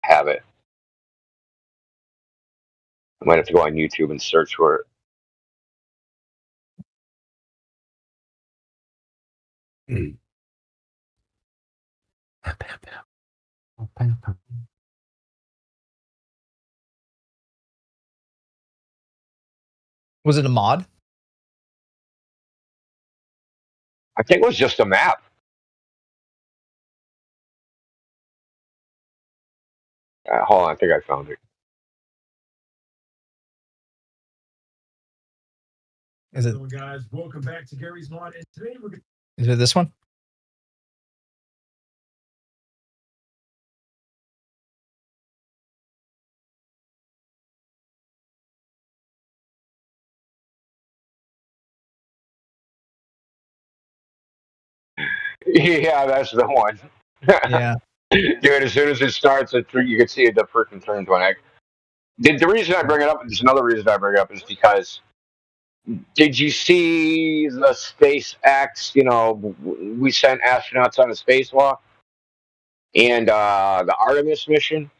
have it. I might have to go on YouTube and search for it. Was it a mod? I think it was just a map. Hold on, I think I found it. Is it? Hello, guys. Welcome back to Gary's Mod, and today we're. Is it this one? Yeah, that's the one. Yeah. Dude, as soon as it starts, you can see the freaking turns on it. The reason I bring it up, there's another reason I bring it up, is because did you see the SpaceX, we sent astronauts on a spacewalk and the Artemis mission?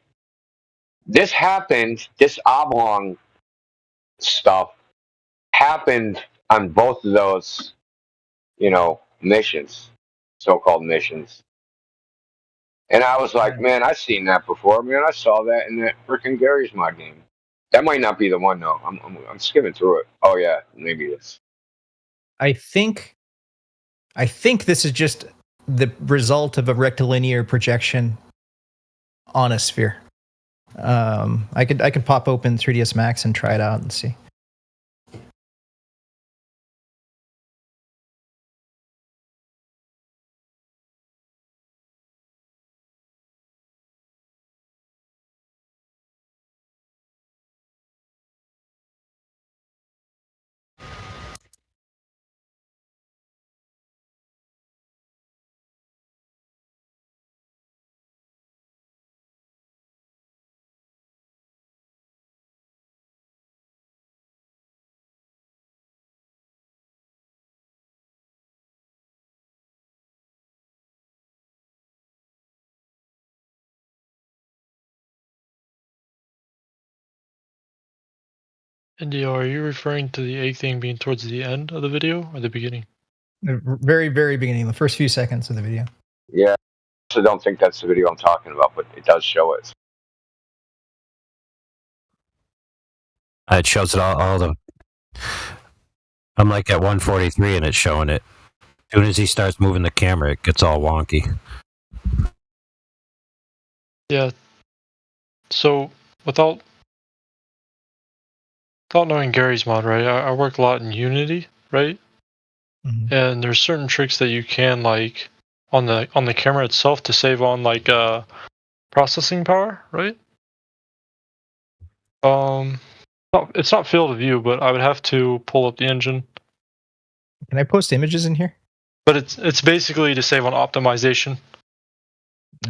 This oblong stuff happened on both of those, missions, so-called missions. And I was like, man, I've seen that before. Man, I saw that in that freaking Gary's Mod game. That might not be the one, though. I'm skimming through it. Oh, yeah, maybe it's. I think this is just the result of a rectilinear projection on a sphere. I could pop open 3ds Max and try it out and see. NDR, are you referring to the egg thing being towards the end of the video or the beginning? The very, very beginning, the first few seconds of the video. Yeah, I also don't think that's the video I'm talking about, but it does show it. It shows it all the. I'm like at 143 and it's showing it. As soon as he starts moving the camera, it gets all wonky. Yeah. So without knowing Gary's mod, right? I work a lot in Unity, right? Mm-hmm. And there's certain tricks that you can like on the camera itself to save on like processing power, right? It's not field of view, but I would have to pull up the engine. Can I post images in here? But it's basically to save on optimization.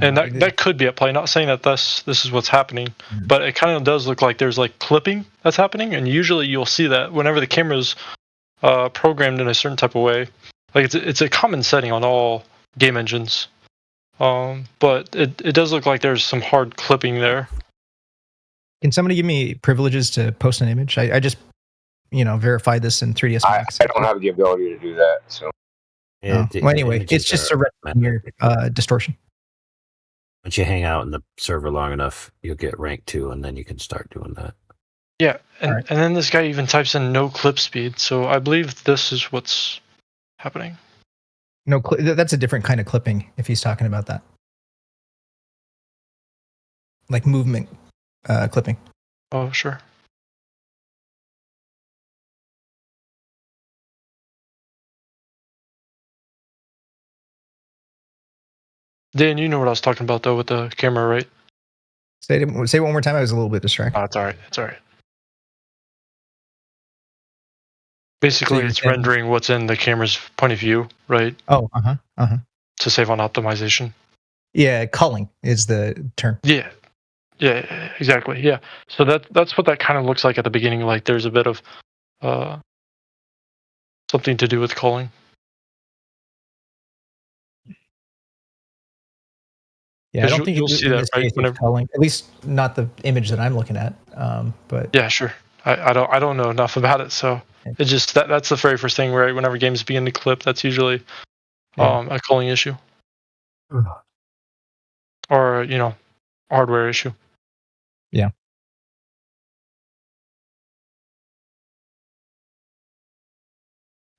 And that could be at play. Not saying that this is what's happening, but it kind of does look like there's like clipping that's happening, and usually you'll see that whenever the camera's programmed in a certain type of way. Like it's a common setting on all game engines, but it does look like there's some hard clipping there. Can somebody give me privileges to post an image? I just verified this in 3ds Max. I don't have the ability to do that. So Yeah, well, anyway, it's just a your distortion. Once you hang out in the server long enough, you'll get rank 2, and then you can start doing that. Yeah, and then this guy even types in no clip speed, so I believe this is what's happening. No, that's a different kind of clipping. If he's talking about that, like movement clipping. Oh, sure. Dan, you know what I was talking about though with the camera, right? Say it one more time. I was a little bit distracted. Oh, it's all right. It's all right. Basically, it's rendering what's in the camera's point of view, right? Oh, To save on optimization. Yeah, culling is the term. Yeah, exactly. Yeah. So that's what that kind of looks like at the beginning. Like there's a bit of something to do with culling. Yeah, I don't think you'll see that right whenever culling. At least not the image that I'm looking at. But yeah, sure. I don't know enough about it, so it's just that's the very first thing, right? Whenever games begin to clip, that's usually a culling issue, or hardware issue. Yeah.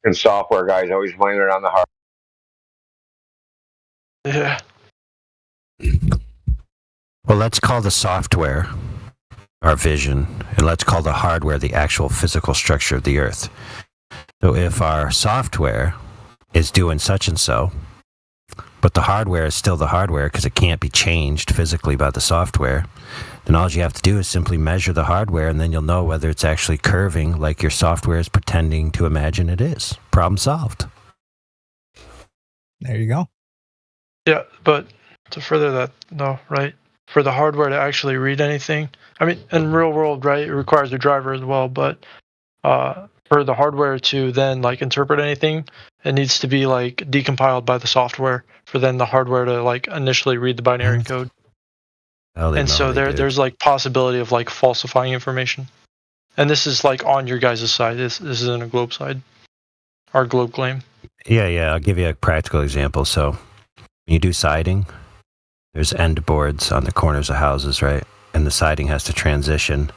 And software guys always blame it on the hardware. Yeah. Well, let's call the software our vision, and let's call the hardware the actual physical structure of the Earth. So if our software is doing such and so, but the hardware is still the hardware because it can't be changed physically by the software, then all you have to do is simply measure the hardware, and then you'll know whether it's actually curving like your software is pretending to imagine it is. Problem solved. There you go. Yeah, but to further that, no, right? For the hardware to actually read anything, I mean, in real world, right, it requires a driver as well, but for the hardware to then like interpret anything, it needs to be like decompiled by the software for then the hardware to like initially read the binary code. And so there's like possibility of like falsifying information. And this is like on your guys' side. This isn't a globe side. Our globe claim. Yeah. I'll give you a practical example. So when you do siding, there's end boards on the corners of houses, right? And the siding has to transition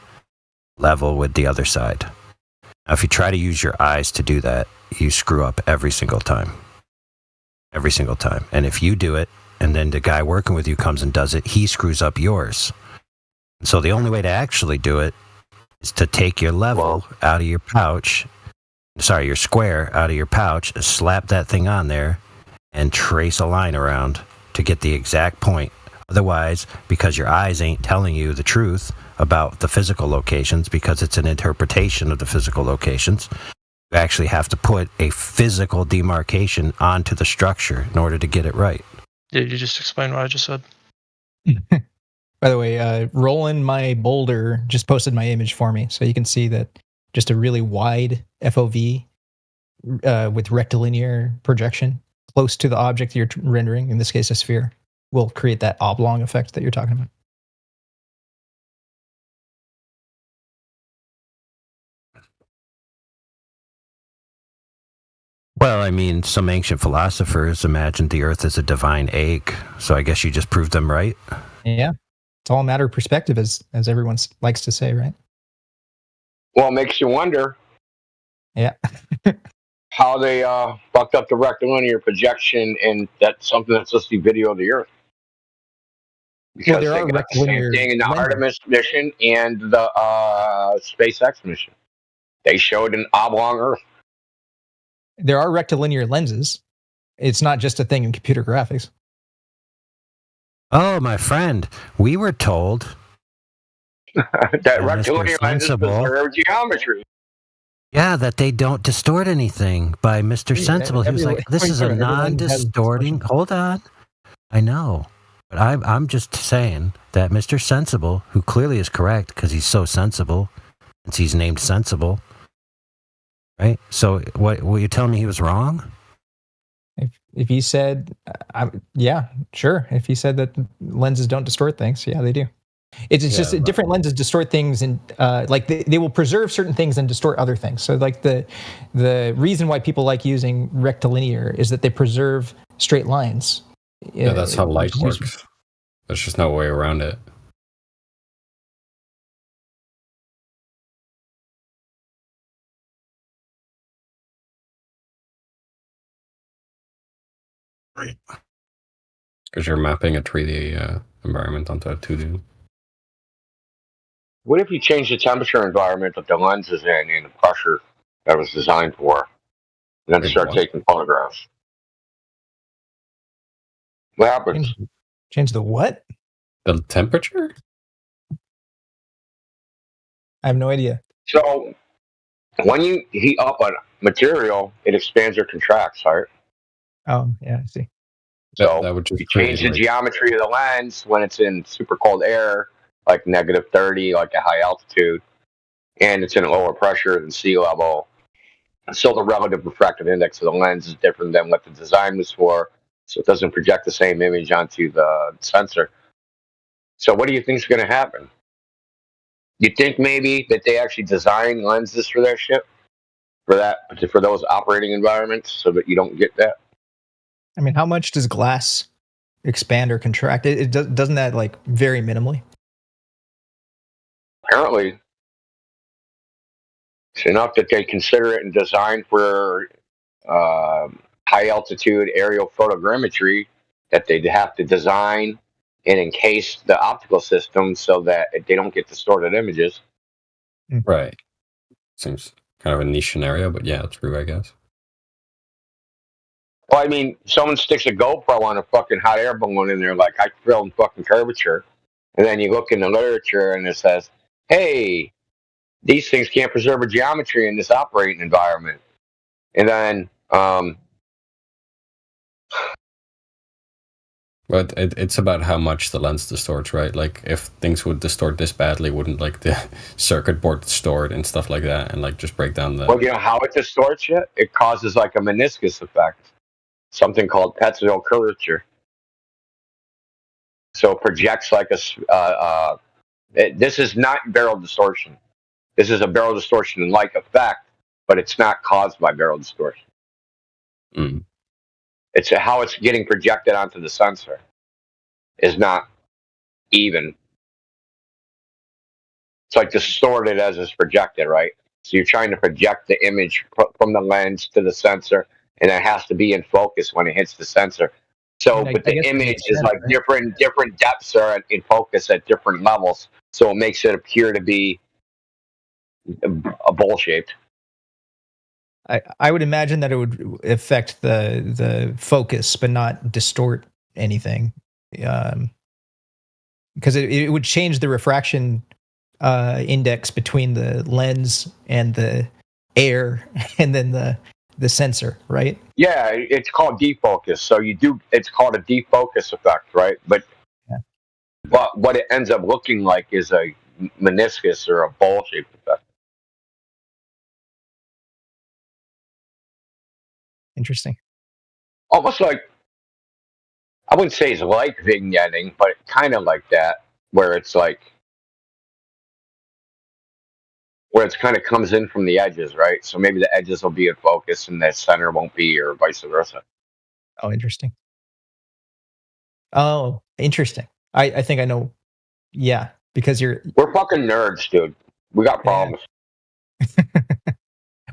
level with the other side. Now, if you try to use your eyes to do that, you screw up every single time. Every single time. And if you do it, and then the guy working with you comes and does it, he screws up yours. So the only way to actually do it is to take your level out of your pouch, your square out of your pouch, slap that thing on there, and trace a line around to get the exact point. Otherwise, because your eyes ain't telling you the truth about the physical locations, because it's an interpretation of the physical locations, you actually have to put a physical demarcation onto the structure in order to get it right. Yeah, you just explained what I just said. By the way, Roland, my Boulder, just posted my image for me, so you can see that just a really wide FOV with rectilinear projection close to the object you're rendering, in this case a sphere, will create that oblong effect that you're talking about. Well, I mean, some ancient philosophers imagined the Earth as a divine egg, so I guess you just proved them right. Yeah, it's all a matter of perspective, as everyone likes to say, right? Well, it makes you wonder. Yeah. How they fucked up the rectilinear projection, and that's something that's supposed to be video of the Earth. Because there they are got the same rectilinear thing in the lenses. Artemis mission and the SpaceX mission. They showed an oblong Earth. There are rectilinear lenses. It's not just a thing in computer graphics. Oh, my friend, we were told that rectilinear lenses preserve geometry. Yeah, that they don't distort anything by Mr. Sensible. He was like, this is a non-distorting. Hold on. I know. But I'm just saying that Mr. Sensible, who clearly is correct because he's so sensible, since he's named Sensible, right? So what you're telling me he was wrong? If he said, yeah, sure. If he said that lenses don't distort things, yeah, they do. It's just that different lenses distort things, and like they will preserve certain things and distort other things. So like the reason why people like using rectilinear is that they preserve straight lines. Yeah, that's how light works. There's just no way around it. Right. Because you're mapping a 3D environment onto a 2D. What if you change the temperature environment that the lens is in and the pressure that it was designed for, and then start taking photographs? What happens? Change the what? The temperature? I have no idea. So, when you heat up a material, it expands or contracts, right? Oh, yeah, I see. So, that would just you change the geometry of the lens when it's in super cold air, like -30, like at high altitude, and it's in lower pressure than sea level. So the relative refractive index of the lens is different than what the design was for, so it doesn't project the same image onto the sensor. So what do you think is going to happen? You think maybe that they actually design lenses for their ship, for those operating environments, so that you don't get that? I mean, how much does glass expand or contract? Doesn't that like vary minimally? Apparently, it's enough that they consider it and design for high altitude aerial photogrammetry that they'd have to design and encase the optical system so that they don't get distorted images. Right. Seems kind of a niche scenario, but yeah, true, I guess. Well, I mean, someone sticks a GoPro on a fucking hot air balloon in there, like I filmed fucking curvature, and then you look in the literature and it says, hey, these things can't preserve a geometry in this operating environment. And then, But it's about how much the lens distorts, right? Like, if things would distort this badly, wouldn't like the circuit board distort and stuff like that, and like just break down the. well, you know how it distorts you? It causes like a meniscus effect, something called Petzl curvature. So it projects like this is not barrel distortion. This is a barrel distortion-like effect, but it's not caused by barrel distortion. Mm. It's how it's getting projected onto the sensor is not even. It's like distorted as it's projected, right? So you're trying to project the image from the lens to the sensor, and it has to be in focus when it hits the sensor. So, but the image is like different depths are in focus at different levels, so it makes it appear to be a bowl shaped. I would imagine that it would affect the focus, but not distort anything, because it would change the refraction index between the lens and the air, and then the sensor, right? Yeah, it's called defocus. So it's called a defocus effect, right? But what it ends up looking like is a meniscus or a bowl shaped effect. Interesting. Almost like, I wouldn't say it's like vignetting, but kind of like that, where where it kind of comes in from the edges, right? So maybe the edges will be in focus and the center won't be, or vice versa. Oh, interesting. Oh, interesting. I think I know. Yeah, because we're fucking nerds, dude. We got problems.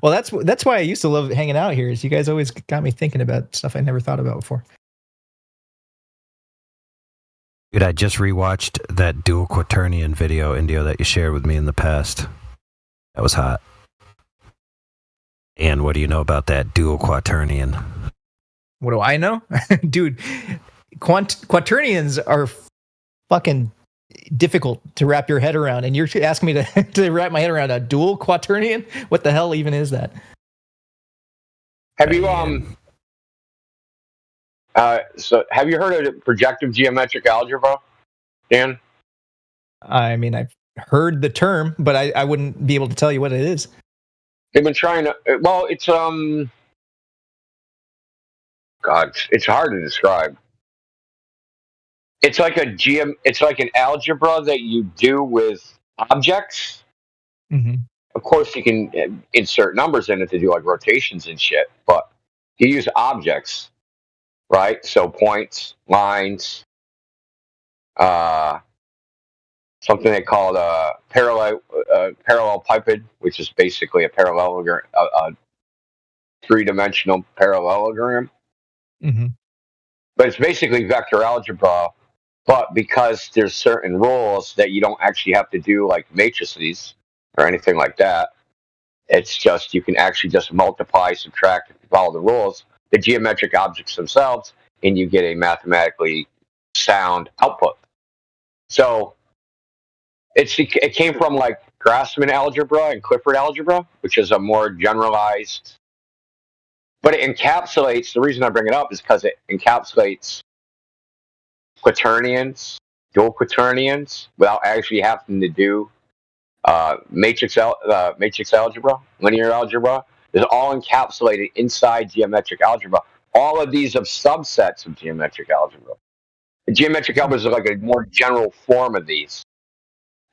Well, that's why I used to love hanging out here. Is you guys always got me thinking about stuff I never thought about before. Dude, I just rewatched that dual quaternion video, Indio, that you shared with me in the past. That was hot. And what do you know about that dual quaternion? What do I know? Dude, quaternions are fucking difficult to wrap your head around, and you're asking me to wrap my head around a dual quaternion? What the hell even is that? Have you have you heard of projective geometric algebra, Dan? I mean, I've heard the term, but I wouldn't be able to tell you what it is. They've been trying to. Well, it's God, it's hard to describe. It's like it's like an algebra that you do with objects. Mm-hmm. Of course, you can insert numbers in it to do like rotations and shit, but you use objects, right? So points, lines, something they call a parallelepiped, which is basically a parallelogram, a three-dimensional parallelogram. Mm-hmm. But it's basically vector algebra. But because there's certain rules that you don't actually have to do, like matrices or anything like that, it's just you can actually just multiply, subtract, follow the rules, the geometric objects themselves, and you get a mathematically sound output. So it came from like Grassmann algebra and Clifford algebra, which is a more generalized. But it encapsulates. The reason I bring it up is because it encapsulates quaternions, dual quaternions, without actually having to do matrix algebra, linear algebra. Is all encapsulated inside geometric algebra. All of these are subsets of geometric algebra. The geometric algebra is like a more general form of these.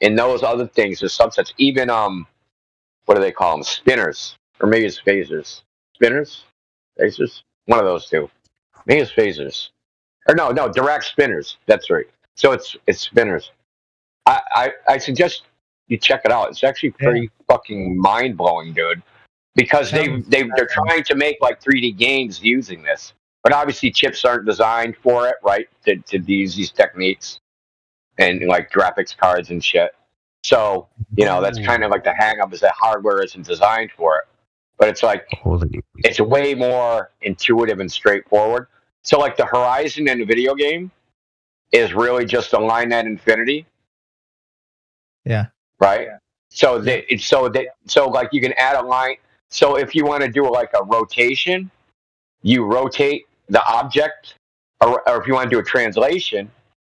And those other things are subsets. Even what do they call them? Spinors, or maybe it's phasors. Spinors, phasors. One of those two. Maybe it's phasors. Or no, Dirac spinors. That's right. So it's spinors. I suggest you check it out. It's actually pretty fucking mind blowing, dude. Because they're trying to make like 3D games using this, but obviously chips aren't designed for it, right? To use these techniques and like graphics cards and shit. So that's kind of like the hang up is that hardware isn't designed for it. But it's like it's way more intuitive and straightforward. So like the horizon in a video game is really just a line at infinity. Yeah. Right. So like you can add a line. So if you want to do like a rotation, you rotate the object, or if you want to do a translation,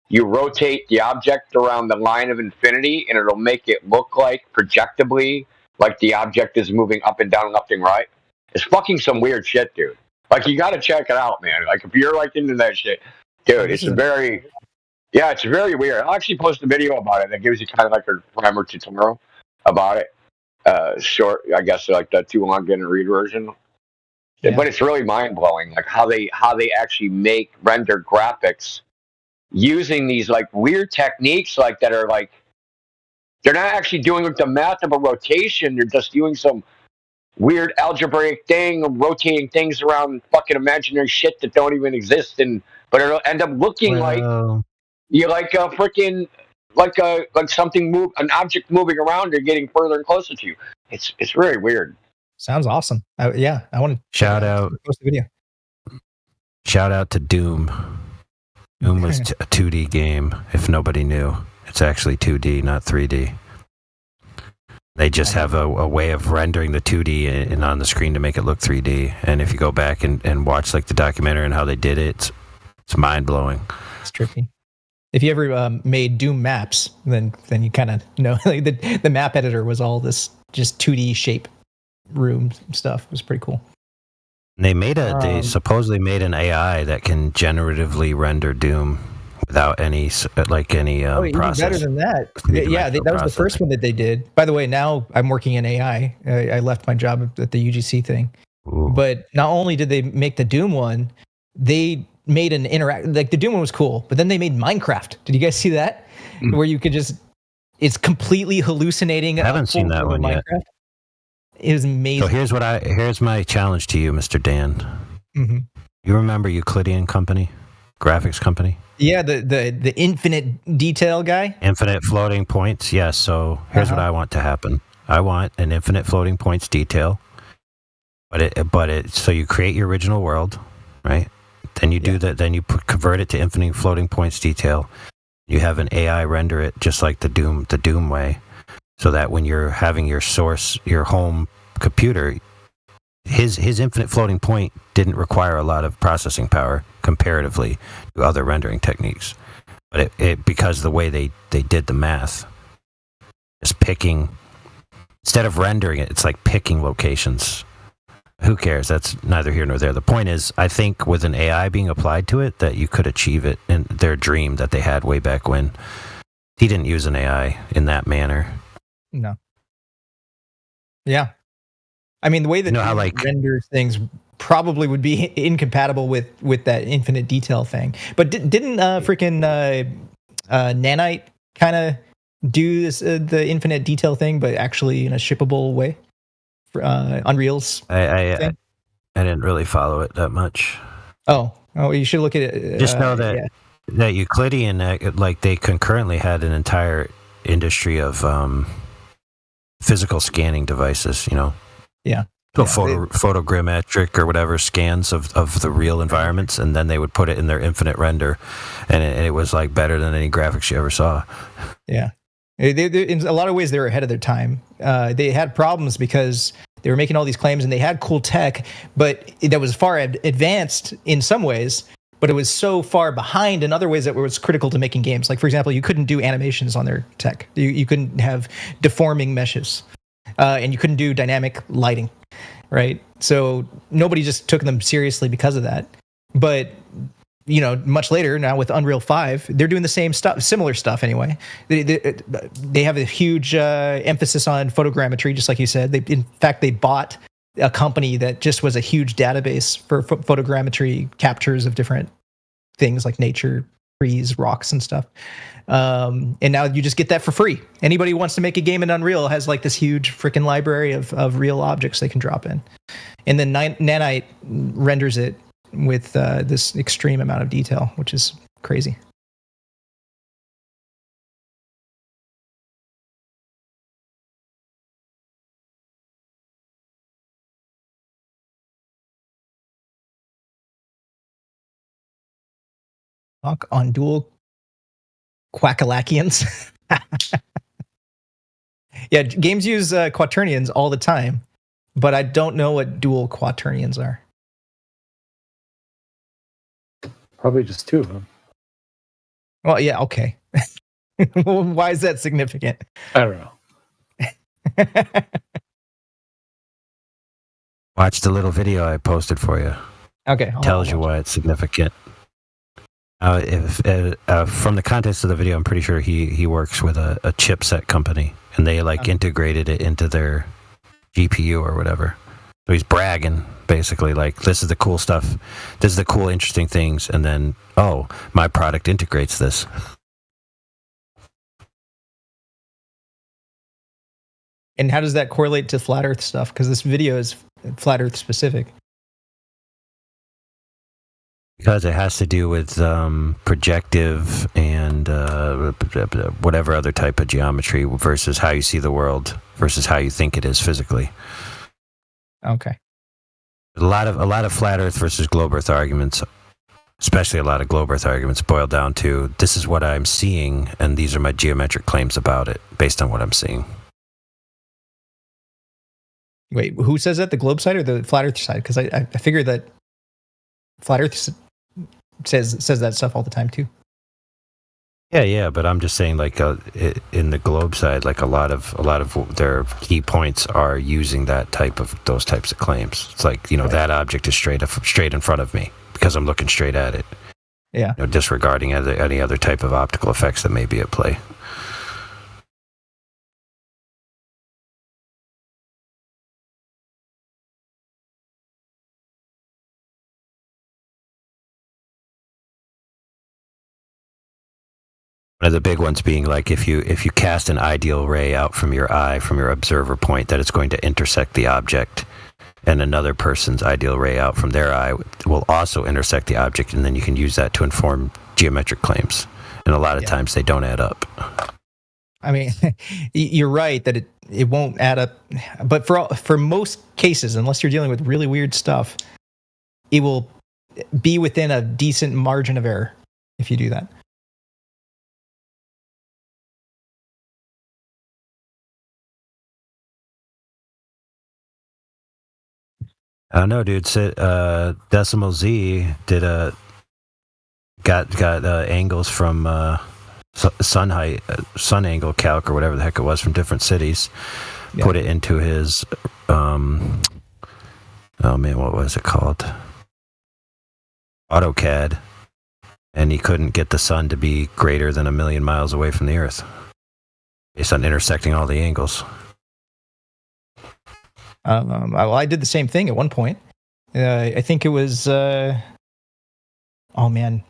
you rotate the object around the line of infinity, and it'll make it look like projectably like the object is moving up and down, left and right. It's fucking some weird shit, dude. Like, you got to check it out, man. Like, if you're like into that shit, dude, it's very weird. I'll actually post a video about it that gives you kind of like a primer tutorial about it. Short, I guess, like the too long didn't read version. Yeah. But it's really mind blowing, like how they actually render graphics using these like weird techniques, like that are like they're not actually doing like the math of a rotation. They're just doing some weird algebraic thing of rotating things around fucking imaginary shit that don't even exist, but it'll end up looking like you're like a freaking like something an object moving around or getting further and closer to you. It's very weird. Sounds awesome. I want to shout out. Post the video. Shout out to Doom. Doom was a 2D game. If nobody knew, it's actually 2D, not 3D. They just have a way of rendering the 2D and on the screen to make it look 3D. And if you go back and watch like the documentary and how they did it, it's mind blowing. It's trippy. If you ever made Doom maps, then you kind of know like the map editor was all this just 2D shape room stuff. It was pretty cool. They supposedly made an AI that can generatively render Doom without any even process. better than that. Yeah, that was the first one that they did. By the way, now I'm working in AI. I left my job at the UGC thing. Ooh. But not only did they make the Doom one, they made an like the Doom one was cool, but then they made Minecraft. Did you guys see that? Where you could it's completely hallucinating. I haven't seen that one Minecraft. yet. It was amazing. So here's my challenge to you, Mr. Dan. Mm-hmm. You remember Euclidean Company, graphics company? Yeah, the infinite detail guy. Infinite floating points. Yes. So here's what I want to happen. I want an infinite floating points detail. So you create your original world, right? Then you do that. Then you convert it to infinite floating points detail. You have an AI render it just like the Doom way, so that when you're having your source, your home computer, his infinite floating point didn't require a lot of processing power comparatively to other rendering techniques. But it because the way they did the math, just picking instead of rendering it, it's like picking locations. Who cares? That's neither here nor there. The point is, I think with an AI being applied to it, that you could achieve it in their dream that they had way back when. He didn't use an AI in that manner. No. Yeah. I mean, the way that renders things probably would be incompatible with that infinite detail thing. But didn't freaking Nanite kind of do this the infinite detail thing, but actually in a shippable way? Unreal's I didn't really follow it that much. Oh, you should look at it. Just know that Euclidean, they concurrently had an entire industry of physical scanning devices. Yeah. Photogrammetric or whatever scans of the real environments, and then they would put it in their infinite render, and it was like better than any graphics you ever saw. Yeah. In a lot of ways, they were ahead of their time. They had problems because they were making all these claims and they had cool tech, but that was far advanced in some ways, but it was so far behind in other ways that was critical to making games. Like, for example, you couldn't do animations on their tech. You couldn't have deforming meshes, and you couldn't do dynamic lighting, right? So nobody just took them seriously because of that. But much later now with Unreal 5, they're doing the same stuff, similar stuff anyway. They have a huge emphasis on photogrammetry, just like you said. In fact, they bought a company that just was a huge database for photogrammetry captures of different things like nature, trees, rocks, and stuff. And now you just get that for free. Anybody who wants to make a game in Unreal has like this huge freaking library of real objects they can drop in. And then Nanite renders it with this extreme amount of detail, which is crazy. Talk on dual Quackalakians. Yeah, games use quaternions all the time, but I don't know what dual quaternions are. Probably just two of them. Well, yeah, okay. Why is that significant? I don't know. Watch the little video I posted for you. Okay. Tells you why it's significant. From the context of the video, I'm pretty sure he works with a chipset company, and they integrated it into their GPU or whatever. So he's bragging, basically, like, this is the cool stuff. This is the cool, interesting things. And then, my product integrates this. And how does that correlate to flat Earth stuff? Because this video is flat Earth specific. Because it has to do with projective and whatever other type of geometry versus how you see the world versus how you think it is physically. Okay. A lot of flat Earth versus globe Earth arguments, especially a lot of globe Earth arguments, boil down to this is what I'm seeing, and these are my geometric claims about it based on what I'm seeing. Wait, who says that? The globe side or the flat Earth side? Because I figure that flat Earth says that stuff all the time too. Yeah, but I'm just saying, like, in the globe side, like a lot of their key points are using those types of claims. It's like, that object is straight in front of me because I'm looking straight at it. You know, disregarding any other type of optical effects that may be at play. One of the big ones being like if you cast an ideal ray out from your eye, from your observer point, that it's going to intersect the object, and another person's ideal ray out from their eye will also intersect the object, and then you can use that to inform geometric claims. And a lot of times they don't add up. I mean, you're right that it won't add up, but for most cases, unless you're dealing with really weird stuff, it will be within a decent margin of error if you do that. I don't know, dude. Decimal Z did got angles from sun height, sun angle calc or whatever the heck it was from different cities. Yeah. Put it into his oh man, what was it called? AutoCAD, and he couldn't get the sun to be greater than 1 million miles away from the Earth based on intersecting all the angles. Well, I did the same thing at one point. I think it was. Oh man,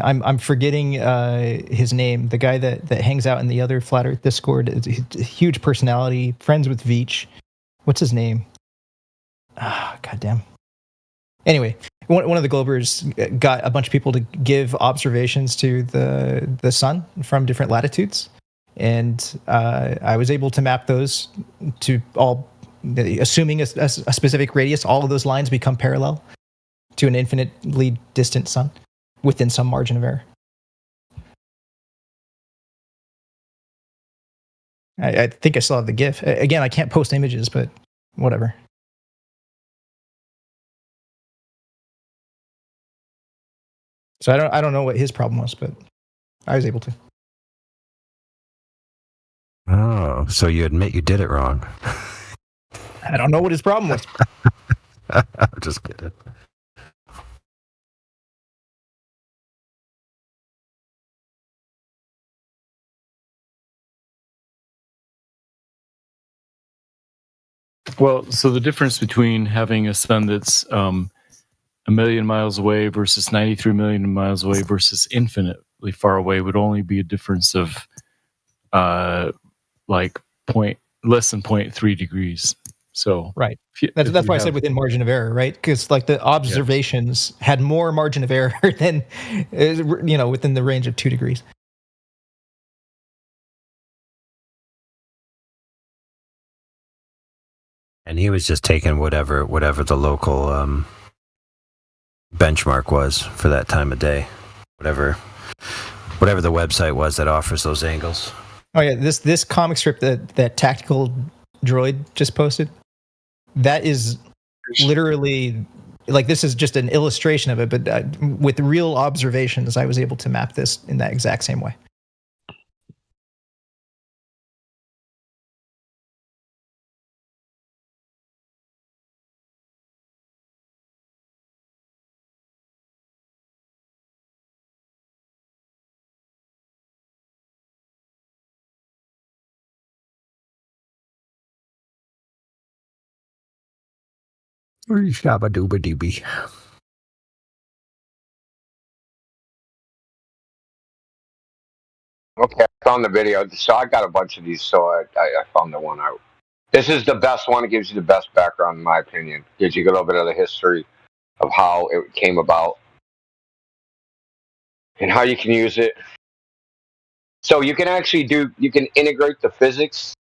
I'm forgetting his name. The guy that hangs out in the other Flat Earth Discord, is a huge personality, friends with Veach. What's his name? Goddamn. Anyway, one of the Globers got a bunch of people to give observations to the sun from different latitudes, and I was able to map those to all. Assuming a specific radius, all of those lines become parallel to an infinitely distant sun within some margin of error. I think I still have the GIF. Again, I can't post images, but whatever. So I don't know what his problem was, but I was able to. Oh, so you admit you did it wrong. I don't know what his problem was. I'm just kidding. Well, so the difference between having a sun that's 1 million miles away versus 93 million miles away versus infinitely far away would only be a difference of like less than 0.3 degrees. So right, that's why I said within margin of error, right? Because like the observations had more margin of error than within the range of 2 degrees. And he was just taking whatever the local benchmark was for that time of day, whatever the website was that offers those angles. Oh yeah, this comic strip that Tactical Droid just posted, that is literally like, this is just an illustration of it, but with real observations, I was able to map this in that exact same way. Shabba dooba doobie. Okay, I found the video. So I got a bunch of these, so I found the one out. This is the best one. It gives you the best background, in my opinion. Gives you a little bit of the history of how it came about and how you can use it. So you can actually you can integrate the physics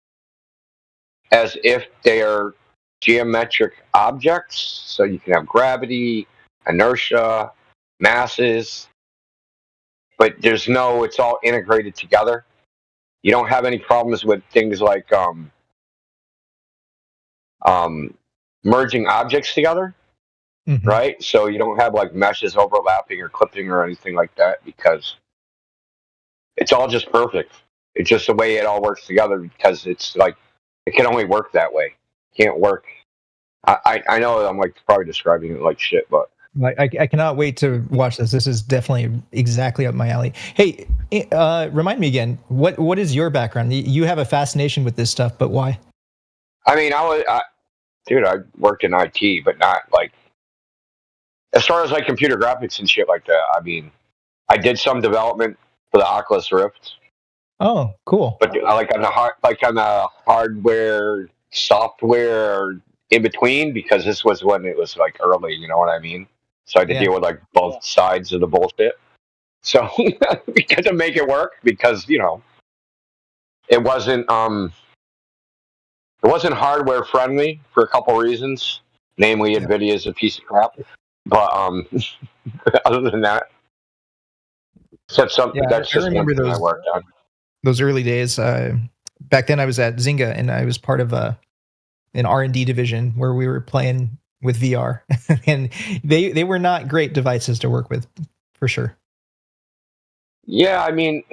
as if they are geometric objects. So you can have gravity, inertia, masses, but it's all integrated together. You don't have any problems with things like merging objects together, right? So you don't have like meshes overlapping or clipping or anything like that, because it's all just perfect. It's just the way it all works together, because it's like, it can only work that way. It can't work. I know I'm like probably describing it like shit, but I cannot wait to watch this. This is definitely exactly up my alley. Hey, remind me again, what is your background? You have a fascination with this stuff, but why? I mean, I worked in IT, but not like as far as like computer graphics and shit like that. I mean, I did some development for the Oculus Rift. Oh, cool. But like on the hardware, software in between, because this was when it was like early, you know what I mean? So I had to deal with like both sides of the bullshit. So we had to make it work because, you know, it wasn't hardware friendly for a couple reasons. Namely, NVIDIA is a piece of crap. But other than that, that's something that's just one thing I worked on. Those early days. Back then, I was at Zynga, and I was part of an R&D division where we were playing with VR, and they were not great devices to work with, for sure. Yeah, I mean,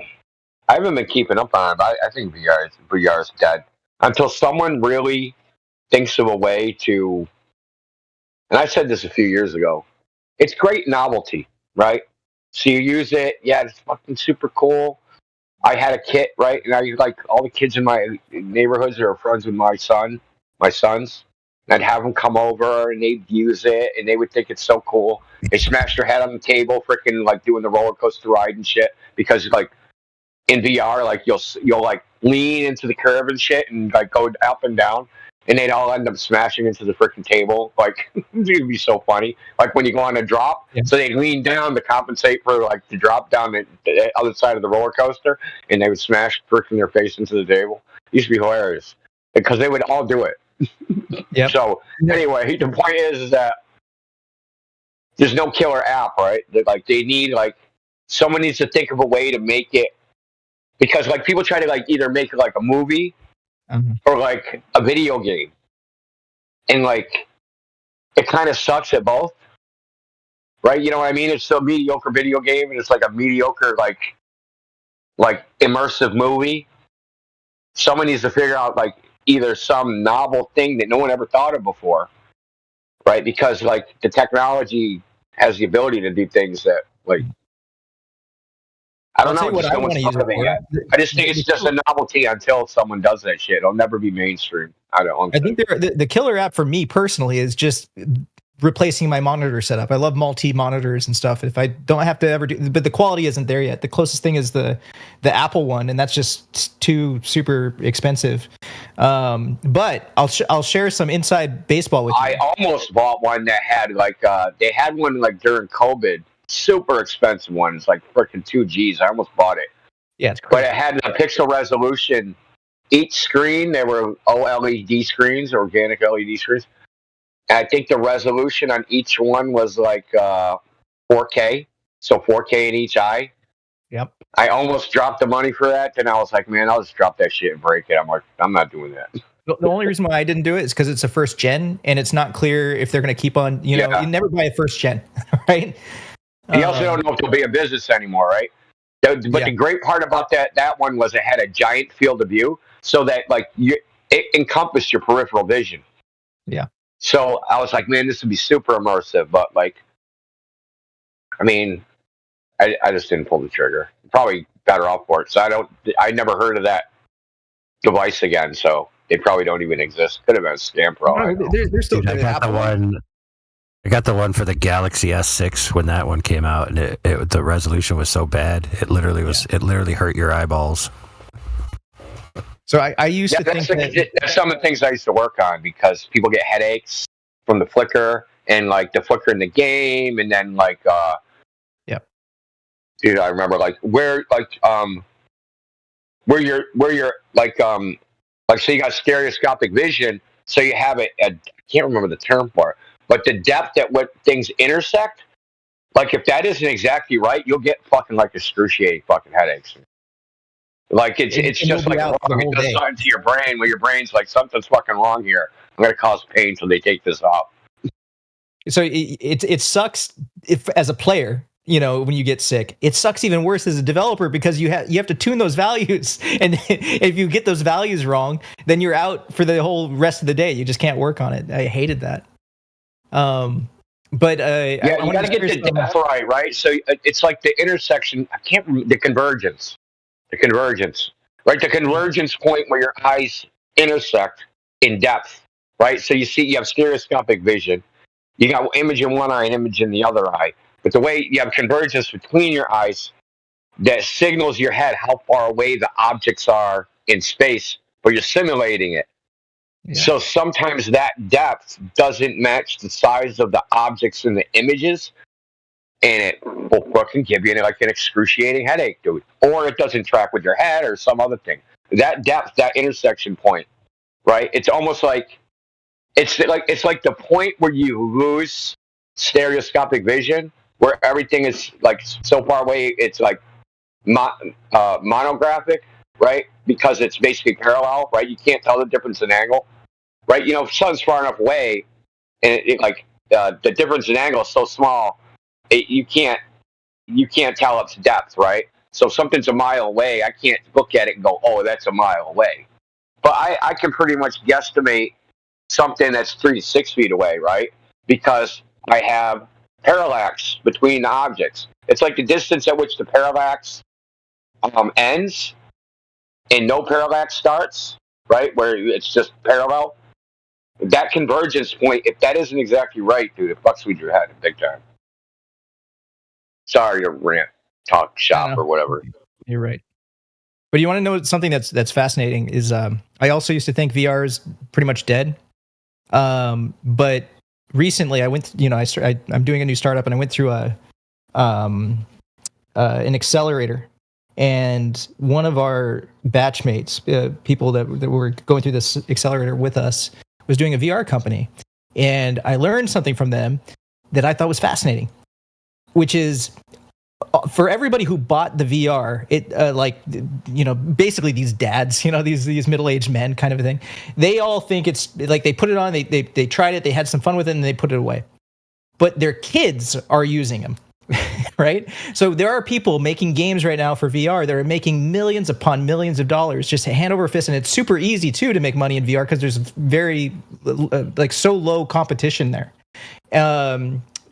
I haven't been keeping up on it, but I think VR is dead until someone really thinks of a way to. And I said this a few years ago. It's great novelty, right? So you use it, it's fucking super cool. I had a kit, right? And I like all the kids in my neighborhoods are friends with my sons. And I'd have them come over and they'd use it and they would think it's so cool. They smash their head on the table, freaking like doing the roller coaster ride and shit. Because like in VR, like you'll like lean into the curve and shit and like go up and down. And they'd all end up smashing into the freaking table. Like, it'd be so funny. Like when you go on a drop, so they'd lean down to compensate for like the drop down the other side of the roller coaster, and they would smash freaking their face into the table. It used to be hilarious because they would all do it. Yep. So anyway, the point is that there's no killer app, right? They need like someone needs to think of a way to make it, because like people try to like either make it like a movie. Or like a video game, and like it kind of sucks at both, right? You know what I mean? It's still a mediocre video game, and it's like a mediocre like immersive movie. Someone needs to figure out like either some novel thing that no one ever thought of before, right? Because like the technology has the ability to do things that like. I don't know. I just think it's just a novelty until someone does that shit. It'll never be mainstream. I think the killer app for me personally is just replacing my monitor setup. I love multi monitors and stuff. If I don't have to ever do, but the quality isn't there yet. The closest thing is the Apple one, and that's just too super expensive. But I'll share some inside baseball with you. I almost bought one that had like they had one like during COVID. Super expensive one. It's like freaking 2 G's. I almost bought it. Yeah, it's crazy. But it had a pixel resolution. Each screen, there were OLED screens, organic LED screens. And I think the resolution on each one was like 4K. So 4K in each eye. Yep. I almost dropped the money for that. Then I was like, man, I'll just drop that shit and break it. I'm like, I'm not doing that. The only reason why I didn't do it is because it's a first gen, and it's not clear if they're going to keep on. You know, you never buy a first gen, right? You also don't know if they'll be in business anymore, right? But the great part about that one was it had a giant field of view, so that like it encompassed your peripheral vision. Yeah. So I was like, man, this would be super immersive. But like, I mean, I just didn't pull the trigger. Probably better off for it. So I never heard of that device again. So they probably don't even exist. Could have been a scam for all I know. They're still I got the one. I got the one for the Galaxy S6 when that one came out, and the resolution was so bad it literally hurt your eyeballs. So I used to think that's some of the things I used to work on, because people get headaches from the flicker and like the flicker in the game, and then like dude, I remember like where you're like so you got stereoscopic vision, so you have it at, I can't remember the term for it. But the depth at what things intersect, like if that isn't exactly right, you'll get fucking like excruciating fucking headaches. Like it's just like it does something to your brain where your brain's like, something's fucking wrong here. I'm gonna cause pain till they take this off. So it sucks if as a player, you know, when you get sick. It sucks even worse as a developer, because you have to tune those values, and if you get those values wrong, then you're out for the whole rest of the day. You just can't work on it. I hated that. But yeah, you got to get the depth right? So it's like the intersection. I can't remember the convergence. Right? The convergence point where your eyes intersect in depth, right? So you have stereoscopic vision. You got image in one eye and image in the other eye. But the way you have convergence between your eyes that signals your head how far away the objects are in space, but you're simulating it. Yeah. So sometimes that depth doesn't match the size of the objects in the images, and it will fucking give you like an excruciating headache, dude. Or it doesn't track with your head or some other thing. That depth, that intersection point, right? It's almost like it's like the point where you lose stereoscopic vision, where everything is like so far away, it's like monographic, right? Because it's basically parallel, right? You can't tell the difference in angle, right? You know, if sun's far enough away, and the difference in angle is so small, you can't tell its depth, right? So if something's a mile away, I can't look at it and go, oh, that's a mile away. But I can pretty much guesstimate something that's 3 to 6 feet away, right? Because I have parallax between the objects. It's like the distance at which the parallax ends and no parallax starts, right? Where it's just parallel. That convergence point, if that isn't exactly right, dude, it fucks with your head big time. Sorry to rant, talk shop or whatever. You're right. But you want to know something that's fascinating is I also used to think VR is pretty much dead. But recently I went, I'm doing a new startup and I went through an accelerator, and one of our batchmates, people that were going through this accelerator with us, was doing a VR company. And I learned something from them that I thought was fascinating, which is for everybody who bought the VR, basically these dads, these middle-aged men kind of a thing, they all think it's like they put it on, they tried it, they had some fun with it, and they put it away. But their kids are using them, right? So there are people making games right now for VR that are making millions upon millions of dollars just hand over fist, and it's super easy too to make money in VR because there's very so low competition there.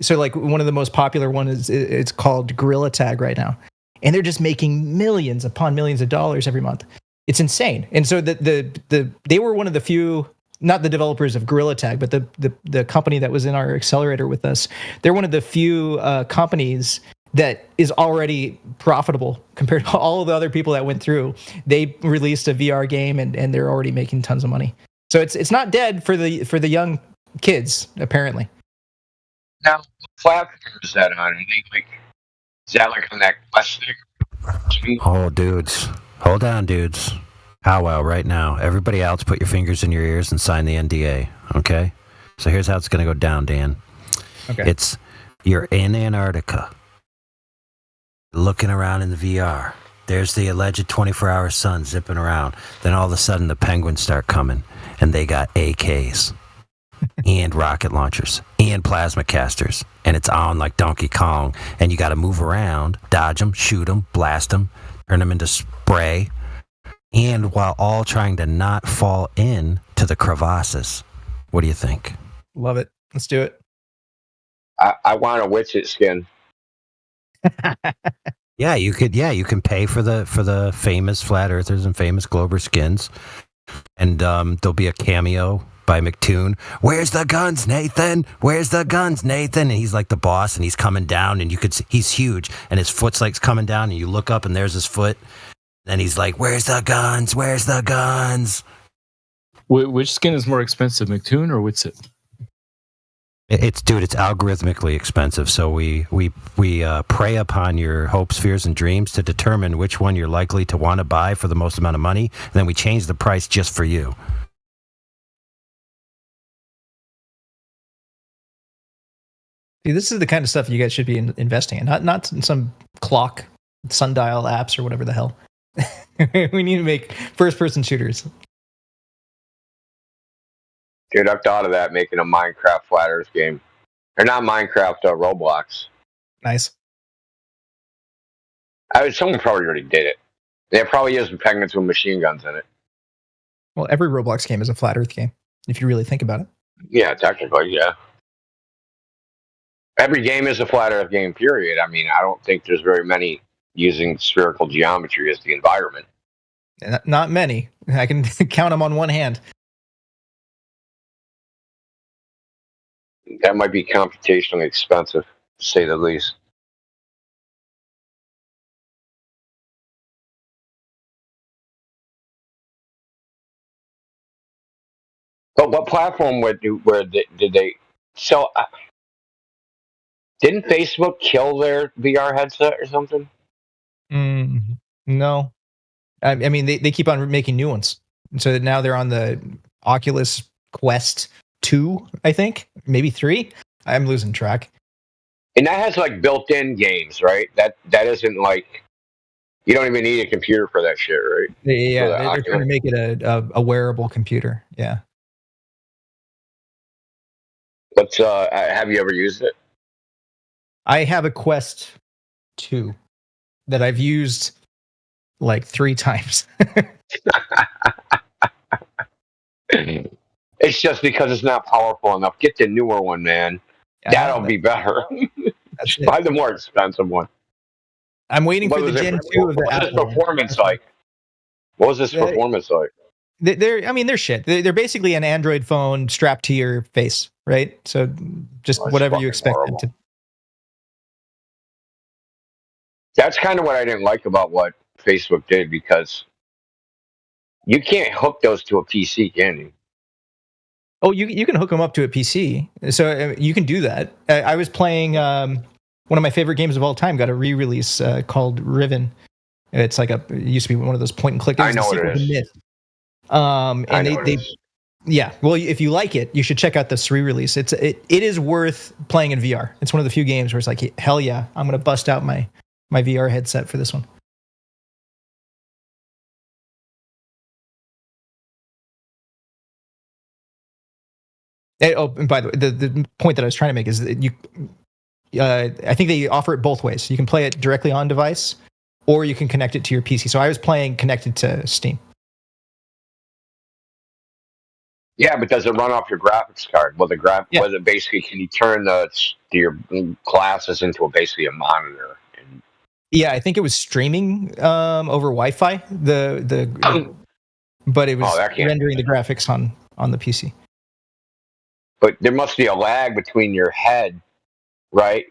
So like one of the most popular ones it's called Gorilla Tag right now, and they're just making millions upon millions of dollars every month. It's insane. And so they were one of the few, not the developers of Gorilla Tag, but the company that was in our accelerator with us. They're one of the few companies that is already profitable compared to all of the other people that went through. They released a VR game and they're already making tons of money. So it's not dead for the young kids apparently. Now, what platform is that on? Is that like on that Quest thing? Oh, dudes. Hold on, dudes. Powwow right now. Everybody else, put your fingers in your ears and sign the NDA, okay? So here's how it's going to go down, Dan. Okay. You're in Antarctica, looking around in the VR. There's the alleged 24-hour sun zipping around. Then all of a sudden, the penguins start coming, and they got AKs. And rocket launchers and plasma casters, and it's on like Donkey Kong, and you got to move around, dodge them, shoot them, blast them, turn them into spray, and while all trying to not fall in to the crevasses. What do you think? Love it. Let's do it. I want a Witchit skin. Yeah, you can pay for the famous flat earthers and famous Glober skins, and there'll be a cameo by McToon. Where's the guns, Nathan? Where's the guns, Nathan? And he's like the boss, and he's coming down, and you could see he's huge, and his foot's like coming down, and you look up, and there's his foot, and he's like, "Where's the guns? Where's the guns?" Which skin is more expensive, McToon or Witsit? It's algorithmically expensive. So we prey upon your hopes, fears, and dreams to determine which one you're likely to want to buy for the most amount of money, and then we change the price just for you. See, this is the kind of stuff you guys should be investing in, not in some clock, sundial apps or whatever the hell. We need to make first-person shooters. Dude, I've thought of that, making a Minecraft Flat Earth game. Or not Minecraft, Roblox. Nice. Someone probably already did it. They probably used penguins with machine guns in it. Well, every Roblox game is a Flat Earth game, if you really think about it. Yeah, technically, yeah. every game is a flat Earth game. Period. I mean, I don't think there's very many using spherical geometry as the environment. Not many. I can count them on one hand. That might be computationally expensive, to say the least. But what platform did they? So, didn't Facebook kill their VR headset or something? No. I mean, they keep on making new ones. So now they're on the Oculus Quest 2, I think. Maybe 3. I'm losing track. And that has like built-in games, right? That isn't like, you don't even need a computer for that shit, right? Yeah, they're trying to make it a wearable computer. Yeah. But have you ever used it? I have a Quest 2 that I've used like 3 times. It's just because it's not powerful enough. Get the newer one, man. That'll be better. Buy the more expensive one. I'm waiting for the Gen 2 of the Apple. What was this performance like? What was this performance like? They're shit. They're basically an Android phone strapped to your face, right? So just whatever you expect them to. That's kind of what I didn't like about what Facebook did, because you can't hook those to a PC, can you? Oh, you can hook them up to a PC, so you can do that. I was playing one of my favorite games of all time. Got a re-release called Riven. It's like it used to be one of those point and click. I know what it is. Yeah. Well, if you like it, you should check out this re-release. It is worth playing in VR. It's one of the few games where it's like, hell yeah, I'm gonna bust out my VR headset for this one. And by the way, the point that I was trying to make is that I think they offer it both ways. You can play it directly on device, or you can connect it to your PC. So I was playing connected to Steam. Yeah, but does it run off your graphics card? Well, was it basically, can you turn your glasses into basically a monitor? Yeah, I think it was streaming over Wi-Fi. But it was rendering the graphics on the PC. But there must be a lag between your head, right?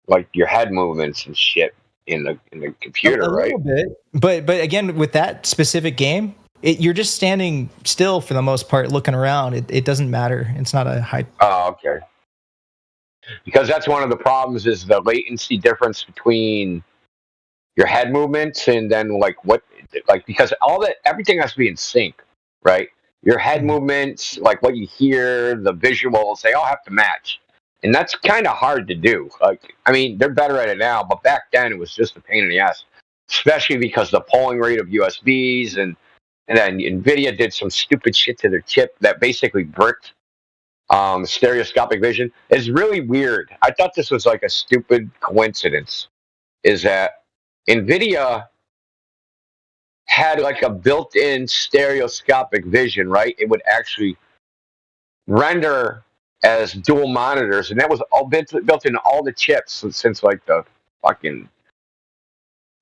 Like your head movements and shit in the computer, right? A little bit. But again, with that specific game, you're just standing still for the most part, looking around. It doesn't matter. It's not a high. Oh, okay. Because that's one of the problems is the latency difference between your head movements and then because everything has to be in sync, right? Your head movements, like what you hear, the visuals, they all have to match. And that's kind of hard to do. I mean, they're better at it now, but back then it was just a pain in the ass, especially because the polling rate of USBs and then NVIDIA did some stupid shit to their chip that basically bricked stereoscopic vision. It's really weird. I thought this was like a stupid coincidence, is that NVIDIA had like a built-in stereoscopic vision, right? It would actually render as dual monitors, and that was all built into all the chips since like the fucking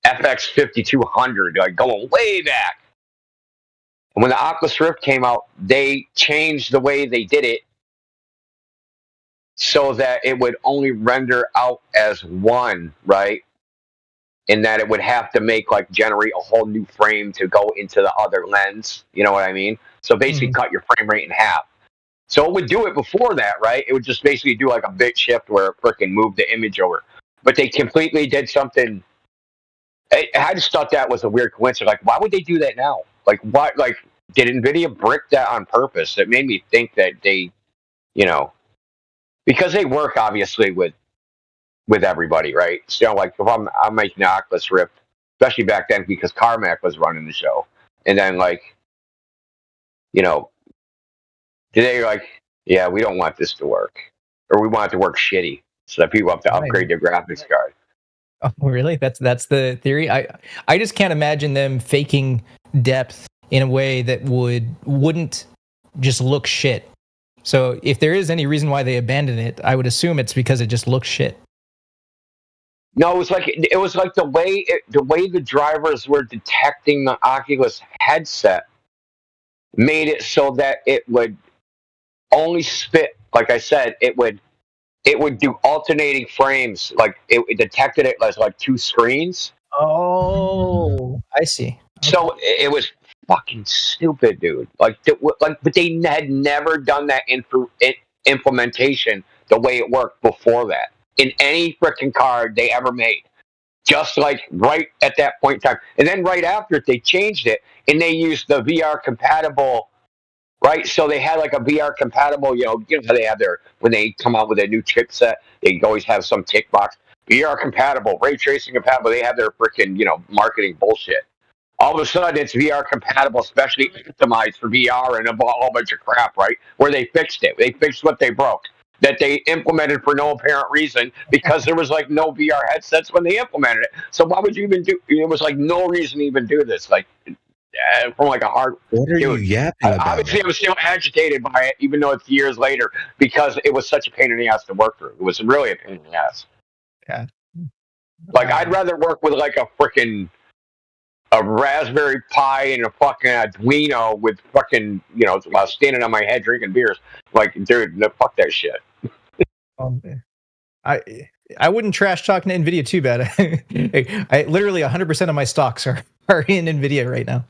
FX 5200, like going way back. And when the Oculus Rift came out, they changed the way they did it so that it would only render out as one, right? And that it would have to generate a whole new frame to go into the other lens. You know what I mean? So basically cut your frame rate in half. So it would do it before that, right? It would just basically do like a bit shift where it freaking moved the image over. But they completely did something. I just thought that was a weird coincidence. Like, why would they do that now? Like, what? Like, did NVIDIA brick that on purpose? It made me think that they, because they work obviously with everybody, right? So like if I'm making the Oculus Rift, especially back then because Carmack was running the show, and then today you're like, yeah, we don't want this to work, or we want it to work shitty, so that people have to upgrade their graphics card. Oh, really? That's the theory. I just can't imagine them faking depth in a way that wouldn't just look shit So if there is any reason why they abandoned it, I would assume it's because it just looks shit. No, it was like the way the drivers were detecting the Oculus headset made it so that it would only spit. Like I said, it would do alternating frames. Like it detected it as like two screens. Oh, I see. So it was fucking stupid, dude. But they had never done that implementation the way it worked before that in any freaking car they ever made. Just like right at that point in time, and then right after it, they changed it and they used the VR compatible. Right, so they had like a VR compatible. You know how they have when they come out with a new chipset, they always have some tick box. VR compatible, ray tracing compatible. They have their freaking marketing bullshit. All of a sudden, it's VR compatible, especially optimized for VR and a whole bunch of crap. Right, where they fixed it. They fixed what they broke. That they implemented for no apparent reason because there was like no VR headsets when they implemented it. So why would you even do? It was like no reason to even do this. Like. From like a hard. What are you yapping about? Obviously, I was still agitated by it, even though it's years later, because it was such a pain in the ass to work through. It was really a pain in the ass. Yeah. Like I'd rather work with like a Raspberry Pi and a fucking Arduino with fucking while standing on my head drinking beers. Like, dude, no, fuck that shit. I wouldn't trash talk NVIDIA too bad. I literally 100% of my stocks are in NVIDIA right now.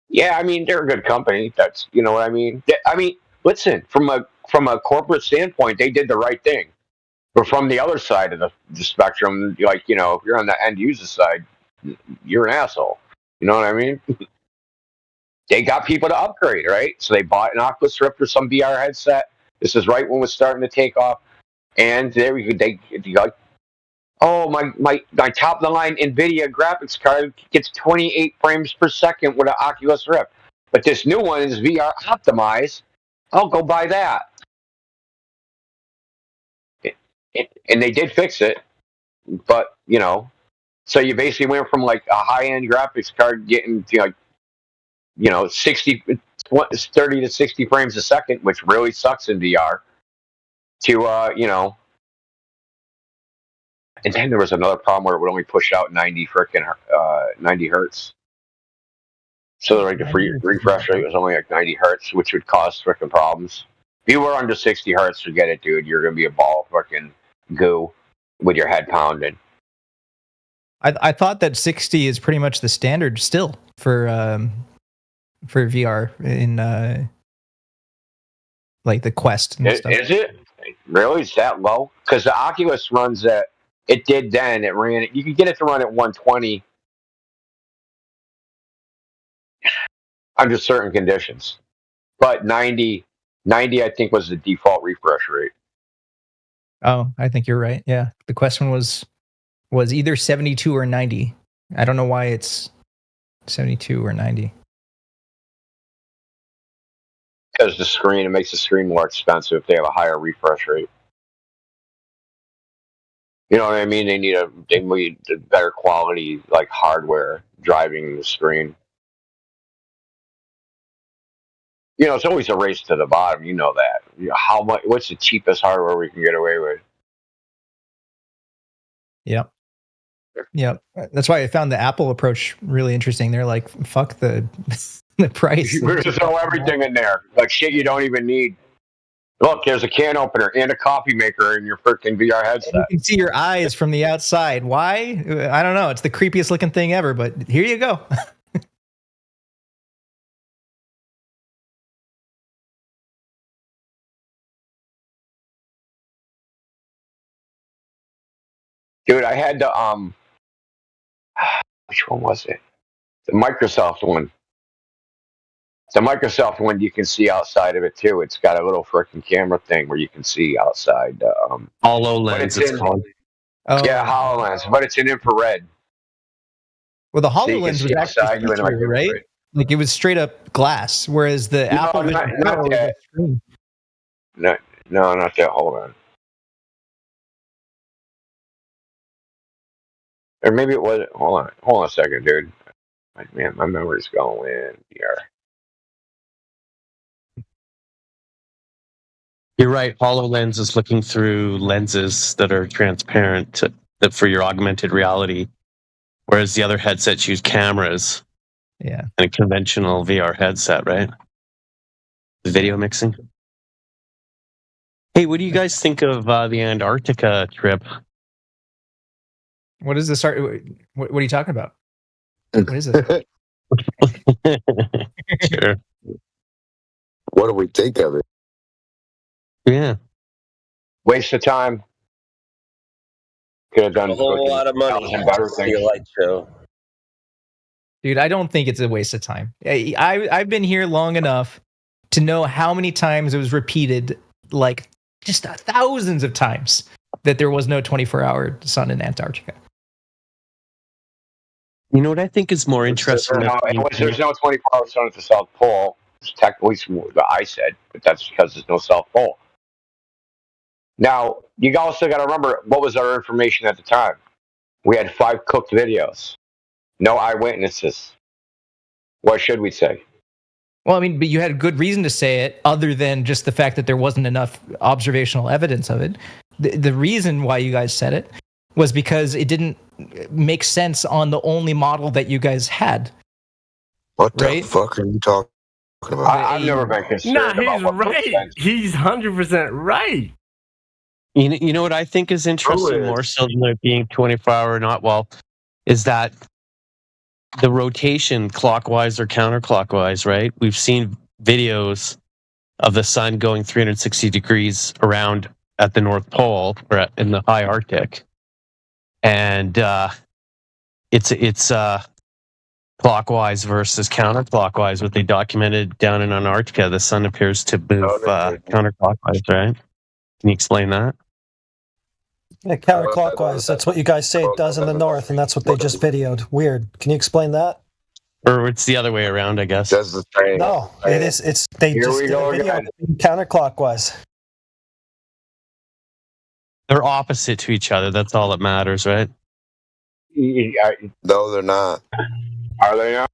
Yeah, I mean they're a good company. That's what I mean. I mean, listen, from a corporate standpoint, they did the right thing. But from the other side of the spectrum, like if you're on the end user side, you're an asshole. You know what I mean? They got people to upgrade, right? So they bought an Oculus Rift or some VR headset. This is right when it was starting to take off, and there we go. They like. Oh, my top of the line NVIDIA graphics card gets 28 frames per second with an Oculus Rift. But this new one is VR optimized. I'll go buy that. And they did fix it. But, so you basically went from like a high-end graphics card getting to 30 to 60 frames a second, which really sucks in VR, to, and then there was another problem where it would only push out 90 hertz. So like the refresh rate was only like 90 hertz, which would cause freaking problems. If you were under 60 hertz, forget it, dude. You're gonna be a ball of freaking goo with your head pounding. I thought that 60 is pretty much the standard still for VR in like the Quest and stuff. Is it really? Is that low? Because the Oculus runs at. It did then. It ran. You could get it to run at 120 under certain conditions, but 90, I think, was the default refresh rate. Oh, I think you're right. Yeah, the Quest one was either 72 or 90. I don't know why it's 72 or 90. Because it makes the screen more expensive if they have a higher refresh rate. You know what I mean? They need a better quality like hardware driving the screen. It's always a race to the bottom. You know that. How much? What's the cheapest hardware we can get away with? Yep. That's why I found the Apple approach really interesting. They're like, fuck the price. We're just throw everything in there, like shit you don't even need. Look, there's a can opener and a coffee maker in your freaking VR headset. You can see your eyes from the outside. Why? I don't know. It's the creepiest looking thing ever, but here you go. Dude, I had the which one was it? The Microsoft one. The Microsoft one, you can see outside of it too. It's got a little freaking camera thing where you can see outside. HoloLens, it's called. Oh. Yeah, HoloLens, but it's in infrared. Well, the So you can HoloLens see was outside, actually you in, like, see-through, right? Like it was straight up glass, whereas the Apple Vision not Pro was that. a screen. No, not that. Hold on. Or maybe it was. Hold on a second, dude. Man, my memory's going. VR. You're right. HoloLens is looking through lenses that are transparent that for your augmented reality, whereas the other headsets use cameras. Yeah. And a conventional VR headset, right? The video mixing. Hey, what do you guys think of the Antarctica trip? What is this? What are you talking about? What is it? Sure. What do we think of it? Yeah. Waste of time. Could have done A whole lot of money. better See things. a light show. Dude, I don't think it's a waste of time. I've been here long enough to know how many times it was repeated, like just thousands of times, that there was no 24-hour sun in Antarctica. You know what I think is more interesting? There's no 24-hour sun at the South Pole. It's technically what I said, but that's because there's no South Pole. Now, you also got to remember, what was our information at the time? We had 5 cooked videos. No eyewitnesses. What should we say? Well, I mean, but you had a good reason to say it, other than just the fact that there wasn't enough observational evidence of it. The reason why you guys said it was because it didn't make sense on the only model that you guys had. What the fuck are you talking about? I've never been concerned about he's right. He's 100% right. You know what I think is interesting, more so than it being 24-hour or not, well, is that the rotation clockwise or counterclockwise, right? We've seen videos of the sun going 360 degrees around at the North Pole or in the high Arctic. And it's clockwise versus counterclockwise. What they documented down in Antarctica, the sun appears to move counterclockwise, right? Can you explain that? Yeah, counterclockwise. That's what you guys say it does in the north, and that's what they just videoed. Weird. Can you explain that? Or it's the other way around, I guess. Does the same. No, it is. It's they Here just we did go a video again. counterclockwise. They're opposite to each other. That's all that matters, right? No, they're not. Are they not?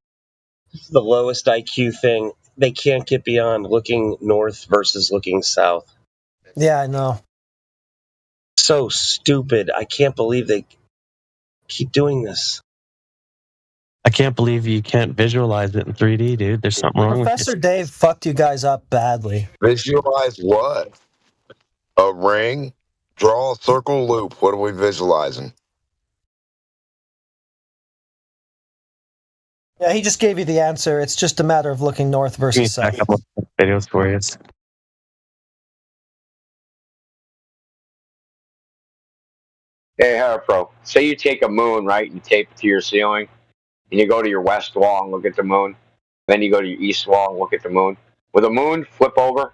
This is the lowest IQ thing. They can't get beyond looking north versus looking south. Yeah, I know. So stupid. I can't believe they keep doing this. I can't believe you can't visualize it in 3D, dude. There's something wrong Professor with Dave fucked you guys up badly. Visualize what? A ring? Draw a circle loop. What are we visualizing? Yeah, he just gave you the answer. It's just a matter of looking north you. versus south. A couple of videos for you. Hey, Harapro, say you take a moon, right? You tape it to your ceiling, and you go to your west wall and look at the moon. Then you go to your east wall and look at the moon. Will the moon flip over?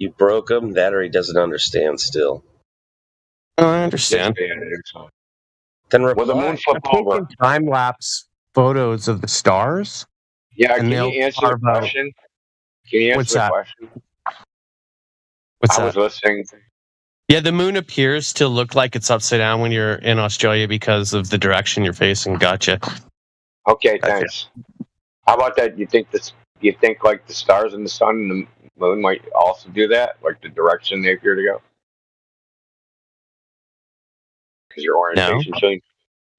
You broke him. That or he doesn't understand still. I understand. Then Will the moon flip over? Time lapse photos of the stars. Yeah, and can they'll you answer the carve out- question? Can you answer What's the that? question? What's I that? was listening. Yeah, the moon appears to look like it's upside down when you're in Australia because of the direction you're facing. Gotcha. Okay, thanks. How about that? You think like the stars and the sun and the moon might also do that, like the direction they appear to go? Because your orientation change.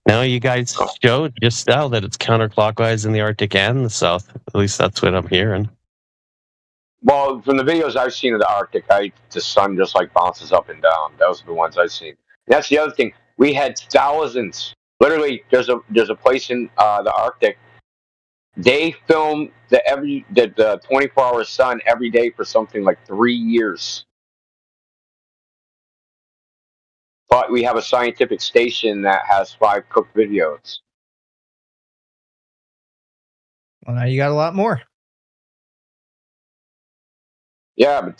No, you guys showed just now that it's counterclockwise in the Arctic and the South. At least that's what I'm hearing. Well, from the videos I've seen of the Arctic, the sun just like bounces up and down. Those are the ones I've seen. And that's the other thing. We had thousands. Literally, there's a place in the Arctic. They film the 24-hour sun every day for something like 3 years. But we have a scientific station that has 5 cooked videos. Well, now you got a lot more. Yeah,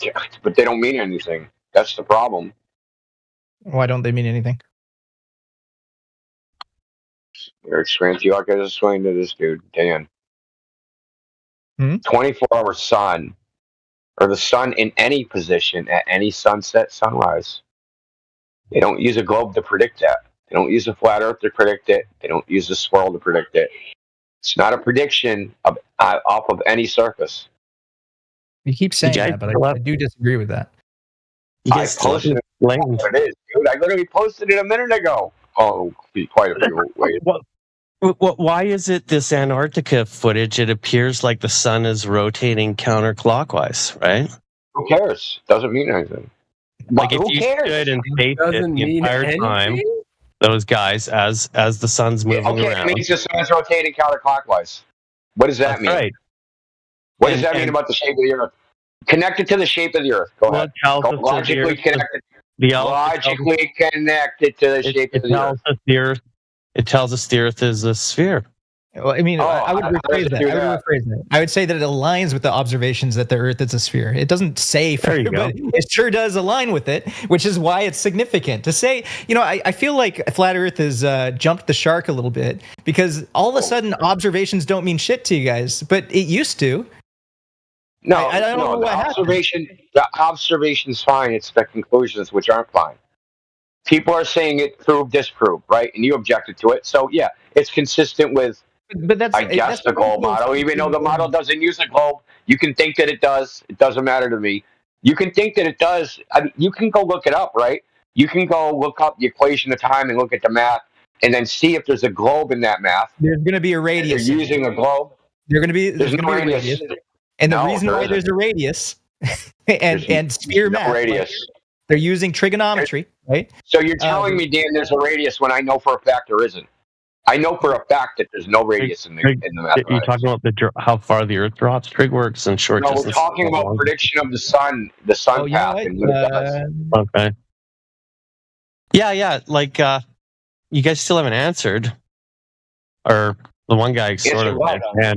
but they don't mean anything. That's the problem. Why don't they mean anything? Eric Scranty, like I just explained to this dude, Dan. 24-hour sun, or the sun in any position at any sunset, sunrise. They don't use a globe to predict that. They don't use a flat Earth to predict it. They don't use a swirl to predict it. It's not a prediction of off of any surface. You keep saying that, but I do disagree with that. I posted it. It is, dude. I literally posted it a minute ago. Oh, quite a few ways. Why is it this Antarctica footage? It appears like the sun is rotating counterclockwise, right? Who cares? Doesn't mean anything. Like if Who you cares? stood and faced it the entire time, those guys, as the sun's moving around. It means the sun's rotating counterclockwise. What does that mean? Right. What does that mean about the shape of the Earth? Connected to the shape of the Earth. Go ahead. Logically connected. Logically connected to the shape of the Earth. It tells us the Earth is a sphere. Well, I mean, I would rephrase that. I would say that it aligns with the observations that the Earth is a sphere. It doesn't say, but it sure does align with it, which is why it's significant. To say, I feel like Flat Earth has jumped the shark a little bit because all of a sudden observations don't mean shit to you guys, but it used to. No, I don't know what the observation's fine. It's the conclusions which aren't fine. People are saying it proved, disproved, right? And you objected to it. So, yeah, it's consistent with, I guess, the globe model. Even though the model doesn't use a globe, you can think that it does. It doesn't matter to me. You can think that it does. I mean, you can go look it up, right? You can go look up the equation of time and look at the math and then see if there's a globe in that math. There's going to be a radius. You're using a globe. There's no radius. And the reason why there's a radius and sphere math, radius. They're using trigonometry, right? So you're telling me, Dan, there's a radius when I know for a fact there isn't. I know for a fact that there's no radius in the mathematics. You're talking about how far the Earth drops. Trig works in short distance. We're talking about prediction of the sun path. And what it does. Okay. Yeah. Like, you guys still haven't answered, or the one guy sort of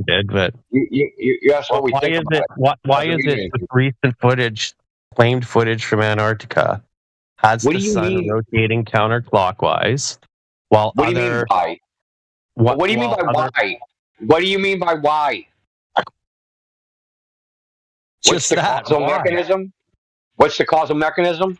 did, but you asked what we think about it. Why is it with recent footage, claimed footage from Antarctica, has the sun rotating counterclockwise, while What do you mean by why? What do you mean by why? What's the causal mechanism? What's the causal mechanism?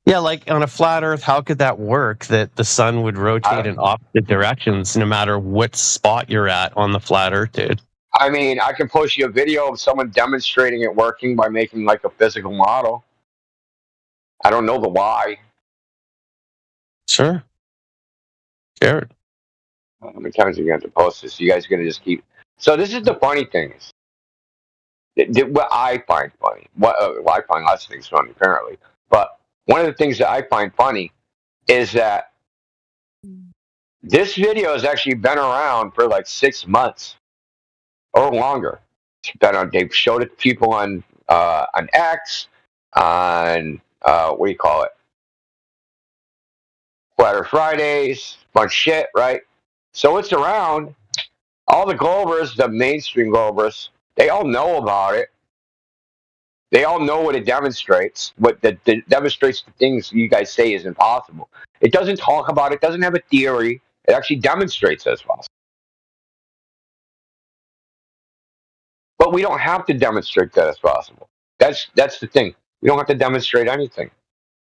Yeah, like on a flat Earth, how could that work? That the sun would rotate in opposite directions, no matter what spot you're at on the flat Earth, dude. I mean, I can post you a video of someone demonstrating it working by making like a physical model. I don't know the why. Sure. How many times are you going to post this? You guys are going to just keep. So this is the funny thing. What I find funny. I find lots of things funny, apparently. But one of the things that I find funny is that this video has actually been around for like 6 months or longer. It's been on. They've showed it to people on X, on what do you call it? Flat Earth Fridays, bunch of shit, right? So it's around. All the Globers, the mainstream Globers, they all know about it. They all know what it demonstrates. What demonstrates the things you guys say is impossible. It doesn't talk about it. Doesn't have a theory. It actually demonstrates that it's possible. But we don't have to demonstrate that it's possible. That's the thing. We don't have to demonstrate anything.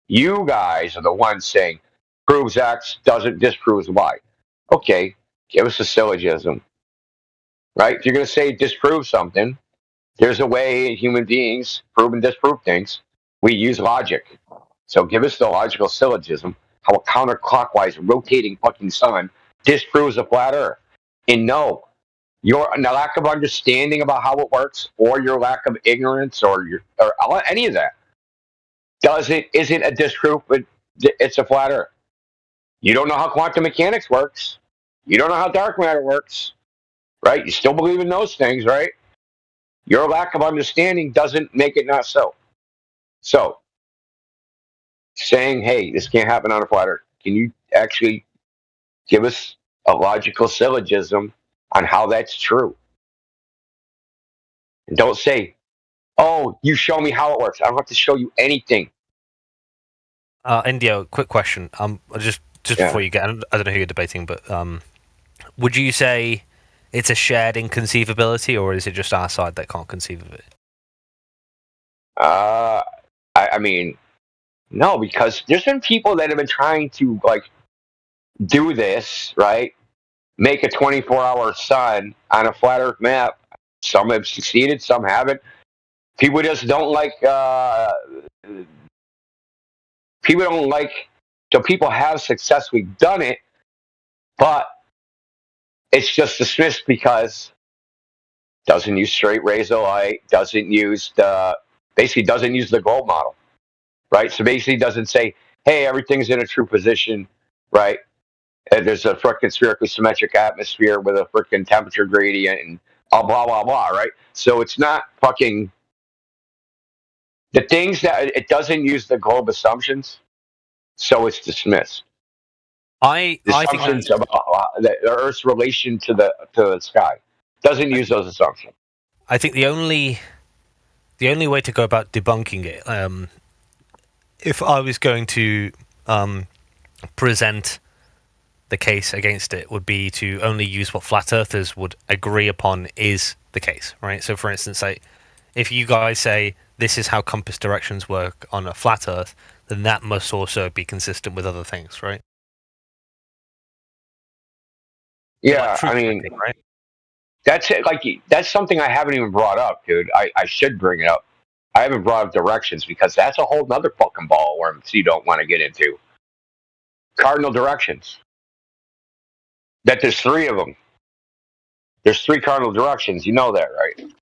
You guys are the ones saying proves X, disproves Y. Okay, give us a syllogism. Right? If you're going to say disprove something, there's a way human beings prove and disprove things. We use logic. So give us the logical syllogism how a counterclockwise rotating fucking sun disproves a flat Earth. And no, your lack of understanding about how it works, or your lack of ignorance, or any of that, isn't a disproof. It's a flat Earth. You don't know how quantum mechanics works. You don't know how dark matter works, right? You still believe in those things, right? Your lack of understanding doesn't make it not so. So, saying, hey, this can't happen on a flat Earth, can you actually give us a logical syllogism on how that's true? And don't say, oh, you show me how it works. I don't have to show you anything. Indio, quick question. Just before you get, I don't know who you're debating, but would you say it's a shared inconceivability, or is it just our side that can't conceive of it? I mean, no, because there's been people that have been trying to like do this, right? Make a 24-hour sun on a flat Earth map. Some have succeeded, some haven't. People just don't like. People don't like. So people have successfully done it, but it's just dismissed because doesn't use straight rays of light, doesn't use the globe model, right? So basically doesn't say, hey, everything's in a true position, right? And there's a frickin' spherically symmetric atmosphere with a frickin' temperature gradient and blah, blah, blah, right? So it's not fucking the things that it doesn't use the globe assumptions, so it's dismissed. I assumptions about the Earth's relation to the sky doesn't use those assumptions. I think the only way to go about debunking it, if I was going to present the case against it, would be to only use what flat earthers would agree upon is the case, right? So, for instance, if you guys say this is how compass directions work on a flat Earth, then that must also be consistent with other things, right? Yeah, I mean, right? That's it. Like that's something I haven't even brought up, dude. I should bring it up. I haven't brought up directions because that's a whole nother fucking ball of worms you don't want to get into. Cardinal directions. That there's 3 of them. There's 3 cardinal directions. You know that, right?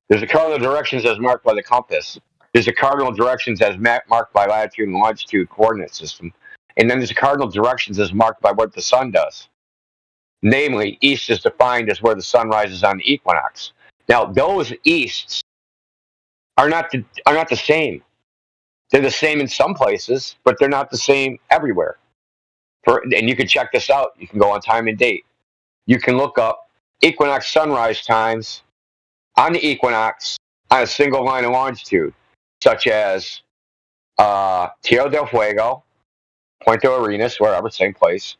There's a cardinal directions as marked by the compass. There's a cardinal directions as marked by latitude and longitude coordinate system. And then there's a cardinal directions as marked by what the sun does. Namely, east is defined as where the sun rises on the equinox. Now, those easts are not the same. They're the same in some places, but they're not the same everywhere. And you can check this out. You can go on time and date. You can look up equinox sunrise times on the equinox on a single line of longitude, such as Tierra del Fuego, Puerto Arenas, wherever, same place,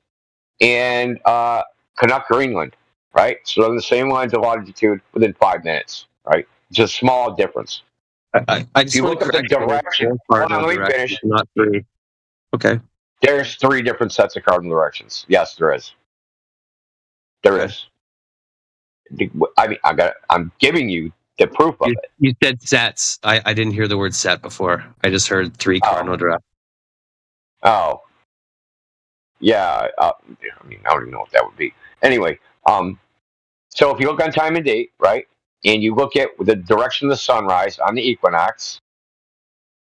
and Canuck, Greenland, right? So they're on the same lines of longitude within 5 minutes, right? It's a small difference. I just you want look to at the direction. Hold on, let me finish. Not 3. Okay. There's 3 different sets of cardinal directions. Yes, there is. There is. I mean, I'm giving you the proof of it. You said sets. I didn't hear the word set before. I just heard 3 cardinal directions. Oh. Yeah. I mean, I don't even know what that would be. Anyway, so if you look on time and date, right, and you look at the direction of the sunrise on the equinox,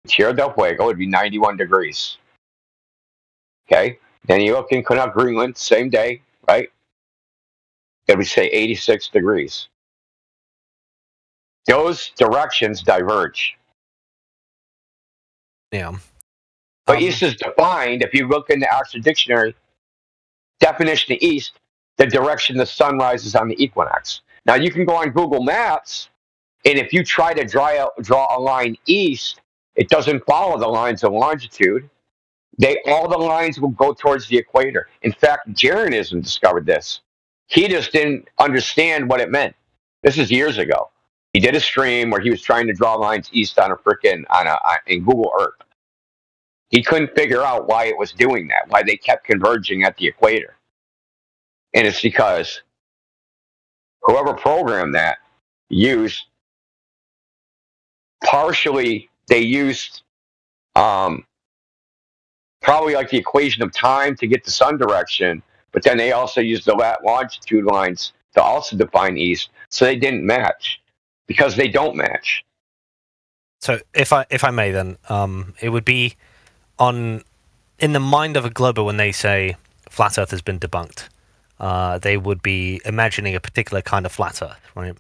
Tierra del Fuego would be 91 degrees. Okay? Then you look in Canuck, Greenland, same day, right? It would say 86 degrees. Those directions diverge. Yeah. But east is defined, if you look in the Oxford Dictionary, definition of east, the direction the sun rises on the equinox. Now, you can go on Google Maps, and if you try to draw a line east, it doesn't follow the lines of longitude. All the lines will go towards the equator. In fact, Jeranism discovered this. He just didn't understand what it meant. This is years ago. He did a stream where he was trying to draw lines east on in Google Earth. He couldn't figure out why it was doing that, why they kept converging at the equator. And it's because whoever programmed that used probably like the equation of time to get the sun direction, but then they also used the longitude lines to also define east, so they didn't match because they don't match. So if I may then, it would be in the mind of a glober when they say flat Earth has been debunked. They would be imagining a particular kind of flat Earth, right?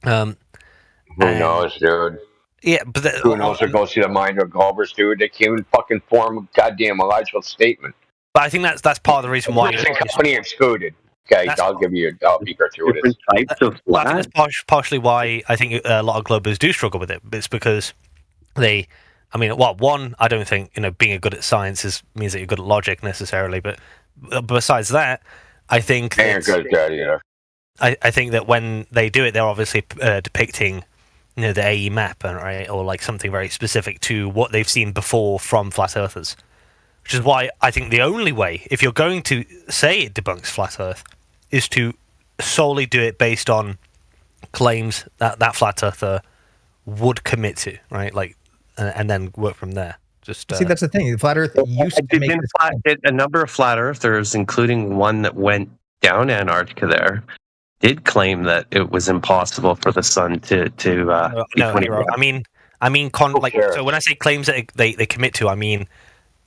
Who knows, dude? Yeah, but who knows what goes through the mind of Globers, dude? They can't even fucking form a goddamn logical statement. But I think that's part of the reason why. Company excluded. Okay, I'll be gratuitous. I think that's partially why I think a lot of Globers do struggle with it. It's because I don't think being good at science means that you're good at logic necessarily. But besides that, I think that, good gladiator. I think that when they do it, they're obviously depicting, the AE map, right, or like something very specific to what they've seen before from flat earthers. Which is why I think the only way, if you're going to say it debunks flat Earth, is to solely do it based on claims that flat earther would commit to, right? Like, and then work from there. Just see, that's the thing. The flat Earth used to make this a number of flat earthers, including one that went down Antarctica there, did claim that it was impossible for the sun to be 24 I mean, so when I say claims that they commit to, I mean,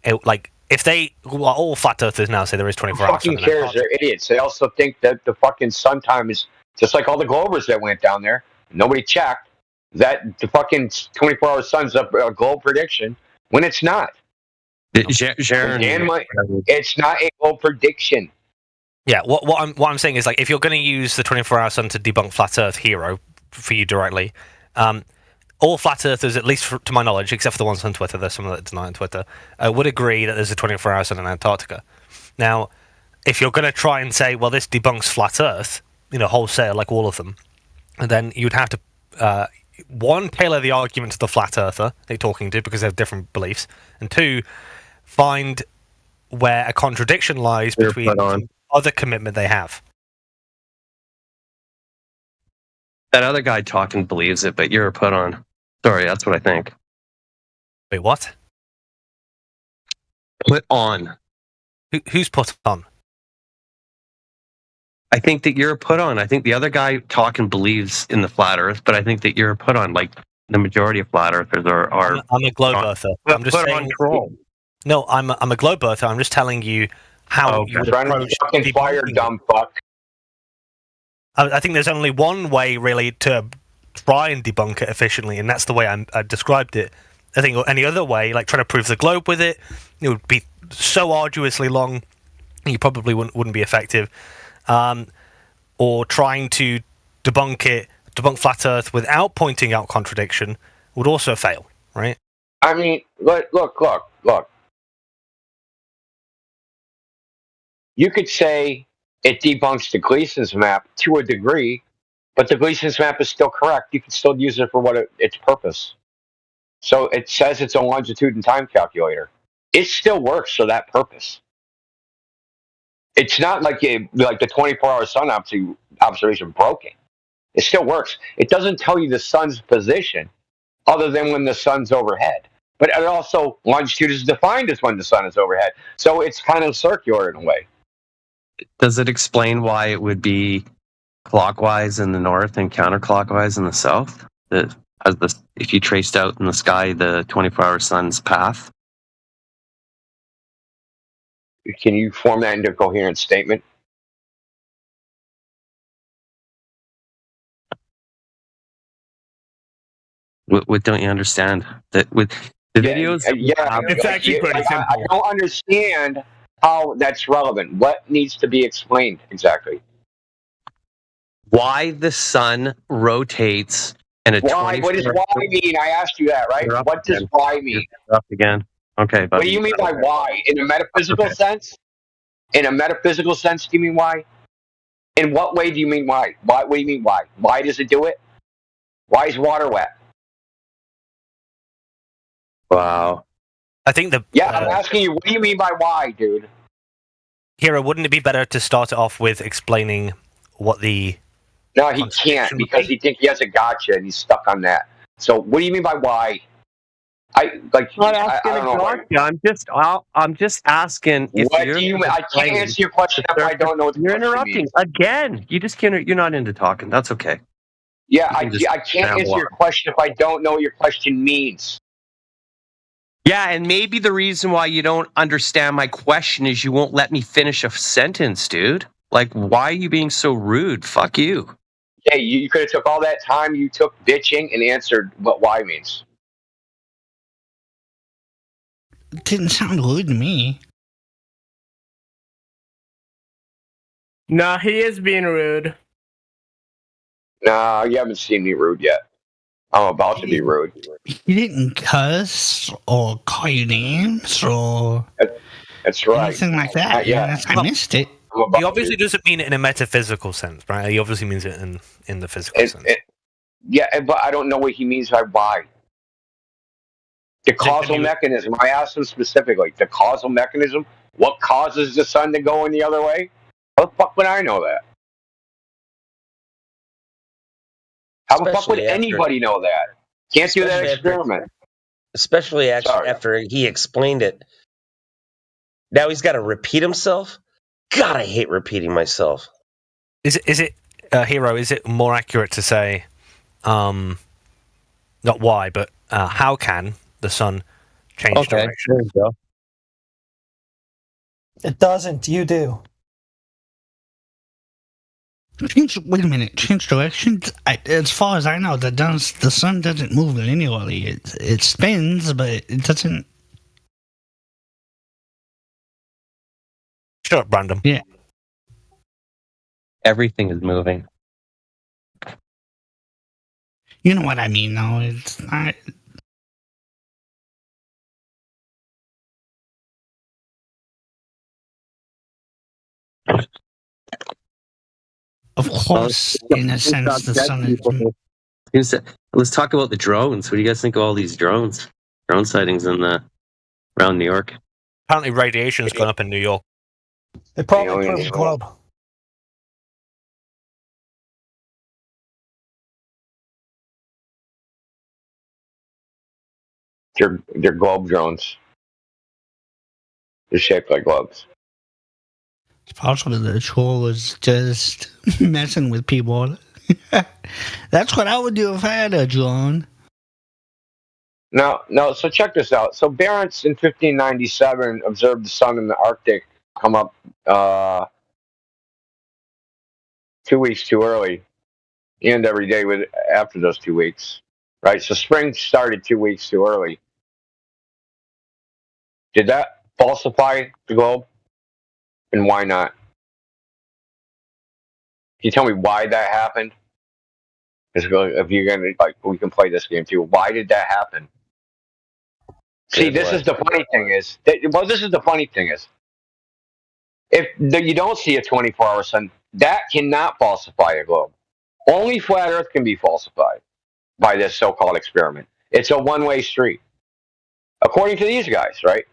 if they, all flat earthers now say there is 24 hours. Who fucking cares? They're idiots. They also think that the fucking sun time is just like all the Globers that went down there. Nobody checked that the fucking 24-hour sun's a globe prediction when it's not. It's not a globe prediction. Yeah, what I'm saying is, like, if you're going to use the 24-hour sun to debunk flat Earth hero for you directly, all flat earthers, at least to my knowledge, except for the ones on Twitter, there's some that deny on Twitter, would agree that there's a 24-hour sun in Antarctica. Now, if you're going to try and say, well, this debunks flat Earth, wholesale, like all of them, then you'd have to, one, tailor the argument to the flat earther they're talking to because they have different beliefs, and two, find where a contradiction lies between the other commitment they have. That other guy talking believes it, but you're a put on. Sorry, that's what I think. Wait, what? Put on. Who's put on? I think that you're a put on. I think the other guy talking believes in the flat Earth, but I think that you're a put on. Like the majority of flat earthers are. I'm a globe earther. I'm just saying. No, I'm a globe earther. I'm just telling you how you would approach fucking fire, dumb fuck. I think there's only one way really to try and debunk it efficiently, and that's the way I described it. I think any other way, like trying to prove the globe with it, it would be so arduously long, you probably wouldn't be effective. Or trying to debunk flat Earth without pointing out contradiction would also fail, right? I mean, look. You could say it debunks the Gleason's map to a degree, but the Gleason's map is still correct. You can still use it for its purpose. So it says it's a longitude and time calculator. It still works for that purpose. It's not like the 24-hour sun observation broken. It still works. It doesn't tell you the sun's position other than when the sun's overhead. But it also, longitude is defined as when the sun is overhead. So it's kind of circular in a way. Does it explain why it would be clockwise in the north and counterclockwise in the south? If you traced out in the sky the 24-hour sun's path? Can you form that into a coherent statement? What don't you understand? That with the videos? It's actually pretty simple. I don't understand how that's relevant. What needs to be explained exactly? Why the sun rotates and a why? What does why mean? I asked you that, right? What does why mean? Up again. Okay. What do you mean by why? In a metaphysical sense? In a metaphysical sense, do you mean why? In what way do you mean why? What do you mean why? Why does it do it? Why is water wet? Wow. I think I'm asking you, what do you mean by why, dude? Hero, wouldn't it be better to start it off with explaining what the... No, he can't because he thinks he has a gotcha and he's stuck on that. So what do you mean by why? I'm just asking if what do you mean? I can't answer your question if I don't know what the You're question interrupting means. again. You just can't. You're not into talking. That's okay. Yeah, I can't answer your question if I don't know what your question means. Yeah, and maybe the reason why you don't understand my question is you won't let me finish a sentence, dude. Like, why are you being so rude? Fuck you. Yeah, you could have took all that time you took bitching and answered what why means. It didn't sound rude to me. No, he is being rude. No, you haven't seen me rude yet. I'm about to be rude. He didn't cuss or call you names or that's right. anything like that. Yeah, I missed it. He obviously doesn't mean it in a metaphysical sense, right? He obviously means it in the physical sense. Yeah, but I don't know what he means by why. The causal mechanism. I asked him specifically. The causal mechanism. What causes the sun to go in the other way? How the fuck would I know that? How the fuck would anybody know that? Can't do that experiment. Especially after he explained it. Now he's got to repeat himself. God, I hate repeating myself. Is it Hero? Is it more accurate to say, not why, but how can the sun change direction? There you go. It doesn't. You do. Wait a minute. Change directions? As far as I know, the sun doesn't move linearly. It spins, but it doesn't. Shut up, Brandon. Yeah. Everything is moving. You know what I mean, though. It's not. Of course, in a sense, the sun is. Let's talk about the drones. What do you guys think of all these drones? Drone sightings around New York. Apparently, radiation's gone up in New York. They probably put the globe. They're globe drones. They're shaped like globes. It's possible the troll was just messing with people. That's what I would do if I had a drone. No. So check this out. So Barents in 1597 observed the sun in the Arctic come up 2 weeks too early, and every day after those 2 weeks, right? So spring started 2 weeks too early. Did that falsify the globe, and why not? Can you tell me why that happened? If you're gonna we can play this game too. Why did that happen? See, this is the funny thing is. This is the funny thing is. If you don't see a 24-hour sun, that cannot falsify a globe. Only flat Earth can be falsified by this so-called experiment. It's a one-way street, according to these guys, right?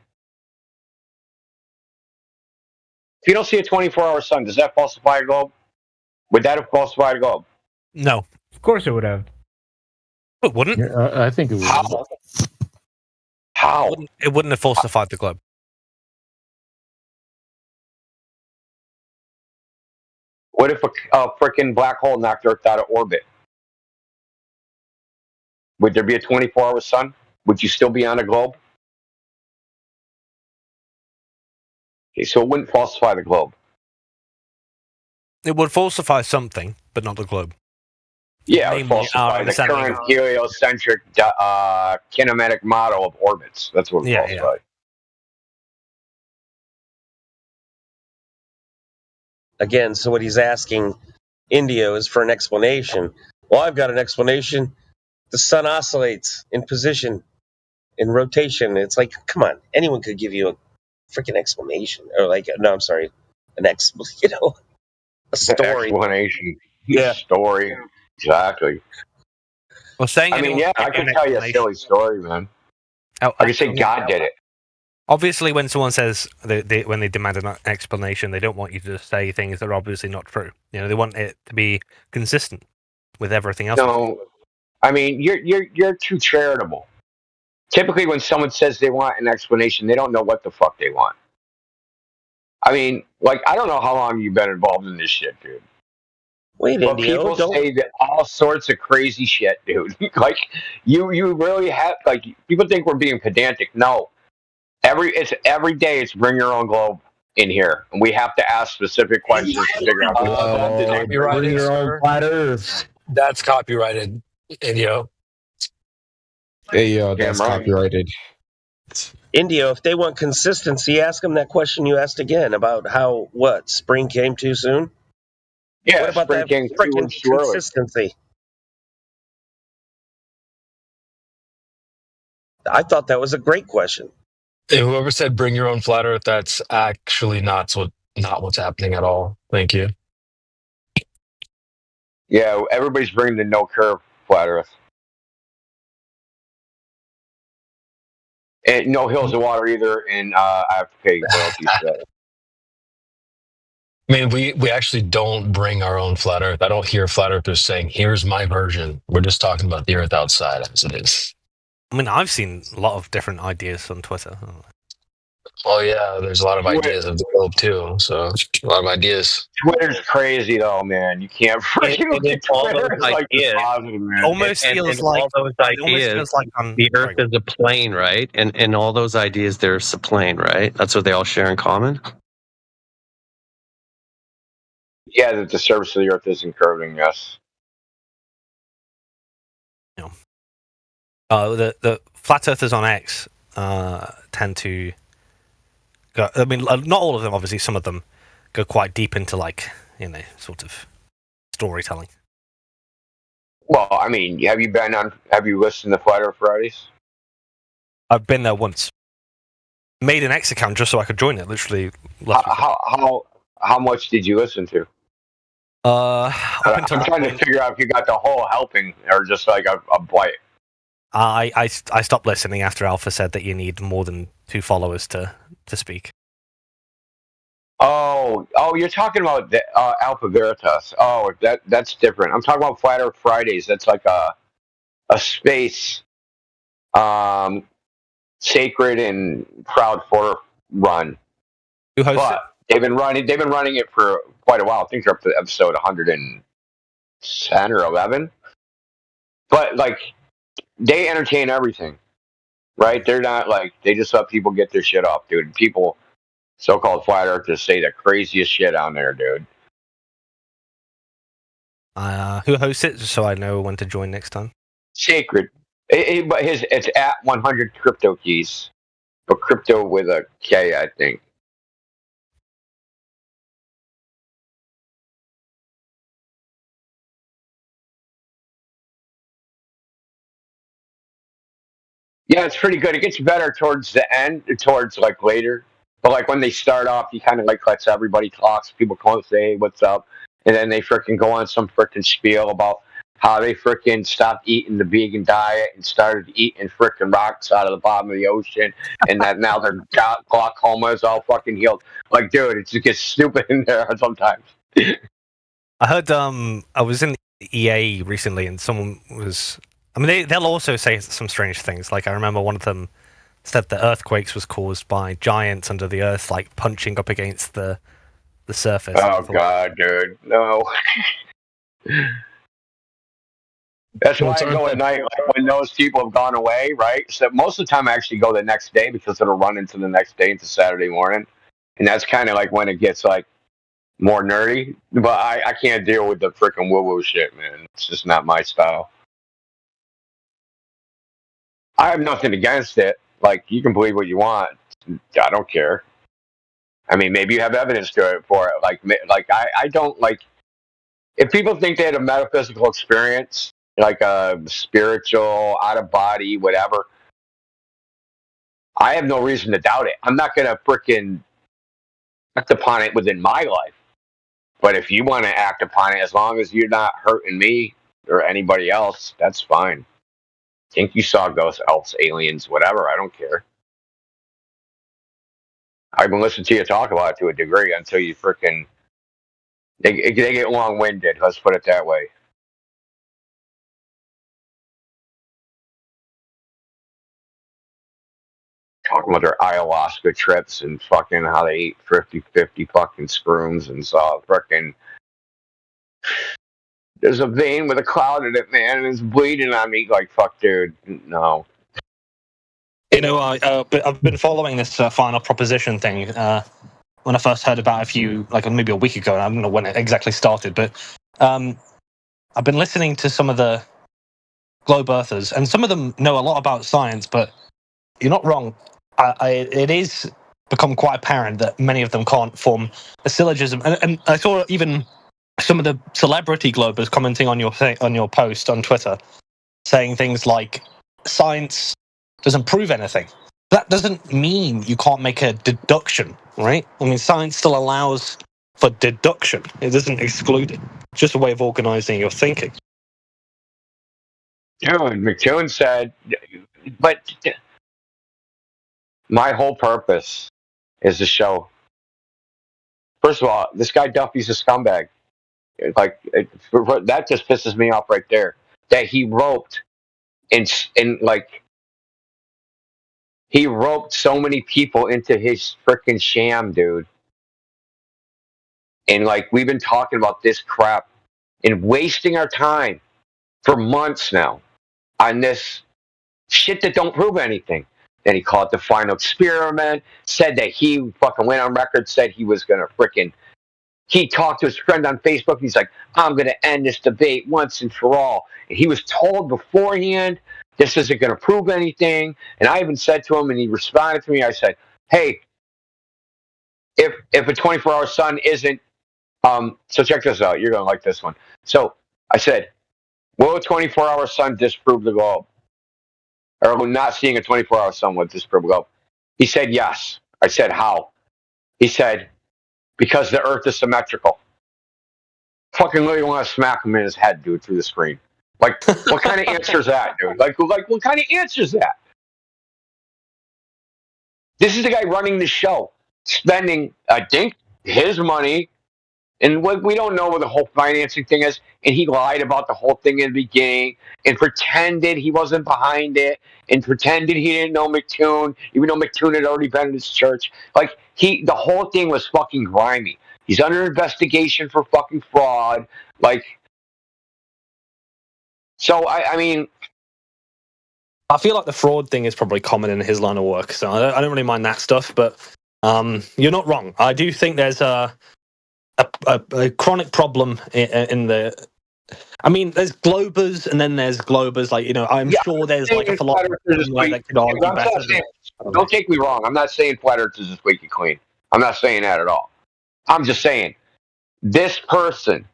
If you don't see a 24-hour sun, does that falsify a globe? Would that have falsified a globe? No. Of course it would have. It wouldn't. Yeah, I think it would. How? It wouldn't have falsified the globe. What if a freaking black hole knocked Earth out of orbit? Would there be a 24-hour sun? Would you still be on a globe? Okay, so it wouldn't falsify the globe. It would falsify something, but not the globe. Yeah, it would falsify the current heliocentric kinematic model of orbits. That's what it falsified. Again, so what he's asking Indio is for an explanation. Well, I've got an explanation. The sun oscillates in position, in rotation. It's like, come on, anyone could give you a freaking explanation, or a story. Explanation. Yeah, story. Exactly. Well, saying I can tell you a silly story, man. I can say God did it. Obviously, when someone says when they demand an explanation, they don't want you to say things that are obviously not true. They want it to be consistent with everything else. No, I mean you're too charitable. Typically, when someone says they want an explanation, they don't know what the fuck they want. I mean, I don't know how long you've been involved in this shit, dude. But people say that all sorts of crazy shit, dude. You really have people think we're being pedantic. No. Every day it's bring your own globe in here, and we have to ask specific questions to figure out. Bring your own flat Earth. That's copyrighted, Indio. Hey, that's copyrighted. Indio, if they want consistency, ask them that question you asked again about what spring came too soon. Yeah, what about that freaking consistency? I thought that was a great question. Whoever said bring your own flat Earth, that's actually not what not what's happening at all. Thank you. Yeah, everybody's bringing the no curve flat Earth. And no hills of water either, and I have to pay royalties for that. I mean, we actually don't bring our own flat Earth. I don't hear flat earthers saying, "Here's my version." We're just talking about the Earth outside as it is. I mean, I've seen a lot of different ideas on Twitter. Oh yeah, there's a lot of ideas of the globe too. So a lot of ideas. Twitter's crazy though, man. You can't freaking look at Twitter. It's like positive, man. Almost feels like all those ideas. The Earth is a plane, right? And all those ideas, there's a plane, right? That's what they all share in common. Yeah, that the surface of the Earth isn't curving. Yes. The flat earthers on X tend to go. I mean, not all of them. Obviously, some of them go quite deep into sort of storytelling. Well, I mean, have you listened to Flat Earth Fridays? I've been there once. Made an X account just so I could join it. Literally. How much did you listen to? I'm trying to figure out if you got the whole helping or just like a bite. I stopped listening after Alpha said that you need more than 2 followers to speak. Oh, you're talking about the, Alpha Veritas. Oh, that's different. I'm talking about Flat Earth Fridays. That's like a space, sacred and proud for run. Who hosts it? They've been running it for quite a while. I think they're up to episode 110 or 11. But like, they entertain everything, right? They're not like, they just let people get their shit off, dude. People, so-called flat earthers, say the craziest shit on there, dude. Who hosts it, just so I know when to join next time? Sacred. But it's at 100 Crypto Keys, but crypto with a K, I think. Yeah, it's pretty good. It gets better towards the end, towards like later. But like when they start off, he kind of like lets everybody talk. So people come and say, "Hey, what's up?" And then they freaking go on some freaking spiel about how they freaking stopped eating the vegan diet and started eating freaking rocks out of the bottom of the ocean, and that now their glaucoma is all fucking healed. Like, dude, it just gets stupid in there sometimes. I heard I was in EA recently, and someone was. I mean, they'll also say some strange things. Like, I remember one of them said that earthquakes was caused by giants under the earth, like, punching up against the surface. Oh, God, dude. No. That's why I go at night, like, when those people have gone away, right? So most of the time I actually go the next day because it'll run into the next day, into Saturday morning. And that's kind of like when it gets, like, more nerdy. But I can't deal with the freaking woo-woo shit, man. It's just not my style. I have nothing against it. Like, you can believe what you want. I don't care. I mean, maybe you have evidence for it. Like I don't like. If people think they had a metaphysical experience, like a spiritual, out of body, whatever, I have no reason to doubt it. I'm not gonna freaking act upon it within my life. But if you want to act upon it, as long as you're not hurting me or anybody else, that's fine. Think you saw ghosts, elves, aliens, whatever. I don't care. I've been listening to you talk about it to a degree until you freaking... They get long-winded, let's put it that way. Talking about their ayahuasca trips and fucking how they ate 50 fucking scrooms and saw freaking... There's a vein with a cloud in it, man, and it's bleeding on me. Like, fuck, dude. No. You know, I've been following this final proposition thing when I first heard about it maybe a week ago. I don't know when it exactly started, but I've been listening to some of the globe earthers, and some of them know a lot about science, but you're not wrong. It is become quite apparent that many of them can't form a syllogism. And I saw even some of the celebrity globers commenting on your post on Twitter, saying things like, science doesn't prove anything. that doesn't mean you can't make a deduction, right? I mean, science still allows for deduction. It doesn't exclude it. It's just a way of organizing your thinking. Dude, McToon said, but my whole purpose is to show. First of all, this guy Duffy's a scumbag. Like that just pisses me off right there. That he roped and like he roped so many people into his freaking sham, dude. And like we've been talking about this crap and wasting our time for months now on this shit that don't prove anything. Then he called it the final experiment, said that he fucking went on record, said he was going to freaking, he talked to his friend on Facebook. He's like, I'm going to end this debate once and for all. And he was told beforehand, this isn't going to prove anything. And I even said to him, and he responded to me, I said, hey, if a 24-hour sun isn't, so check this out. You're going to like this one. So I said, will a 24-hour sun disprove the globe? Or not seeing a 24-hour sun would disprove the globe? He said yes. I said, how? He said, because the Earth is symmetrical. Fucking literally want to smack him in his head, dude, through the screen. Like, what kind of answer is that, dude? Like, what kind of answer is that? This is the guy running the show, spending, I think, his money, and we don't know what the whole financing thing is, and he lied about the whole thing in the beginning, and pretended he wasn't behind it, and pretended he didn't know McToon, even though McToon had already been in his church. Like, the whole thing was fucking grimy. He's under investigation for fucking fraud. Like, so, I mean... I feel like the fraud thing is probably common in his line of work, so I don't really mind that stuff, but you're not wrong. I do think there's a chronic problem in the... I mean, there's globers, and then there's globers. Like, you know, I'm sure there's like a philosopher that could argue better. Don't take me wrong. I'm not saying flat Earth is squeaky clean. I'm not saying that at all. I'm just saying, this person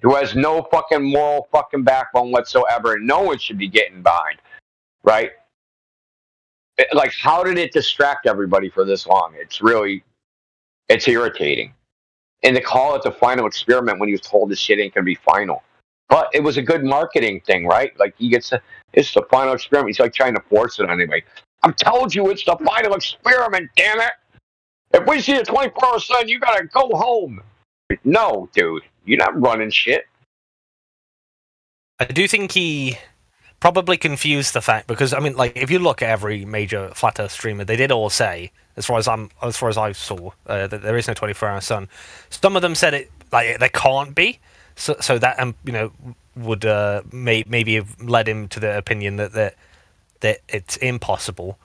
who has no fucking moral fucking backbone whatsoever, and no one should be getting behind, right? Like, how did it distract everybody for this long? It's irritating. And to call it the final experiment when he was told this shit ain't gonna be final. But it was a good marketing thing, right? Like, it's the final experiment. He's like trying to force it on anybody. I'm told you it's the final experiment, damn it! If we see a 24-hour sun, you gotta go home. No, dude, you're not running shit. I do think he probably confused the fact, because I mean, like, if you look at every major flat Earth streamer, they did all say, as far as I saw, that there is no 24-hour sun. Some of them said it like there can't be, so that you know, would maybe have led him to the opinion that it's impossible,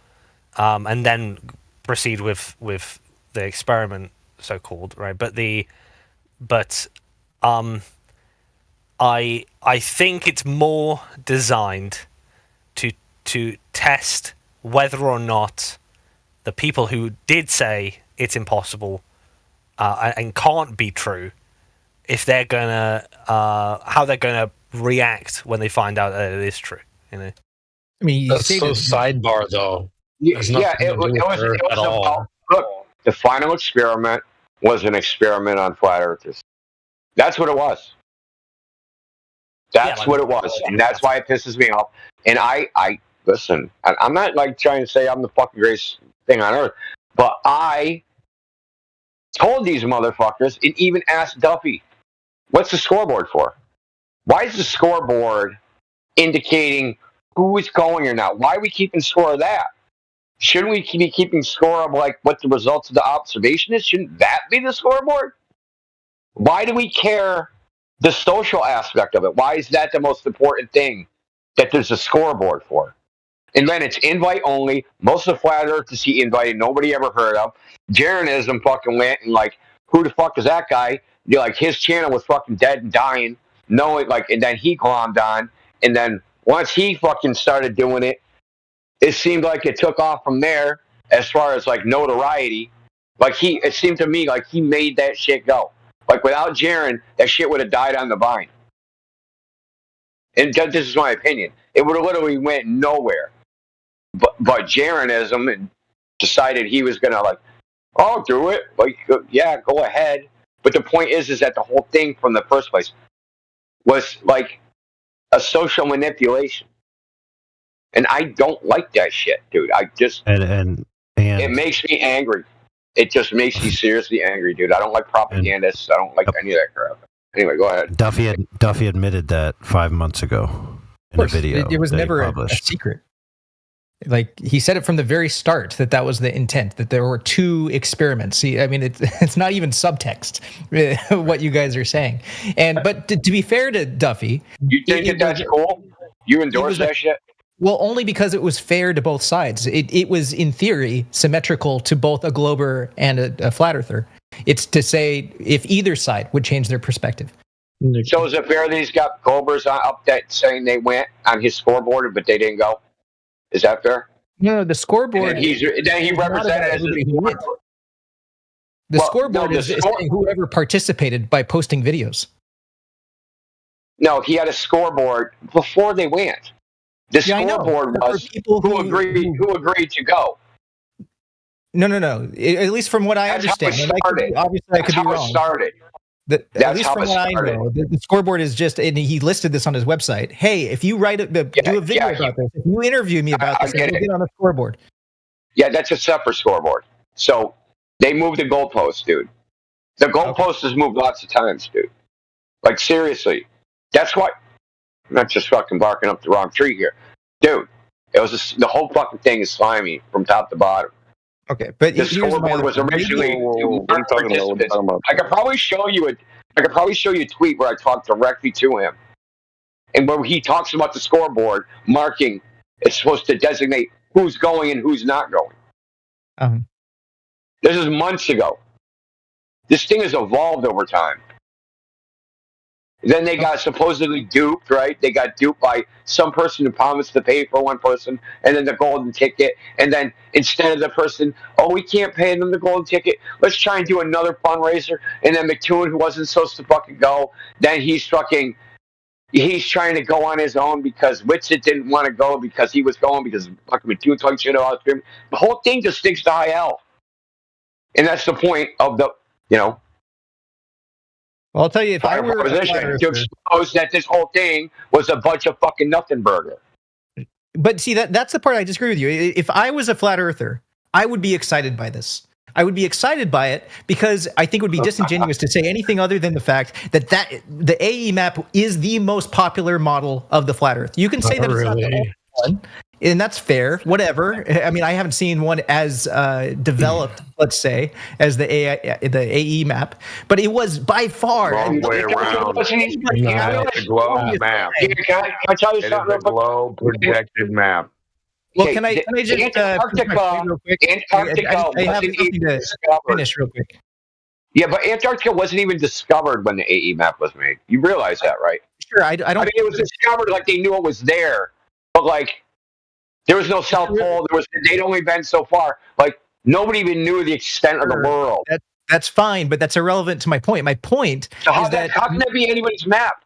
and then proceed with the experiment, so called, right? I think it's more designed to test whether or not the people who did say it's impossible and can't be true, if they're gonna how they're gonna react when they find out that it is true. You know, I mean, that's so sidebar though. It was at all. Look, the final experiment was an experiment on flat earthers. That's what it was. That's what it was, and that's why it pisses me off. And I listen. I'm not like trying to say I'm the fucking greatest thing on earth, but I told these motherfuckers and even asked Duffy, "What's the scoreboard for? Why is the scoreboard indicating who is going or not? Why are we keeping score of that? Shouldn't we be keeping score of like what the results of the observation is? Shouldn't that be the scoreboard? Why do we care the social aspect of it? Why is that the most important thing that there's a scoreboard for? And then it's invite only. Most of the flat earthers he invited, nobody ever heard of. Jeranism fucking went and like, who the fuck is that guy? You're like, his channel was fucking dead and dying. No, like, and then he glommed on. And then once he fucking started doing it, it seemed like it took off from there as far as like notoriety. Like it seemed to me like he made that shit go. Like without Jaren, that shit would have died on the vine. And this is my opinion. It would have literally went nowhere. But Jeranism decided he was gonna like, oh, do it. Like, yeah, go ahead. But the point is that the whole thing from the first place was like a social manipulation, and I don't like that shit, dude. I just and it makes me angry. It just makes me seriously angry, dude. I don't like propagandists. I don't like any of that crap. Anyway, go ahead. Duffy admitted that 5 months ago in a video. It was that he never a published. secret. Like he said it from the very start that was the intent, that there were 2 experiments. See, I mean, it's not even subtext what you guys are saying. But to be fair to Duffy, you think that's cool? You endorse that shit? Well, only because it was fair to both sides. It was, in theory, symmetrical to both a Glober and a flat earther. It's to say if either side would change their perspective. So is it fair that he's got Globers up that saying they went on his scoreboard, but they didn't go? Is that fair? No, the scoreboard. Then he represented as the scoreboard is saying whoever participated by posting videos. No, he had a scoreboard before they went. The scoreboard was who agreed to go. No. At least from what I understand, obviously I could be wrong. That's how it started. At least from what I know, the scoreboard is just, and he listed this on his website. Hey, if you do a video about this, if you interview me about this, I'll get on the scoreboard. Yeah, that's a separate scoreboard. So they moved the goalpost, dude. The goalpost has moved lots of times, dude. Like, seriously. That's why I'm not just fucking barking up the wrong tree here. Dude, it was the whole fucking thing is slimy from top to bottom. Okay, but the scoreboard was originally. I could probably show you a tweet where I talked directly to him, and where he talks about the scoreboard marking. It's supposed to designate who's going and who's not going. This is months ago. This thing has evolved over time. Then they got supposedly duped, right? They got duped by some person who promised to pay for one person, and then the golden ticket. And then instead of the person, we can't pay them the golden ticket. Let's try and do another fundraiser. And then McToon, who wasn't supposed to fucking go, then he's trying to go on his own because Whitsitt didn't want to go because he was going because fucking McToon talking shit about him. The whole thing just stinks to high hell. And that's the point of the, Well, I'll tell you, if I were to expose that this whole thing was a bunch of fucking nothing burger. But see, that's the part I disagree with you. If I was a flat earther, I would be excited by this. I would be excited by it because I think it would be disingenuous to say anything other than the fact that the AE map is the most popular model of the flat Earth. You can say that it's not the only one, and that's fair. Whatever. I mean, I haven't seen one as developed, let's say, as the AE map, but it was by far Wrong way around. It's a globe map. Can I tell you It is something? a globe projected map. Well, can I just Antarctica I have wasn't something even to discovered. finish real quick. Yeah, but Antarctica wasn't even discovered when the AE map was made. You realize that, right? Sure, I don't. I mean, it was discovered like they knew it was there, but like there was no South Pole. They'd only been so far. Like nobody even knew the extent of the world. That's fine, but that's irrelevant to my point. My point is that how can that be anybody's map?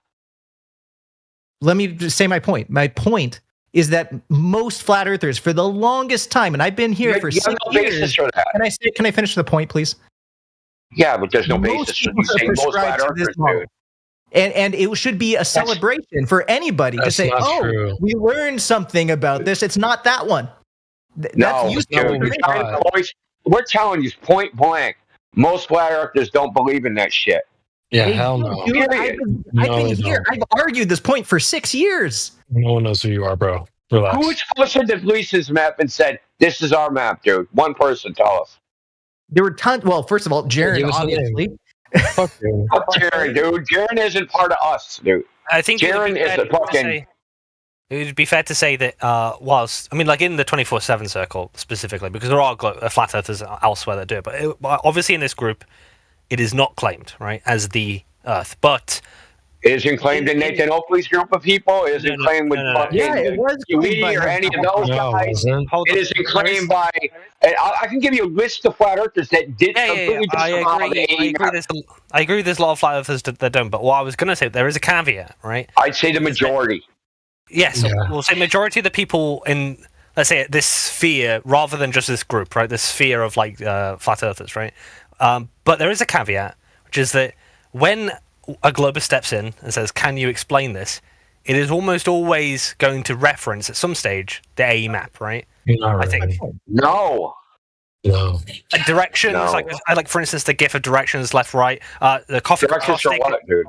Let me just say my point. My point is that most flat earthers, for the longest time, and I've been here for 6 years. For that. Can I finish the point, please? Yeah, but there's no basis for you saying most flat earthers, dude. And it should be a celebration for anybody to say, true. We learned something about this. It's not that one. That's we're telling you point blank. Most flat earthers don't believe in that shit. Yeah, hell no. Dude, I've been here. I've argued this point for 6 years. No one knows who you are, bro. Relax. Who sponsored the Lisa's map and said, "This is our map, dude"? One person, tell us. There were tons. Well, first of all, Jaron, obviously. Fuck Jaron, dude. Jaron isn't part of us, dude. I think Jaron is a fucking. It would be fair to say that whilst, I mean, like in the 24/7 circle specifically, because there are flat earthers elsewhere that do it, but obviously in this group, it is not claimed, right, as the Earth. But it isn't claimed in Nathan Oakley's group of people. It isn't claimed with fucking Dewey or any of those guys. It isn't claimed by. I can give you a list of flat earthers that did completely disavow the AE map. I agree. There's a lot of flat earthers that don't. But what I was going to say, there is a caveat, right? I'd say the majority. Yes, we'll say majority of the people in let's say this sphere, rather than just this group, right? This sphere of like flat earthers, right? But there is a caveat, which is that when a globus steps in and says, "Can you explain this?" it is almost always going to reference at some stage the AE map, right? I think. No. Directions, No. like for instance, the GIF of directions, left, right. The coffee Directions for what, dude?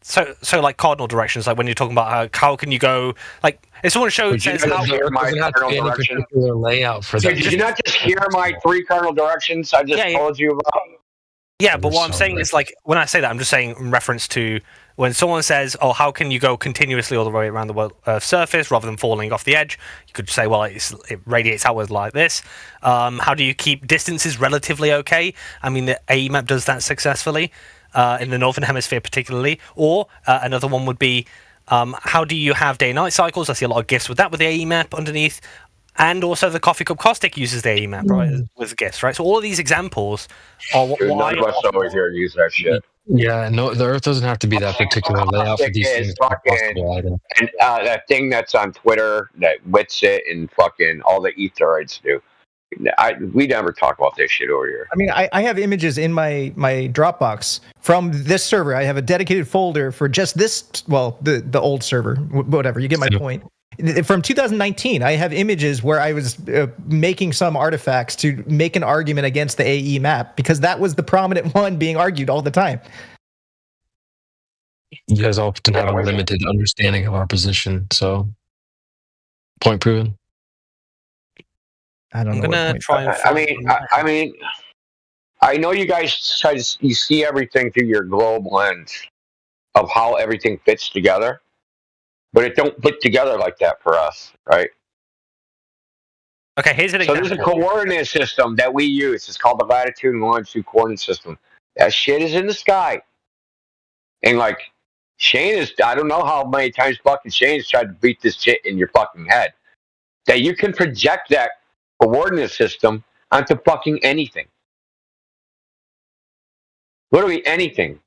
So like cardinal directions, like when you're talking about how can you go, like if someone shows Did you says not how hear my cardinal directions? layout for Did you not just hear my 3 cardinal directions I just told you about? Yeah, but what I'm saying is, like, when I say that, I'm just saying in reference to when someone says, "Oh, how can you go continuously all the way around the surface rather than falling off the edge?" You could say, "Well, it radiates outwards like this." How do you keep distances relatively okay? I mean, the AE map does that successfully in the northern hemisphere, particularly. Or another one would be, how do you have day and night cycles? I see a lot of GIFs with that with the AE map underneath. And also the Coffee Cup Caustic uses the AE map, right, with GIFs, right? So all of these examples are Dude, none of us always here use that shit. Yeah, no, the Earth doesn't have to be that particular layout for these things. And that thing that's on Twitter that Witsit and fucking all the Etherites do. We never talk about this shit over here. I mean, I have images in my Dropbox from this server. I have a dedicated folder for just this, well, the old server, whatever. You get my point. From 2019, I have images where I was making some artifacts to make an argument against the AE map because that was the prominent one being argued all the time. You guys often have a limited understanding of our position, so point proven. I don't know. I'm gonna try and. I mean, I know you guys you see everything through your globe lens of how everything fits together. But it don't fit together like that for us, right? Okay, here's an example. So there's a coordinate system that we use. It's called the latitude and longitude coordinate system. That shit is in the sky. And like, I don't know how many times fucking Shane has tried to beat this shit in your fucking head. That you can project that coordinate system onto fucking anything. Literally anything.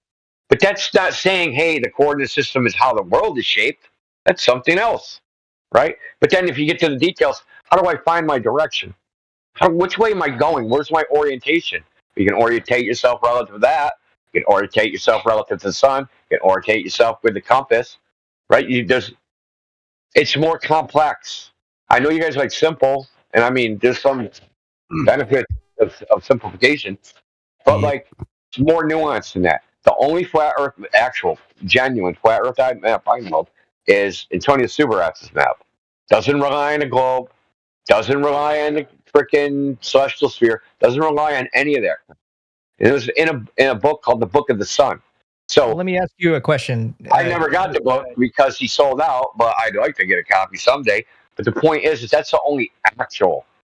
But that's not saying, hey, the coordinate system is how the world is shaped. That's something else, right? But then if you get to the details, how do I find my direction? Which way am I going? Where's my orientation? You can orientate yourself relative to that. You can orientate yourself relative to the sun. You can orientate yourself with the compass, right? It's more complex. I know you guys like simple, and I mean, there's some benefit of simplification, but like, it's more nuanced than that. The only flat Earth, actual, genuine flat Earth map I know is Antonio Subaratz's map. Doesn't rely on a globe, doesn't rely on the freaking celestial sphere, doesn't rely on any of that. It was in a book called The Book of the Sun. So let me ask you a question. I never got the book because he sold out, but I'd like to get a copy someday. But the point is that's the only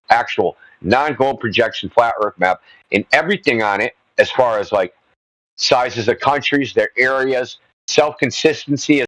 actual non-globe projection flat Earth map, and everything on it, as far as like sizes of countries, their areas, self-consistency